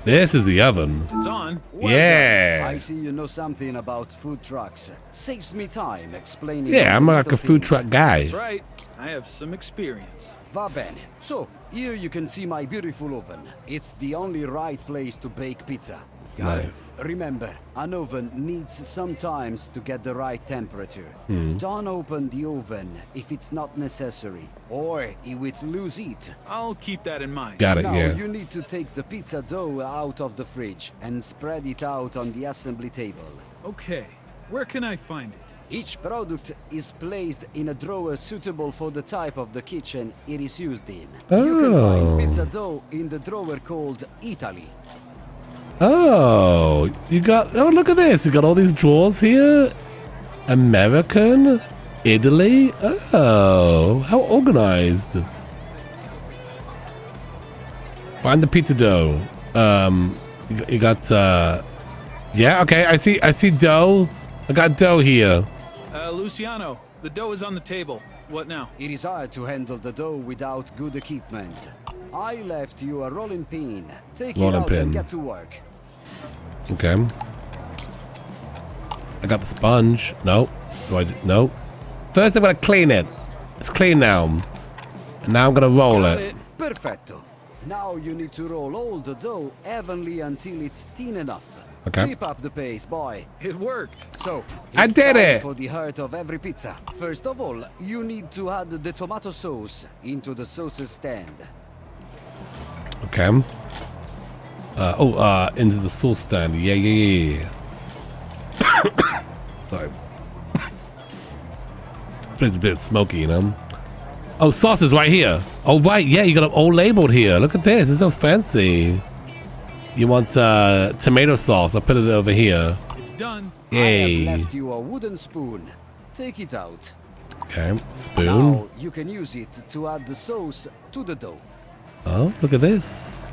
Speaker 2: This is the oven.
Speaker 11: It's on.
Speaker 2: Yeah.
Speaker 13: I see you know something about food trucks. Saves me time explaining.
Speaker 2: Yeah, I'm like a food truck guy.
Speaker 11: That's right. I have some experience.
Speaker 13: Va bene. So, here you can see my beautiful oven. It's the only right place to bake pizza.
Speaker 2: It's nice.
Speaker 13: Remember, an oven needs sometimes to get the right temperature. Don't open the oven if it's not necessary, or it will lose heat.
Speaker 11: I'll keep that in mind.
Speaker 2: Got it,
Speaker 13: Now,
Speaker 2: yeah.
Speaker 13: you need to take the pizza dough out of the fridge and spread it out on the assembly table.
Speaker 11: Okay. Where can I find it?
Speaker 13: Each product is placed in a drawer suitable for the type of the kitchen it is used in. You can find pizza dough in the drawer called Italy.
Speaker 2: Oh, you got. Oh, look at this. You got all these drawers here. American, Italy. Oh, how organized. Find the pizza dough. You got. Yeah. Okay. I see dough. I got dough here.
Speaker 11: Luciano, the dough is on the table. What now?
Speaker 13: It is hard to handle the dough without good equipment. I left you a rolling pin. Take it out and get to work.
Speaker 2: Okay. I got the sponge. No. No. First, I'm gonna clean it. It's clean now. And now I'm gonna roll it.
Speaker 13: Perfecto. Now you need to roll all the dough evenly until it's thin enough.
Speaker 2: Okay.
Speaker 13: Keep up the pace, boy.
Speaker 11: It worked.
Speaker 13: So,
Speaker 2: I
Speaker 13: it's
Speaker 2: did
Speaker 13: time
Speaker 2: it.
Speaker 13: for the heart of every pizza. First of all, you need to add the tomato sauce into the sauces stand.
Speaker 2: Okay. Into the sauce stand. Yeah. Sorry. It's a bit smoky, you know. Oh, sauce is right here. Oh, right. Yeah, you got them all labeled here. Look at this. It's so fancy. You want tomato sauce? I'll put it over here.
Speaker 11: It's done.
Speaker 2: Yay.
Speaker 13: I have left you a wooden spoon. Take it out.
Speaker 2: Okay, spoon.
Speaker 13: Now you can use it to add the sauce to the dough.
Speaker 2: Oh, look at this.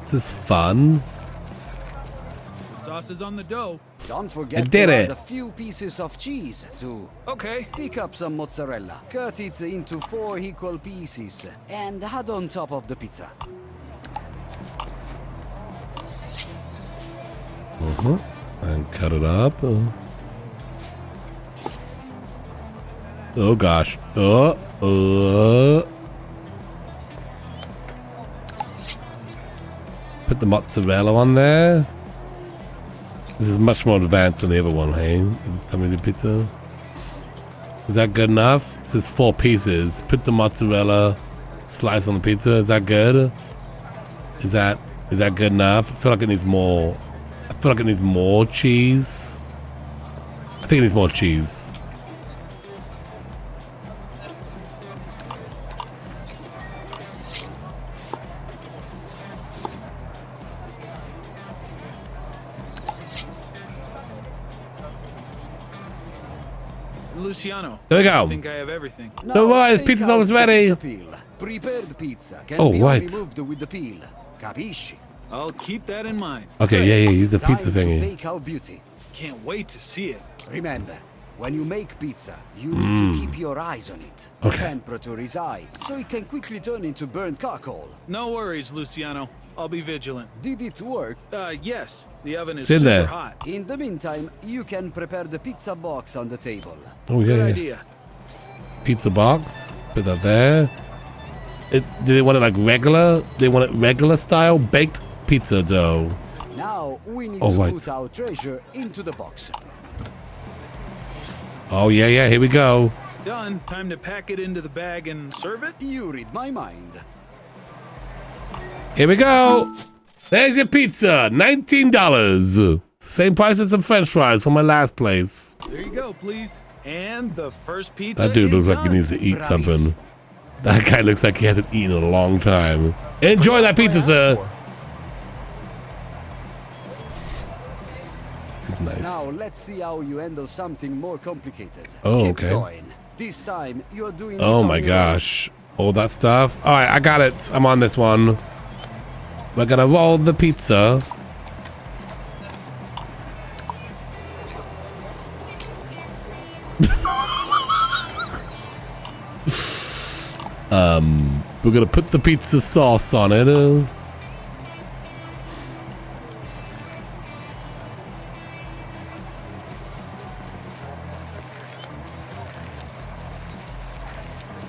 Speaker 2: This is fun.
Speaker 11: The sauce is on the dough.
Speaker 13: Don't
Speaker 2: I
Speaker 13: forget
Speaker 2: did
Speaker 13: to
Speaker 2: it.
Speaker 13: add a few pieces of cheese too.
Speaker 11: Okay.
Speaker 13: Pick up some mozzarella, cut it into 4 equal pieces, and add on top of the pizza.
Speaker 2: And cut it up. Oh gosh. Put the mozzarella on there. This is much more advanced than the other one, hey? Tell me the pizza. Is that good enough? It says 4 pieces. Put the mozzarella slice on the pizza. Is that good? Is that good enough? I feel like it needs more. I feel like it needs more cheese. I think it needs more cheese.
Speaker 11: Luciano.
Speaker 2: There we go.
Speaker 11: I think I have everything.
Speaker 2: No worries, pizza's almost ready.
Speaker 13: Prepared pizza can
Speaker 2: Oh,
Speaker 13: be
Speaker 2: right.
Speaker 13: only moved with the peel. Capisci?
Speaker 11: I'll keep that in mind.
Speaker 2: Okay, yeah, use the pizza
Speaker 13: Time to
Speaker 2: thingy.
Speaker 13: bake our beauty.
Speaker 11: Can't wait to see it.
Speaker 13: Remember, when you make pizza, you need to keep your eyes on it. The
Speaker 2: Okay.
Speaker 13: temperature is high, so it can quickly turn into burnt charcoal.
Speaker 11: No worries, Luciano. I'll be vigilant.
Speaker 13: Did it work?
Speaker 11: Yes. The oven is
Speaker 2: It's in
Speaker 11: super
Speaker 2: there.
Speaker 11: hot.
Speaker 13: In the meantime, you can prepare the pizza box on the table.
Speaker 2: Oh,
Speaker 11: Good
Speaker 2: yeah.
Speaker 11: idea.
Speaker 2: Pizza box. Put that there. Do they want it like regular? They want it regular style baked pizza dough.
Speaker 13: Now we need
Speaker 2: Oh,
Speaker 13: to
Speaker 2: right.
Speaker 13: put our treasure into the box.
Speaker 2: Oh, yeah, here we go.
Speaker 11: Done. Time to pack it into the bag and serve it?
Speaker 13: You read my mind.
Speaker 2: Here we go. There's your pizza. $19. Same price as some french fries from my last place.
Speaker 11: There you go, please. And the first pizza
Speaker 2: That dude
Speaker 11: is
Speaker 2: looks like he
Speaker 11: done.
Speaker 2: needs to eat something. That guy looks like he hasn't eaten in a long time. Enjoy that pizza, sir. Seems nice.
Speaker 13: Now let's see how you handle something more complicated.
Speaker 2: Oh,
Speaker 13: Keep
Speaker 2: okay.
Speaker 13: going. This time you're doing it
Speaker 2: Oh
Speaker 13: on
Speaker 2: my
Speaker 13: your
Speaker 2: gosh. All that stuff. All right, I got it. I'm on this one. We're gonna roll the pizza. We're gonna put the pizza sauce on it.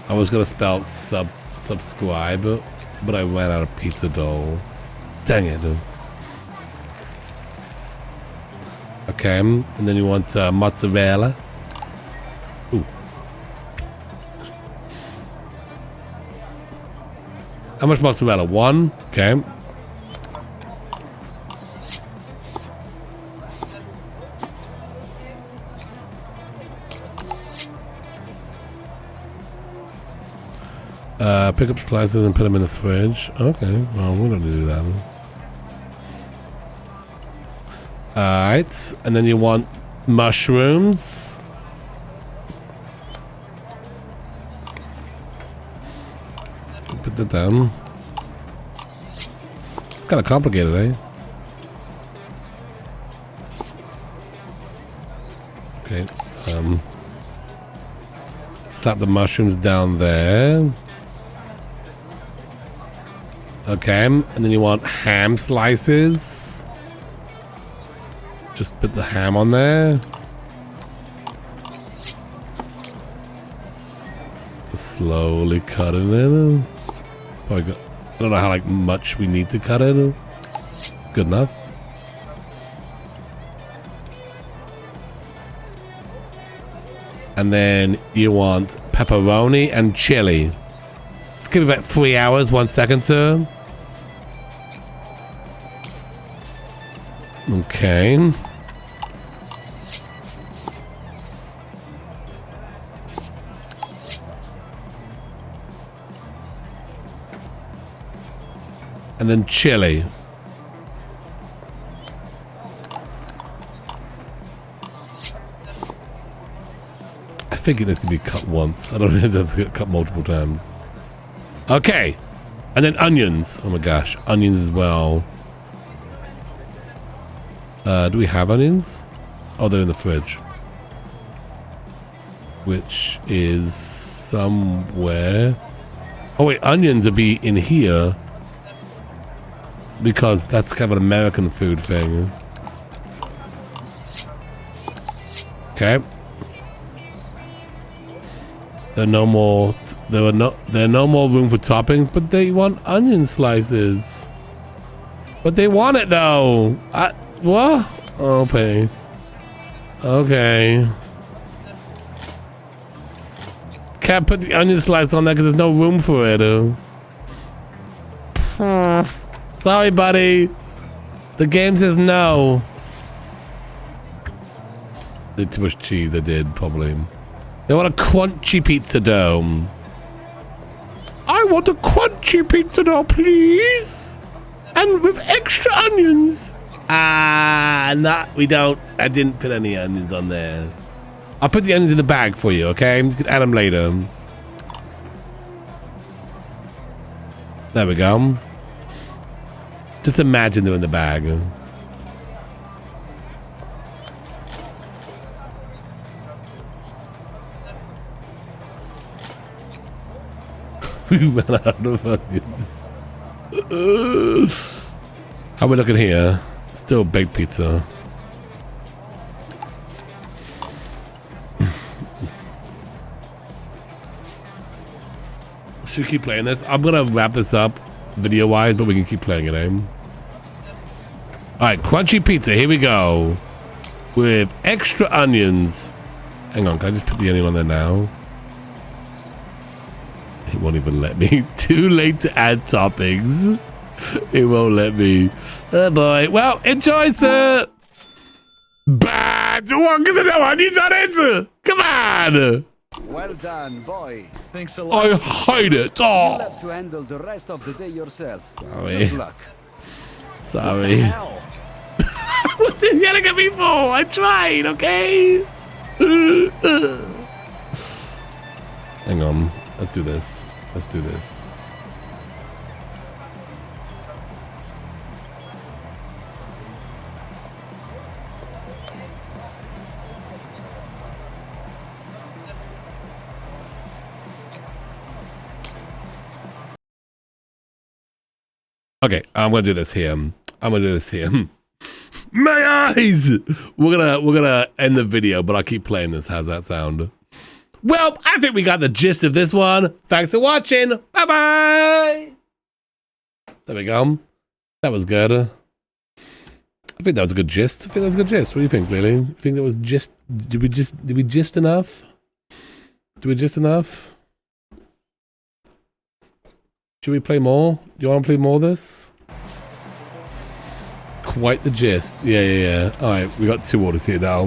Speaker 2: I was gonna spell subscribe, but I ran out of pizza dough. Dang it. Okay, and then you want mozzarella. Ooh. How much mozzarella? 1? Okay. Pick up slices and put them in the fridge. Okay, well, we don't need to do that. Alright, and then you want mushrooms. Put that down. It's kind of complicated, eh? Okay, slap the mushrooms down there. Okay, and then you want ham slices. Just put the ham on there. Just slowly cut it in. It's probably good. I don't know how much we need to cut it. Good enough. And then you want pepperoni and chili. It's gonna be about 3 hours, 1 second, sir. Okay. And then chili. I think it needs to be cut once. I don't know if that's get cut multiple times. Okay. And then onions. Oh my gosh. Onions as well. Do we have onions? Oh, they're in the fridge. Which is somewhere. Oh wait, onions will be in here. Because that's kind of an American food thing. Okay. There are no more no more room for toppings, but they want onion slices. But they want it though. What? Okay. Okay. Can't put the onion slice on there because there's no room for it. Sorry, buddy. The game says no. Did too much cheese. I did probably. They want a crunchy pizza dough. I want a crunchy pizza dough, please. And with extra onions. Nah, we don't. I didn't put any onions on there. I'll put the onions in the bag for you, okay? You can add them later. There we go. Just imagine they're in the bag. We ran out of onions. How are we looking here? Still baked pizza. Should we keep playing this? I'm gonna wrap this up video wise, but we can keep playing it, eh? Alright, crunchy pizza, here we go. With extra onions. Hang on, can I just put the onion on there now? It won't even let me. Too late to add toppings. It won't let me. Oh boy. Well, enjoy, sir. Bad one, because no onions on it. Come on.
Speaker 13: Well done, boy.
Speaker 11: Thanks a lot.
Speaker 2: I hate it.
Speaker 13: You'll have to handle the rest of the day yourself.
Speaker 2: Sorry.
Speaker 13: Good luck.
Speaker 2: Sorry. What's he yelling at me for? I tried, okay? Hang on. Let's do this. Let's do this. Okay, I'm gonna do this here. I'm gonna do this here. My eyes! We're gonna end the video, but I'll keep playing this. How's that sound? Well, I think we got the gist of this one. Thanks for watching. Bye-bye. There we go. That was good. I think that was a good gist. I think that was a good gist. What do you think, Lily? You think that was gist? Did we gist enough? Did we gist enough? Should we play more? Do you want to play more of this? Quite the gist. Yeah. All right, we got 2 orders here now.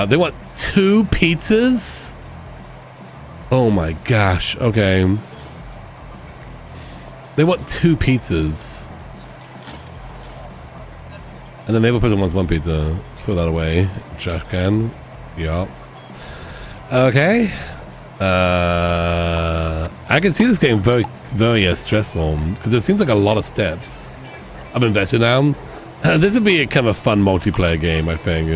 Speaker 2: They want 2 pizzas? Oh my gosh. Okay. They want 2 pizzas. And then the other person wants 1 pizza. Let's throw that away. Trash can. Yup. Okay. I can see this getting very, very stressful because it seems like a lot of steps. I'm invested now. This would be a kind of a fun multiplayer game, I think.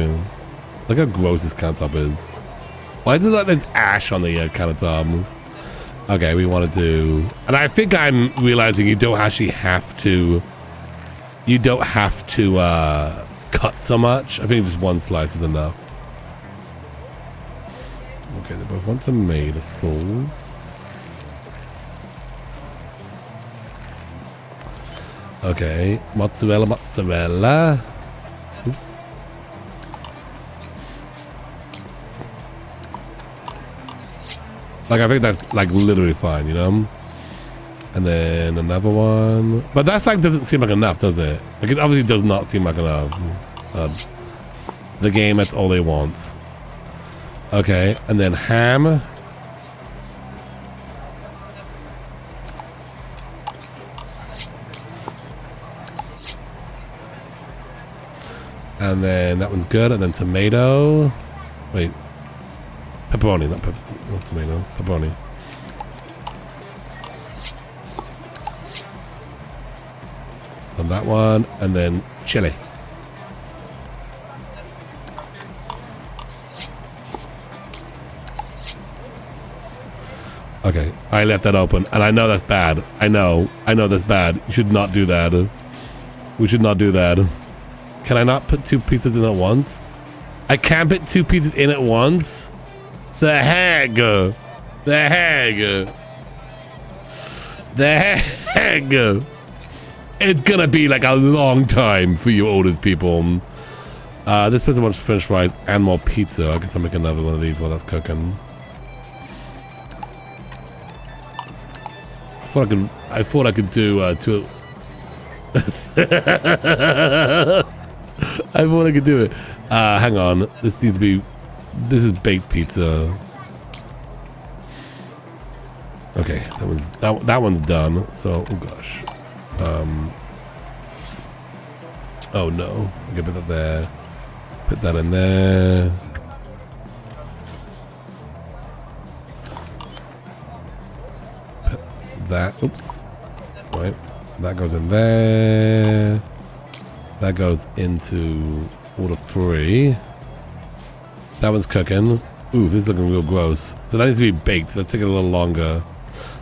Speaker 2: Look how gross this countertop is. Why is it like there's ash on the countertop? Okay, we want to do... And I think I'm realizing you don't actually have to... You don't have to cut so much. I think just 1 slice is enough. Okay, they both want tomato sauce. Okay, mozzarella. Oops. Like, I think that's like literally fine, you know? And then another one. But that's like, doesn't seem like enough, does it? Like, it obviously does not seem like enough. The game, that's all they want. Okay, and then ham. And then that one's good. And then tomato. Wait. Pepperoni, not tomato. Pepperoni. On that one. And then chili. Okay, I left that open, and I know that's bad. I know that's bad. You should not do that. We should not do that. Can I not put 2 pieces in at once? I can't put 2 pieces in at once? The heck? The heck? The heck? It's gonna be like a long time for you oldest people. This person wants French fries and more pizza. I guess I'll make another one of these while that's cooking. I thought I could do two. I thought I could do it. Hang on. This needs to be. This is baked pizza. Okay, that one's done. So, oh gosh. Oh no. Okay, put that there. Put that in there. Put that. Oops. Right. That goes in there. That goes into order 3. That one's cooking. Ooh, this is looking real gross. So that needs to be baked. Let's take it a little longer.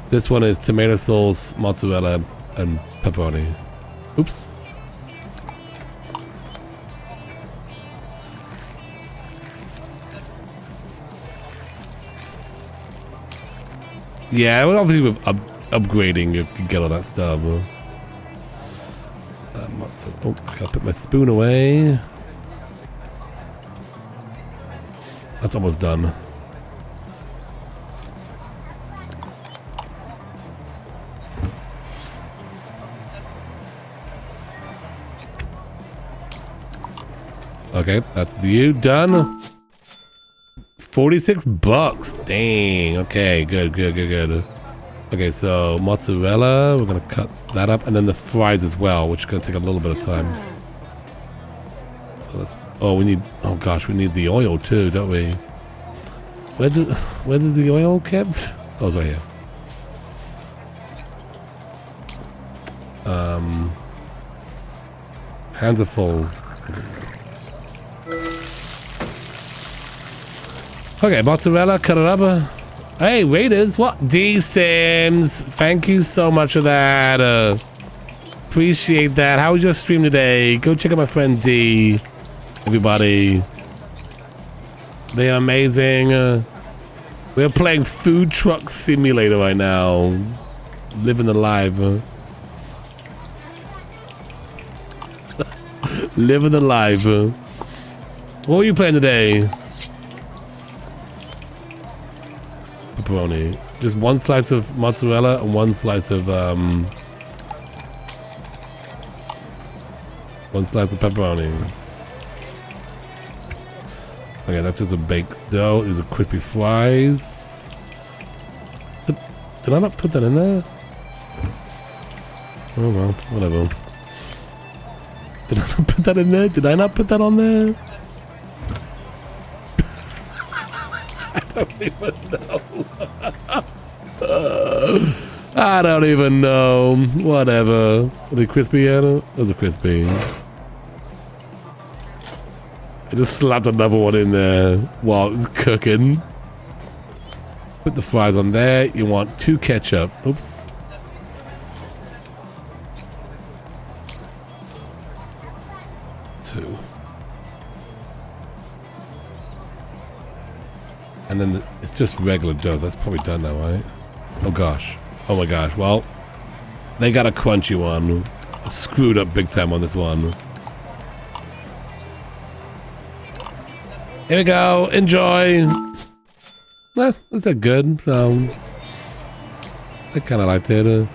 Speaker 2: This one is tomato sauce, mozzarella, and pepperoni. Oops. Yeah, well, obviously with upgrading, you can get all that stuff. Oh, I gotta put my spoon away. That's almost done. Okay, that's you done. $46. Dang. Okay, good. Okay, so mozzarella, we're gonna cut that up, and then the fries as well, which is gonna take a little bit of time. So that's. Oh, we need. Oh gosh, we need the oil too, don't we? Where does the oil kept? Oh, it's right here. Hands are full. Okay, mozzarella, cut it up. Hey, Raiders, what? D Sims, thank you so much for that. Appreciate that. How was your stream today? Go check out my friend D. Everybody. They are amazing. We're playing Food Truck Simulator right now. Living the life. Living the life. What were you playing today? Pepperoni. Just one slice of mozzarella and one slice of pepperoni. Okay, that's just a baked dough. These are crispy fries. Did I not put that in there? Oh well, whatever. Did I not put that in there? Did I not put that on there? I don't even know. I don't even know. Whatever. Are they crispy, Anna? Those are crispy. I just slapped another one in there while it was cooking. Put the fries on there. You want 2 ketchups. Oops. And then it's just regular dough. That's probably done now, right? Oh gosh. Oh my gosh. Well, they got a crunchy one. I've screwed up big time on this one. Here we go. Enjoy. Was that good? So I kind of liked it.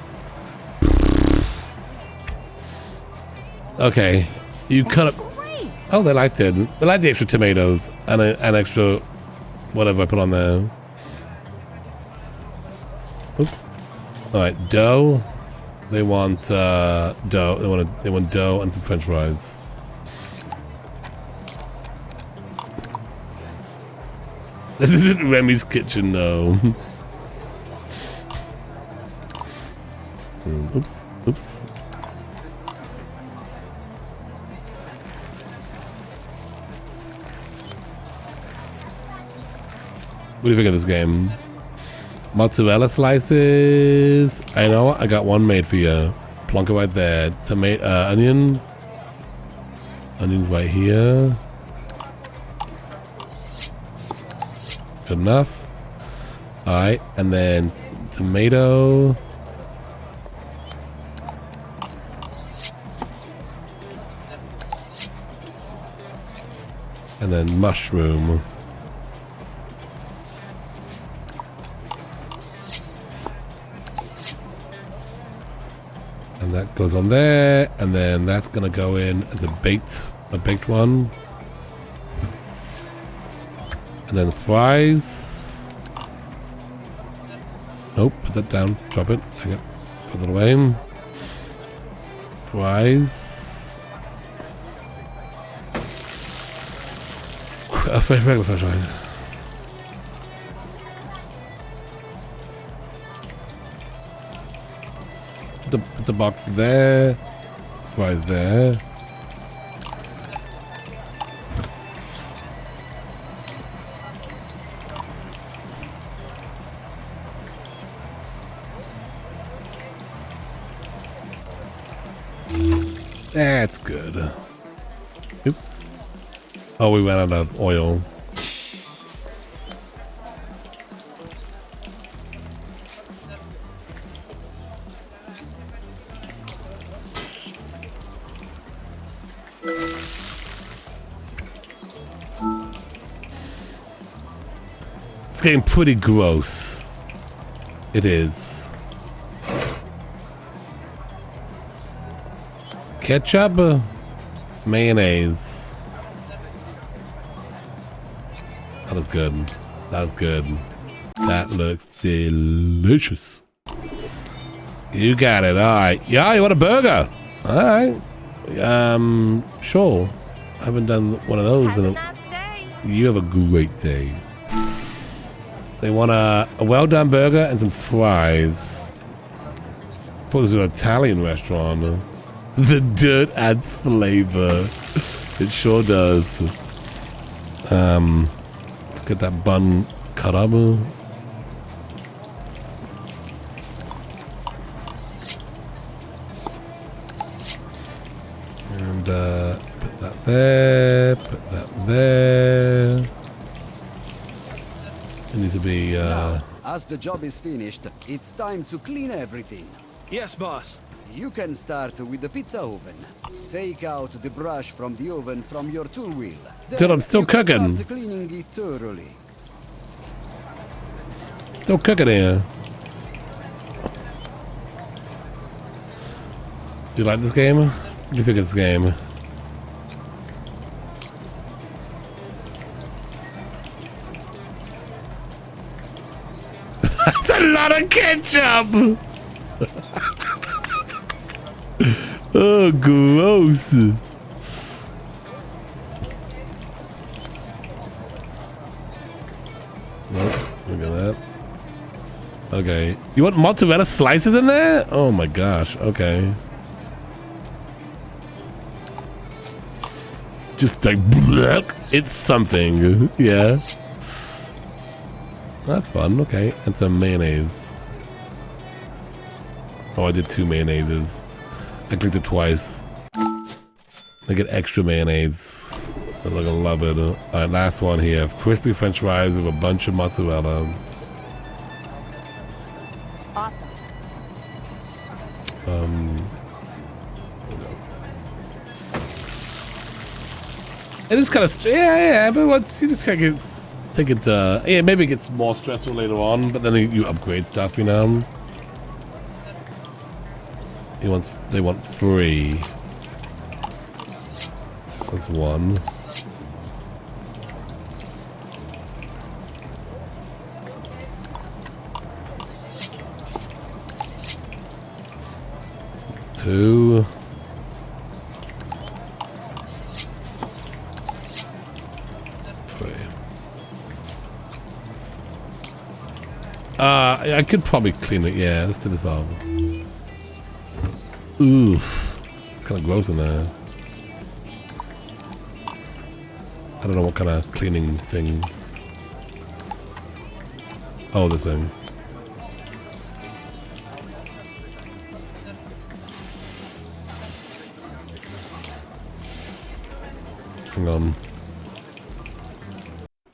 Speaker 2: Okay. You cut up. Oh, they liked it. They liked the extra tomatoes and an extra whatever I put on there. Oops. All right, dough. They want dough. They want dough and some French fries. This isn't Remy's kitchen, no. Oops. Oops. What do you think of this game? Mozzarella slices. I know what? I got one made for you. Plonk it right there. Tomato, onion. Onion's right here. Good enough. Alright, and then tomato. And then mushroom. And that goes on there, and then that's gonna go in as a baked one. And then fries. Nope, put that down, drop it, take it further away. Fries. Regular french fries. Put the box there. Fries there. That's good. Oops. Oh, we ran out of oil. It's getting pretty gross. It is. Ketchup, mayonnaise. That was good. That was good. That looks delicious. You got it. All right. Yeah, you want a burger? All right. Sure. I haven't done one of those in a. You have a great day. They want a well-done burger and some fries. I thought this was an Italian restaurant. The dirt adds flavor. It sure does. Let's get that bun cut up. And put that there. Put that there. It needs to be.
Speaker 13: Now, as the job is finished, it's time to clean everything.
Speaker 11: Yes, boss.
Speaker 13: You can start with the pizza oven. Take out the brush from the oven from your tool wheel.
Speaker 2: Dude, I'm still cooking.
Speaker 13: Start cleaning it thoroughly.
Speaker 2: Still cooking here. Do you like this game? What do you think of this game? That's a lot of ketchup! Oh, gross. Nope, look at that. Okay. You want mozzarella slices in there? Oh my gosh. Okay. Just like, it's something. Yeah. That's fun. Okay. And some mayonnaise. Oh, I did 2 mayonnaises. I clicked it twice. I get extra mayonnaise. I'm gonna love it. Alright, last one here. Crispy french fries with a bunch of mozzarella.
Speaker 9: Awesome.
Speaker 2: It is kind of yeah, but once you just kind of take it, yeah, maybe it gets more stressful later on, but then you upgrade stuff, you know. They want 3. That's 1. Two. I could probably clean it. Yeah, let's do this off. Oof. It's kind of gross in there. I don't know what kind of cleaning thing. Oh, this thing. Hang on.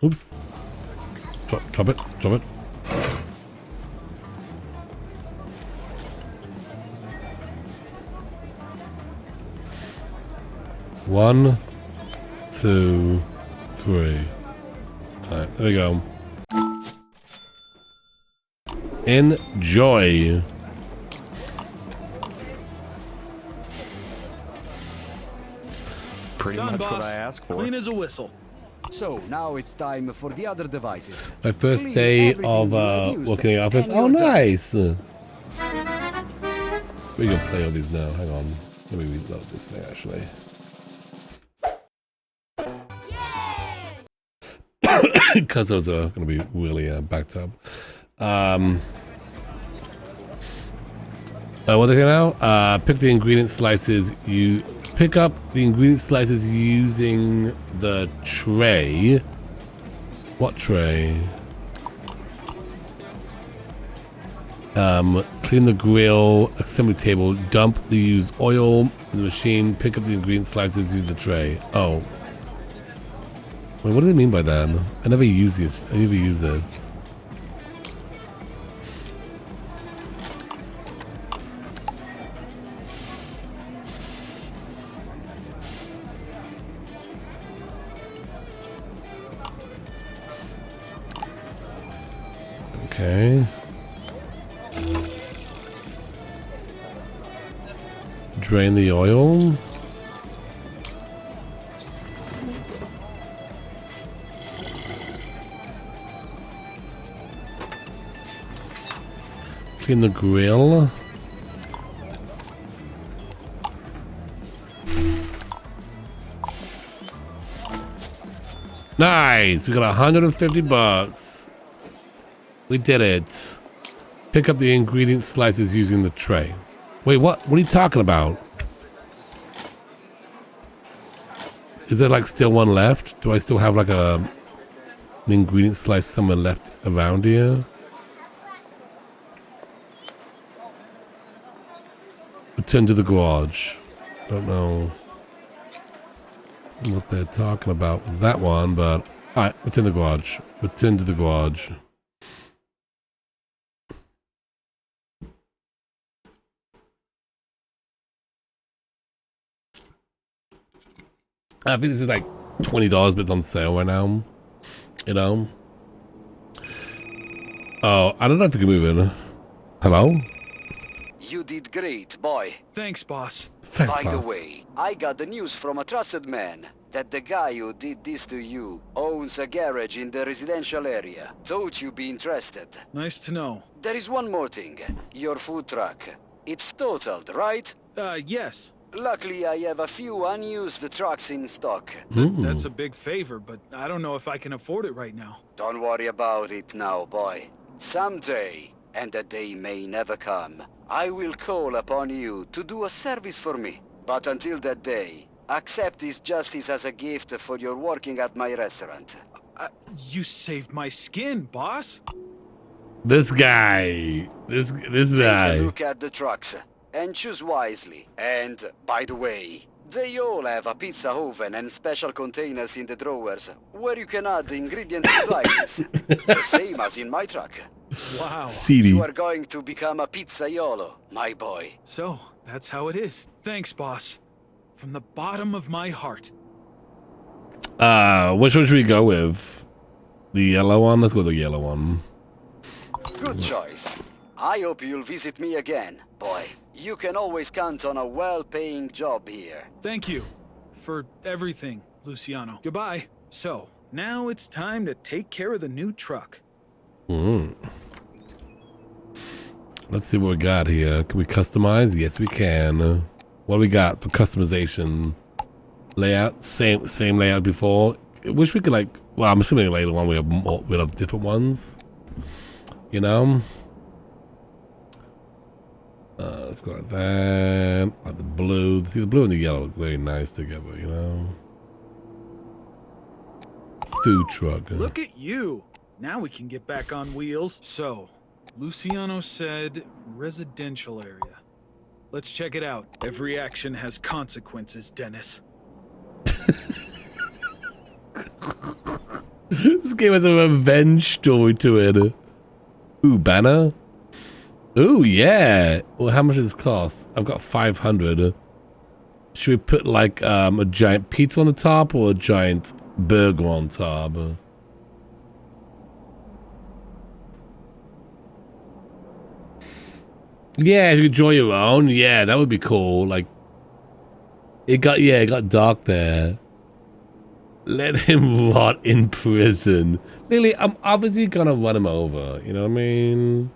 Speaker 2: Oops. Drop it. Drop it. One, 2, free. Alright, there we go. Enjoy.
Speaker 5: Pretty
Speaker 11: Done,
Speaker 5: much
Speaker 11: boss.
Speaker 5: what I asked for.
Speaker 11: Clean as a whistle.
Speaker 13: So now it's time for the other devices.
Speaker 2: My first
Speaker 13: Clean
Speaker 2: day
Speaker 13: everything
Speaker 2: of
Speaker 13: you have used,
Speaker 2: working in the office.
Speaker 13: and
Speaker 2: Oh,
Speaker 13: you're done.
Speaker 2: nice. We can play all these now. Hang on. Let me reload this thing actually. Because those are going to be really backed up. What are they now? Pick the ingredient slices. You pick up the ingredient slices using the tray. What tray? Clean the grill, assembly table, dump the used oil in the machine, pick up the ingredient slices, use the tray. Oh. Wait, what do they mean by that? I never use this. I never use this. Okay. Drain the oil. Clean the grill. Nice! We got 150 bucks. We did it. Pick up the ingredient slices using the tray. Wait, what? What are you talking about? Is there like still one left? Do I still have like an ingredient slice somewhere left around here? Return to the garage. Don't know what they're talking about with that one, but alright, return to the garage. Return to the garage. I think this is like $20, but it's on sale right now. You know? Oh, I don't know if we can move in. Hello?
Speaker 13: You did great, boy.
Speaker 11: Thanks, boss.
Speaker 2: Thanks,
Speaker 13: By
Speaker 2: boss.
Speaker 13: the way, I got the news from a trusted man that the guy who did this to you owns a garage in the residential area. Thought you'd be interested.
Speaker 11: Nice to know.
Speaker 13: There is one more thing. Your food truck. It's totaled, right?
Speaker 11: Yes.
Speaker 13: Luckily, I have a few unused trucks in stock.
Speaker 11: That's a big favor, but I don't know if I can afford it right now.
Speaker 13: Don't worry about it now, boy. Someday, and the day may never come, I will call upon you to do a service for me. But until that day, accept this justice as a gift for your working at my restaurant.
Speaker 11: You saved my skin, boss.
Speaker 2: This guy. This guy.
Speaker 13: Take a look at the trucks and choose wisely. And, by the way, they all have a pizza oven and special containers in the drawers where you can add the ingredient slices. The same as in my truck.
Speaker 11: Wow.
Speaker 2: CD.
Speaker 13: You are going to become a pizzaiolo, my boy.
Speaker 11: So, that's how it is. Thanks, boss. From the bottom of my heart.
Speaker 2: Which one should we go with? The yellow one? Let's go with the yellow one.
Speaker 13: Good choice. I hope you'll visit me again, boy. You can always count on a well-paying job here.
Speaker 11: Thank you for everything, Luciano. Goodbye. So, now it's time to take care of the new truck.
Speaker 2: Let's see what we got here. Can we customize? Yes, we can. What do we got for customization? Layout, same layout before. I wish we could like. Well, I'm assuming later on we'll have different ones. You know. Let's go like that. Like the blue. See, the blue and the yellow look very nice together. You know. Food truck.
Speaker 11: Look at you. Now we can get back on wheels. So, Luciano said residential area. Let's check it out. Every action has consequences, Dennis.
Speaker 2: This game has a revenge story to it. Ooh, banner. Ooh, yeah. Well, how much does this cost? I've got 500. Should we put like a giant pizza on the top or a giant burger on top? Yeah, if you could draw your own, yeah, that would be cool. Like, it got dark there. Let him rot in prison. Lily, I'm obviously gonna run him over. You know what I mean?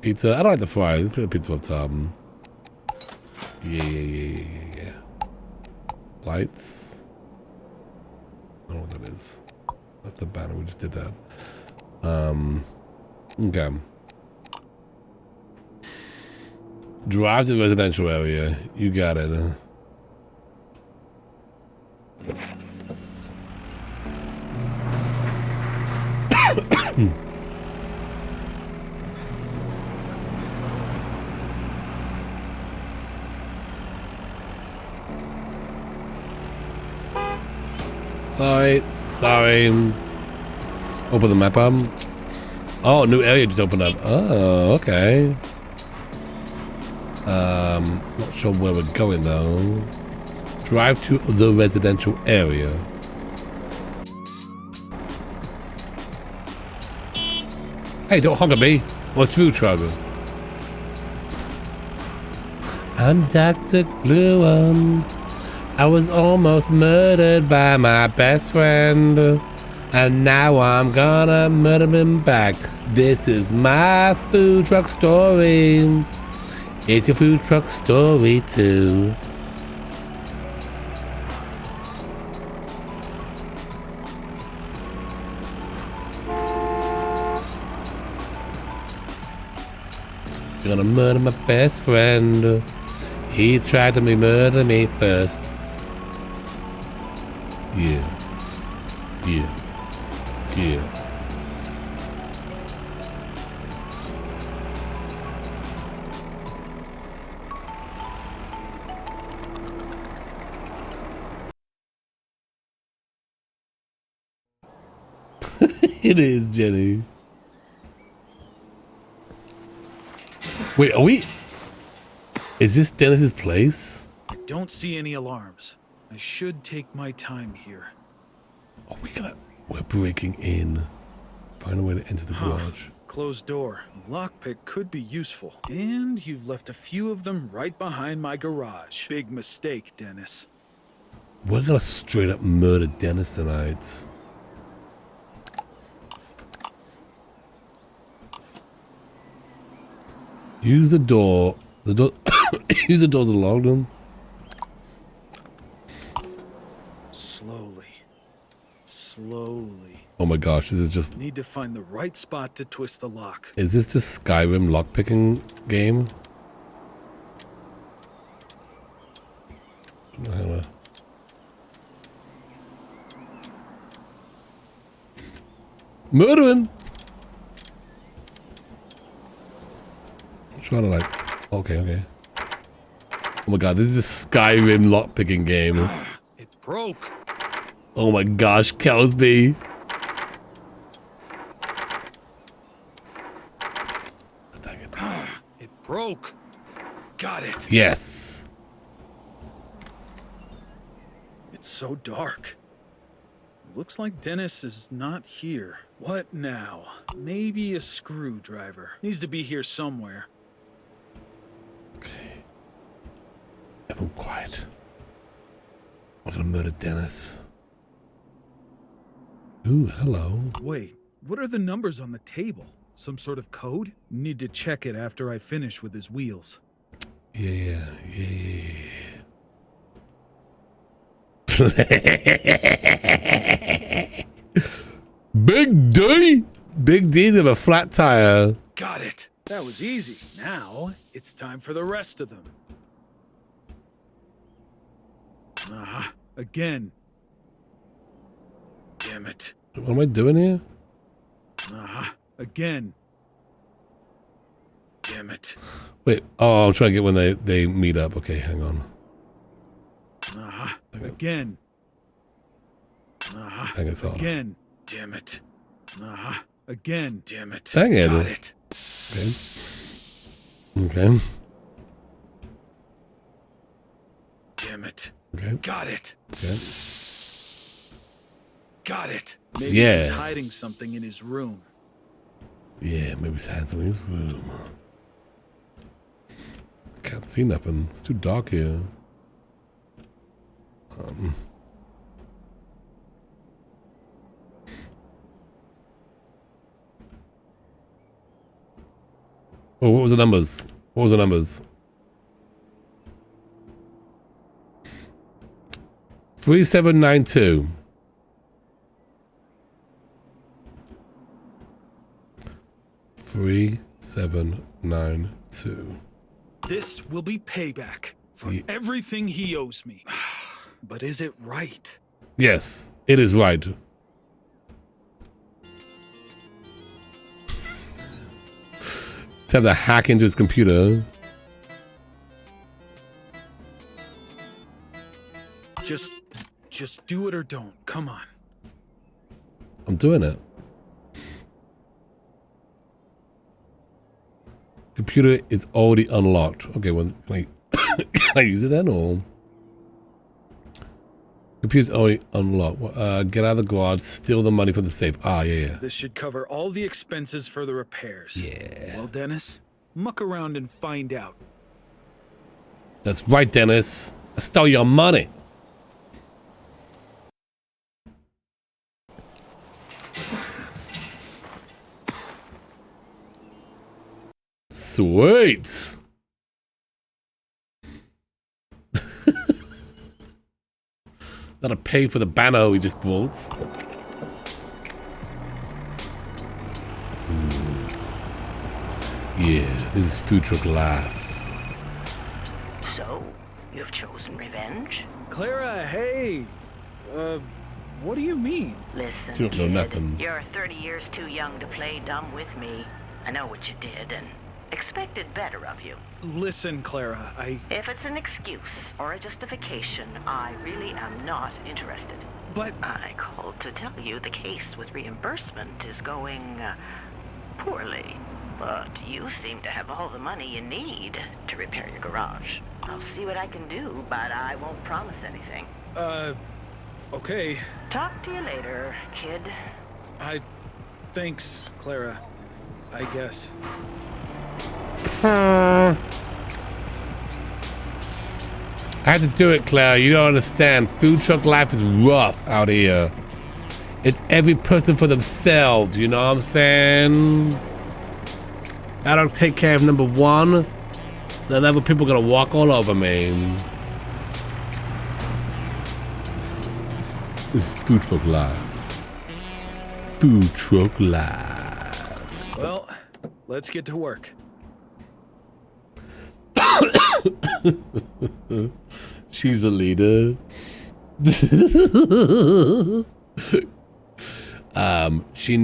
Speaker 2: Pizza. I don't like the fries. Let's put a pizza up top. Yeah. Lights. I don't know what that is. That's the banner. We just did that. Okay. Drive to the residential area. You got it. Sorry. Open the map up. Oh, new area just opened up. Oh, okay. Not sure where we're going though. Drive to the residential area. Hey, don't honk at me. What's food trouble? I'm Dr. Gluum. I was almost murdered by my best friend. And now I'm gonna murder him back. This is my food truck story. It's your food truck story too. Gonna murder my best friend. He tried to murder me first. Yeah. It is, Jenny. Wait, are we? Is this Dennis's place?
Speaker 11: I don't see any alarms. I should take my time here.
Speaker 2: Oh, we're breaking in. Find a way to enter the garage.
Speaker 11: Closed door. A lockpick could be useful. And you've left a few of them right behind my garage. Big mistake, Dennis.
Speaker 2: We're gonna straight up murder Dennis tonight. Use the door. Use the door to log them.
Speaker 11: Slowly.
Speaker 2: Oh my gosh, this is just...
Speaker 11: Need to find the right spot to twist the lock.
Speaker 2: Is this the Skyrim lockpicking game? Murdering! I'm trying to like... Okay. Oh my god, this is a Skyrim lockpicking game.
Speaker 11: It broke.
Speaker 2: Oh my gosh, Kelsby.
Speaker 11: It broke. Got it.
Speaker 2: Yes.
Speaker 11: It's so dark. Looks like Dennis is not here. What now? Maybe a screwdriver. Needs to be here somewhere.
Speaker 2: Okay. Everyone quiet. We're gonna murder Dennis. Ooh, hello.
Speaker 11: Wait, what are the numbers on the table? Some sort of code? Need to check it after I finish with his wheels.
Speaker 2: Yeah. Big D! Big D's of a flat tire.
Speaker 11: Got it. That was easy. Now, it's time for the rest of them. Again. Damn it.
Speaker 2: What am I doing here?
Speaker 11: Again. Damn it.
Speaker 2: Wait, oh, I'm trying to get when they meet up. Okay, hang on.
Speaker 11: Again.
Speaker 2: Dang it's on.
Speaker 11: Again. Damn it. Again. Damn it.
Speaker 2: Dang it.
Speaker 11: Got it.
Speaker 2: Okay.
Speaker 11: Damn it. it.
Speaker 2: Okay.
Speaker 11: Got it.
Speaker 2: Okay.
Speaker 11: Got it. Maybe
Speaker 2: Yeah.
Speaker 11: he's hiding something in his room.
Speaker 2: Yeah, maybe he's hiding something in his room. I can't see nothing. It's too dark here. Oh, what was the numbers? What was the numbers? 3792. Three, 792.
Speaker 11: This will be payback for everything he owes me. But is it right?
Speaker 2: Yes, it is right. Let's have to hack into his computer.
Speaker 11: Just do it or don't. Come on.
Speaker 2: I'm doing it. Computer is already unlocked. Okay, well, can I use it then, or? Computer's already unlocked. Get out of the garage, steal the money from the safe. Ah, yeah.
Speaker 11: This should cover all the expenses for the repairs.
Speaker 2: Yeah.
Speaker 11: Well, Dennis, muck around and find out.
Speaker 2: That's right, Dennis. I stole your money. Sweet. Gotta pay for the banner we just bought. Yeah, this is food truck life.
Speaker 12: So, you've chosen revenge?
Speaker 11: Clara, hey. What do you mean?
Speaker 12: Listen,
Speaker 2: You don't know
Speaker 12: kid,
Speaker 2: nothing.
Speaker 12: you're 30 years too young to play dumb with me. I know what you did and expected better of you.
Speaker 11: Listen, Clara,
Speaker 12: If it's an excuse or a justification, I really am not interested.
Speaker 11: But
Speaker 12: I called to tell you the case with reimbursement is going poorly. But you seem to have all the money you need to repair your garage. I'll see what I can do, but I won't promise anything.
Speaker 11: okay.
Speaker 12: Talk to you later, kid.
Speaker 11: Thanks, Clara. I guess.
Speaker 2: I had to do it, Claire. You don't understand. Food truck life is rough out here. It's every person for themselves, you know what I'm saying? I don't take care of number one, then other people are gonna walk all over me. This is food truck life. Food truck life.
Speaker 11: Well, let's get to work.
Speaker 2: She's the leader. She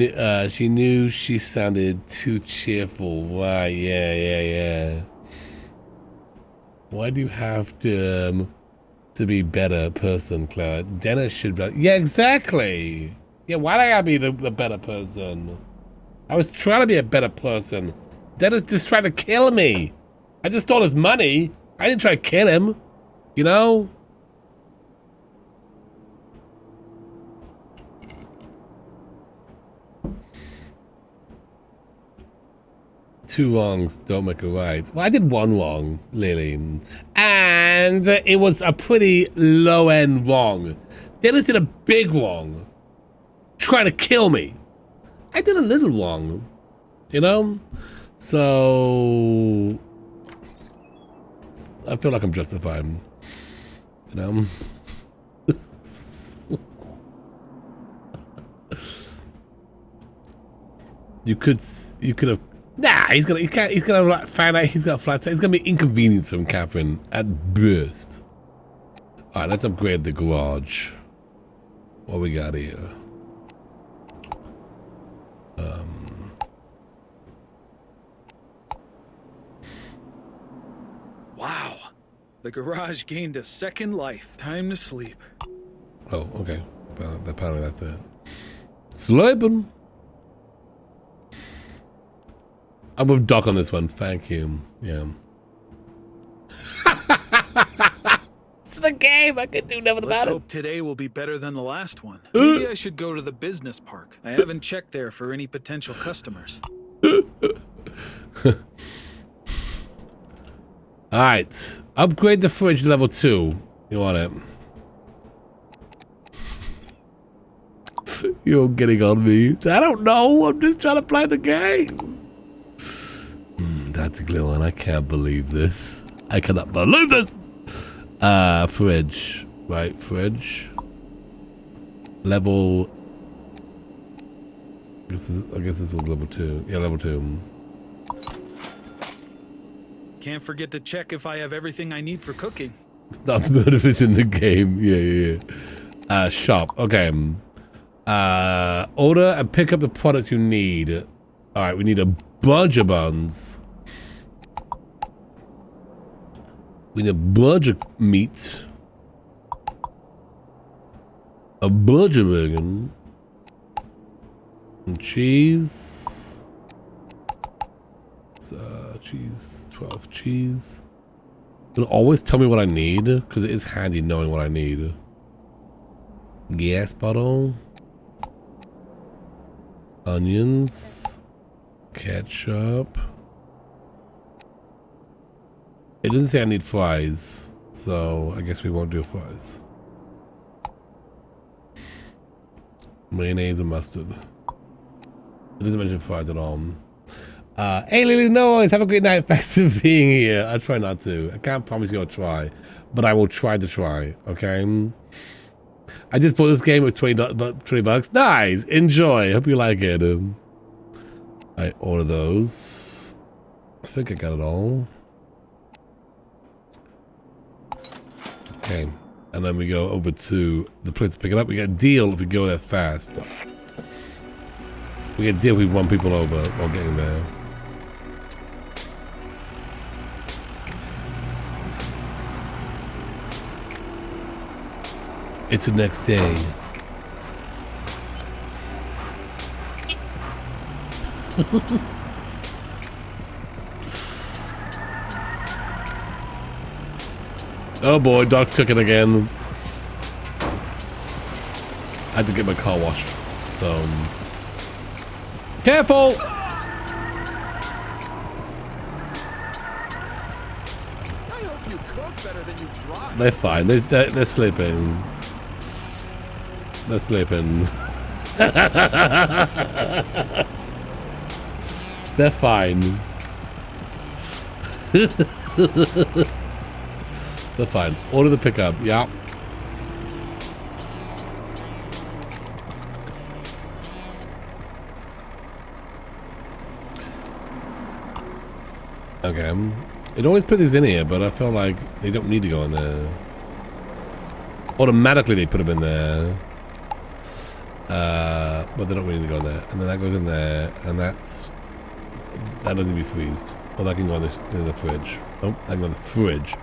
Speaker 2: knew she sounded too cheerful. Right, yeah. Why do you have to be better person, Claire? Dennis should be. Yeah, exactly. Yeah, why do I gotta be the better person? I was trying to be a better person. Dennis just tried to kill me. I just stole his money. I didn't try to kill him. You know? Two wrongs don't make a right. Well, I did one wrong, Lily. And it was a pretty low-end wrong. Dennis did a big wrong. Trying to kill me. I did a little wrong. You know? So... I feel like I'm justified. You know? You could have. Nah, he's gonna like, find out he's got a flat tire. It's gonna be inconvenience from Catherine at best. All right, let's upgrade the garage. What we got here?
Speaker 11: Wow. The garage gained a second life. Time to sleep.
Speaker 2: Oh, okay. Apparently that's it. Sleeping. I'm with Doc on this one. Thank you. Yeah. So the game. I can do nothing
Speaker 11: Let's
Speaker 2: about it.
Speaker 11: hope today will be better than the last one. Maybe I should go to the business park. I haven't checked there for any potential customers.
Speaker 2: Alright. Upgrade the fridge to level 2. You want it? You're getting on me. I don't know. I'm just trying to play the game. That's a glue one. I can't believe this. I cannot believe this. Fridge. Right, fridge. Level. I guess this was level 2. Yeah, level 2.
Speaker 11: Can't forget to check if I have everything I need for cooking.
Speaker 2: It's not murderous in the game. Yeah. Shop. Okay. Order and pick up the products you need. Alright, we need a bunch of buns. We need a bunch of meat. A bunch of bacon. And cheese. Cheese. 12 cheese. It'll always tell me what I need, because it is handy knowing what I need. Gas bottle. Onions. Ketchup. It doesn't say I need fries, so I guess we won't do fries. Mayonnaise and mustard. It doesn't mention fries at all. Hey Lily, no worries. Have a great night. Thanks for being here. I'll try not to. I can't promise you I'll try, but I will try to try. Okay. I just bought this game. It was $20. Nice. Enjoy. Hope you like it. I order those. I think I got it all. Okay. And then we go over to the place to pick it up. We get a deal if we go there fast. We get a deal if we run people over while getting there. It's the next day. Oh boy, dog's cooking again. I had to get my car washed, so... Careful!
Speaker 8: I hope you cook better than you drive.
Speaker 2: They're fine. They're sleeping. They're sleeping. They're fine. They're fine. Order the pickup. Yeah. Okay. It always put these in here, but I feel like they don't need to go in there. Automatically they put them in there. But they don't really need to go in there. And then that goes in there, and that doesn't be freezed. Oh, that can go in the fridge. Oh, that can go in the fridge.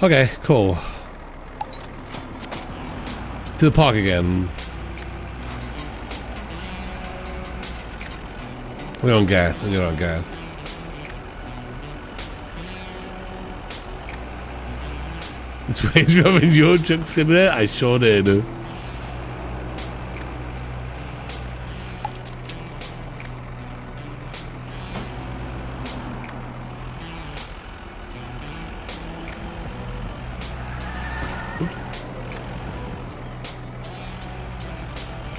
Speaker 2: Okay, cool. To the park again. We're on gas. We're on gas. This Range Rover in your Truck Simulator? I sure did. Oops.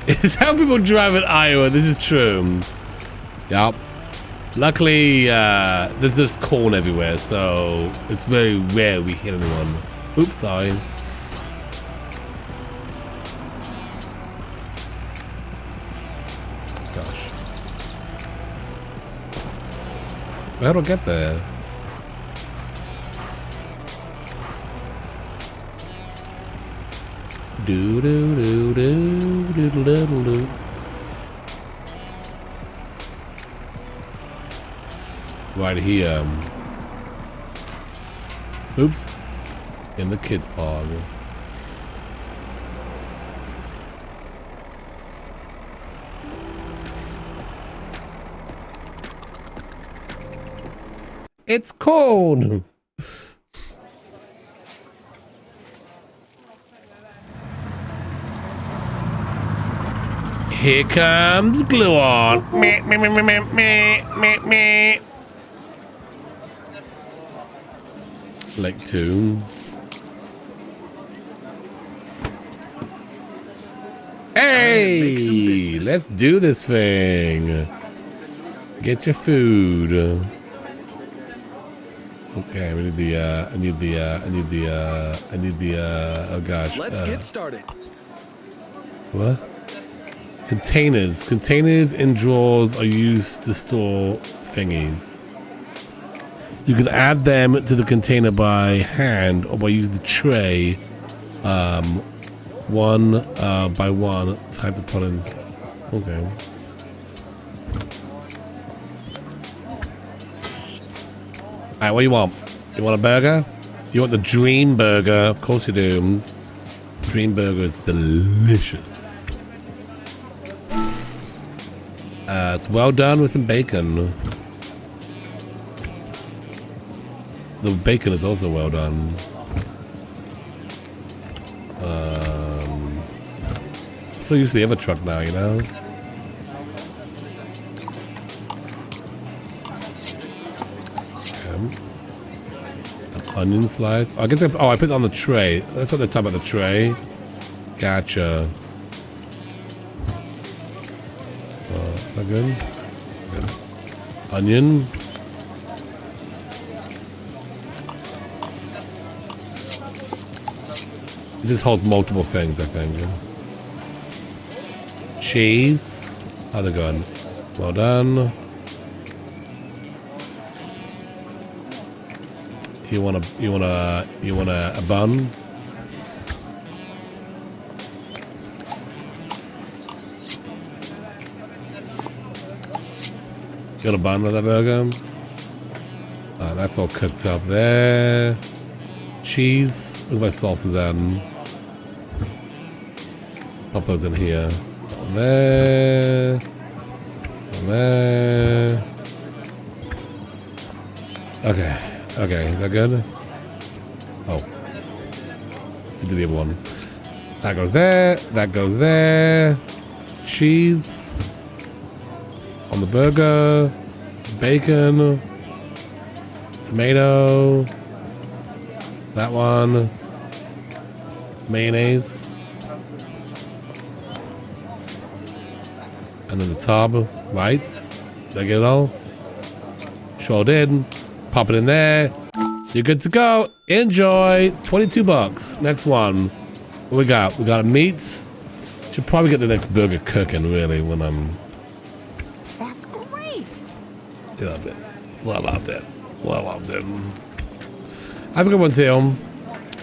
Speaker 2: It's how people drive in Iowa. This is true. Yup. Luckily, there's just corn everywhere, so it's very rare we hit anyone. Oops, sorry. Gosh. How do I get there? Do do do do do do do do. Right here. Oops. In the kids' park. It's cold. Here comes Gluon. Meh, meh, meh, meh, meh, meh, meh. Like 2. Hey, let's do this thing. Get your food. Okay, we need the, oh gosh.
Speaker 11: Let's get started.
Speaker 2: What? Containers. Containers in drawers are used to store thingies. You can add them to the container by hand or by using the tray, one by one. Type the put in. Okay. Alright, what do you want? You want a burger? You want the Dream Burger? Of course you do. Dream Burger is delicious. It's well done with some bacon. The bacon is also well done. So used to the other truck now, you know? An onion slice. Oh, I guess I put it on the tray. That's what they're talking about, the tray. Gotcha. Is that good? Good. Onion. This holds multiple things, I think. Yeah. Cheese. How's it going? Well done. You want a bun? You want a bun with that burger? That's all cooked up there. Cheese. Where's my sauces at? Let's pop those in here. One there. One there. Okay. Okay, is that good? Oh. To do the other one. That goes there. That goes there. Cheese. On the burger. Bacon. Tomato. That one. Mayonnaise. And then the top. Right? Did I get it all? Sure did. Pop it in there. You're good to go. Enjoy. 22 bucks. Next one. What we got? We got a meat. Should probably get the next burger cooking, really, when I'm...
Speaker 12: That's great.
Speaker 2: I loved it. Well, I loved it. Well, I loved it. Have a good one, too.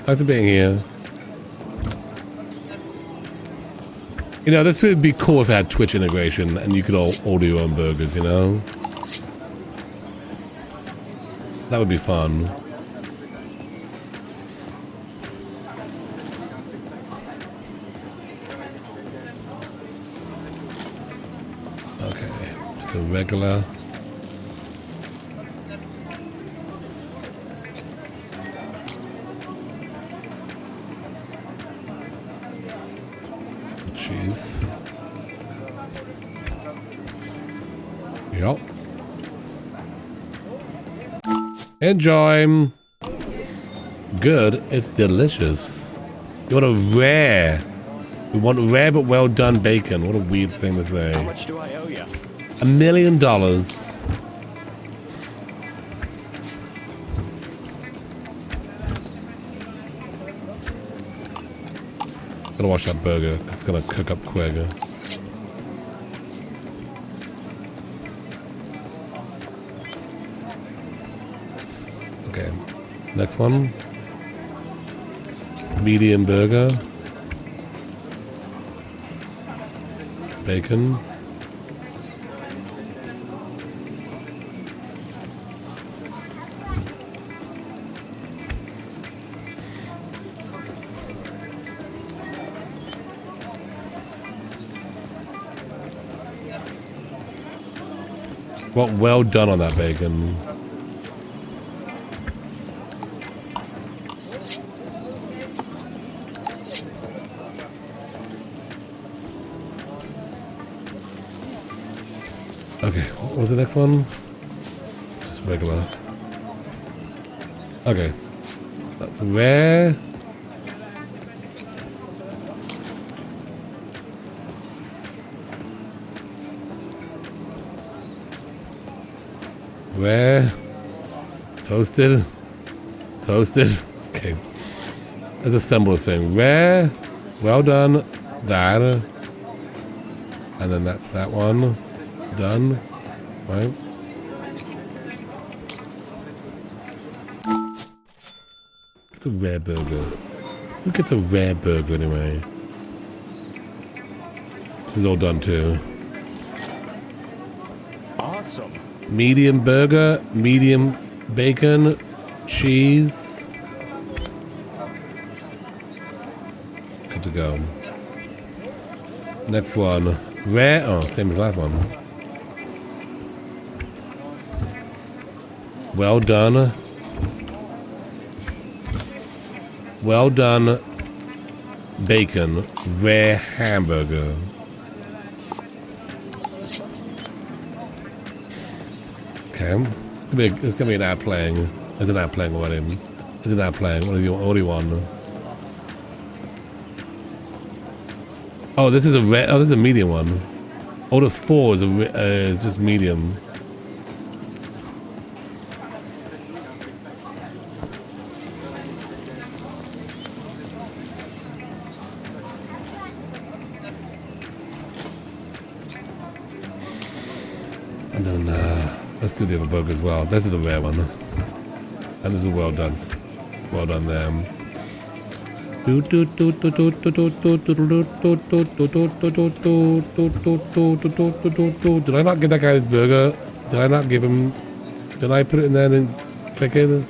Speaker 2: Thanks for being here. You know, this would be cool if it had Twitch integration and you could all order your own burgers, you know? That would be fun. Okay, just a regular. Cheese. Yup. Enjoy. Good. It's delicious. You want a rare. We want rare but well done bacon. What a weird thing to say.
Speaker 5: How much do I owe you?
Speaker 2: $1 million. Gotta watch that burger. It's gonna cook up quicker. Okay. Next one. Medium burger. Bacon. What well done on that bacon. Okay, what was the next one? It's just regular. Okay. That's rare. Rare. Toasted. Toasted. Okay. Let's assemble this thing. Rare. Well done. That. And then that's that one. Done. Right. It's a rare burger. Who gets a rare burger anyway? This is all done too.
Speaker 5: Awesome.
Speaker 2: Medium burger, medium bacon, cheese. Good to go. Next one. Rare. Oh, same as last one. Well done. Well done. Bacon. Rare hamburger. Okay. It's gonna be an ad playing. There's an ad playing already. There's an ad playing. What do you want? Oh, this is a red. Oh, this is a medium one. Order 4 is just medium. And then let's do the other burger as well. This is the rare one, and this is well done. Well done there. Did I not give that guy his burger? Did I not give him? Did I put it in there and click it?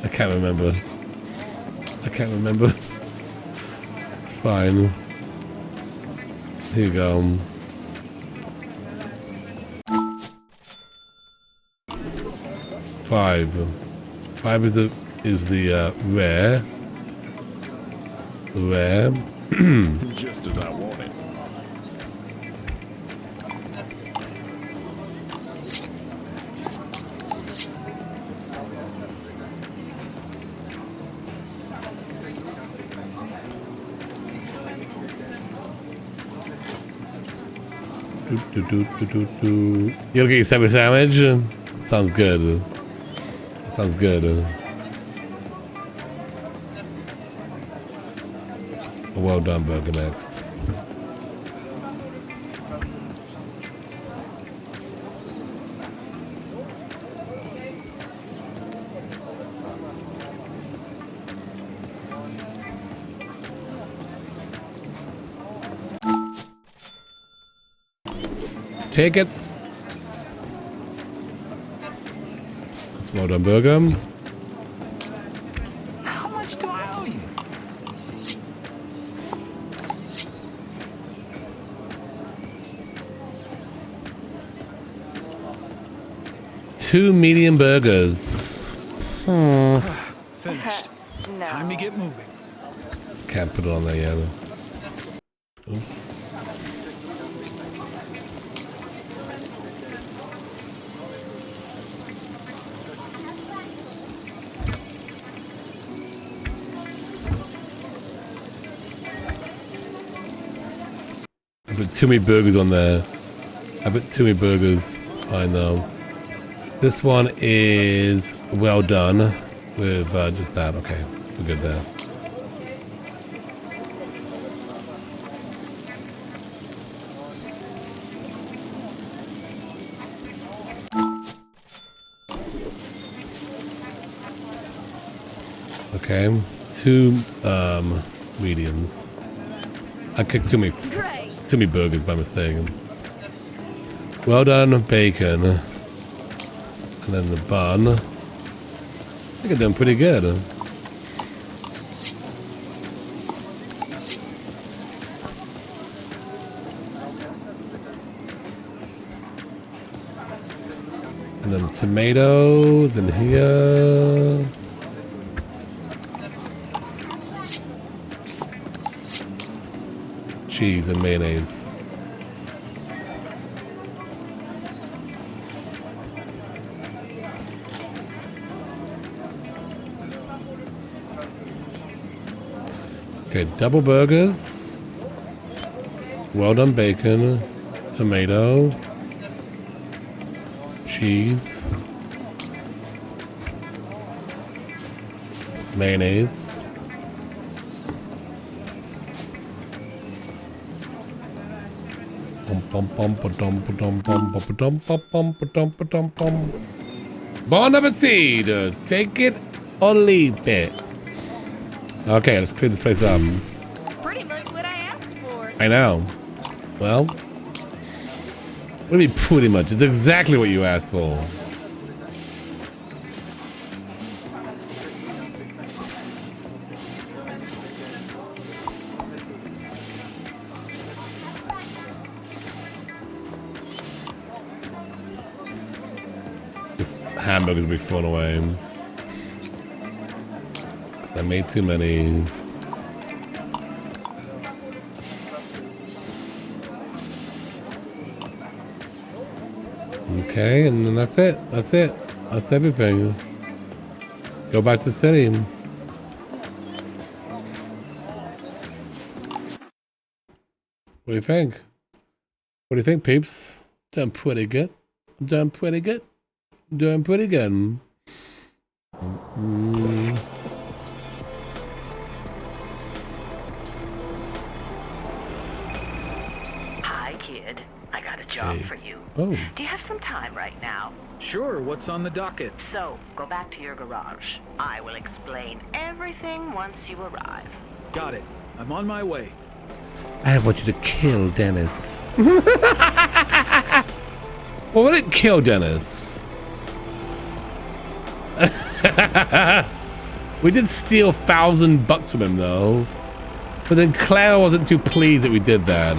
Speaker 2: I can't remember. I can't remember. It's fine. Here you go. Five is the rare. Rare.
Speaker 5: Just as I wanted.
Speaker 2: You gonna get yourself a sandwich? Sounds good. Sounds good. A well done burger next. Take it. That's well done burger.
Speaker 14: How much do I owe you?
Speaker 2: Two medium burgers.
Speaker 11: Finished. Time to get moving.
Speaker 2: Can't put it on there yet. Oops. I put too many burgers on there. I put too many burgers. It's fine though. This one is well done with just that. Okay, we're good there. Okay, two mediums. I cooked too many burgers by mistake. Well done, bacon. And then the bun. I think I'm doing pretty good. And then tomatoes in here. Cheese and mayonnaise. Okay, double burgers. Well done bacon. Tomato. Cheese. Mayonnaise. Bon appetit! Take it or leave it. Okay, let's clear this place up.
Speaker 9: Pretty much what I asked for.
Speaker 2: I know. Well, what do you mean pretty much? It's exactly what you asked for. This hamburgers will be thrown away. 'Cause I made too many. Okay, and then that's it. That's it. That's everything. Go back to the city. What do you think? What do you think, peeps? Done pretty good. Done pretty good. Doing pretty good.
Speaker 12: Hi, kid. I got a job for you.
Speaker 2: Oh.
Speaker 12: Do you have some time right now?
Speaker 11: Sure, what's on the docket?
Speaker 12: So, go back to your garage. I will explain everything once you arrive.
Speaker 11: Got it. I'm on my way.
Speaker 2: I want you to kill Dennis. Well, we didn't kill Dennis. We did steal $1,000 from him though, but then Claire wasn't too pleased that we did that.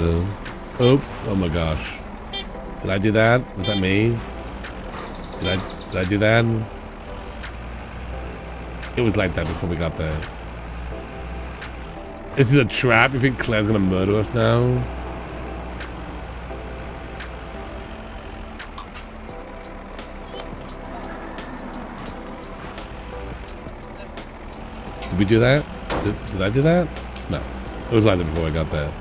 Speaker 2: Oops! Oh my gosh! Did I do that? Was that me? Did I do that? It was like that before we got there. This is a trap. You think Claire's gonna murder us now? Did we do that? Did I do that? No. It was like that before I got there.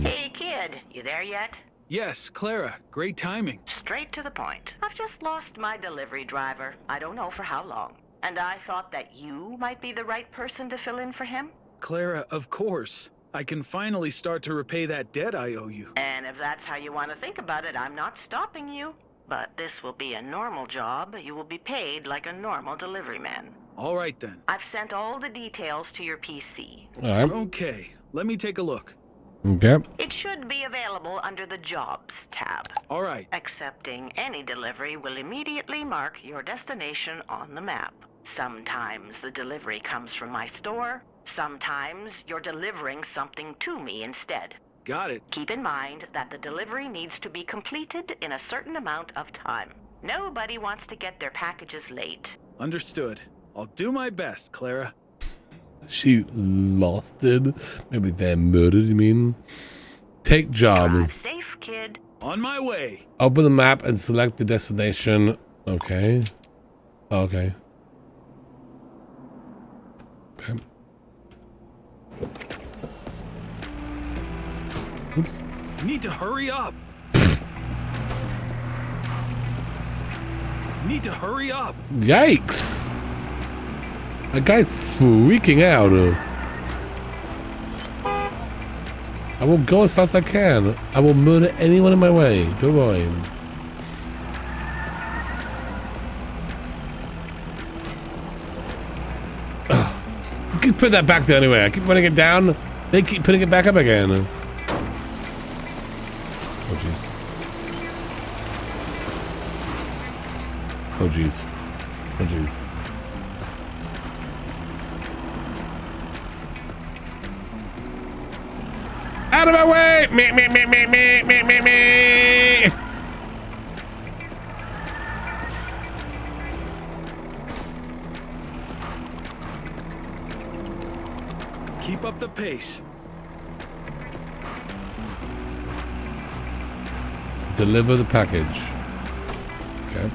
Speaker 12: Hey, kid. You there yet?
Speaker 11: Yes, Clara. Great timing.
Speaker 12: Straight to the point. I've just lost my delivery driver. I don't know for how long. And I thought that you might be the right person to fill in for him.
Speaker 11: Clara, of course. I can finally start to repay that debt I owe you.
Speaker 12: And if that's how you want to think about it, I'm not stopping you. But this will be a normal job. You will be paid like a normal delivery man.
Speaker 11: All right, then.
Speaker 12: I've sent all the details to your PC.
Speaker 2: All right.
Speaker 11: Okay, let me take a look.
Speaker 2: Okay.
Speaker 12: It should be available under the Jobs tab.
Speaker 11: All right.
Speaker 12: Accepting any delivery will immediately mark your destination on the map. Sometimes the delivery comes from my store. Sometimes you're delivering something to me instead.
Speaker 11: Got it.
Speaker 12: Keep in mind that the delivery needs to be completed in a certain amount of time. Nobody wants to get their packages late.
Speaker 11: Understood. I'll do my best, Clara.
Speaker 2: She lost it. Maybe they're murdered, you mean? Take job.
Speaker 12: Drive safe, kid.
Speaker 11: On my way.
Speaker 2: Open the map and select the destination. Okay. Okay. Okay. Oops.
Speaker 11: Need to hurry up. Need to hurry up.
Speaker 2: Yikes. That guy's freaking out. I will go as fast as I can. I will murder anyone in my way. Don't worry. I keep putting that back there anyway. I keep putting it down. They keep putting it back up again. Oh jeez. Oh jeez. Oh jeez. Out of my way! Me.
Speaker 11: Keep up the pace.
Speaker 2: Deliver the package. Okay.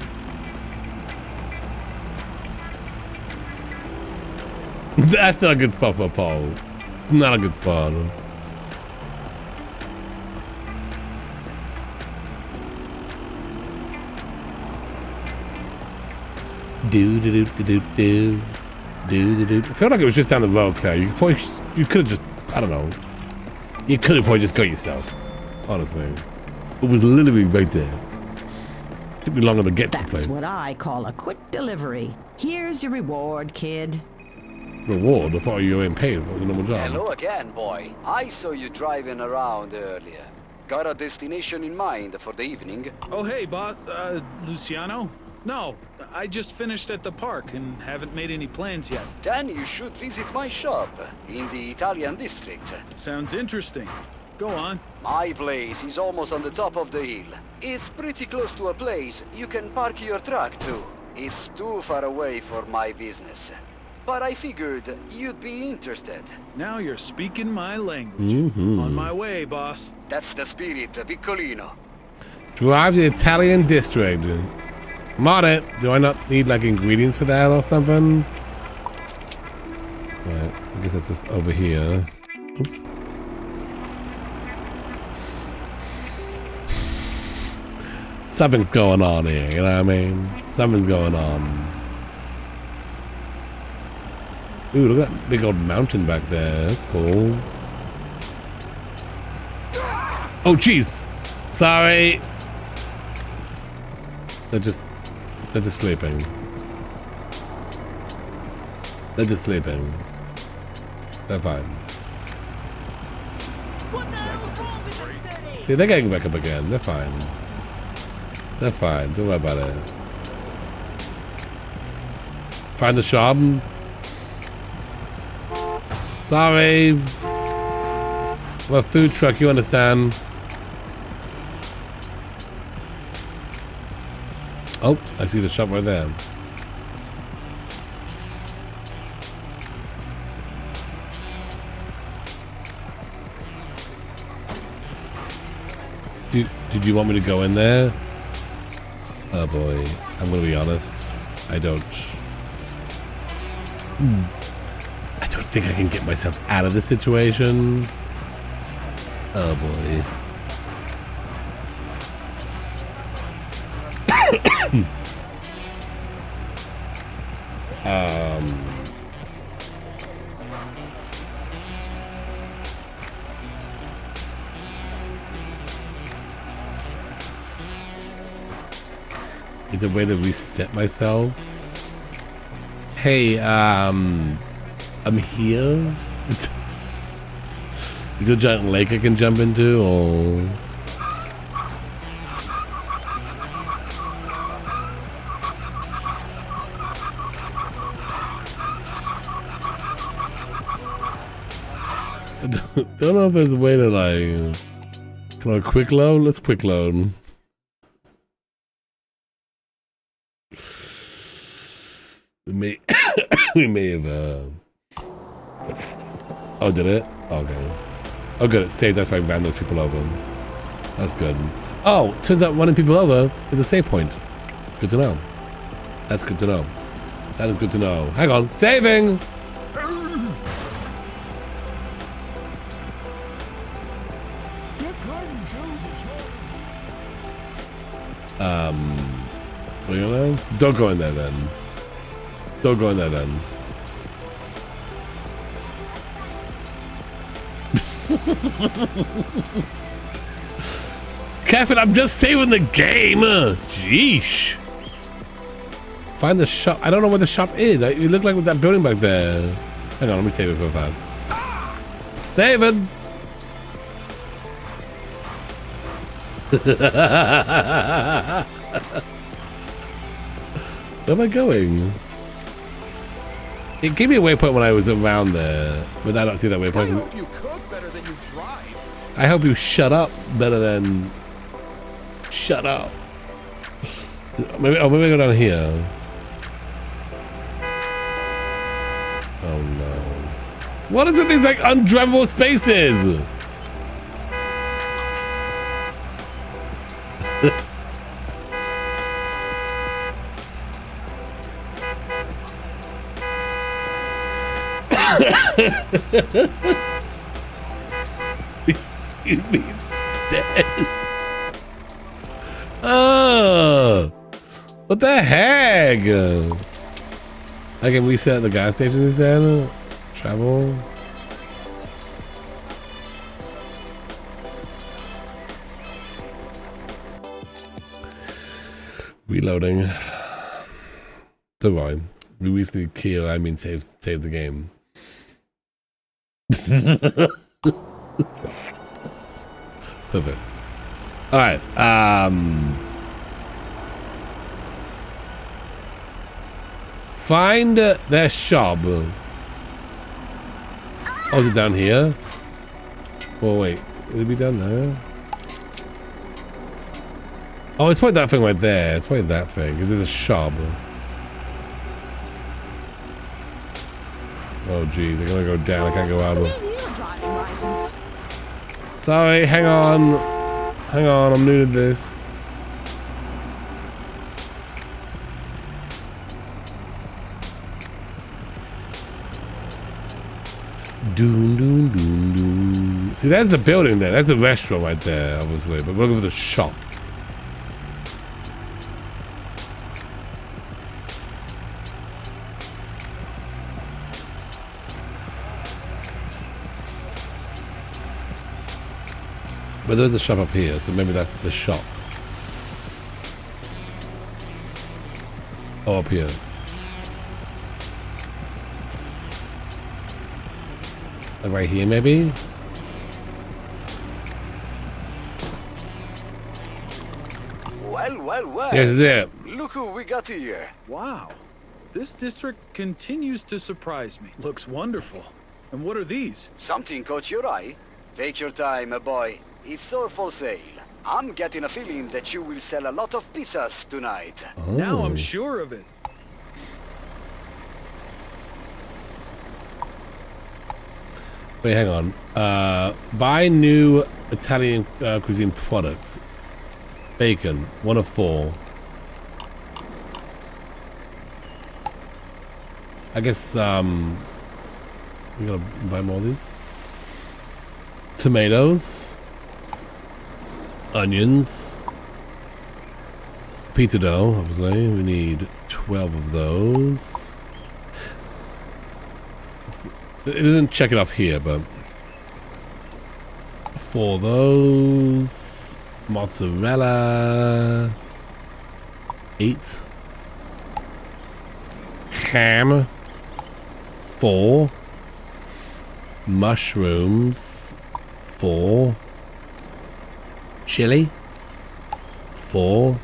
Speaker 2: That's not a good spot for a pole. It's not a good spot. Do. I feel like it was just down the road, Claire. You could have just, I don't know. You could have probably just got yourself. Honestly. It was literally right there. Took me longer to get to the place.
Speaker 14: That's what I call a quick delivery. Here's your reward, kid.
Speaker 2: Reward? I thought you were getting paid. It was a normal job.
Speaker 13: Hello again, boy. I saw you driving around earlier. Got a destination in mind for the evening?
Speaker 11: Oh, hey, Luciano? No, I just finished at the park and haven't made any plans yet.
Speaker 13: Then you should visit my shop in the Italian district.
Speaker 11: Sounds interesting. Go on.
Speaker 13: My place is almost on the top of the hill. It's pretty close to a place you can park your truck to. It's too far away for my business. But I figured you'd be interested.
Speaker 11: Now you're speaking my language. On my way, boss.
Speaker 13: That's the spirit, Piccolino.
Speaker 2: Drive the Italian district. I'm on it. Do I not need like ingredients for that or something? Right, I guess that's just over here. Oops. Something's going on here, you know what I mean? Something's going on. Ooh, look at that big old mountain back there. That's cool. Oh, jeez. Sorry. They're just sleeping. They're just sleeping. They're fine. See, they're getting back up again. They're fine. They're fine. Don't worry about it. Find the shop. Sorry. We're a food truck, you understand. Oh, I see the shop right there. Did you want me to go in there? Oh boy, I'm gonna be honest. I don't think I can get myself out of this situation. Oh boy. Is there a way to reset myself? Hey, I'm here. Is there a giant lake I can jump into, or? I don't know if there's a way to like. Can I quick load? Let's quick load. We may have oh, did it? Okay. Oh good, it saved. That's why I ran those people over. That's good. Oh, turns out running people over is a save point. Good to know. That's good to know. That is good to know. Hang on, saving! What are you gonna? Don't go in there then. Don't go in there then. Kevin, I'm just saving the game. Jeesh. Find the shop. I don't know where the shop is. It looked like it was that building back there. Hang on, let me save it real fast. Save it. Where am I going? It gave me a waypoint when I was around there, but I don't see that waypoint.
Speaker 8: I hope you cook better than you drive.
Speaker 2: I hope you shut up better than shut up. Maybe I go down here. Oh no! What is with these like undrivable spaces? You mean stairs? Oh, what the heck? I can reset the gas station instead. Travel. Reloading. Don't worry. We recently killed, I mean save the game. Perfect. Alright, find their shop. Oh, is it down here? Oh wait, would it be down there? Oh, it's probably that thing right there. It's probably that thing. Because there's a shop. Oh, geez. I'm going to go down. I can't go out. Sorry, hang on. Hang on. I'm new to this. Doom, doom, doom, doom. See, there's the building there. That's the restaurant right there, obviously. But we're looking for the shop. But there's a shop up here, so maybe that's the shop. Oh, up here. Like right here, maybe?
Speaker 13: Well.
Speaker 2: Yes, is it.
Speaker 13: Look who we got here.
Speaker 11: Wow. This district continues to surprise me. Looks wonderful. And what are these?
Speaker 13: Something caught your eye? Take your time, boy. It's all for sale. I'm getting a feeling that you will sell a lot of pizzas tonight.
Speaker 11: Oh. Now I'm sure of it.
Speaker 2: Wait, hang on. Buy new Italian cuisine products. Bacon, 1 of 4. I guess, we gotta buy more of these. Tomatoes. Onions. Pizza dough, obviously. We need 12 of those. It doesn't check it off here, but 4 of those. Mozzarella. 8. Ham. 4. Mushrooms. 4. Chili. 4.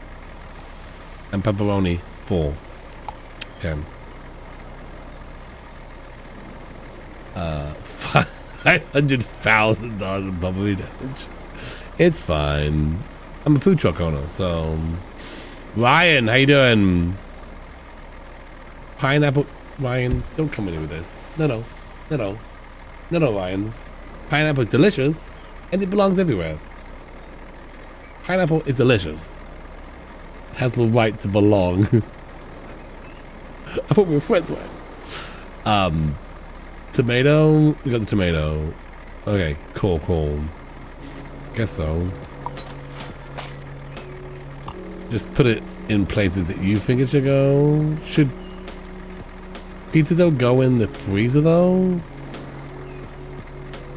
Speaker 2: And pepperoni. 4. Okay. $500,000 in property damage. It's fine. I'm a food truck owner, so. Ryan, how you doing? Pineapple. Ryan, don't come in here with this. No, Ryan. Pineapple is delicious, and it belongs everywhere. Pineapple is delicious. It has the right to belong. I thought we were friends, right? Tomato. We got the tomato. Okay, cool. Guess so. Just put it in places that you think it should go. Should pizza dough go in the freezer though?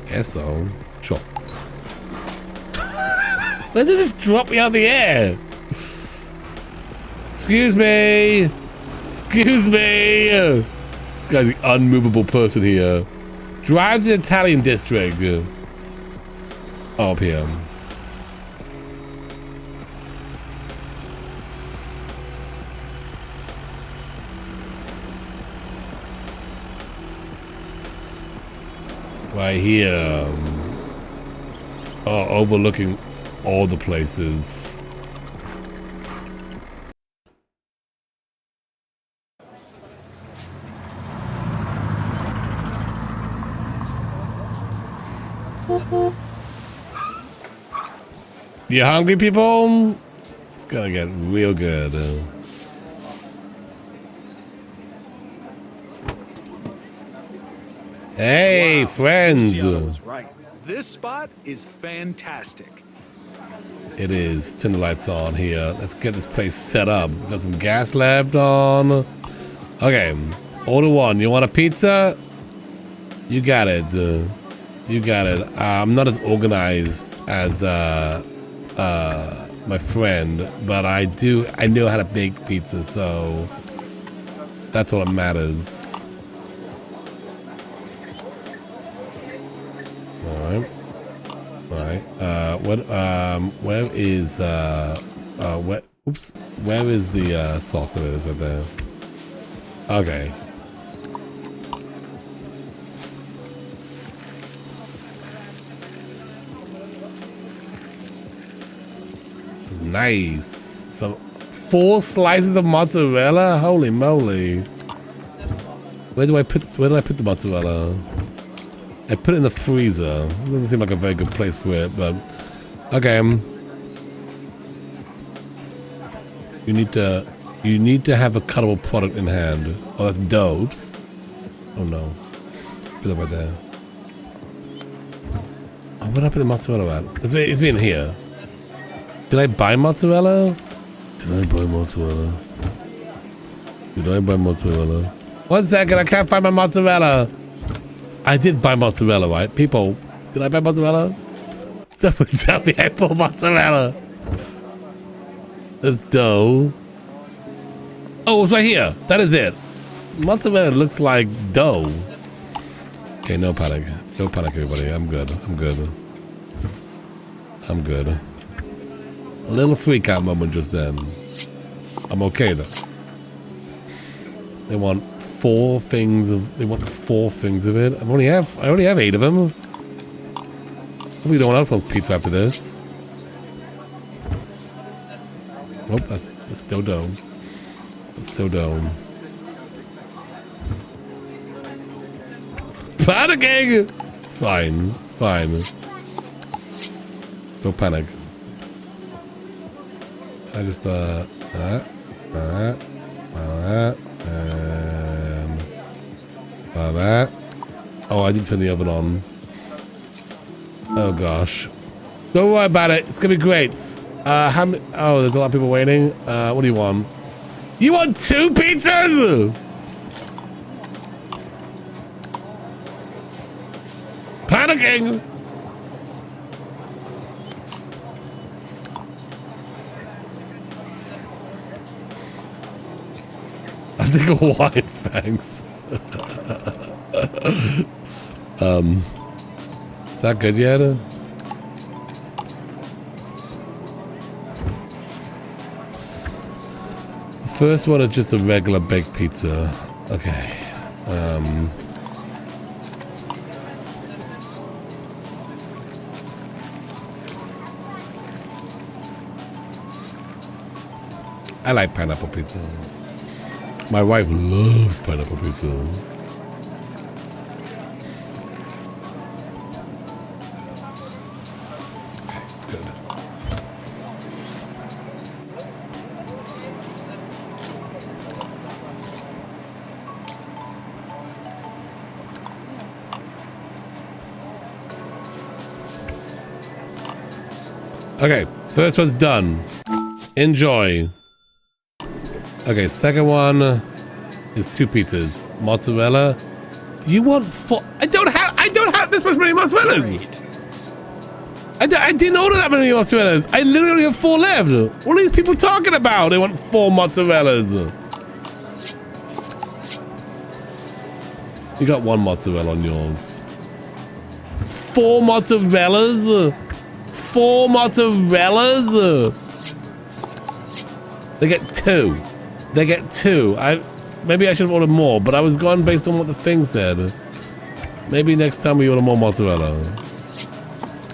Speaker 2: Guess so. Sure. Why did it just drop me out of the air? Excuse me. This guy's the unmovable person here. Drive to the Italian district. Oh, up here. Right here. Oh, overlooking all the places. You hungry, people? It's gonna get real good. Hey, friends.
Speaker 11: Luciano was right. This spot is fantastic.
Speaker 2: It is. Turn the lights on here. Let's get this place set up. Got some gas left on. Okay. Order one. You want a pizza? You got it. You got it. I'm not as organized as my friend, but I know how to bake pizza, so that's what matters. Alright. Alright. Where is where is the sauce? It is right there. Okay. This is nice. So 4 slices of mozzarella? Holy moly. Where did I put the mozzarella? I put it in the freezer. It doesn't seem like a very good place for it, but okay. You need to have a cuttable product in hand. Oh, that's dough. Oops. Oh no. Put that right there. Oh, where did I put the mozzarella at? It's been here. Did I buy mozzarella? Did I buy mozzarella? 1 second, I can't find my mozzarella. I did buy mozzarella, right? People, did I buy mozzarella? Someone tell me I bought mozzarella. There's dough. Oh, it's right here. That is it. Mozzarella looks like dough. Okay, no panic. No panic, everybody. I'm good. I'm good. I'm good. A little freak out moment just then. I'm okay though. They want 4 things of it. I only have 8 of them. Hopefully no one else wants pizza after this. Oh, that's still dough. That's still dough. Panicking! It's fine. It's fine. Don't panic. I just and that. Oh, I did turn the oven on. Oh gosh. Don't worry about it. It's gonna be great. How many? Oh, there's a lot of people waiting. What do you want? You want 2 pizzas? Panicking. I'll take a wine, thanks. Is that good yet? First one is just a regular baked pizza. Okay. I like pineapple pizza. My wife loves pineapple pizza. Okay, it's good. Okay, first one's done. Enjoy. Okay, second one is 2 pizzas. Mozzarella. You want 4? I don't have this much many mozzarellas. I didn't order that many mozzarellas. I literally have 4 left. What are these people talking about? They want 4 mozzarellas. You got 1 mozzarella on yours. 4 mozzarellas? 4 mozzarellas? They get 2. They get 2. Maybe I should have ordered more, but I was going based on what the thing said. Maybe next time we order more mozzarella.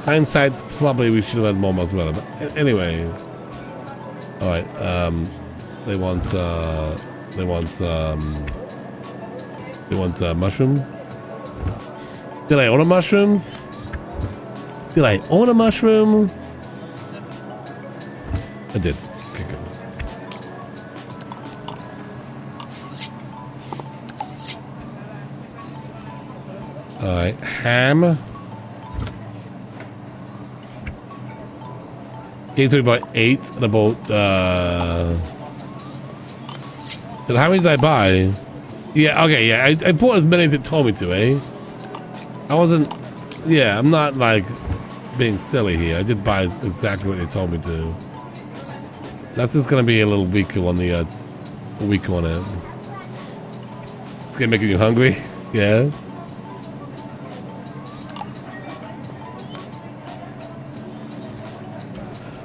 Speaker 2: Hindsight's probably we should have had more mozzarella, but anyway. All right. They want mushroom. Did I order mushrooms? Did I order mushroom? I did. Okay, good. Alright, ham. Game 3 by 8 and about and how many did I buy? Yeah, okay, yeah. I bought as many as it told me to, eh? I wasn't, yeah, I'm not like being silly here. I did buy exactly what they told me to. That's just gonna be a little weaker on the weaker on it. It's gonna make you hungry, yeah.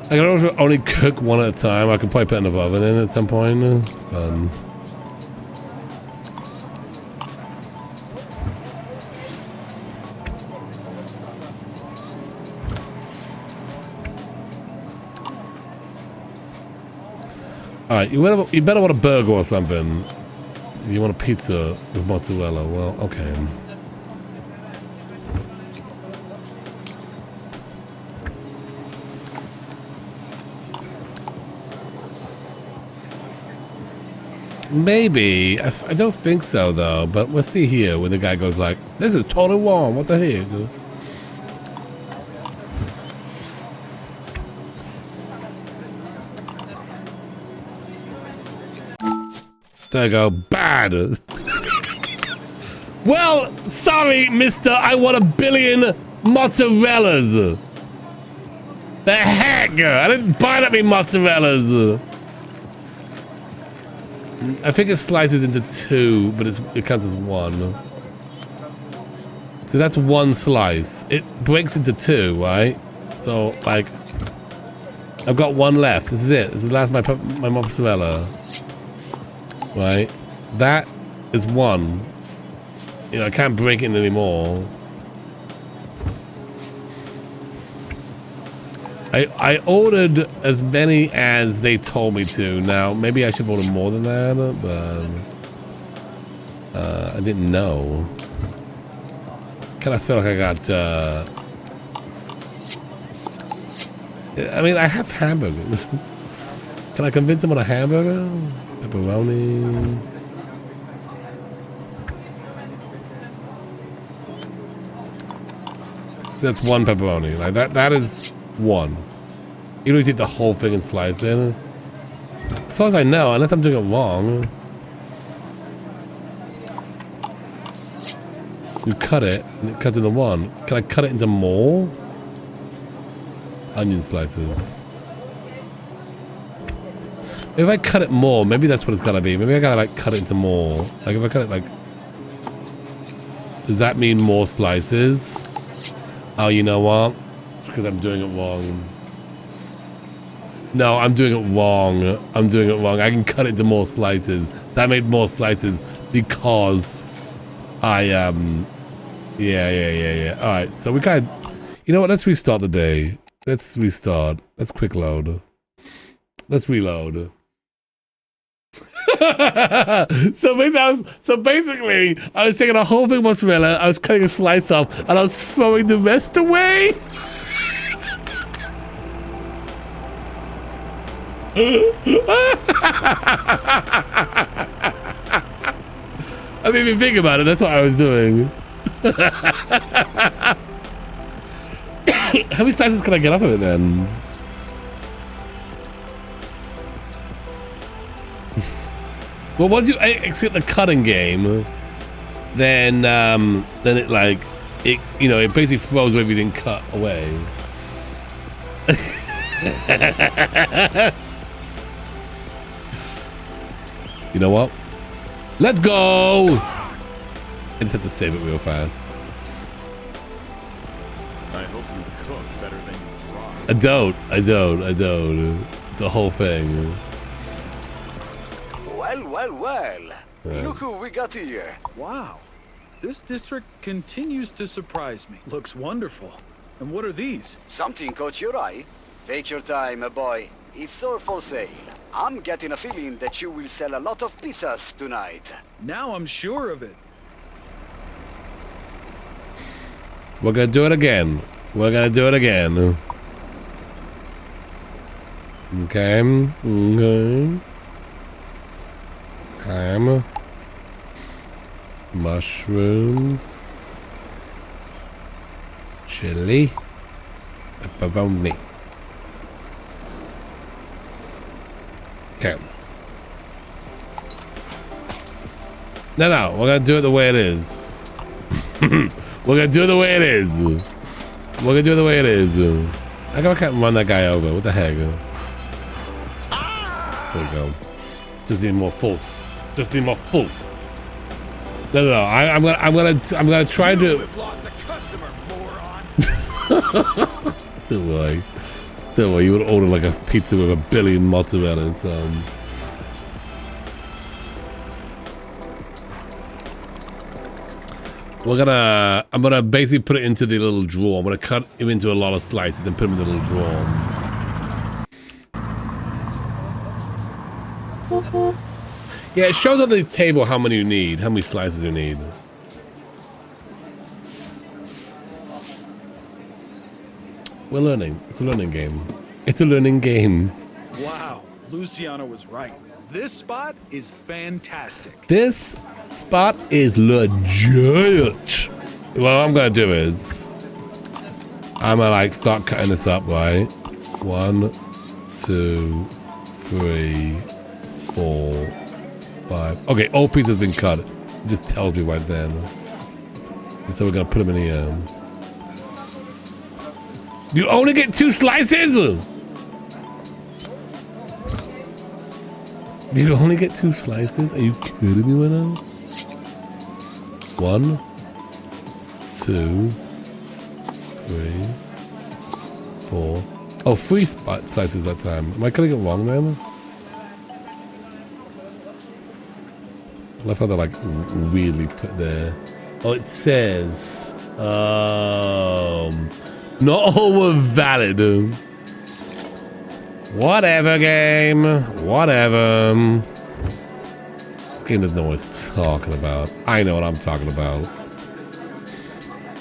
Speaker 2: I can also only cook one at a time. I can probably put another oven in at some point. Alright, you better want a burger or something. You want a pizza with mozzarella. Well, okay. Maybe. I don't think so, though. But we'll see here when the guy goes like, this is totally warm. What the heck? There you go. Bad. Well, sorry, mister. I want 1 billion mozzarellas. The heck? I didn't buy that many mozzarellas. I think it slices into 2, but it counts as 1. So that's 1 slice. It breaks into 2, right? So, like, I've got 1 left. This is it. This is the last of my mozzarella. Right? That is 1. You know, I can't break it anymore. I ordered as many as they told me to. Now, maybe I should order more than that, but I didn't know. Kind of feel like I got, I mean, I have hamburgers. Can I convince them on a hamburger? Pepperoni. So that's 1 pepperoni. Like that is 1. You don't take the whole thing and slice it. As far as I know, unless I'm doing it wrong. You cut it, and it cuts into 1. Can I cut it into more? Onion slices. If I cut it more, maybe that's what it's gotta be. Maybe I gotta like cut it into more. Like if I cut it like... Does that mean more slices? Oh, you know what? It's because I'm doing it wrong. No, I'm doing it wrong. I'm doing it wrong. I can cut it into more slices. That made more slices because I, yeah. All right, so we kind of, you know what? Let's restart the day. Let's restart. Let's quick load. Let's reload. So basically, I was taking a whole big mozzarella, I was cutting a slice off, and I was throwing the rest away. I mean, if you think about it, that's what I was doing. How many slices can I get off of it then? Well, once you exit the cutting game, then it like it, you know, it basically throws whatever you didn't cut away. You know what? Let's go! I just have to save it real fast.
Speaker 5: I hope you cook better than you drive.
Speaker 2: I don't. It's a whole thing.
Speaker 13: Well. Look who we got here.
Speaker 11: Wow. This district continues to surprise me. Looks wonderful. And what are these?
Speaker 13: Something caught your eye? Take your time, boy. It's all for sale. I'm getting a feeling that you will sell a lot of pizzas tonight.
Speaker 11: Now I'm sure of it.
Speaker 2: We're gonna do it again. Okay. Ham. Mushrooms. Chili. Pepperoni. Okay. No, we're gonna do it the way it is. We're gonna do it the way it is. We're gonna do it the way it is. I can't run that guy over. What the heck? There we go. Just need more force. Just need more force. No. I'm gonna try to.
Speaker 5: We've lost a customer, moron.
Speaker 2: Don't worry. You would order like a pizza with a billion mozzarellas. I'm gonna basically put it into the little drawer. I'm gonna cut him into a lot of slices and put him in the little drawer. Yeah, it shows on the table how many you need, how many slices you need. We're learning. It's a learning game. It's a learning game.
Speaker 11: Wow, Luciano was right. This spot is fantastic.
Speaker 2: This spot is legit. What I'm gonna do is I'm gonna like start cutting this up, right? 1, 2, 3, 4, 5. Okay, all pieces have been cut. It just tells me right then. And so we're gonna put them in here. You only get 2 slices. You only get 2 slices? Are you kidding me right now? 1, 2, 3, 4. Oh, 3 slices that time. Am I cutting it wrong then? I love how they're like weirdly put there. Oh, it says not all were valid. Whatever, game. Whatever. This game doesn't know what it's talking about. I know what I'm talking about.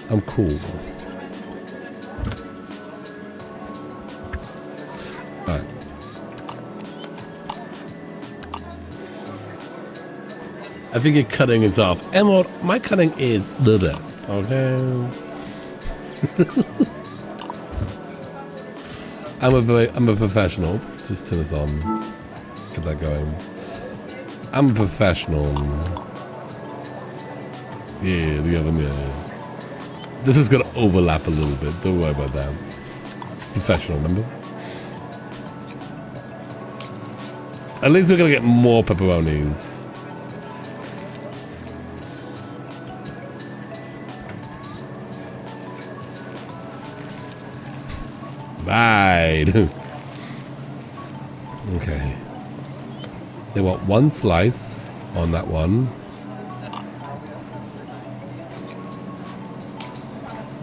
Speaker 2: I'm cool. Alright. I think your cutting is off. Emerald, my cutting is the best. Okay. I'm a professional. Let's just turn this on. Get that going. I'm a professional. Yeah, the other yeah. This is gonna overlap a little bit. Don't worry about that. Professional, remember? At least we're gonna get more pepperonis. Right. Okay. They want 1 slice on that one.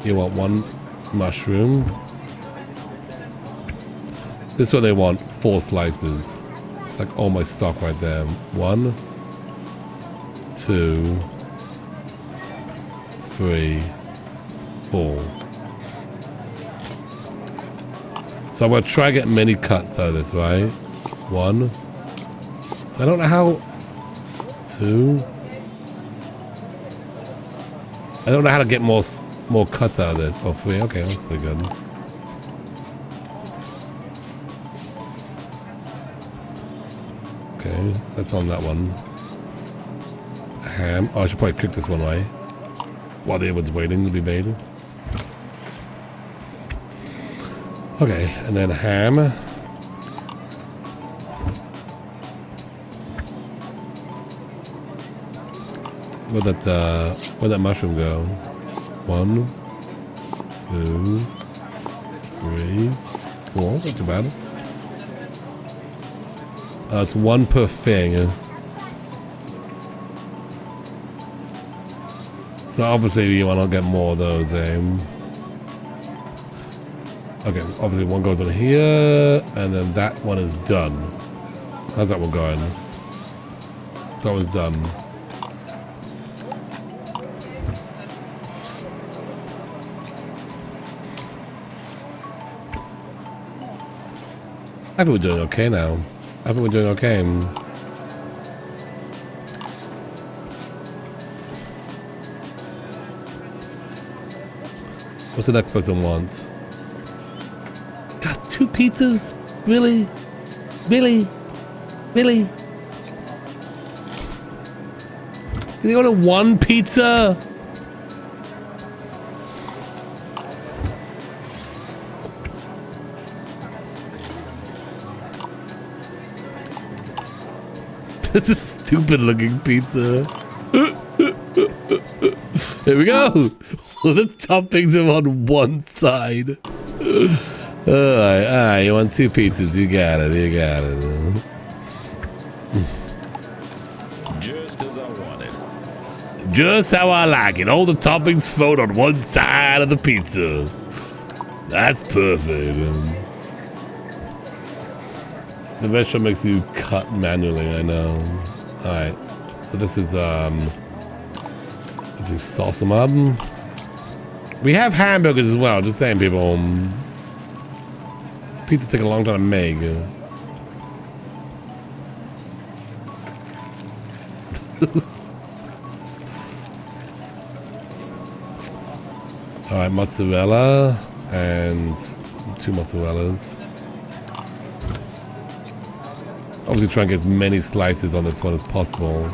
Speaker 2: You want 1 mushroom. This one they want 4 slices. Like all my stock right there. 1, 2, 3, 4. So I'm gonna try to get many cuts out of this, right? 1. So I don't know how. 2. I don't know how to get more cuts out of this. Oh, 3. Okay, that's pretty good. Okay, that's on that one. Ham. Oh, I should probably cook this one, right? While the other one's waiting to be made. Okay, and then ham. Where'd that mushroom go? 1, 2, 3, 4. Not too bad. It's 1 per thing. So obviously you want to get more of those, Okay, obviously one goes on here, and then that one is done. How's that one going? That one's done. I think we're doing okay now. I think we're doing okay. What's the next person wants? God, 2 pizzas? Really? Really? Really? Can they order 1 pizza? That's a stupid looking pizza. There we go. All the toppings are on one side. Alright, you want 2 pizzas. You got it, you got it.
Speaker 5: Just as I wanted.
Speaker 2: Just how I like it. All the toppings float on one side of the pizza. That's perfect. The restaurant makes you cut manually, I know. Alright. So this is I'll just sauce them up. We have hamburgers as well, just saying, people. This pizza take a long time to make. Alright, mozzarella and 2 mozzarellas. Obviously try and get as many slices on this one as possible.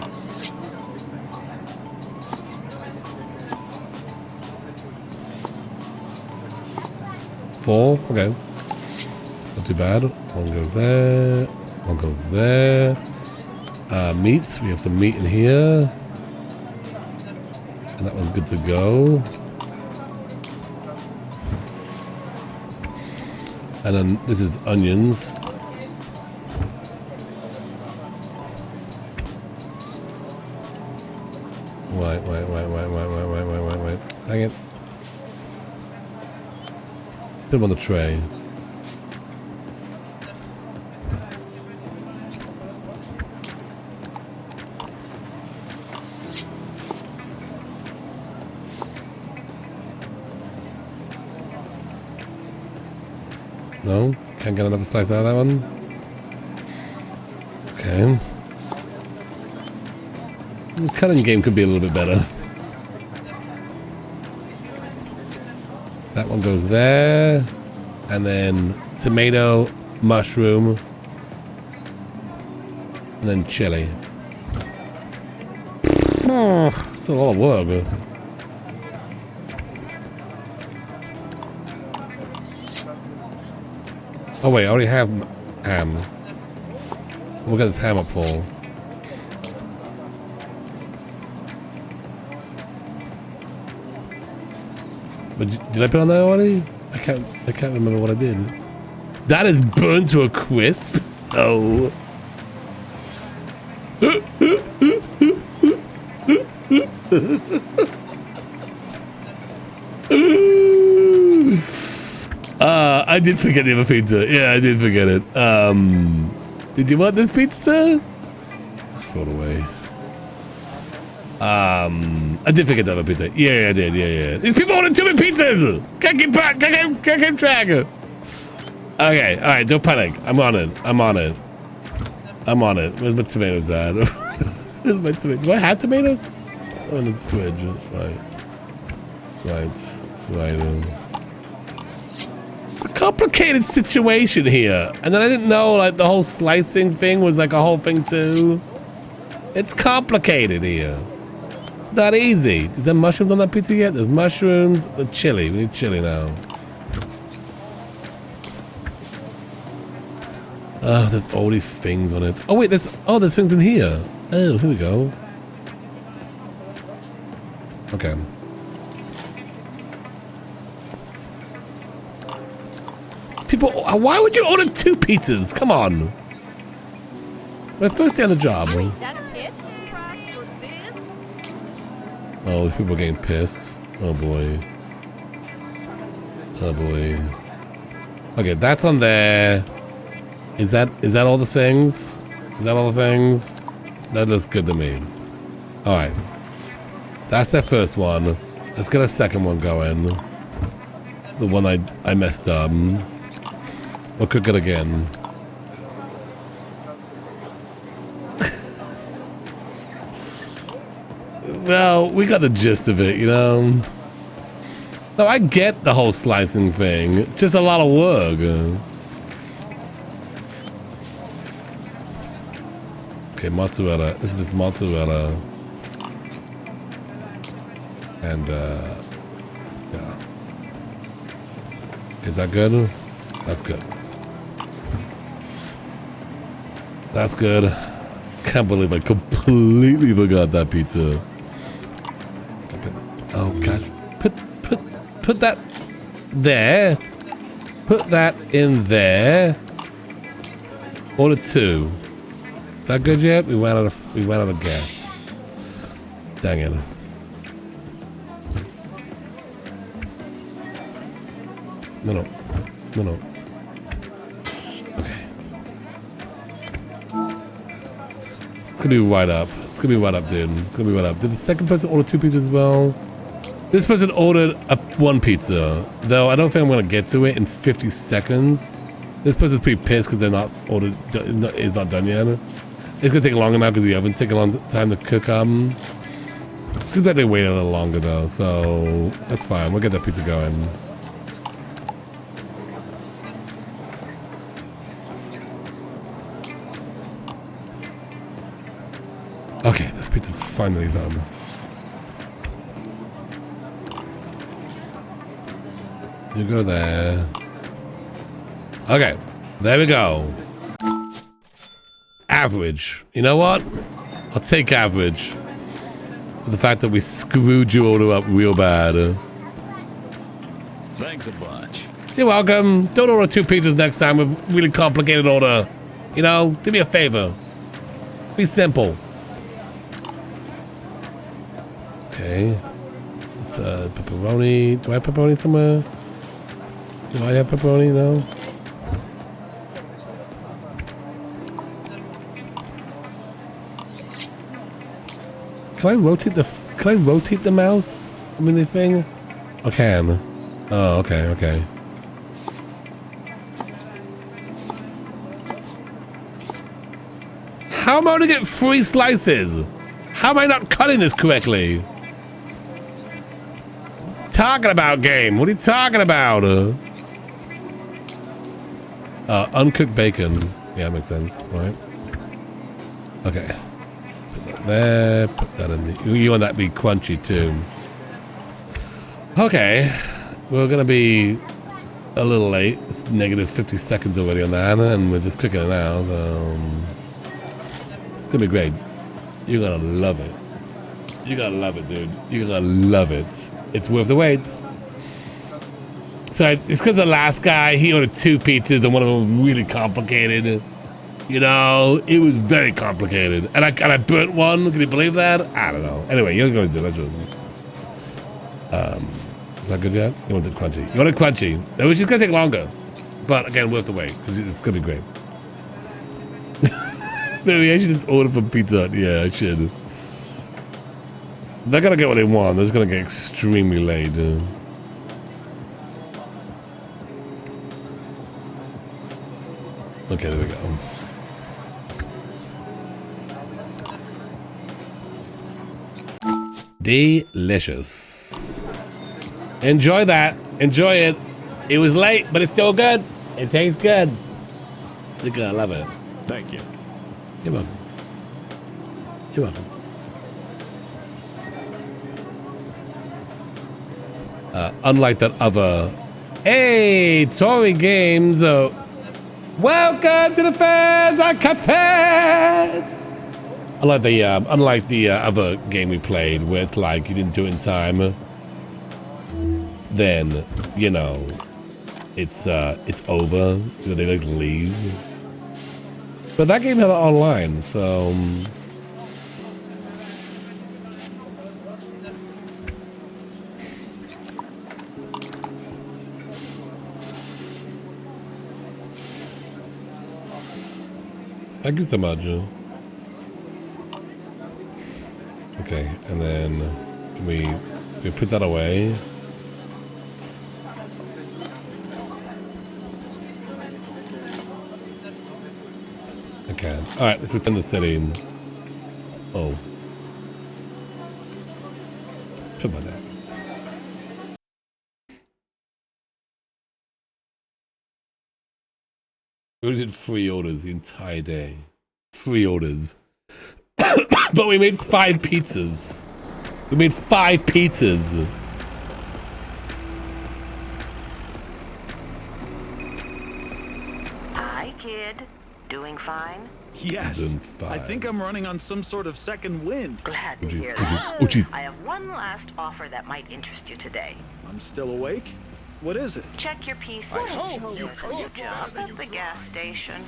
Speaker 2: Four? Okay. Not too bad. 1 goes there. 1 goes there. Meat. We have some meat in here. And that one's good to go. And then this is onions. Wait. Dang it. Let's put them on the tray. No? Can't get another slice out of that one? Okay. The cutting game could be a little bit better. That one goes there. And then tomato, mushroom. And then chili. Oh, it's a lot of work. Oh wait, I already have ham. We'll get this ham up full. But did I put on there already? I can't remember what I did. That is burned to a crisp, so I did forget the other pizza. Yeah, I did forget it. Did you want this pizza? Let's throw it away. I did forget the other pizza. Yeah, I did. Yeah. These people ordered too many pizzas. Can't keep track. Okay, all right. Don't panic. I'm on it. Where's my tomatoes at? Where's my tomatoes? Do I have tomatoes? Oh, in the fridge. That's right. It's a complicated situation here. And then I didn't know like the whole slicing thing was like a whole thing too. It's complicated here. It's not easy. Is there mushrooms on that pizza yet? There's mushrooms. The chili. We need chili now. Oh, there's all these things on it. Oh wait, there's things in here. Oh, here we go. Okay. People, why would you order 2 pizzas? Come on. It's my first day on the job. Oh, these people are getting pissed. Oh boy. Okay, that's on there. Is that all the things? Is that all the things? That looks good to me. Alright. That's their first one. Let's get a second one going. The one I messed up. We'll cook it again. Well, we got the gist of it, you know? No, I get the whole slicing thing. It's just a lot of work. Okay, mozzarella. This is just mozzarella. And, yeah. Is that good? That's good. That's good. Can't believe I completely forgot that pizza. Oh gosh. Put that there. Put that in there. Order 2. Is that good yet? We ran out of gas. Dang it. No. Okay. It's gonna be right up. It's gonna be right up, dude. It's gonna be right up. Did the second person order 2 pizzas as well? This person ordered 1 pizza, though I don't think I'm gonna get to it in 50 seconds. This person's pretty pissed because they're not ordered. It's not done yet. It's gonna take longer now because the oven's taking a long time to cook. Seems like they waited a little longer though, so that's fine. We'll get that pizza going. Okay, the pizza's finally done. You go there. Okay, there we go. Average. You know what? I'll take average. For the fact that we screwed your order up real bad.
Speaker 5: Thanks a bunch.
Speaker 2: You're welcome. Don't order 2 pizzas next time with really complicated order. You know, do me a favor. Be simple. Okay. It's pepperoni. Do I have pepperoni somewhere? Do I have pepperoni? No. Can I rotate the mouse? I mean the thing? I can. Oh, okay. How am I gonna get 3 slices? How am I not cutting this correctly? Talking about, game? What are you talking about? Uncooked bacon. Yeah, that makes sense. All right. Okay. Put that there. Put that in the. You want that to be crunchy too. Okay. We're gonna be a little late. It's negative 50 seconds already on that, and we're just cooking it now. So it's gonna be great. You're gonna love it. You're gonna love it, dude. You're gonna love it. It's worth the wait. So it's because the last guy, he ordered 2 pizzas and one of them was really complicated. You know, it was very complicated. And I burnt one. Can you believe that? I don't know. Anyway, you're going to do that. Is that good yet? You want it crunchy? You want it crunchy? Which is going to take longer. But again, worth the wait because it's going to be great. Maybe I should just order from Pizza Hut. Yeah, I should. They're gonna get what they want. They're just gonna get extremely late. Okay, there we go. Delicious. Enjoy that. Enjoy it. It was late, but it's still good. It tastes good. You're gonna love it.
Speaker 5: Thank you.
Speaker 2: You're welcome. You're welcome. Unlike that other. Hey, Tory Games. Welcome to the fairs, Captain. Unlike the other game we played, where it's like you didn't do it in time, then you know it's over. You know, they like leave. But that game had it online, so. Thank you so much. Okay, and then can we put that away? Okay. All right, let's return to the city. Oh. Put my there. We did 3 orders the entire day. 3 orders. But we made 5 pizzas. We made 5 pizzas.
Speaker 12: Hi, kid. Doing fine?
Speaker 11: Yes. I think I'm running on some sort of second wind.
Speaker 12: Glad to hear
Speaker 2: Oh,
Speaker 12: that.
Speaker 2: jeez.
Speaker 12: I have one last offer that might interest you today.
Speaker 11: I'm still awake? What is it?
Speaker 12: Check your PC.
Speaker 8: I hope you
Speaker 12: for your job at the gas station.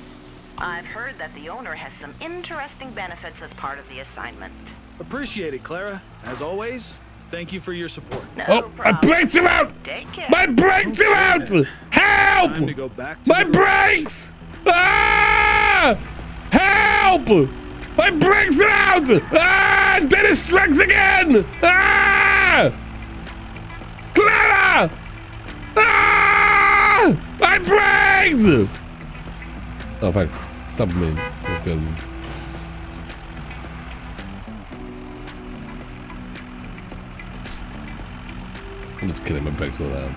Speaker 12: I've heard that the owner has some interesting benefits as part of the assignment.
Speaker 11: Appreciate it, Clara. As always, thank you for your support.
Speaker 12: No
Speaker 2: Oh, my
Speaker 12: problem.
Speaker 2: brakes are out!
Speaker 12: Take care.
Speaker 2: My brakes are out! Help!
Speaker 11: Time to go back to
Speaker 2: My
Speaker 11: the garage.
Speaker 2: brakes! Ah! Help! My brakes are out! Ah! Dennis strikes again! Ah! Clara! Ah! My brakes! Oh, thanks. Stop me. That's good. I'm just kidding. My brakes were out.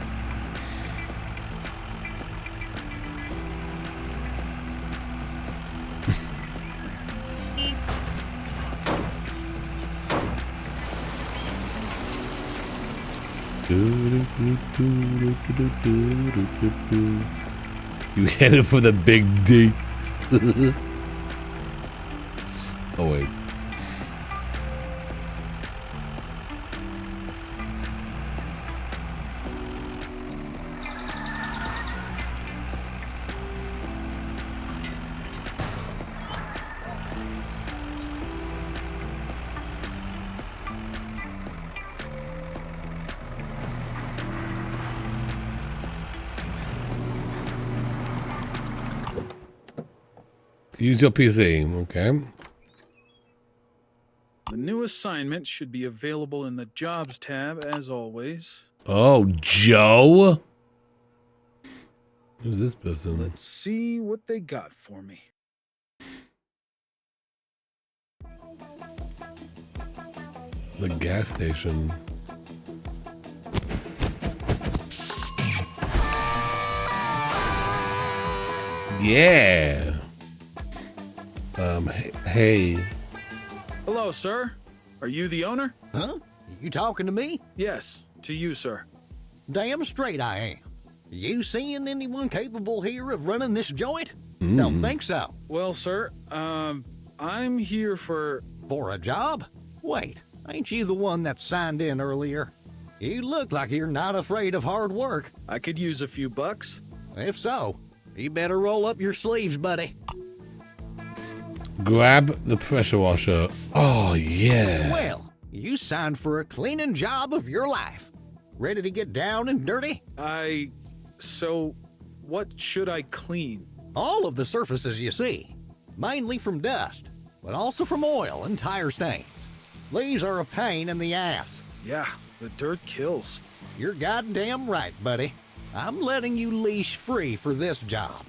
Speaker 2: You headed for the big D. Always. Use your PC, okay.
Speaker 11: The new assignment should be available in the Jobs tab, as always.
Speaker 2: Oh, Joe? Who's this person?
Speaker 11: Let's see what they got for me.
Speaker 2: The gas station. Yeah. Hey.
Speaker 11: Hello, sir. Are you the owner?
Speaker 15: Huh? You talking to me?
Speaker 11: Yes, to you, sir.
Speaker 15: Damn straight I am. You seeing anyone capable here of running this joint? Don't think so.
Speaker 11: Well, sir, I'm here for
Speaker 15: a job? Wait, ain't you the one that signed in earlier? You look like you're not afraid of hard work.
Speaker 11: I could use a few bucks.
Speaker 15: If so, you better roll up your sleeves, buddy.
Speaker 2: Grab the pressure washer. Oh, yeah.
Speaker 15: Well, you signed for a cleaning job of your life. Ready to get down and dirty?
Speaker 11: So, what should I clean?
Speaker 15: All of the surfaces you see. Mainly from dust, but also from oil and tire stains. These are a pain in the ass.
Speaker 11: Yeah, the dirt kills.
Speaker 15: You're goddamn right, buddy. I'm letting you leash free for this job.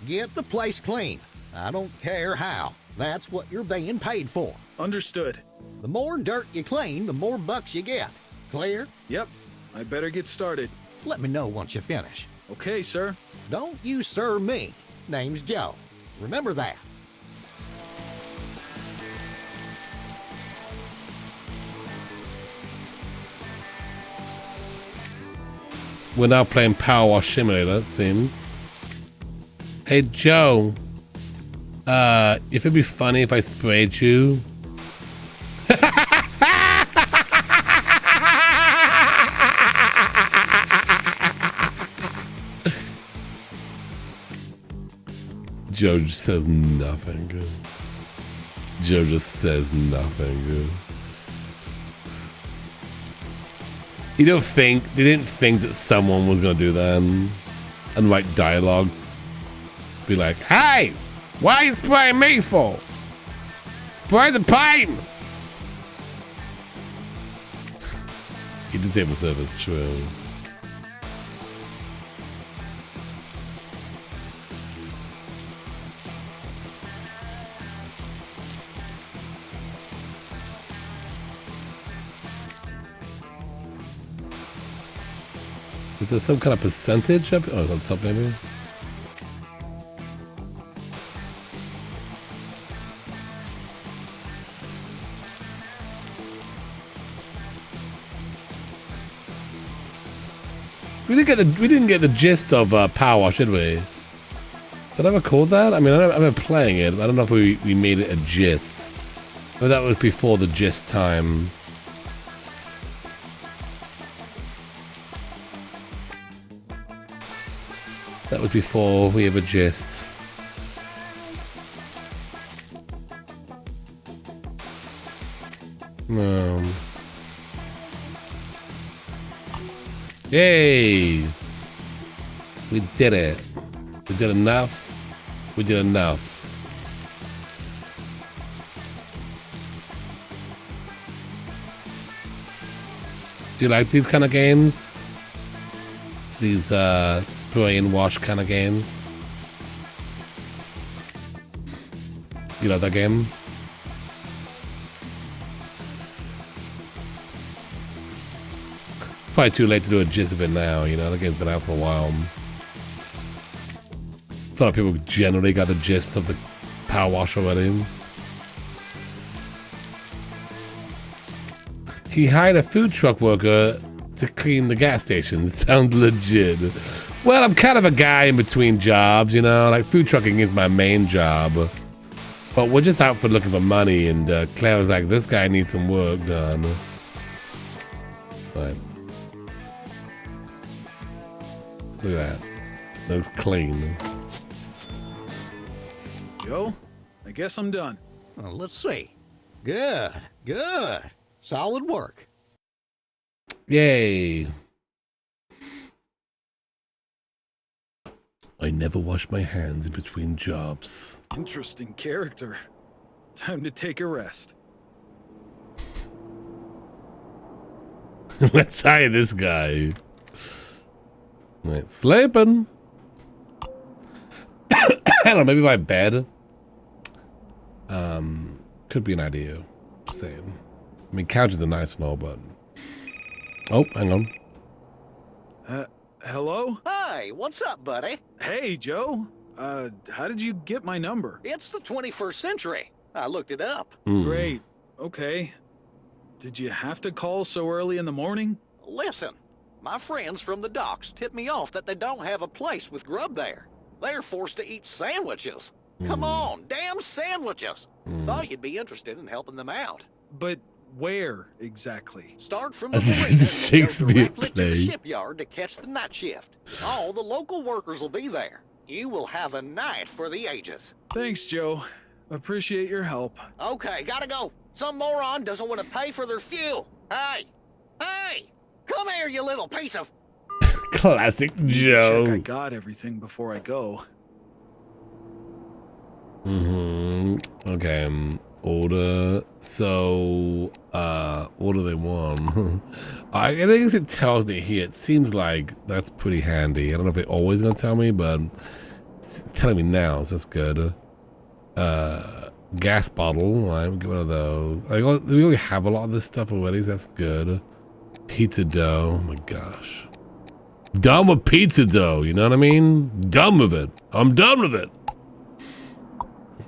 Speaker 15: Get the place clean. I don't care how. That's what you're being paid for.
Speaker 11: Understood.
Speaker 15: The more dirt you clean, the more bucks you get. Clear?
Speaker 11: Yep. I better get started.
Speaker 15: Let me know once you finish.
Speaker 11: Okay, sir.
Speaker 15: Don't you sir me. Name's Joe. Remember that.
Speaker 2: We're now playing Power Wash Simulator, it seems. Hey, Joe. If it'd be funny if I sprayed you. Joe just says nothing good. Joe just says nothing good. They didn't think that someone was gonna do that and write dialogue. Be like, hey, why are you spraying me for? Spray the paint! He disable service, true. Is there some kind of percentage up? Oh, it's on top maybe? We didn't get the gist of Power Wash, did we? Did I ever call that? I mean, I remember playing it. But I don't know if we made it a gist. But that was before the gist time. That was before we ever gist. No. Yay! We did it. We did enough. We did enough. Do you like these kind of games? These spray and wash kind of games? You like that game? It's probably too late to do a gist of it now, you know, the game's been out for a while. A lot of people generally got the gist of the Power Wash already. He hired a food truck worker to clean the gas stations. Sounds legit. Well, I'm kind of a guy in between jobs, you know, like food trucking is my main job. But we're just out for looking for money, and Claire was like, this guy needs some work done. Right. Look at that. Looks clean.
Speaker 11: Joe, I guess I'm done.
Speaker 15: Well, let's see. Good, good. Solid work.
Speaker 2: Yay. I never wash my hands in between jobs.
Speaker 11: Interesting character. Time to take a rest.
Speaker 2: Let's hire this guy. Right, sleeping. I don't know, maybe my bed. Could be an idea. Same. I mean, couches are nice and all, but... Oh, hang on.
Speaker 11: Hello?
Speaker 15: Hey, what's up, buddy?
Speaker 11: Hey, Joe. How did you get my number?
Speaker 15: It's the 21st century. I looked it up.
Speaker 11: Great. Okay. Did you have to call so early in the morning?
Speaker 15: Listen, my friends from the docks tipped me off that they don't have a place with grub there. They're forced to eat sandwiches. Come on, damn sandwiches. Thought you'd be interested in helping them out.
Speaker 11: But where exactly?
Speaker 15: Start from the
Speaker 2: It's a
Speaker 15: marina and go
Speaker 2: Shakespeare
Speaker 15: directly to
Speaker 2: play.
Speaker 15: the shipyard to catch the night shift. All the local workers will be there. You will have a night for the ages.
Speaker 11: Thanks, Joe. Appreciate your help.
Speaker 15: Okay, gotta go. Some moron doesn't want to pay for their fuel. Hey! Hey! Come here, you little piece of...
Speaker 2: Classic
Speaker 11: Check I
Speaker 2: Joe.
Speaker 11: got everything before I go.
Speaker 2: Okay, order. So, what do they want? I guess it tells me here. It seems like that's pretty handy. I don't know if it's always gonna tell me, but it's telling me now, so that's good. Gas bottle. Right, we'll get one of those. We already have a lot of this stuff already, so that's good. Pizza dough. Oh my gosh. Done with pizza dough, you know what I mean? Done with it. I'm done with it.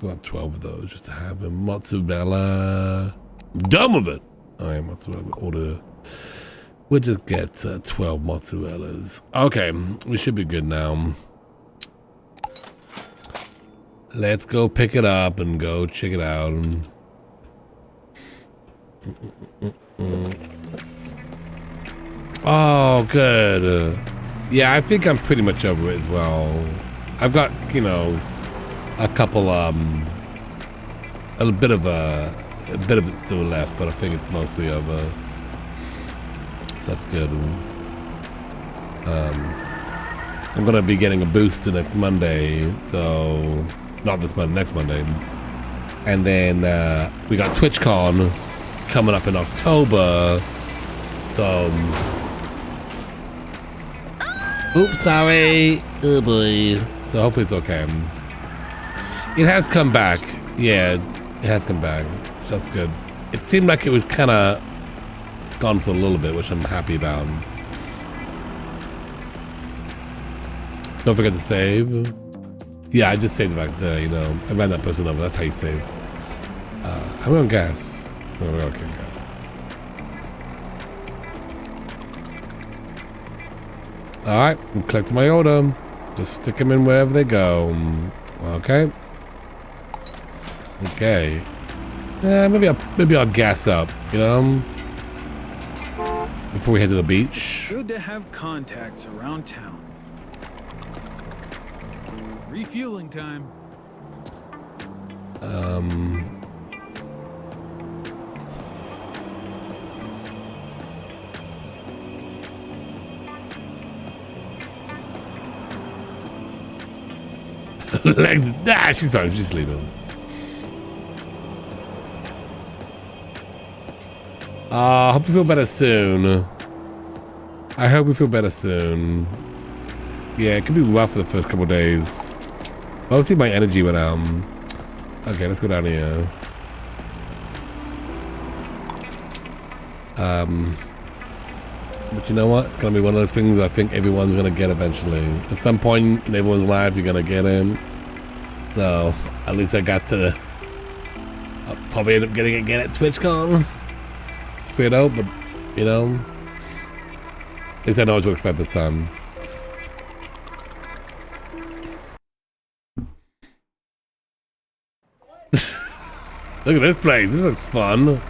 Speaker 2: About 12 of those just to have them. Mozzarella. I'm done with it. Alright, mozzarella. Order. We'll just get 12 mozzarellas. Okay, we should be good now. Let's go pick it up and go check it out. Oh, good. Yeah, I think I'm pretty much over it as well. I've got, you know, a couple, a bit of it still left, but I think it's mostly over. So that's good. I'm gonna be getting a booster next Monday, so not this Monday, next Monday. And then we got TwitchCon coming up in October. So, oops, sorry. Oh boy. So hopefully it's okay. It has come back. Yeah, it has come back. That's good. It seemed like it was kind of gone for a little bit, which I'm happy about. Don't forget to save. Yeah, I just saved it back there, you know. I ran that person over. That's how you save. I'm on gas. Oh, we're okay, gas. Alright, I'm collecting my order. Just stick them in wherever they go. Okay. Okay. Yeah, maybe I'll gas up, you know? Before we head to the beach.
Speaker 11: Good to have contacts around town. Refueling time.
Speaker 2: Legs, nah, she's fine. She's sleeping. I hope you feel better soon. I hope you feel better soon. Yeah, it could be rough for the first couple of days. Mostly my energy went out. Okay, let's go down here. But you know what? It's gonna be one of those things I think everyone's gonna get eventually. At some point in everyone's life, you're gonna get in. So at least I got to. I'll probably end up getting it again at TwitchCon. Figured out, but you know, at least I know what to expect this time. Look at this place. This looks fun.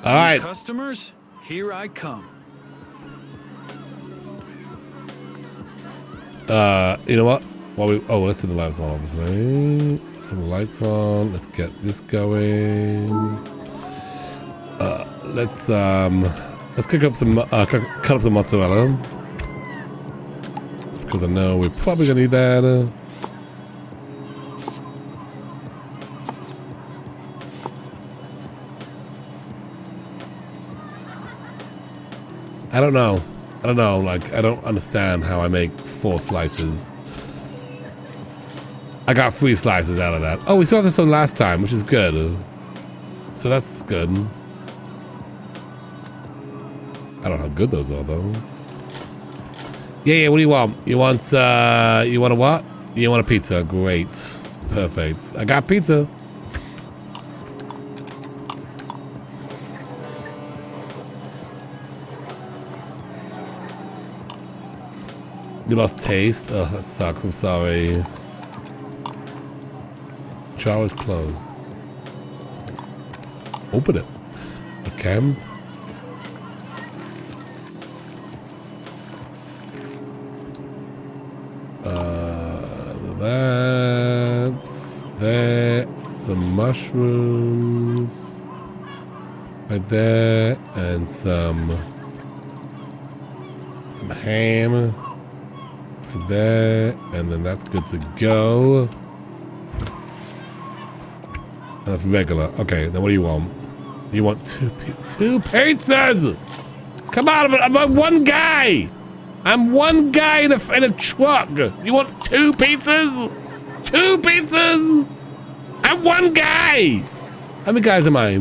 Speaker 2: All right.
Speaker 11: Customers, here I come.
Speaker 2: You know what? Let's turn the lights on, obviously. Let's turn the lights on. Let's get this going. Let's cook up some, cut up some mozzarella. Just because I know we're probably gonna need that. I don't know. Like, I don't understand how I make 4 slices. I got 3 slices out of that. Oh, we saw this one last time, which is good. So that's good. I don't know how good those are, though. Yeah, what do you want? You want a what? You want a pizza? Great. Perfect. I got pizza. You lost taste? Oh, that sucks. I'm sorry. Jar is closed. Open it. Okay. That's there. Some mushrooms. Right there. And some ham. There, and then that's good to go. That's regular. Okay, then what do you want? You want two pizzas? Come on, I'm one guy. I'm one guy in a truck. You want 2 pizzas? 2 pizzas? I'm one guy. How many guys am I?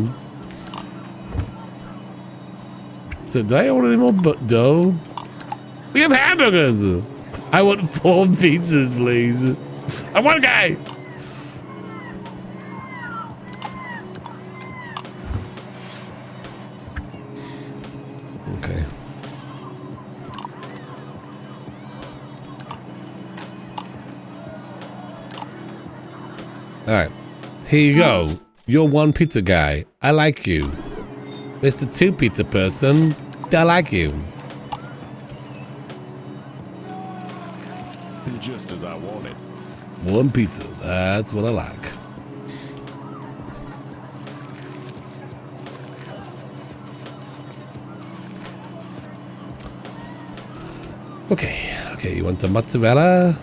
Speaker 2: So did I order any more dough? We have hamburgers. I want 4 pizzas, please. I'm one guy. Okay. All right. Here you go. You're one pizza guy. I like you. Mr. 2 pizza person. I like you.
Speaker 5: Just as I wanted.
Speaker 2: 1 pizza. That's what I like. Okay, you want the mozzarella?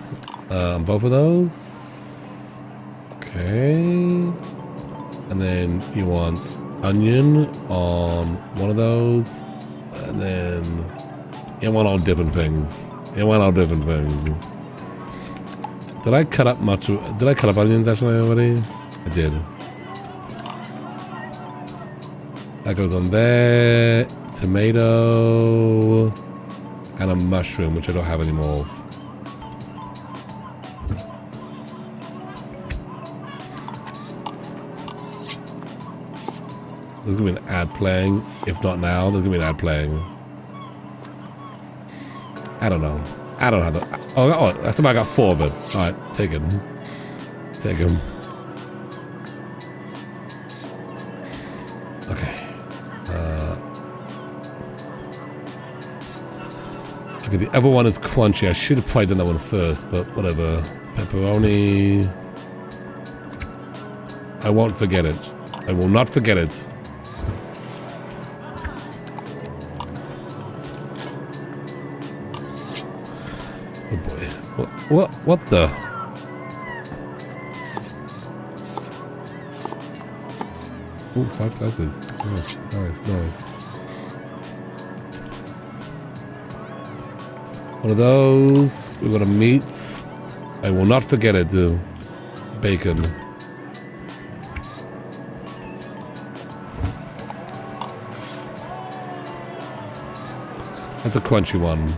Speaker 2: Both of those. Okay. And then you want onion on one of those. And then you want all different things. Did I cut up onions actually already? I did. That goes on there. Tomato. And a mushroom, which I don't have anymore of. There's gonna be an ad playing. If not now, there's gonna be an ad playing. I don't know. I don't know. Oh, that's about I got 4 of it. All right, take it. Take him. Okay. Okay, the other one is crunchy. I should have probably done that one first, but whatever. Pepperoni. I won't forget it. I will not forget it. Oh boy. What the? Oh, 5 slices. Nice, nice, nice. One of those. We got a meat. I will not forget it, too. Bacon. That's a crunchy one.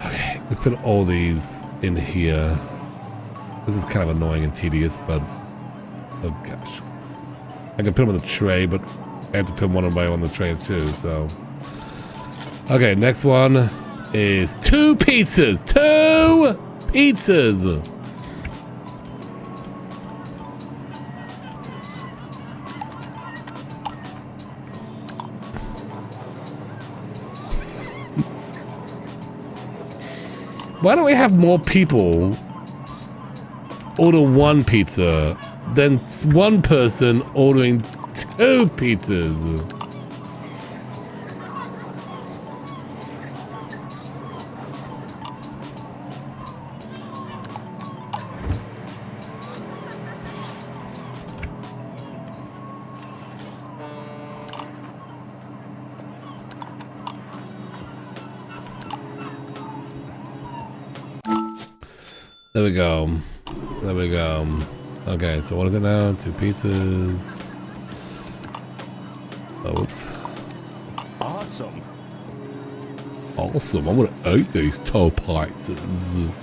Speaker 2: Okay, let's put all these in here. This is kind of annoying and tedious, but oh gosh. I can put them on the tray, but I have to put one on the tray too, so. Okay, next one is 2 pizzas. 2 pizzas. Why don't we have more people order 1 pizza than one person ordering 2 pizzas? There we go. There we go. Okay, so what is it now? 2 pizzas. Oh, whoops.
Speaker 5: Awesome.
Speaker 2: Awesome. I'm gonna eat these 2 pizzas.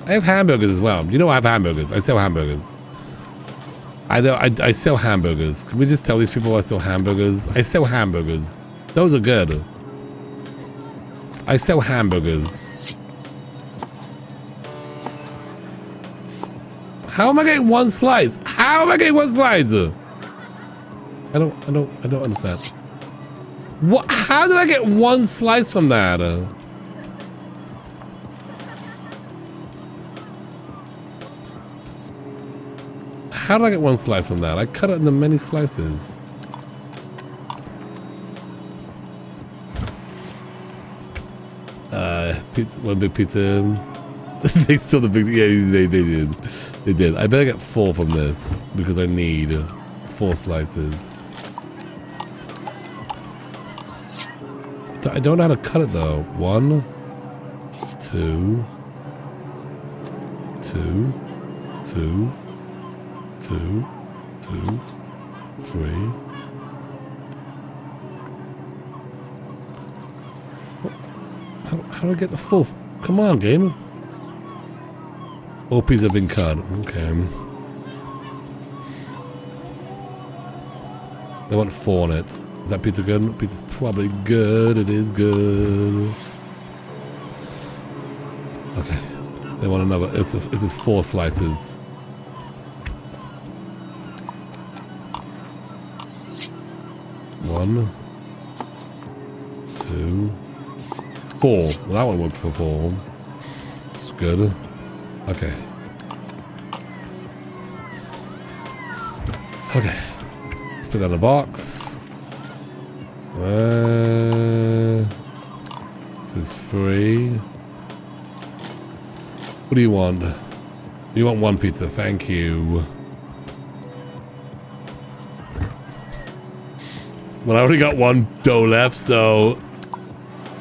Speaker 2: I have hamburgers as well. You know I have hamburgers. I sell hamburgers. I know, I sell hamburgers. Can we just tell these people I sell hamburgers? I sell hamburgers. Those are good. I sell hamburgers. How am I getting 1 slice? How am I getting 1 slice? I don't understand. What? How did I get 1 slice from that? How did I get 1 slice from that? I cut it into many slices. Pizza, 1 big pizza. They still the big, yeah, they did. They did. I better get 4 from this because I need 4 slices. I don't know how to cut it though. 1, 2, 2, 2. 2, 2, 3. How do I get the 4th? Come on, game. All pieces have been cut. Okay. They want 4 on it. Is that pizza good? Pizza's probably good. It is good. Okay. They want another. This is 4 slices. 1, 2, 4. Well, that one worked for 4. It's good. Okay. Okay. Let's put that in a box. This is free. What do you want? You want 1 pizza. Thank you. Well, I only got 1 dough left, so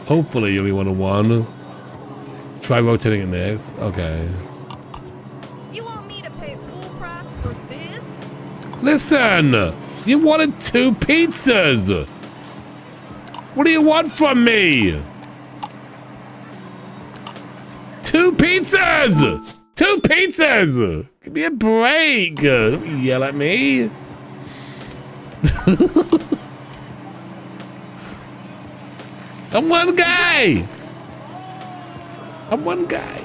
Speaker 2: hopefully you only want a 1. Try rotating it next. Okay.
Speaker 9: You want me to pay full price for this?
Speaker 2: Listen! You wanted 2 pizzas. What do you want from me? 2 pizzas. 2 pizzas. Give me a break. Don't yell at me. I'm one guy. I'm one guy.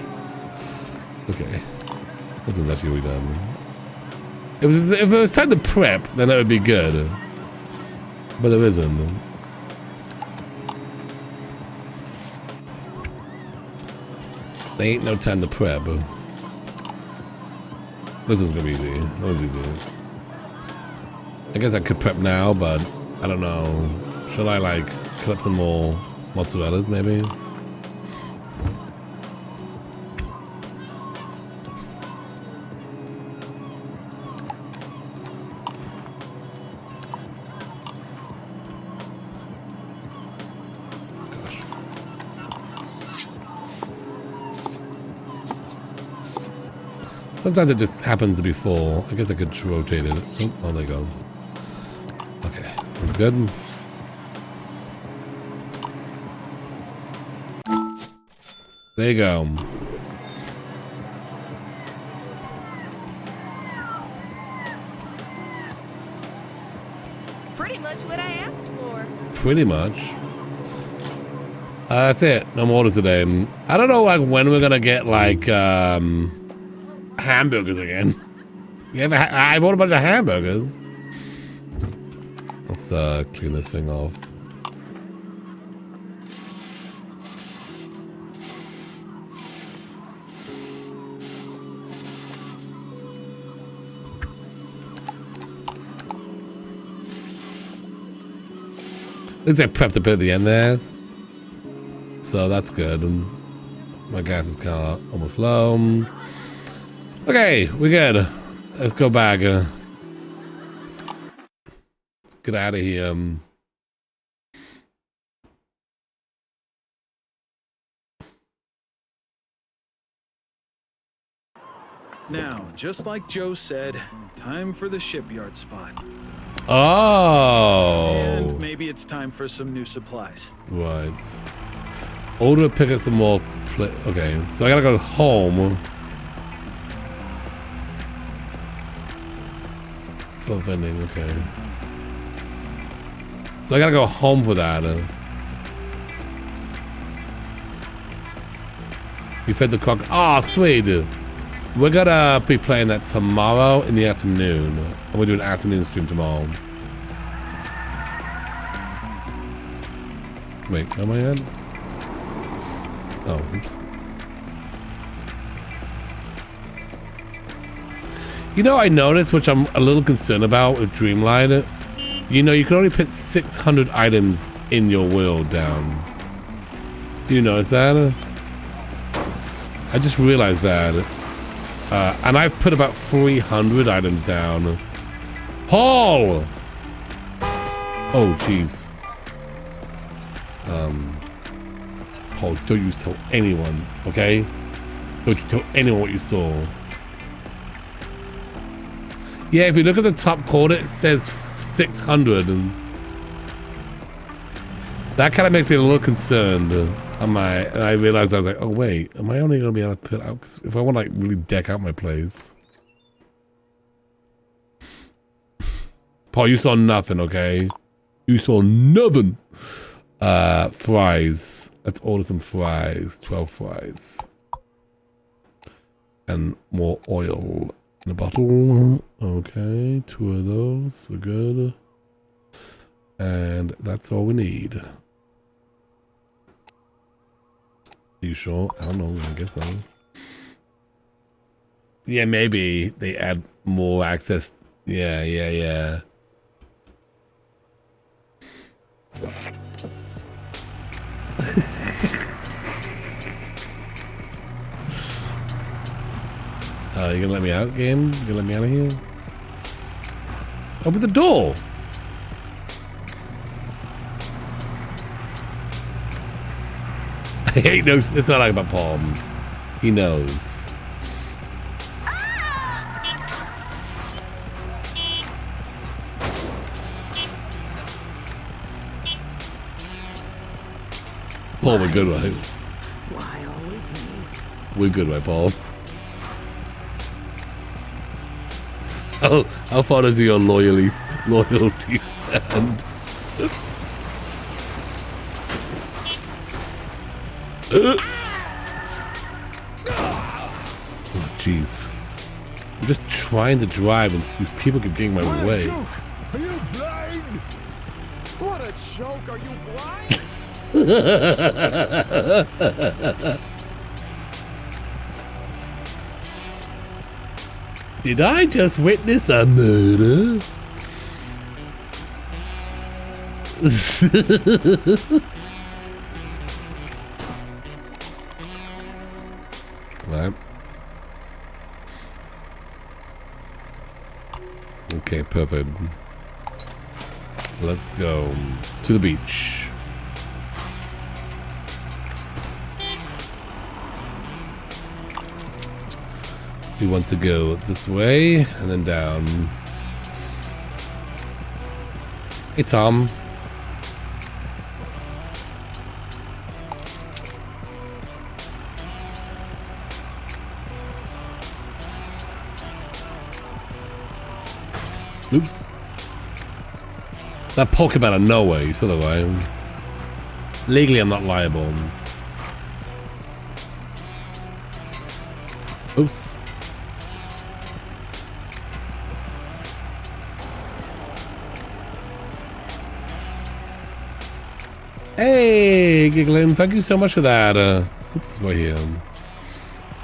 Speaker 2: Okay. This was actually really done. If it was time to prep, then that would be good. But there isn't. There ain't no time to prep. This was gonna be easy. That was easy. I guess I could prep now, but I don't know. Should I like cut up some more mozzarellas maybe? Sometimes it just happens to be full. I guess I could rotate it. Oh, there you go. Okay, that's good. There you go.
Speaker 9: Pretty much what I asked for.
Speaker 2: Pretty much. That's it. No more orders today. I don't know like when we're gonna get like hamburgers again. I bought a bunch of hamburgers. Let's clean this thing off. At least I prepped a bit at the end there. So that's good. My gas is kind of almost low. Okay, we're good. Let's go back. Let's get out of here.
Speaker 11: Now, just like Joe said, time for the shipyard spot.
Speaker 2: Oh.
Speaker 11: And maybe it's time for some new supplies.
Speaker 2: Right. Order, pick up some more. Okay, so I gotta go home. For vending, okay. So I gotta go home for that. You fed the cock. Ah, oh, sweet. We're gonna be playing that tomorrow in the afternoon. And we're doing an afternoon stream tomorrow. Wait, am I in? Oh, oops. You know, I noticed, which I'm a little concerned about with Dreamlight. You know, you can only put 600 items in your world down. Do you notice that? I just realized that. And I've put about 300 items down. Paul! Oh, jeez. Paul, don't you tell anyone, okay? Don't you tell anyone what you saw. Yeah, if you look at the top corner, it says 600, and that kind of makes me a little concerned. And I realized I was like, oh wait, am I only gonna be able to put out? 'Cause if I want to like really deck out my place. Paul, you saw nothing, okay? You saw nothing. Fries. Let's order some fries. 12 fries. And more oil in a bottle. Okay, 2 of those. We're good. And that's all we need. Are you sure? I don't know. I guess so. Yeah, maybe they add more access. Yeah. You gonna let me out, game? You gonna let me out of here? Open the door! He knows. That's what I like about Paul. He knows. Paul, we're good, right?
Speaker 14: Why always me?
Speaker 2: We're good, right, Paul? How far does your loyalty stand? Oh, jeez. I'm just trying to drive and these people keep getting my way.
Speaker 8: Are you blind? What a joke! Are you blind?
Speaker 2: Did I just witness a murder? Right. Okay, perfect. Let's go to the beach. We want to go this way and then down. Hey, Tom. Oops. That poke him out of nowhere, you saw that, right? Legally, I'm not liable. Oops. Hey, Giggling, thank you so much for that. Oops, right here.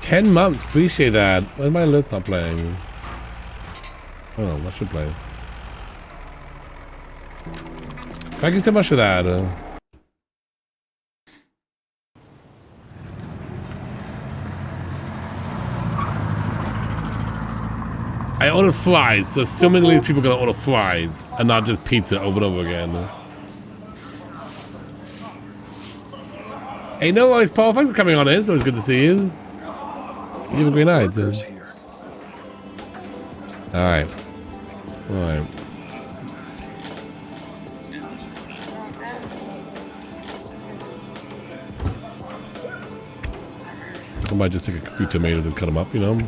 Speaker 2: 10 months, appreciate that. Why is my alerts not playing? Oh, that should play. Thank you so much for that. I ordered flies, so assumingly these people are gonna order flies and not just pizza over and over again. Hey, no worries, Paul. Thanks for coming on in. It's always good to see you. You have a great night. Alright. Alright. I might just take a few tomatoes and cut them up, you know?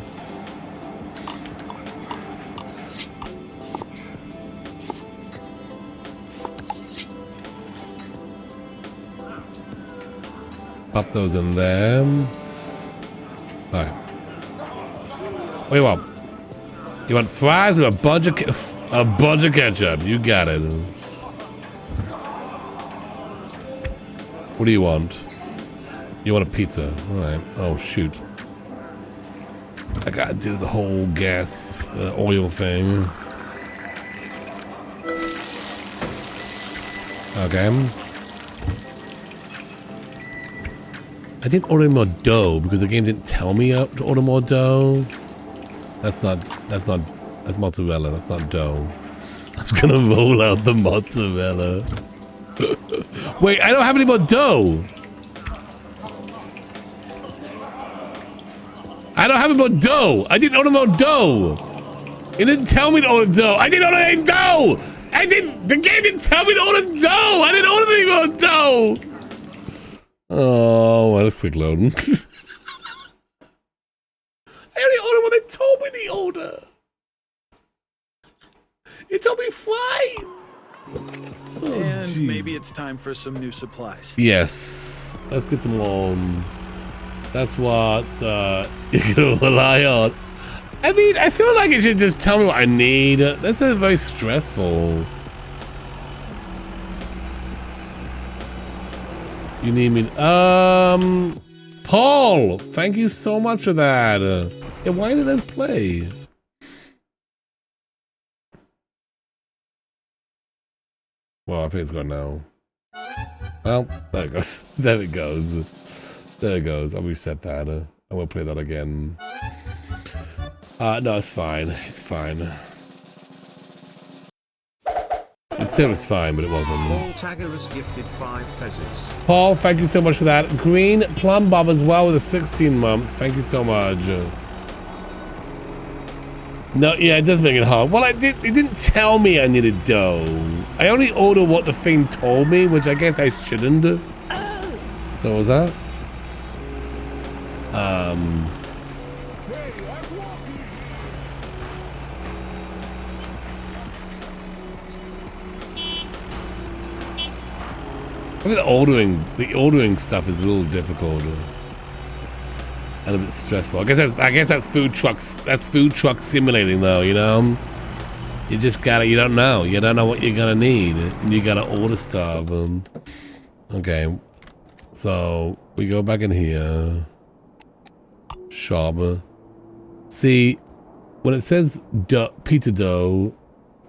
Speaker 2: Pop those in there. Alright. What do you want? You want fries with a bunch of ketchup? You got it. What do you want? You want a pizza? Alright. Oh, shoot. I gotta do the whole gas oil thing. Okay. I didn't order more dough because the game didn't tell me to order more dough. That's mozzarella. That's not dough. I was gonna roll out the mozzarella. Wait, I don't have any more dough. I don't have any more dough. I didn't order more dough. It didn't tell me to order dough. I didn't order any dough. The game didn't tell me to order dough. I didn't order any more dough. Oh, well, that's quick loading. I only ordered what they told me to order. It told me flies.
Speaker 11: And maybe it's time for some new supplies.
Speaker 2: Yes. Let's get some more. That's what you're going to rely on. I mean, I feel like it should just tell me what I need. This is very stressful. You need me. Paul, thank you so much for that. Yeah, why did this play? Well, I think it's gone now. Well, there it goes. There it goes. There it goes. I'll reset that. I won't play that again. No, it's fine. It's fine. It said it was fine, but it wasn't.
Speaker 1: Paul Tagger has gifted 5 fezzes.
Speaker 2: Paul, thank you so much for that. Green Plum Bob as well with the 16 months. Thank you so much. No, yeah, it does make it hard. Well, it didn't tell me I needed dough. I only ordered what the thing told me, which I guess I shouldn't do. So So what was that? I mean, the ordering stuff is a little difficult and a bit stressful. I guess that's food trucks. That's food truck simulating, though. You know, you just gotta. You don't know what you're gonna need, and you gotta order stuff. Okay, so we go back in here. Shop. See, when it says pizza dough,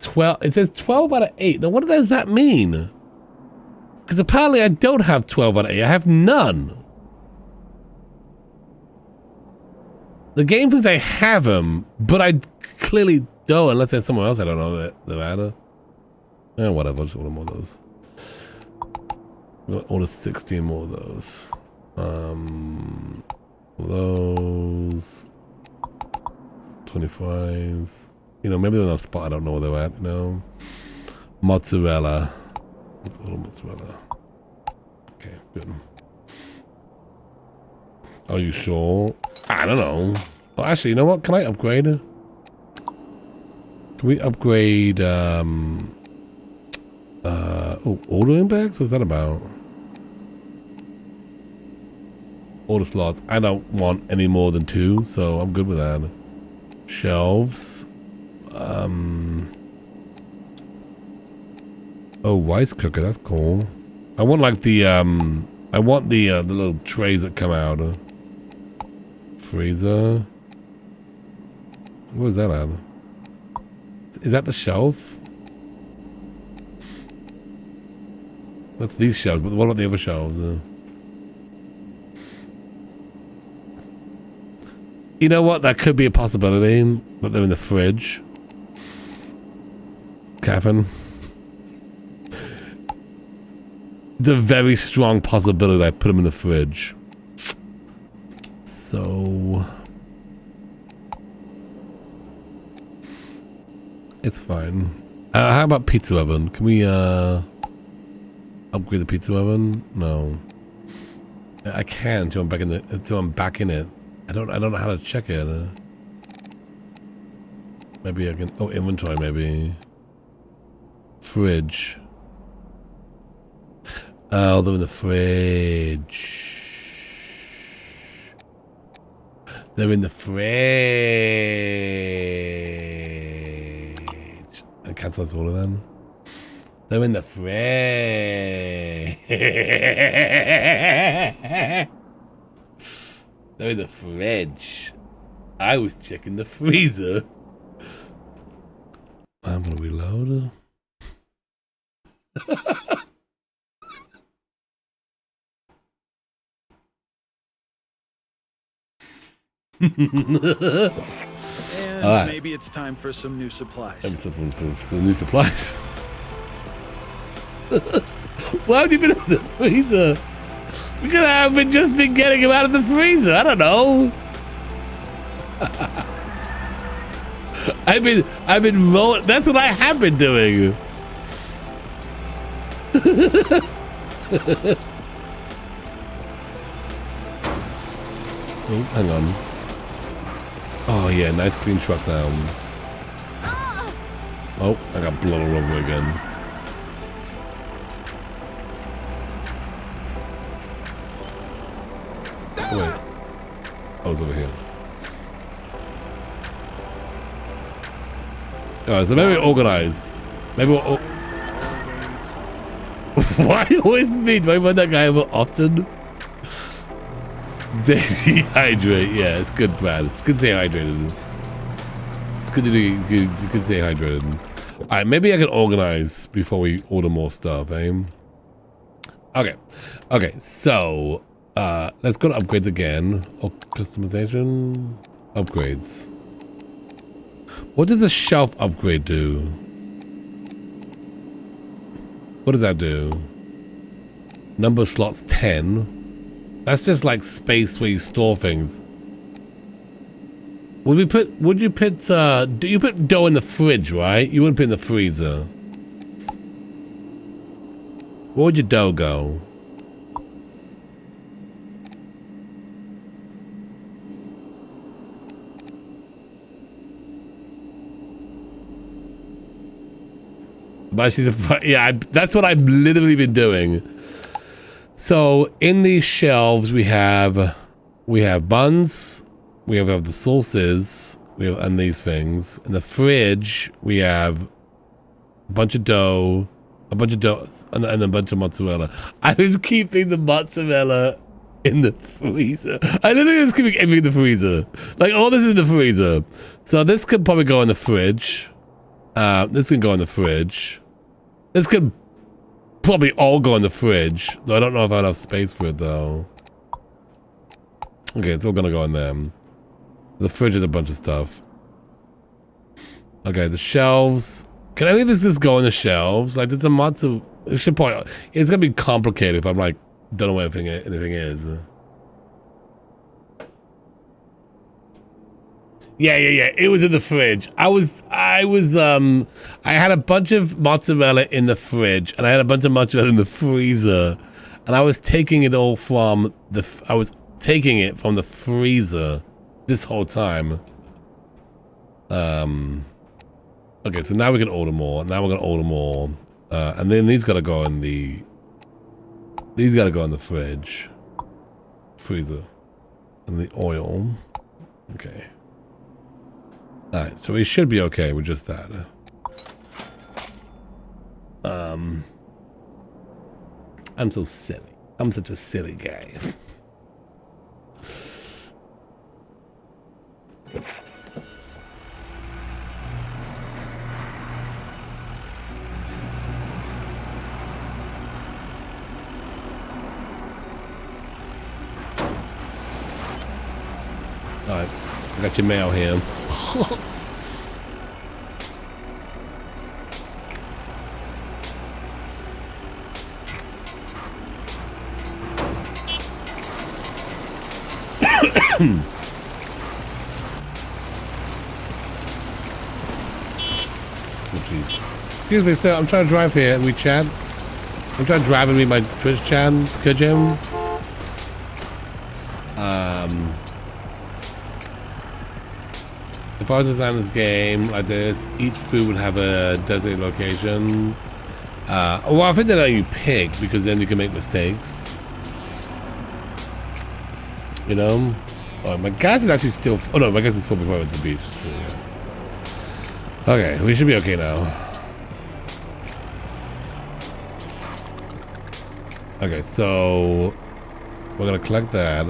Speaker 2: 12. It says 12 out of 8. Now, what does that mean? Because apparently I don't have 12 out of 8. I have none. The game thinks I have them, but I clearly don't, unless there's someone else I don't know that they're at. Whatever, just order more of those. I'm gonna order 16 more of those. Those 25s. You know, maybe they're not a spot. I don't know where they're at. You know, mozzarella. Let's order mozzarella. Okay, good. Are you sure? I don't know. Well, actually, you know what? Can I upgrade? Can we upgrade? Ordering bags. What's that about? Order slots. I don't want any more than 2, so I'm good with that. Shelves. Oh, rice cooker. That's cool. I want like the I want the little trays that come out. Freezer. What was that at? Is that the shelf? That's these shelves, but what about the other shelves? You know what? That could be a possibility, but they're in the fridge. Catherine. It's a very strong possibility I put them in the fridge. So... it's fine. How about pizza oven? Can we, upgrade the pizza oven? No. I can until I'm back in it. I don't know how to check it. Maybe I can. Oh, inventory. Maybe fridge. Oh, they're in the fridge. They're in the fridge. I cancel this order then. They're in the fridge. They're in the fridge. I was checking the freezer. I'm gonna reload.
Speaker 11: And maybe it's time for some new supplies.
Speaker 2: Some new supplies. Why have you been in the freezer? Because I've just been getting him out of the freezer. I don't know. I've been rolling. That's what I have been doing. Oh, hang on. Oh yeah, nice clean truck now. Oh, I got blood all over again. Wait. I was over here. Alright, so maybe organize. Maybe we'll... Why always me? Do I run that guy more often? Daily hydrate. Yeah, it's good, Brad. It's good to stay hydrated. It's good to do good to stay hydrated. Alright, maybe I can organize before we order more stuff, eh? Okay. Okay, so let's go to upgrades again. Oh, customization. Upgrades. What does the shelf upgrade do? What does that do? Number of slots 10. That's just like space where you store things. Do you put dough in the fridge, right? You wouldn't put it in the freezer. Where would your dough go? But she's that's what I've literally been doing. So in these shelves we have buns, we have the sauces, and these things. In the fridge we have a bunch of dough, and a bunch of mozzarella. I was keeping the mozzarella in the freezer. I literally was keeping everything in the freezer. Like all this is in the freezer. So this could probably go in the fridge. This can go in the fridge. This could probably all go in the fridge. Though I don't know if I have enough space for it though. Okay, it's all gonna go in there. The fridge is a bunch of stuff. Okay, the shelves. Can any of this just go in the shelves? Like there's a mozzarella. It's gonna be complicated if I'm like don't know where anything is. Yeah. It was in the fridge. I had a bunch of mozzarella in the fridge, and I had a bunch of mozzarella in the freezer, and I was taking it all from the freezer this whole time. Okay, so now we can order more. Now we're gonna order more, and then these gotta go in the. These gotta go in the fridge, freezer, and the oil. Okay. All right, so we should be okay with just that. I'm so silly. I'm such a silly guy. Alright, I got your mail here. Oh, jeez. Excuse me, sir. I'm trying to drive here. We chat. I'm trying to drive and read my Twitch chat. Could you? If I was designing this game like this, each food would have a designated location. Well, I think they let you pick because then you can make mistakes. You know? Oh, my gas is actually still. Oh no, my gas is full before I went to the beach. It's true. Yeah. Okay, we should be okay now. Okay, so we're gonna collect that.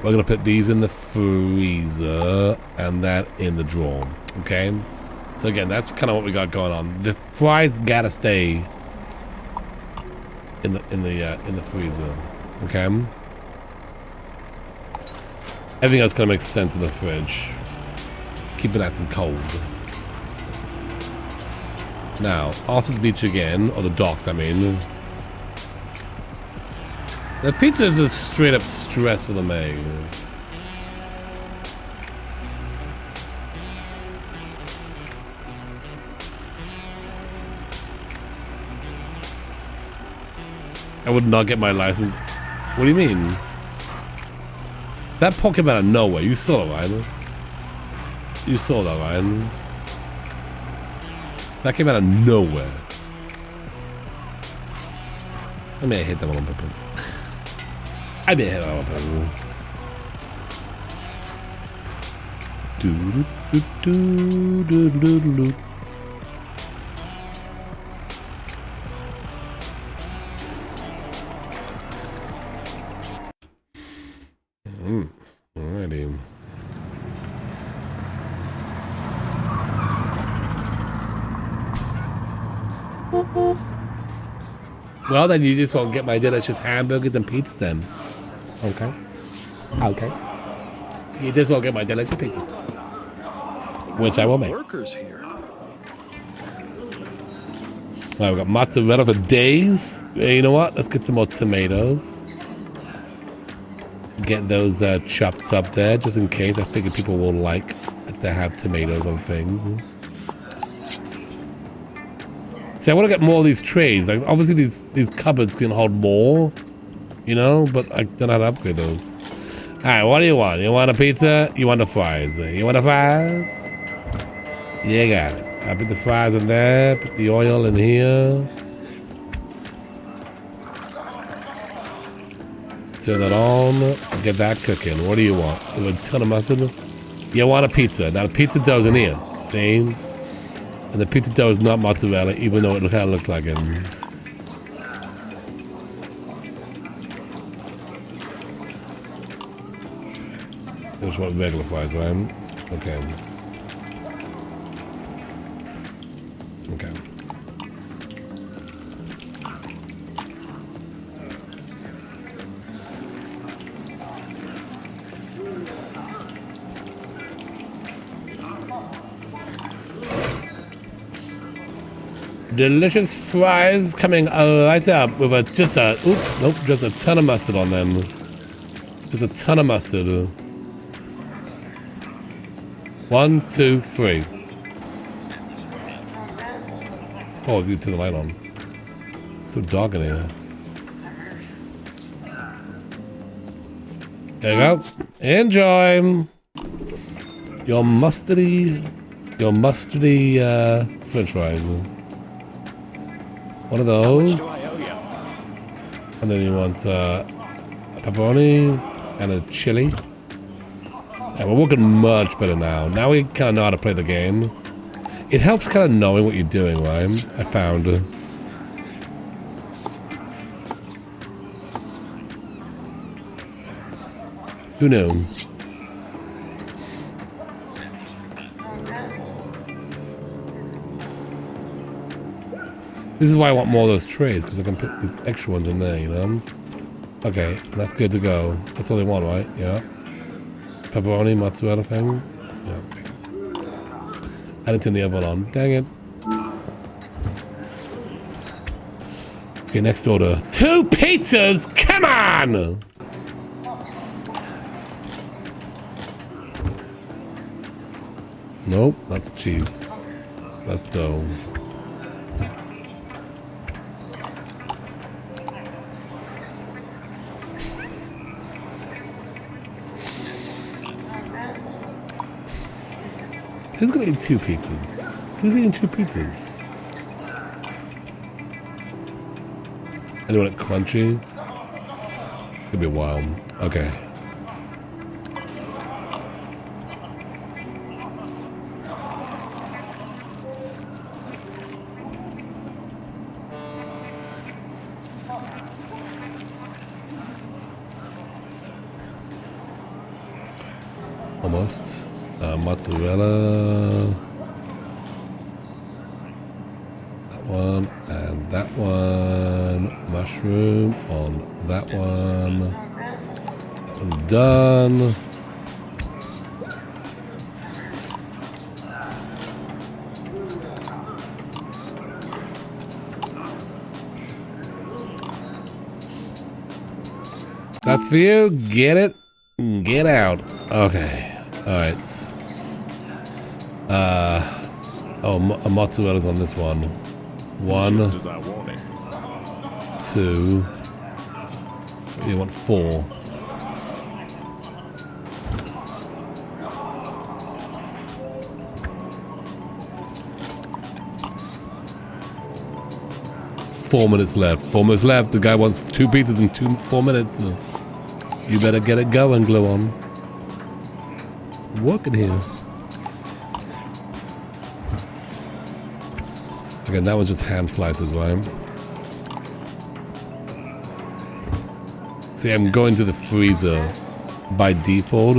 Speaker 2: We're gonna put these in the freezer and that in the drawer. Okay. So again, that's kind of what we got going on. The fries gotta stay in the freezer. Okay. Everything else kind of makes sense in the fridge. Keep it nice and cold. Now, off to the beach again, or the docks, I mean. The pizza is just straight up stress for the Meg. I would not get my license. What do you mean? That pork came out of nowhere. You saw it, right? You saw that, right? That came out of nowhere. I may have hit that one on purpose. I may have hit that one on purpose. Alrighty. Well, then you just won't get my delicious hamburgers and pizzas then. Okay. Okay. You just won't get my delicious pizzas. Which I will make.
Speaker 11: Workers here.
Speaker 2: Alright, we got mozzarella for days. You know what? Let's get some more tomatoes. Get those chopped up there, just in case. I figure people will like to have tomatoes on things. See, I want to get more of these trays. Like, obviously these cupboards can hold more, you know, but I don't know how to upgrade those. All right, what do you want? You want a pizza? You want the fries? You want the fries? You got it. I put the fries in there, put the oil in here. Turn that on, get that cooking. What do you want? A ton of mustard? You want a pizza. Now the pizza dough's in here, see? And the pizza dough is not mozzarella, even though it kind of looks like it. I just want regular fries, right? Okay. Okay. Delicious fries coming right up with just a ton of mustard on them. Just a ton of mustard. 1, 2, 3. Oh, you turn the light on. So dark in here. There you go. Enjoy your mustardy French fries. One of those. And then you want a pepperoni and a chili. Yeah, we're working much better now. Now we kind of know how to play the game. It helps kind of knowing what you're doing, right? I found. Who knew? This is why I want more of those trays, because I can put these extra ones in there, you know? Okay, that's good to go. That's all they want, right? Yeah. Pepperoni, mozzarella thing. Yeah, okay. I didn't turn the oven on. Dang it. Okay, next order. 2 pizzas! Come on! Nope, that's cheese. That's dough. Who's gonna eat 2 pizzas? Who's eating 2 pizzas? Anyone at crunchy? Could be a while. Okay. Almost. Mozzarella. That one and that one. Mushroom on that one. That one's done. That's for you. Get it. Get out. Okay. Alright. A mozzarella's on this one. 1, 2. You want 4. Four minutes left. 4 minutes left. The guy wants 2 pizzas in 4 minutes. So you better get it going, Glue On. Working here. Again, that was just ham slices, right? See, I'm going to the freezer by default.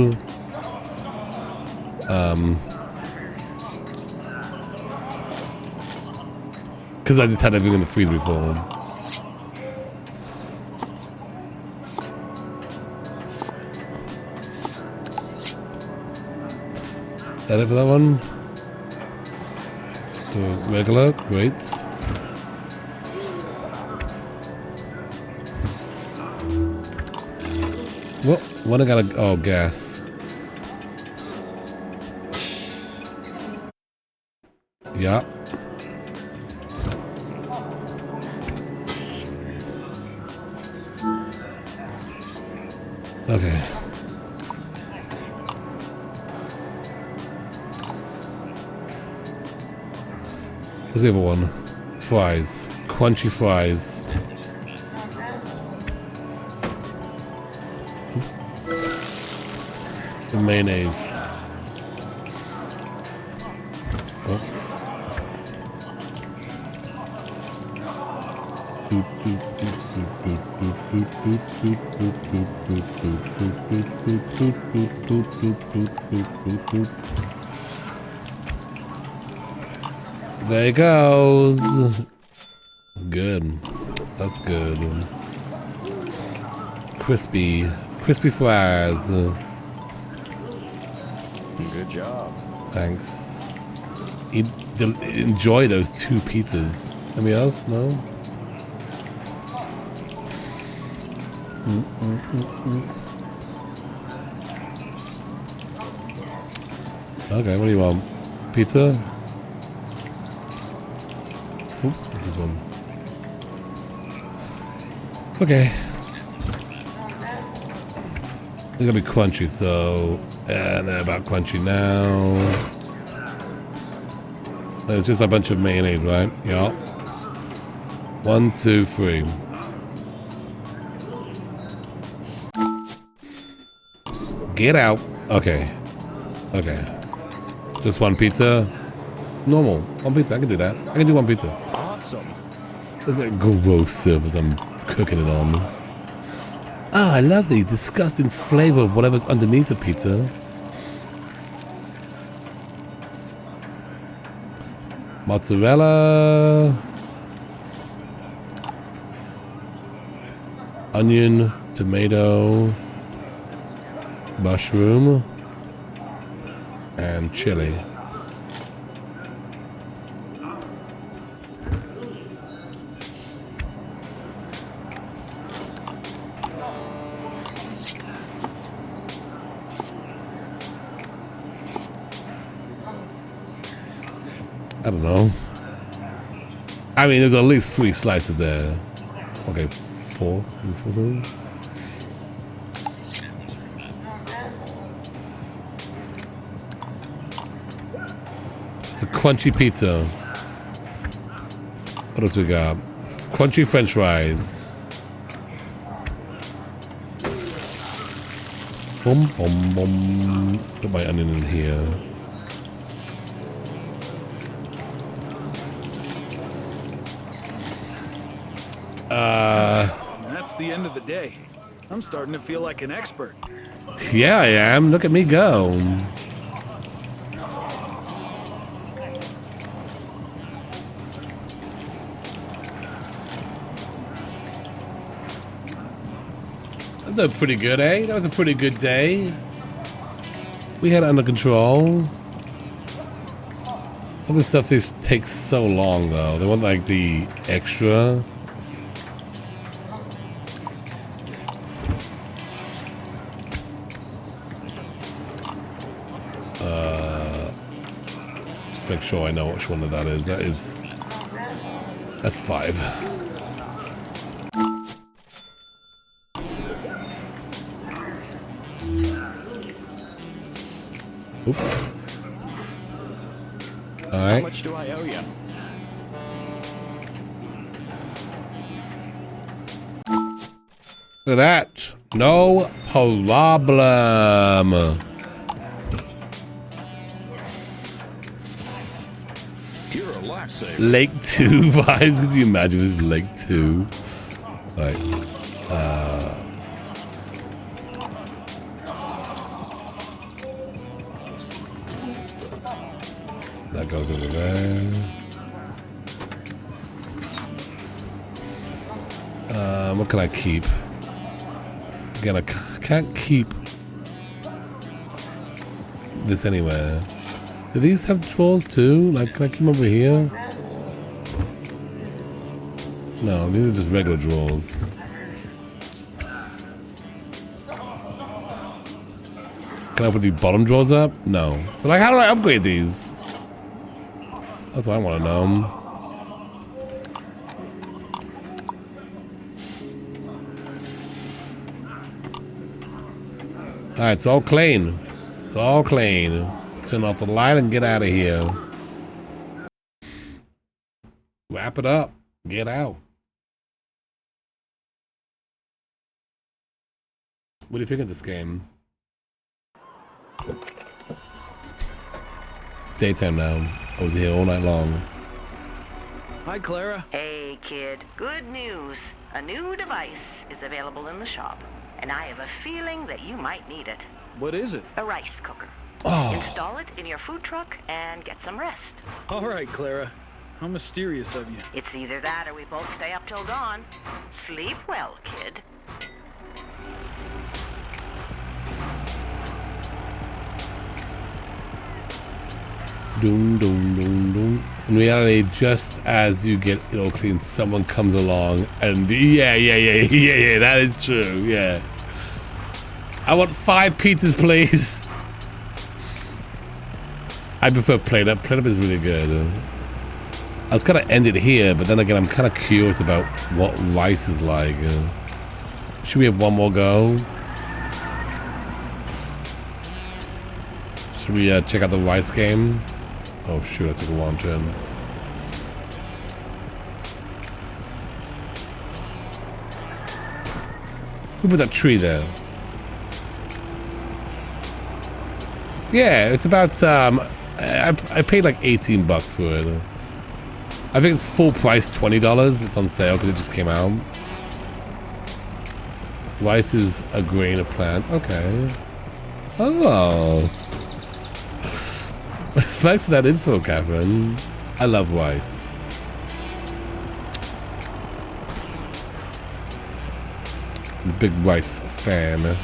Speaker 2: Because I just had everything in the freezer before. Is that it for that one? Just do regular, great. Well, when I got oh, gas. Yeah. Okay. What's the other one? Fries. Crunchy fries. Oops. The mayonnaise. Oops. There it goes. That's good. That's good. Crispy fries.
Speaker 5: Good job.
Speaker 2: Thanks. Enjoy those 2 pizzas. Anybody else? No? Okay, what do you want? Pizza? Oops, this is one. Okay. It's gonna be crunchy, so... And they're about crunchy now. There's just a bunch of mayonnaise, right? Yeah. 1, 2, 3. Get out. Okay. Okay. Just 1 pizza. Normal. 1 pizza. I can do that. I can do 1 pizza.
Speaker 5: Awesome.
Speaker 2: Look at that gross surface I'm cooking it on. Ah, I love the disgusting flavor of whatever's underneath the pizza. Mozzarella. Onion. Tomato. Mushroom. And chili. I don't know. I mean, there's at least 3 slices there. Okay, 4. It's a crunchy pizza. What else we got? Crunchy French fries. Boom, boom, boom. Put my onion in here.
Speaker 11: That's the end of the day. I'm starting to feel like an expert.
Speaker 2: Yeah, I am. Look at me go. That was pretty good, eh? That was a pretty good day. We had it under control. Some of the stuff just takes so long, though. They want, like, the extra. Just make sure I know which one of that is. That's 5. Oop. All right.
Speaker 5: How much do I owe you?
Speaker 2: Look at that. No problem.
Speaker 5: You're a lifesaver.
Speaker 2: Lake 2 vibes. Could you imagine this is Lake 2? Like, that goes over there. What can I keep? Again, I can't keep this anywhere. Do these have drawers too? Like, can I keep them over here? No, these are just regular drawers. Can I put the bottom drawers up? No. So, like, how do I upgrade these? That's what I want to know. Alright, it's all clean. It's all clean. Let's turn off the light and get out of here. Wrap it up. Get out. What do you think of this game? It's daytime now. I was here all night long.
Speaker 11: Hi, Clara.
Speaker 12: Hey, kid. Good news. A new device is available in the shop, and I have a feeling that you might need it.
Speaker 11: What is it?
Speaker 12: A rice cooker.
Speaker 2: Oh.
Speaker 12: Install it in your food truck and get some rest.
Speaker 11: All right, Clara. How mysterious of you.
Speaker 12: It's either that or we both stay up till dawn. Sleep well, kid.
Speaker 2: Doom, doom, doom, doom. In reality, just as you get it all clean, someone comes along and yeah, that is true, yeah. I want 5 pizzas, please. I prefer Plate Up. Plate Up is really good. I was gonna end it here, but then again, I'm kind of curious about what rice is like. Should we have one more go? Should we check out the rice game? Oh shoot, I took a long turn. Who put that tree there? Yeah, it's about, I paid like 18 bucks for it. I think it's full price $20, but it's on sale because it just came out. Rice is a grain of plant. Okay. Oh. Thanks for that info, Catherine. I love rice. I'm a big rice fan.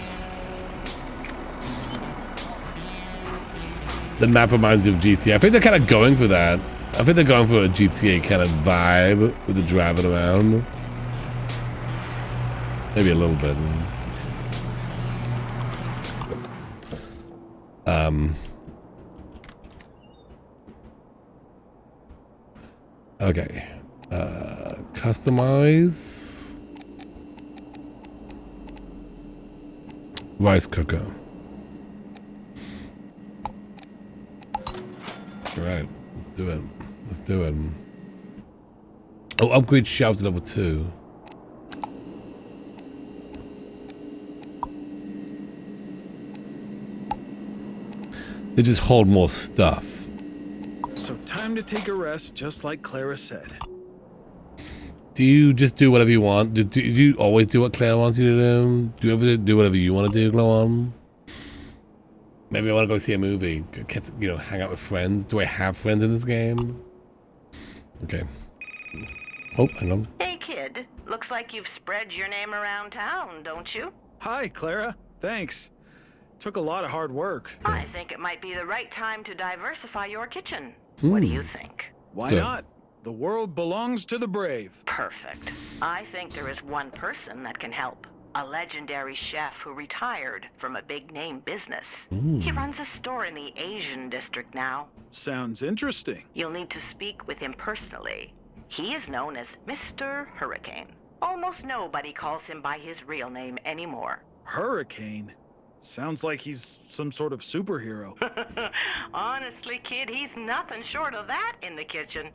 Speaker 2: The map reminds you of GTA. I think they're kind of going for that. I think they're going for a GTA kind of vibe with the driving around. Maybe a little bit. Okay. Customize. Rice cooker. All right, let's do it. Let's do it. Oh, upgrade shelves to level 2. They just hold more stuff.
Speaker 11: So time to take a rest, just like Clara said.
Speaker 2: Do you just do whatever you want? Do you always do what Claire wants you to do? Do you ever do whatever you want to do, Glow On? Maybe I want to go see a movie. You know, hang out with friends. Do I have friends in this game? Okay. Oh, hang on.
Speaker 12: Hey, kid. Looks like you've spread your name around town, don't you?
Speaker 11: Hi, Clara. Thanks. Took a lot of hard work.
Speaker 12: I think it might be the right time to diversify your kitchen. What do you think?
Speaker 11: Why not? The world belongs to the brave.
Speaker 12: Perfect. I think there is one person that can help. A legendary chef who retired from a big-name business. He runs a store in the Asian district now.
Speaker 11: Sounds interesting.
Speaker 12: You'll need to speak with him personally. He is known as Mr. Hurricane. Almost nobody calls him by his real name anymore.
Speaker 11: Hurricane? Sounds like he's some sort of superhero.
Speaker 12: Honestly, kid, he's nothing short of that in the kitchen.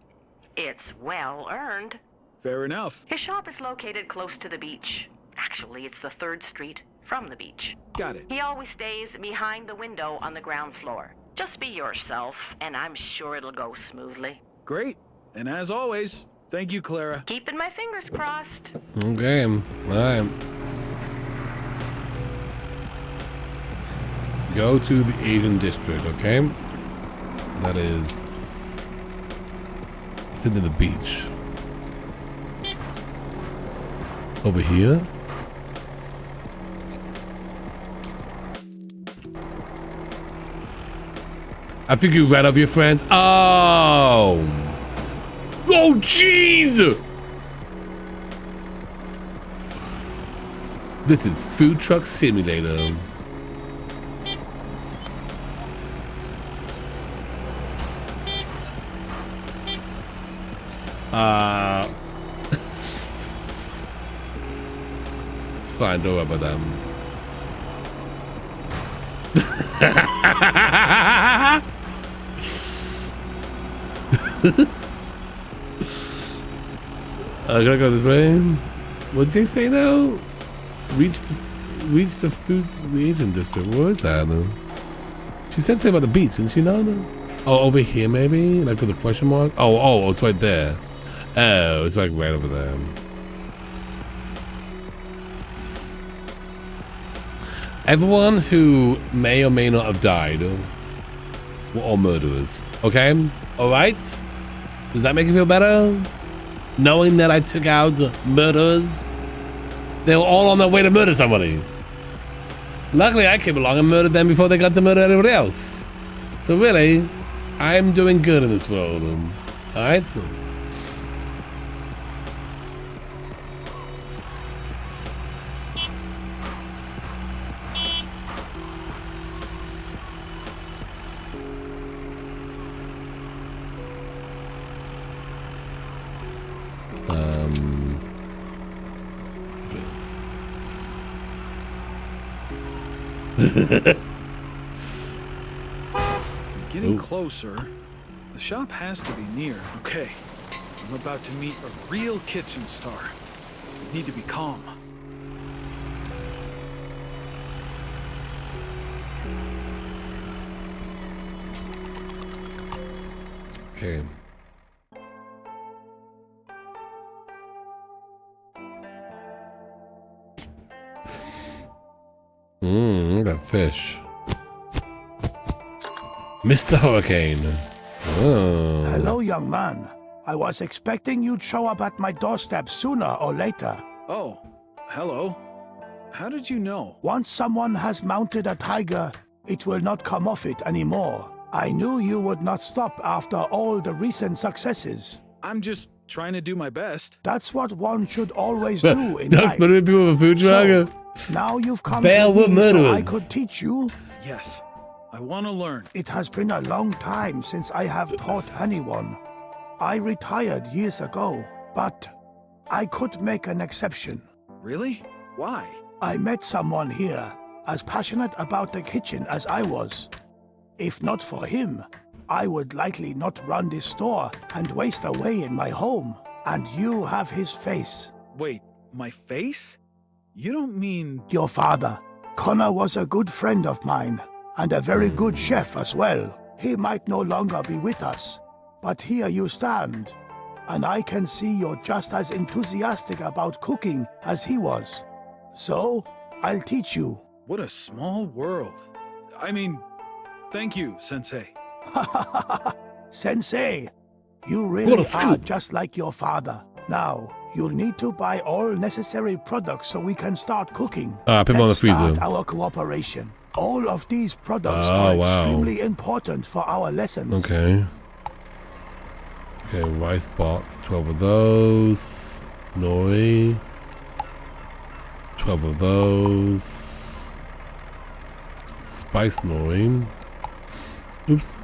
Speaker 12: It's well earned.
Speaker 11: Fair enough.
Speaker 12: His shop is located close to the beach. Actually, it's the 3rd street from the beach.
Speaker 11: Got it.
Speaker 12: He always stays behind the window on the ground floor. Just be yourself, and I'm sure it'll go smoothly.
Speaker 11: Great. And as always, thank you, Clara.
Speaker 12: Keeping my fingers crossed.
Speaker 2: Okay. All right. Go to the Asian district, okay? That is... It's into the beach. Over here? I think you ran off your friends. Oh! Oh, jeez! This is Food Truck Simulator. It's fine, don't worry about them. Can I go this way? What did they say now? Reach the food region district. What is that? She said something about the beach, didn't she? No. Oh, over here maybe? Like with the question mark? Oh, it's right there. Oh, it's like right over there. Everyone who may or may not have died were all murderers. Okay? Alright? Does that make you feel better? Knowing that I took out murderers? They were all on their way to murder somebody. Luckily, I came along and murdered them before they got to murder anybody else. So really, I'm doing good in this world. Alright?
Speaker 11: Getting closer. The shop has to be near. Okay. I'm about to meet a real kitchen star. Need to be calm.
Speaker 2: Okay. Look at that fish. Mr. Hurricane. Oh.
Speaker 16: Hello, young man. I was expecting you'd show up at my doorstep sooner or later.
Speaker 11: Oh, hello. How did you know?
Speaker 16: Once someone has mounted a tiger, it will not come off it anymore. I knew you would not stop after all the recent successes.
Speaker 11: I'm just trying to do my best.
Speaker 16: That's what one should always do in
Speaker 2: That's
Speaker 16: life.
Speaker 2: murdering people with a food truck.
Speaker 16: Now you've come
Speaker 2: They
Speaker 16: to
Speaker 2: were
Speaker 16: me so I
Speaker 2: murderers.
Speaker 16: could teach you.
Speaker 11: Yes, I want to learn.
Speaker 16: It has been a long time since I have taught anyone. I retired years ago, but I could make an exception.
Speaker 11: Really? Why?
Speaker 16: I met someone here as passionate about the kitchen as I was. If not for him, I would likely not run this store and waste away in my home. And you have his face.
Speaker 11: Wait, my face? You don't mean...
Speaker 16: Your father. Connor was a good friend of mine, and a very good chef as well. He might no longer be with us, but here you stand, and I can see you're just as enthusiastic about cooking as he was. So, I'll teach you.
Speaker 11: What a small world. I mean, thank you, Sensei.
Speaker 16: Sensei, you really are just like your father. Now, you'll need to buy all necessary products so we can start cooking.
Speaker 2: Put them on the freezer.
Speaker 16: Let's start our cooperation. All of these products are extremely important for our lessons.
Speaker 2: Okay. Okay, rice box, 12 of those. Nori. 12 of those. Spice nori. Oops.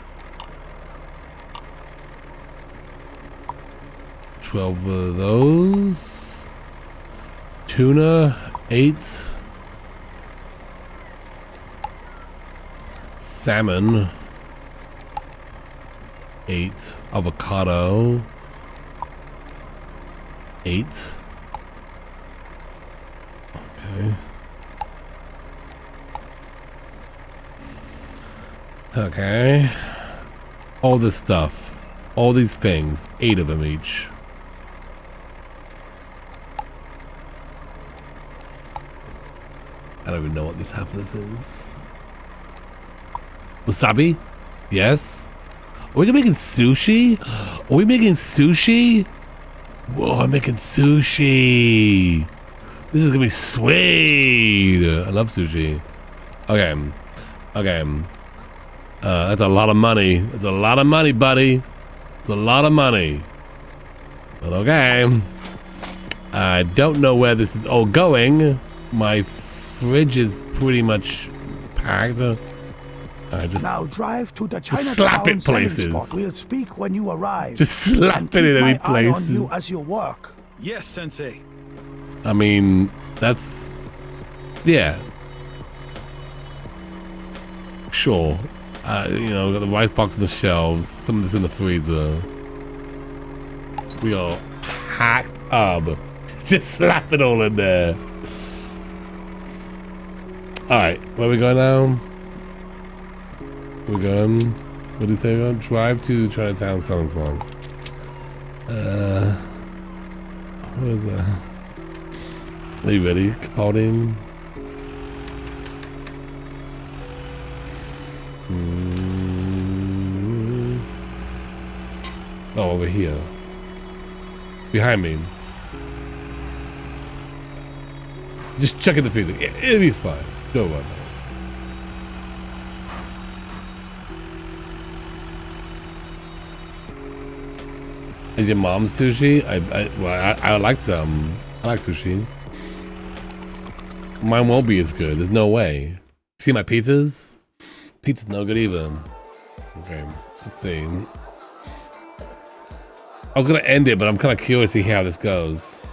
Speaker 2: 12 of those. Tuna, 8. Salmon, 8. Avocado, 8. Okay. Okay. All this stuff. All these things. 8 of them each. I don't even know what this half of this is. Wasabi? Yes. Are we making sushi? Are we making sushi? Whoa, I'm making sushi. This is gonna be sweet. I love sushi. Okay. Okay. That's a lot of money. That's a lot of money, buddy. It's a lot of money. But okay. I don't know where this is all going. My fridge is pretty much packed. Just
Speaker 16: now drive to the
Speaker 2: just slap it places.
Speaker 16: Spot. We'll speak when you arrive.
Speaker 2: Just slap it in any place.
Speaker 16: On you as you work.
Speaker 11: Yes, Sensei.
Speaker 2: I mean, that's yeah. Sure. You know, we got the rice box on the shelves. Some of this in the freezer. We are hacked arm. Just slap it all in there. Alright, where we going now? We're going, what do you say? Drive to Chinatown, Sunsmog. What is that? Are you ready? Called in. Oh, over here. Behind me. Just check in the freezer. It'll be fine. Don't worry about it. Is your mom sushi? I like some. I like sushi. Mine won't be as good. There's no way. See my pizzas? Pizza's no good either. Okay, let's see. I was gonna end it, but I'm kind of curious to see how this goes.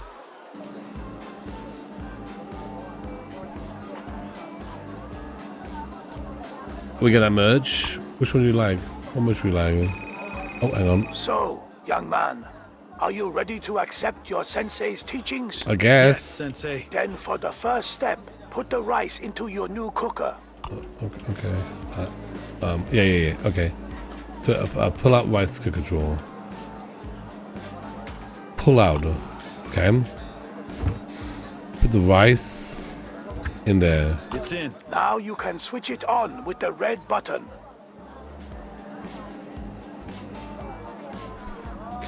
Speaker 2: We get that merch. Which one do you like? What merch do you like? Oh, hang on.
Speaker 16: So, young man, are you ready to accept your sensei's teachings?
Speaker 2: I guess.
Speaker 11: Yes, Sensei.
Speaker 16: Then for the first step, put the rice into your new cooker.
Speaker 2: Okay. Yeah. Okay. Pull out rice cooker drawer. Pull out. Okay. Put the rice in there.
Speaker 11: It's in.
Speaker 16: Now you can switch it on with the red button.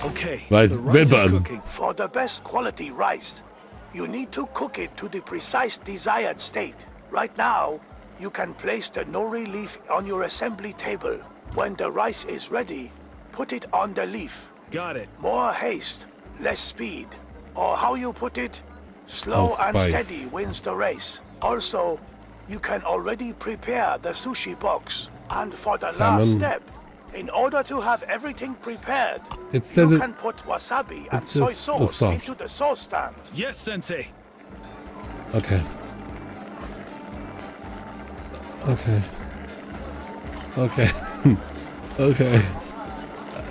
Speaker 11: Okay.
Speaker 2: Rice,
Speaker 11: the
Speaker 2: red button.
Speaker 11: cooking.
Speaker 16: For the best quality rice, you need to cook it to the precise desired state. Right now, you can place the nori leaf on your assembly table. When the rice is ready, put it on the leaf.
Speaker 11: Got it.
Speaker 16: More haste, less speed. Or how you put it, slow and steady wins the race. Also, you can already prepare the sushi box. And for the last step, in order to have everything prepared,
Speaker 2: it says
Speaker 16: you can put wasabi and soy sauce into the sauce stand.
Speaker 11: Yes, Sensei.
Speaker 2: Okay. Okay.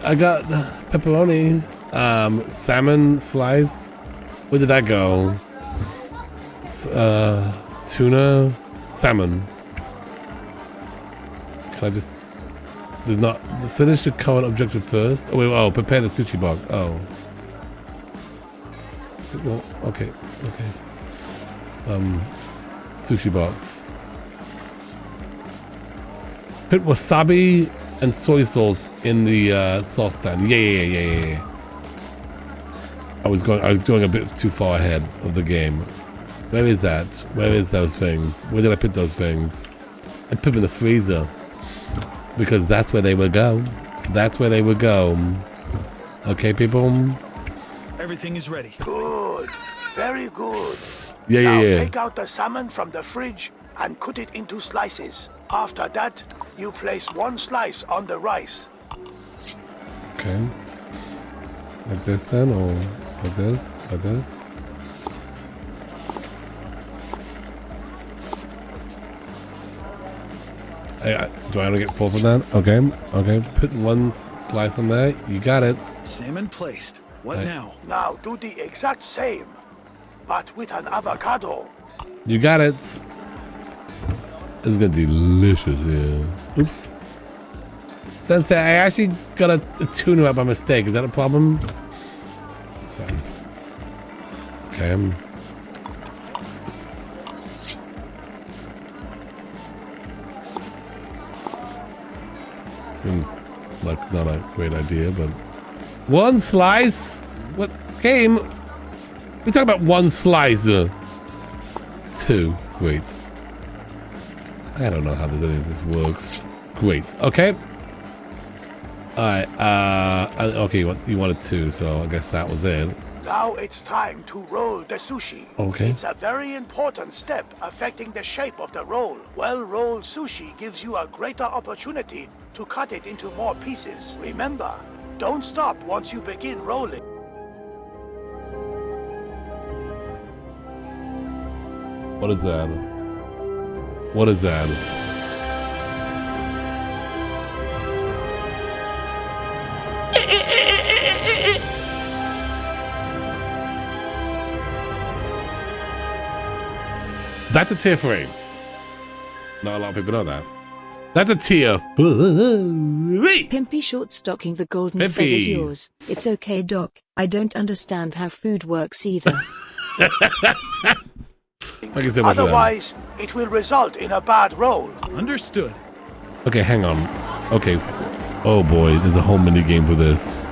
Speaker 2: I got pepperoni, salmon slice. Where did that go? Tuna, salmon. Can I just? There's not. Finish the current objective first. Oh wait. Oh, prepare the sushi box. Oh. Well, okay. Sushi box. Put wasabi and soy sauce in the sauce stand. Yeah. I was going a bit too far ahead of the game. Where is that? Where is those things? Where did I put those things? I put them in the freezer because that's where they would go. Okay, people.
Speaker 11: Everything is ready.
Speaker 16: Good. Very good.
Speaker 2: Yeah.
Speaker 16: Now take out the salmon from the fridge and cut it into slices. After that, you place one slice on the rice.
Speaker 2: Okay. Like this then, or like this? Like this? Do I want to get 4 for that? Okay. Put one slice on there. You got it.
Speaker 11: Salmon placed. What now?
Speaker 16: Now do the exact same, but with an avocado.
Speaker 2: You got it. This is gonna be delicious, yeah. Oops. Sensei, I actually got a tuna out by mistake. Is that a problem? It's fine. Okay. Seems like not a great idea, but one slice. What game? We talk about one slice. 2. Great. I don't know how any of this works. Great. Okay. Alright. Okay. You wanted 2, so I guess that was it.
Speaker 16: Now it's time to roll the sushi.
Speaker 2: Okay.
Speaker 16: It's a very important step affecting the shape of the roll. Well-rolled sushi gives you a greater opportunity to cut it into more pieces. Remember, don't stop once you begin rolling.
Speaker 2: What is that? What is that? That's a tier 3. Not a lot of people know that. That's a tier 3.
Speaker 4: Pimpy short stocking, the golden fez is yours. It's okay, Doc. I don't understand how food works either.
Speaker 2: Thank you so much.
Speaker 16: Otherwise, it will result in a bad roll.
Speaker 11: Understood.
Speaker 2: Okay, hang on. Okay. Oh boy, there's a whole mini game for this.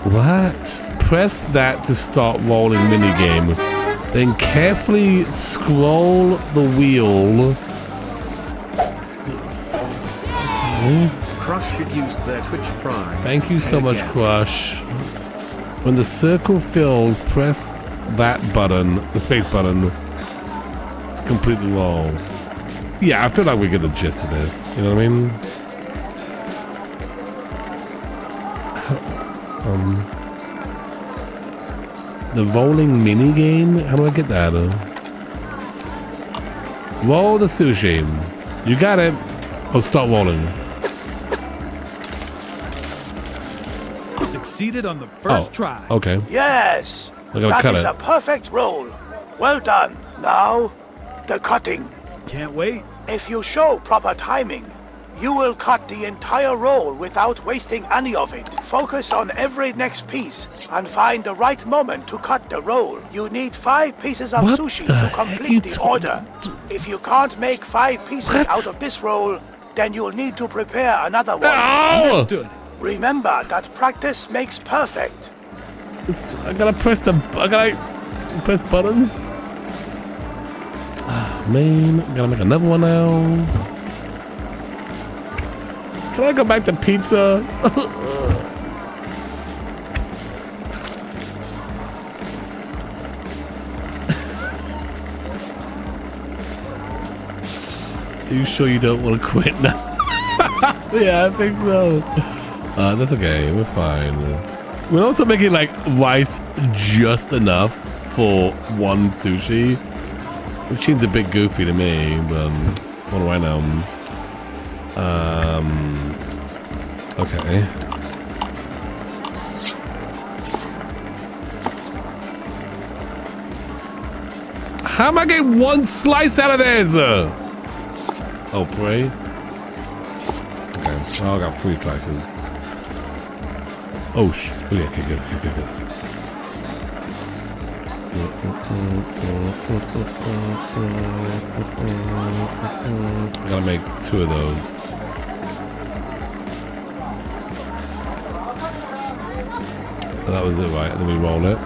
Speaker 2: What? Press that to start rolling mini game. Then carefully scroll the wheel.
Speaker 1: Crush should use their Twitch Prime.
Speaker 2: Thank you so much, Crush. When the circle fills, press that button, the space button, to complete the roll. Yeah, I feel like we get the gist of this. You know what I mean? The rolling mini game? How do I get that? Roll the sushi. You got it. Oh, start rolling.
Speaker 11: Succeeded on the first try.
Speaker 2: Okay.
Speaker 16: Yes, that is a perfect roll. Well done. Now, the cutting.
Speaker 11: Can't wait.
Speaker 16: If you show proper timing, you will cut the entire roll without wasting any of it. Focus on every next piece and find the right moment to cut the roll. You need 5 pieces of sushi to complete the order. If you can't make 5 pieces out of this roll, then you'll need to prepare another one.
Speaker 11: Understood.
Speaker 16: Remember that practice makes perfect.
Speaker 2: I gotta press buttons. Ah, man, gotta make another one now. Can I go back to pizza? Are you sure you don't want to quit now? Yeah, I think so. That's okay. We're fine. We're also making like rice just enough for one sushi, which seems a bit goofy to me. But what do I know? Okay. How am I getting one slice out of this? Oh, 3? Okay, well, I got 3 slices. Oh, okay, good. I gotta make 2 of those. That was it, right? And then we roll it.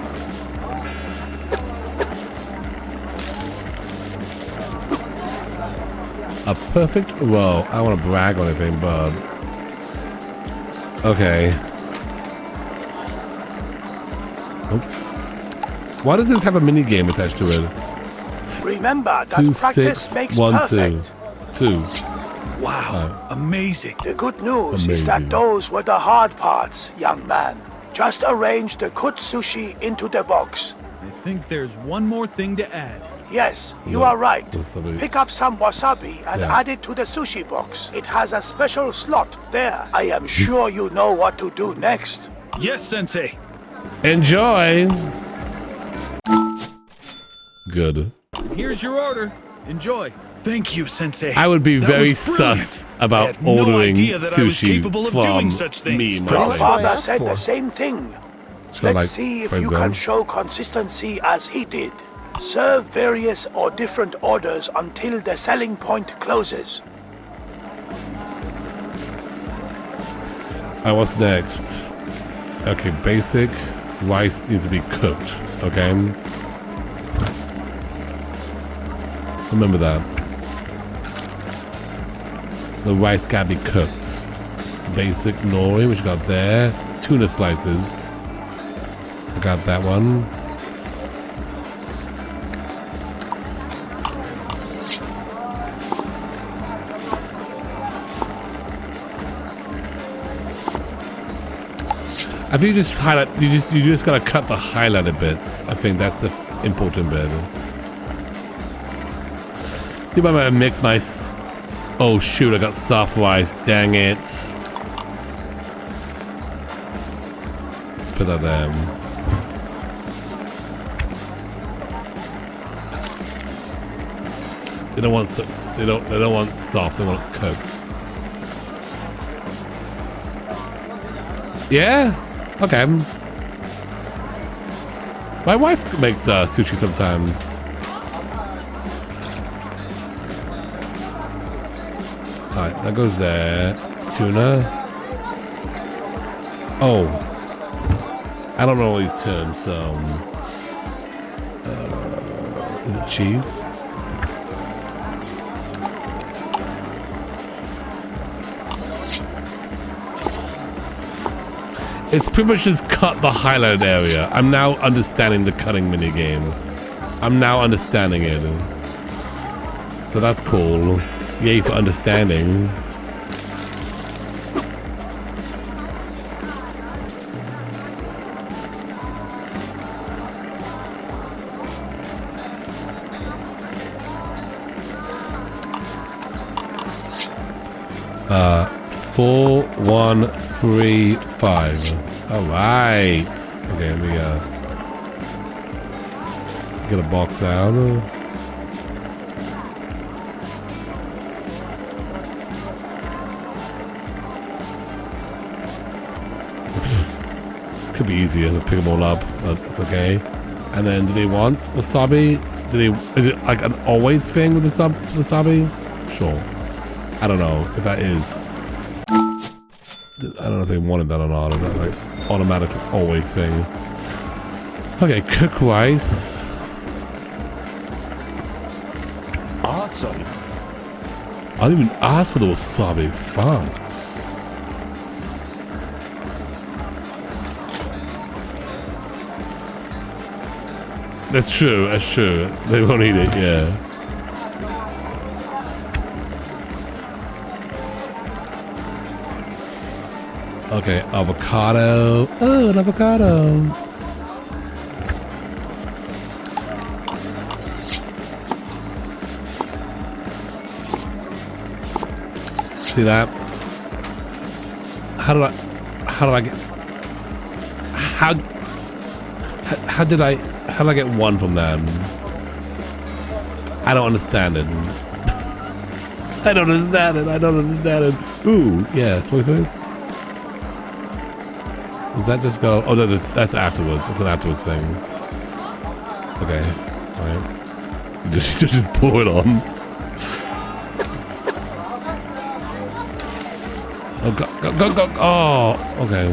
Speaker 2: A perfect roll. I don't want to brag on anything, but okay. Oops. Why does this have a mini game attached to it?
Speaker 16: Remember that
Speaker 2: 2,
Speaker 16: practice
Speaker 2: 6,
Speaker 16: makes
Speaker 2: 1,
Speaker 16: perfect.
Speaker 2: 2.
Speaker 11: Wow, amazing.
Speaker 16: The good news is that those were the hard parts, young man. Just arrange the cooked sushi into the box.
Speaker 11: I think there's one more thing to add.
Speaker 16: Yes, you are right.
Speaker 2: Wasabi.
Speaker 16: Pick up some wasabi and add it to the sushi box. It has a special slot there. I am sure you know what to do next.
Speaker 11: Yes, Sensei.
Speaker 2: Enjoy. Good.
Speaker 11: Here's your order. Enjoy. Thank you, Sensei.
Speaker 2: I would be
Speaker 11: That
Speaker 2: very
Speaker 11: was brilliant.
Speaker 2: sus about
Speaker 11: I had no
Speaker 2: ordering
Speaker 11: idea that I was
Speaker 2: sushi
Speaker 11: capable of
Speaker 2: from
Speaker 11: doing such things.
Speaker 2: me. and
Speaker 16: Your
Speaker 2: my
Speaker 16: father
Speaker 2: place.
Speaker 16: said the same thing.
Speaker 2: Should I,
Speaker 16: Let's
Speaker 2: like,
Speaker 16: see if
Speaker 2: friend
Speaker 16: you
Speaker 2: zone?
Speaker 16: can show consistency as he did. Serve various or different orders until the selling point closes.
Speaker 2: Alright, what's next? Okay, basic. Rice needs to be cooked. Okay. Remember that. The rice gotta be cooked. Basic nori, which you got there. Tuna slices. I got that one. If you just highlight, you just gotta cut the highlighted bits. I think that's the important bit. You might mix my. Oh shoot! I got soft rice. Dang it! Let's put that there. They don't want they don't want soft. They want it cooked. Yeah. Okay. My wife makes sushi sometimes. All right, that goes there. Tuna. Oh, I don't know all these terms. So, is it cheese? It's pretty much just cut the highlighted area. I'm now understanding the cutting mini game. I'm now understanding it. So that's cool. Yay for understanding. Uh, 4, 1, 3, 5. All right. Okay, let me get a box out. Could be easier to pick them all up, but it's okay. And then, do they want wasabi? Is it like an always thing with the wasabi? Sure. I don't know if that is. I don't know if they wanted that or not. Or that like automatic always thing. Okay, cook rice.
Speaker 5: Awesome.
Speaker 2: I didn't even ask for the wasabi. Thanks. That's true. That's true. They won't eat it. Yeah. Okay, avocado. Oh, an avocado. See that? How did I get one from them? I don't understand it. I don't understand it. I don't understand it. Ooh, yeah, soy sauce. Does that just go? Oh, no, that's afterwards. That's an afterwards thing. Okay, all right. Just pour it on. Oh, go. Oh, okay.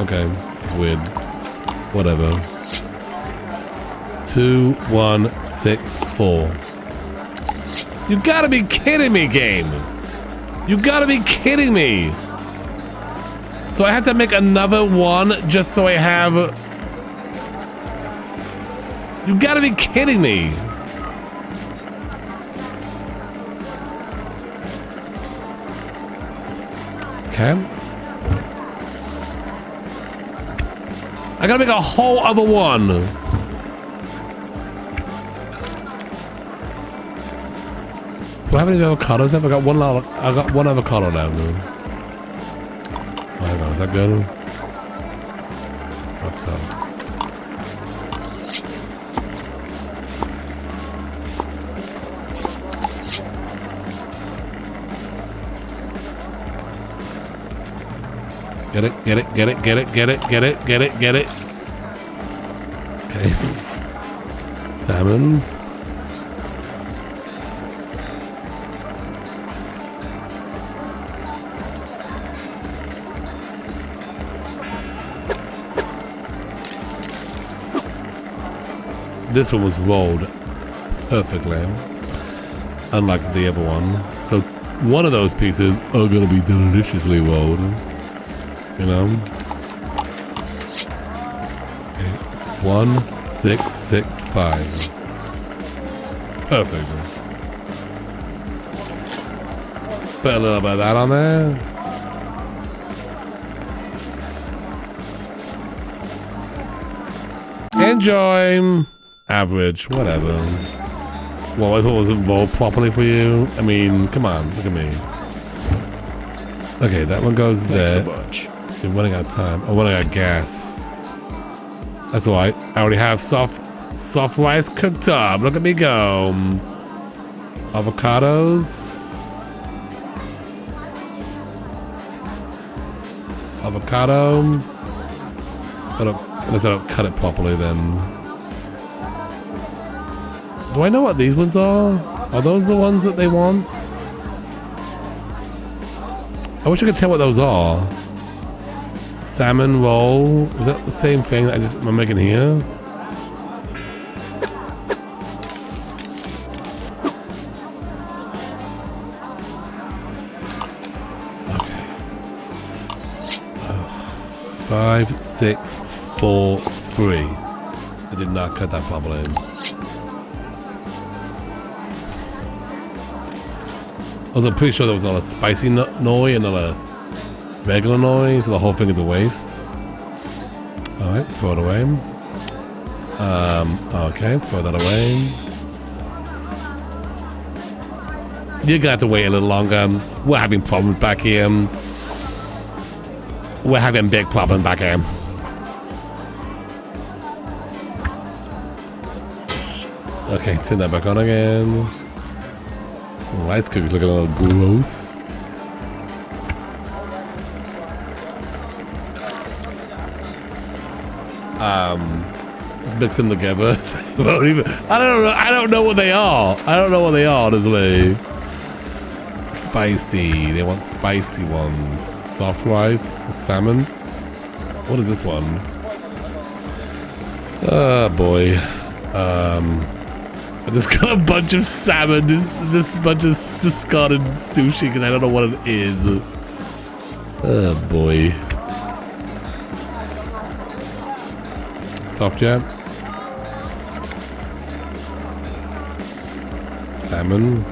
Speaker 2: Okay, it's weird. Whatever. 2, 1, 6, 4. You gotta be kidding me, game. You gotta be kidding me. So I have to make another one just so I have... You gotta be kidding me. Okay. I gotta make a whole other one. Do I have any avocados? I got one avocado now. Hang on, is that good? Off top. Get it. Okay. Salmon. This one was rolled perfectly, unlike the other one. So one of those pieces are gonna be deliciously rolled. You know? Okay. 1, 6, 6, 5. Perfect. Put a little bit of that on there. Enjoy. Average, whatever. Well, I thought it wasn't rolled properly for you. I mean, come on, look at me. Okay, that one goes there. You're running out of time. I'm running out of gas. That's alright. I already have soft rice cooked up. Look at me go. Avocados. Avocado. Unless I don't cut it properly then. Do I know what these ones are? Are those the ones that they want? I wish I could tell what those are. Salmon roll. Is that the same thing that I'm making here? Okay. 5, 6, 4, 3. I did not cut that properly. Also, I'm pretty sure there was not a spicy noi and not a regular noi, so the whole thing is a waste. Alright, throw it away. Okay, throw that away. You're gonna have to wait a little longer. We're having problems back here. We're having big problems back here. Okay, turn that back on again. Rice cookies looking a little gross. Just mix them together. I don't know what they are. I don't know what they are, honestly. Spicy. They want spicy ones. Soft rice. Salmon. What is this one? Oh boy. I just got a bunch of salmon, this bunch of discarded sushi because I don't know what it is. Oh boy. Soft jab. Salmon.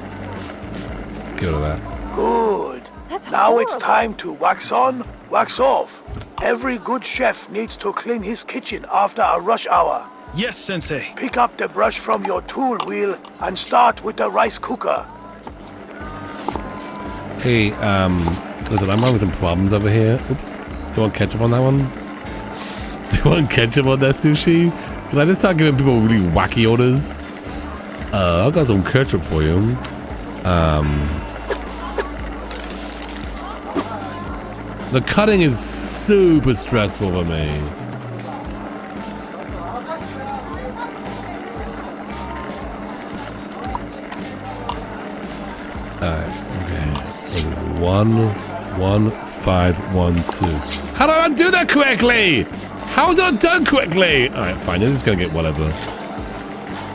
Speaker 2: Get rid of that.
Speaker 16: Good. Now it's time to wax on, wax off. Every good chef needs to clean his kitchen after a rush hour.
Speaker 11: Yes, Sensei.
Speaker 16: Pick up the brush from your tool wheel and start with the rice cooker.
Speaker 2: Hey, listen, I'm having some problems over here. Oops. Do you want ketchup on that one? Do you want ketchup on that sushi? Can I just start giving people really wacky orders? I've got some ketchup for you. The cutting is super stressful for me. Okay. 1, 5, 1, 2. How did I do that quickly? How was that done quickly? Alright, fine. You're just gonna get whatever.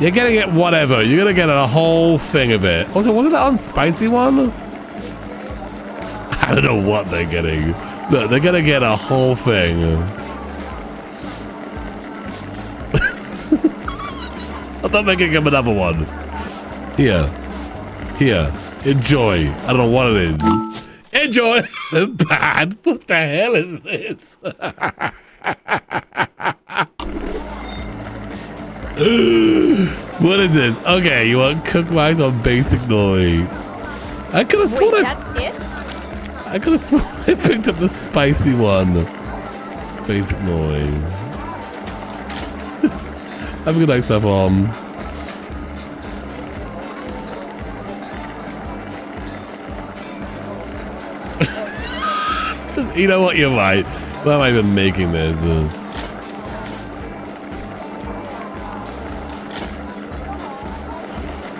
Speaker 2: You're gonna get whatever. You're gonna get a whole thing of it. Also, wasn't that unspicy one? I don't know what they're getting. Look, they're gonna get a whole thing. I'm not making him another one. Here. Here. Enjoy. I don't know what it is. Enjoy. Bad. What the hell is this? What is this? Okay, you want cooked rice on basic noi. I could have sworn I could have sworn I picked up the spicy one. It's basic noi. Have a good night, Stefan. You know what? You're right. Why am I even making this?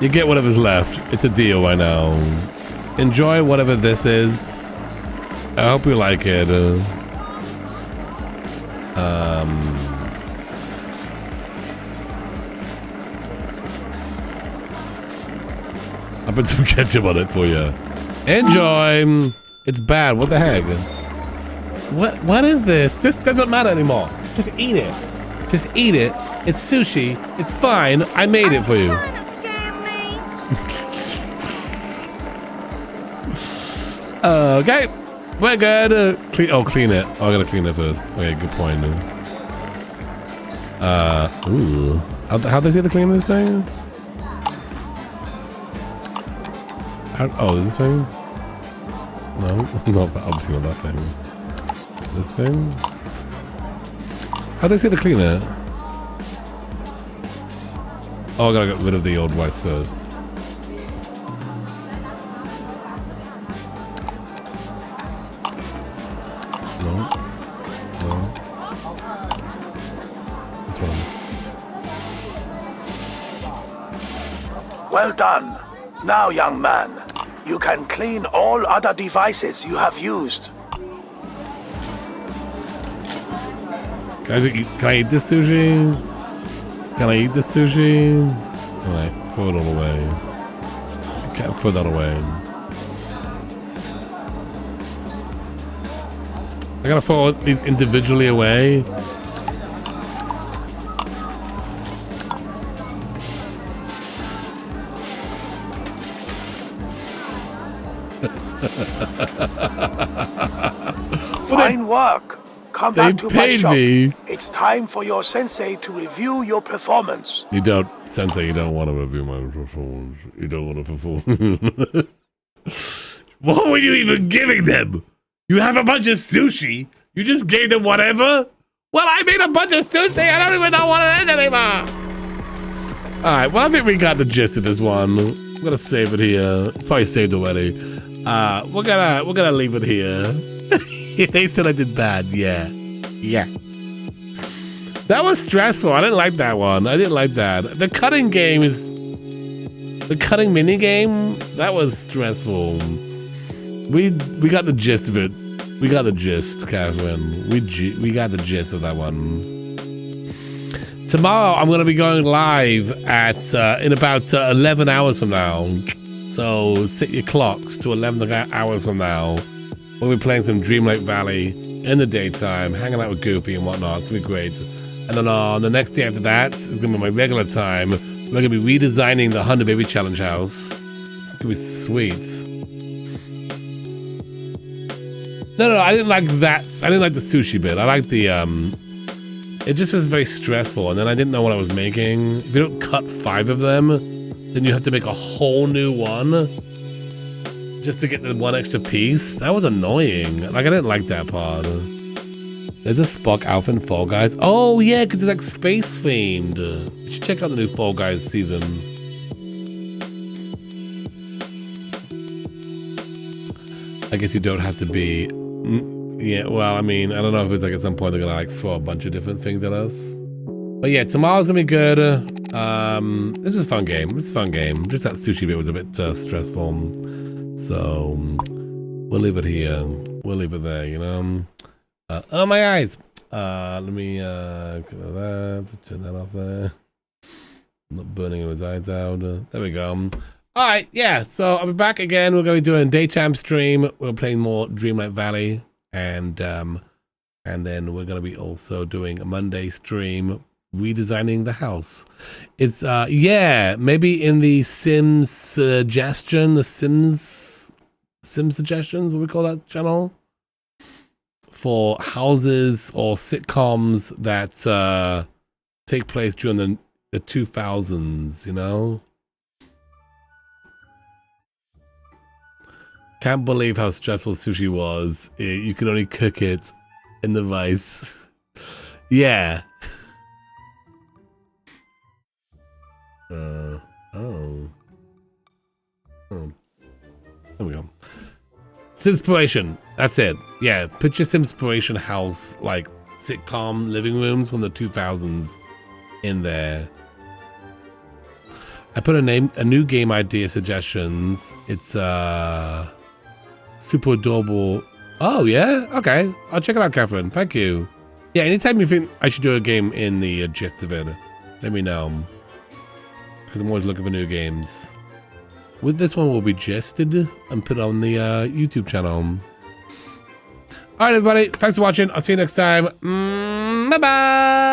Speaker 2: You get whatever's left. It's a deal right now. Enjoy whatever this is. I hope you like it. I'll put some ketchup on it for you. Enjoy. It's bad. What the heck? What is this? This doesn't matter anymore. Just eat it. Just eat it. It's sushi. It's fine. I made it for you. Okay. We're good. Clean it. Oh, I gotta clean it first. Okay, good point. Ooh. How'd they say to clean this thing? This thing? No, not obviously not that thing. This thing? How'd they say to clean it? Oh, I gotta get rid of the old rice first.
Speaker 16: Well done. Now, young man, you can clean all other devices you have used.
Speaker 2: Can I eat this sushi? Can I eat this sushi? Alright, throw it all away. Can't throw that away. I gotta throw these individually away.
Speaker 16: Fine work. Come back to my shop.
Speaker 2: Me.
Speaker 16: It's time for your sensei to review your performance.
Speaker 2: You don't, Sensei, you don't want to review my performance. You don't want to perform. What were you even giving them? You have a bunch of sushi. You just gave them whatever? Well, I made a bunch of sushi. I don't even know what it is anymore. All right, well, I think we got the gist of this one. I'm gonna save it here. It's probably saved already. We're gonna leave it here. They said I did bad. Yeah. That was stressful. I didn't like that one. I didn't like that. The cutting game is the cutting mini game. That was stressful. We got the gist of it. We got the gist, Catherine. We got the gist of that one. Tomorrow I'm gonna be going live at in about 11 hours from now. So set your clocks to 11 hours from now. We'll be playing some Dreamlake Valley in the daytime, hanging out with Goofy and whatnot. It's gonna be great. And then on the next day after that is gonna be my regular time. We're gonna be redesigning the Hunter Baby Challenge house. It's gonna be sweet. No, I didn't like that. I didn't like the sushi bit. I liked the it just was very stressful, and then I didn't know what I was making. If you don't cut 5 of them, then you have to make a whole new one just to get the one extra piece. That was annoying. Like, I didn't like that part. There's a Spock outfit in Fall Guys. Oh yeah, because it's like space themed. You should check out the new Fall Guys season. I guess you don't have to be. Yeah, well, I mean, I don't know if it's like at some point they're gonna like throw a bunch of different things at us. But yeah, tomorrow's gonna be good. It's just a fun game. It's a fun game. Just that sushi bit was a bit stressful. So we'll leave it here. We'll leave it there, you know. Oh, my eyes. Let me turn that off there. I'm not burning his eyes out. There we go. All right, yeah. So I'll be back again. We're gonna be doing a daytime stream. We're playing more Dreamlight Valley, and then we're gonna be also doing a Monday stream redesigning the house. It's yeah, maybe in the Sims suggestion, the Sims suggestions, what we call that channel, for houses or sitcoms that take place during the 2000s, you know. Can't believe how stressful sushi was. You could only cook it in the rice. Yeah. There we go. Simspiration. That's it. Yeah, put your Simspiration house, like sitcom living rooms from the 2000s in there. I put a new game idea suggestions. It's super adorable. Oh yeah, okay. I'll check it out, Catherine. Thank you. Yeah, anytime you think I should do a game in the gist of it, let me know. Because I'm always looking for new games. With this one, will be gested and put on the YouTube channel. All right, everybody. Thanks for watching. I'll see you next time. Bye-bye.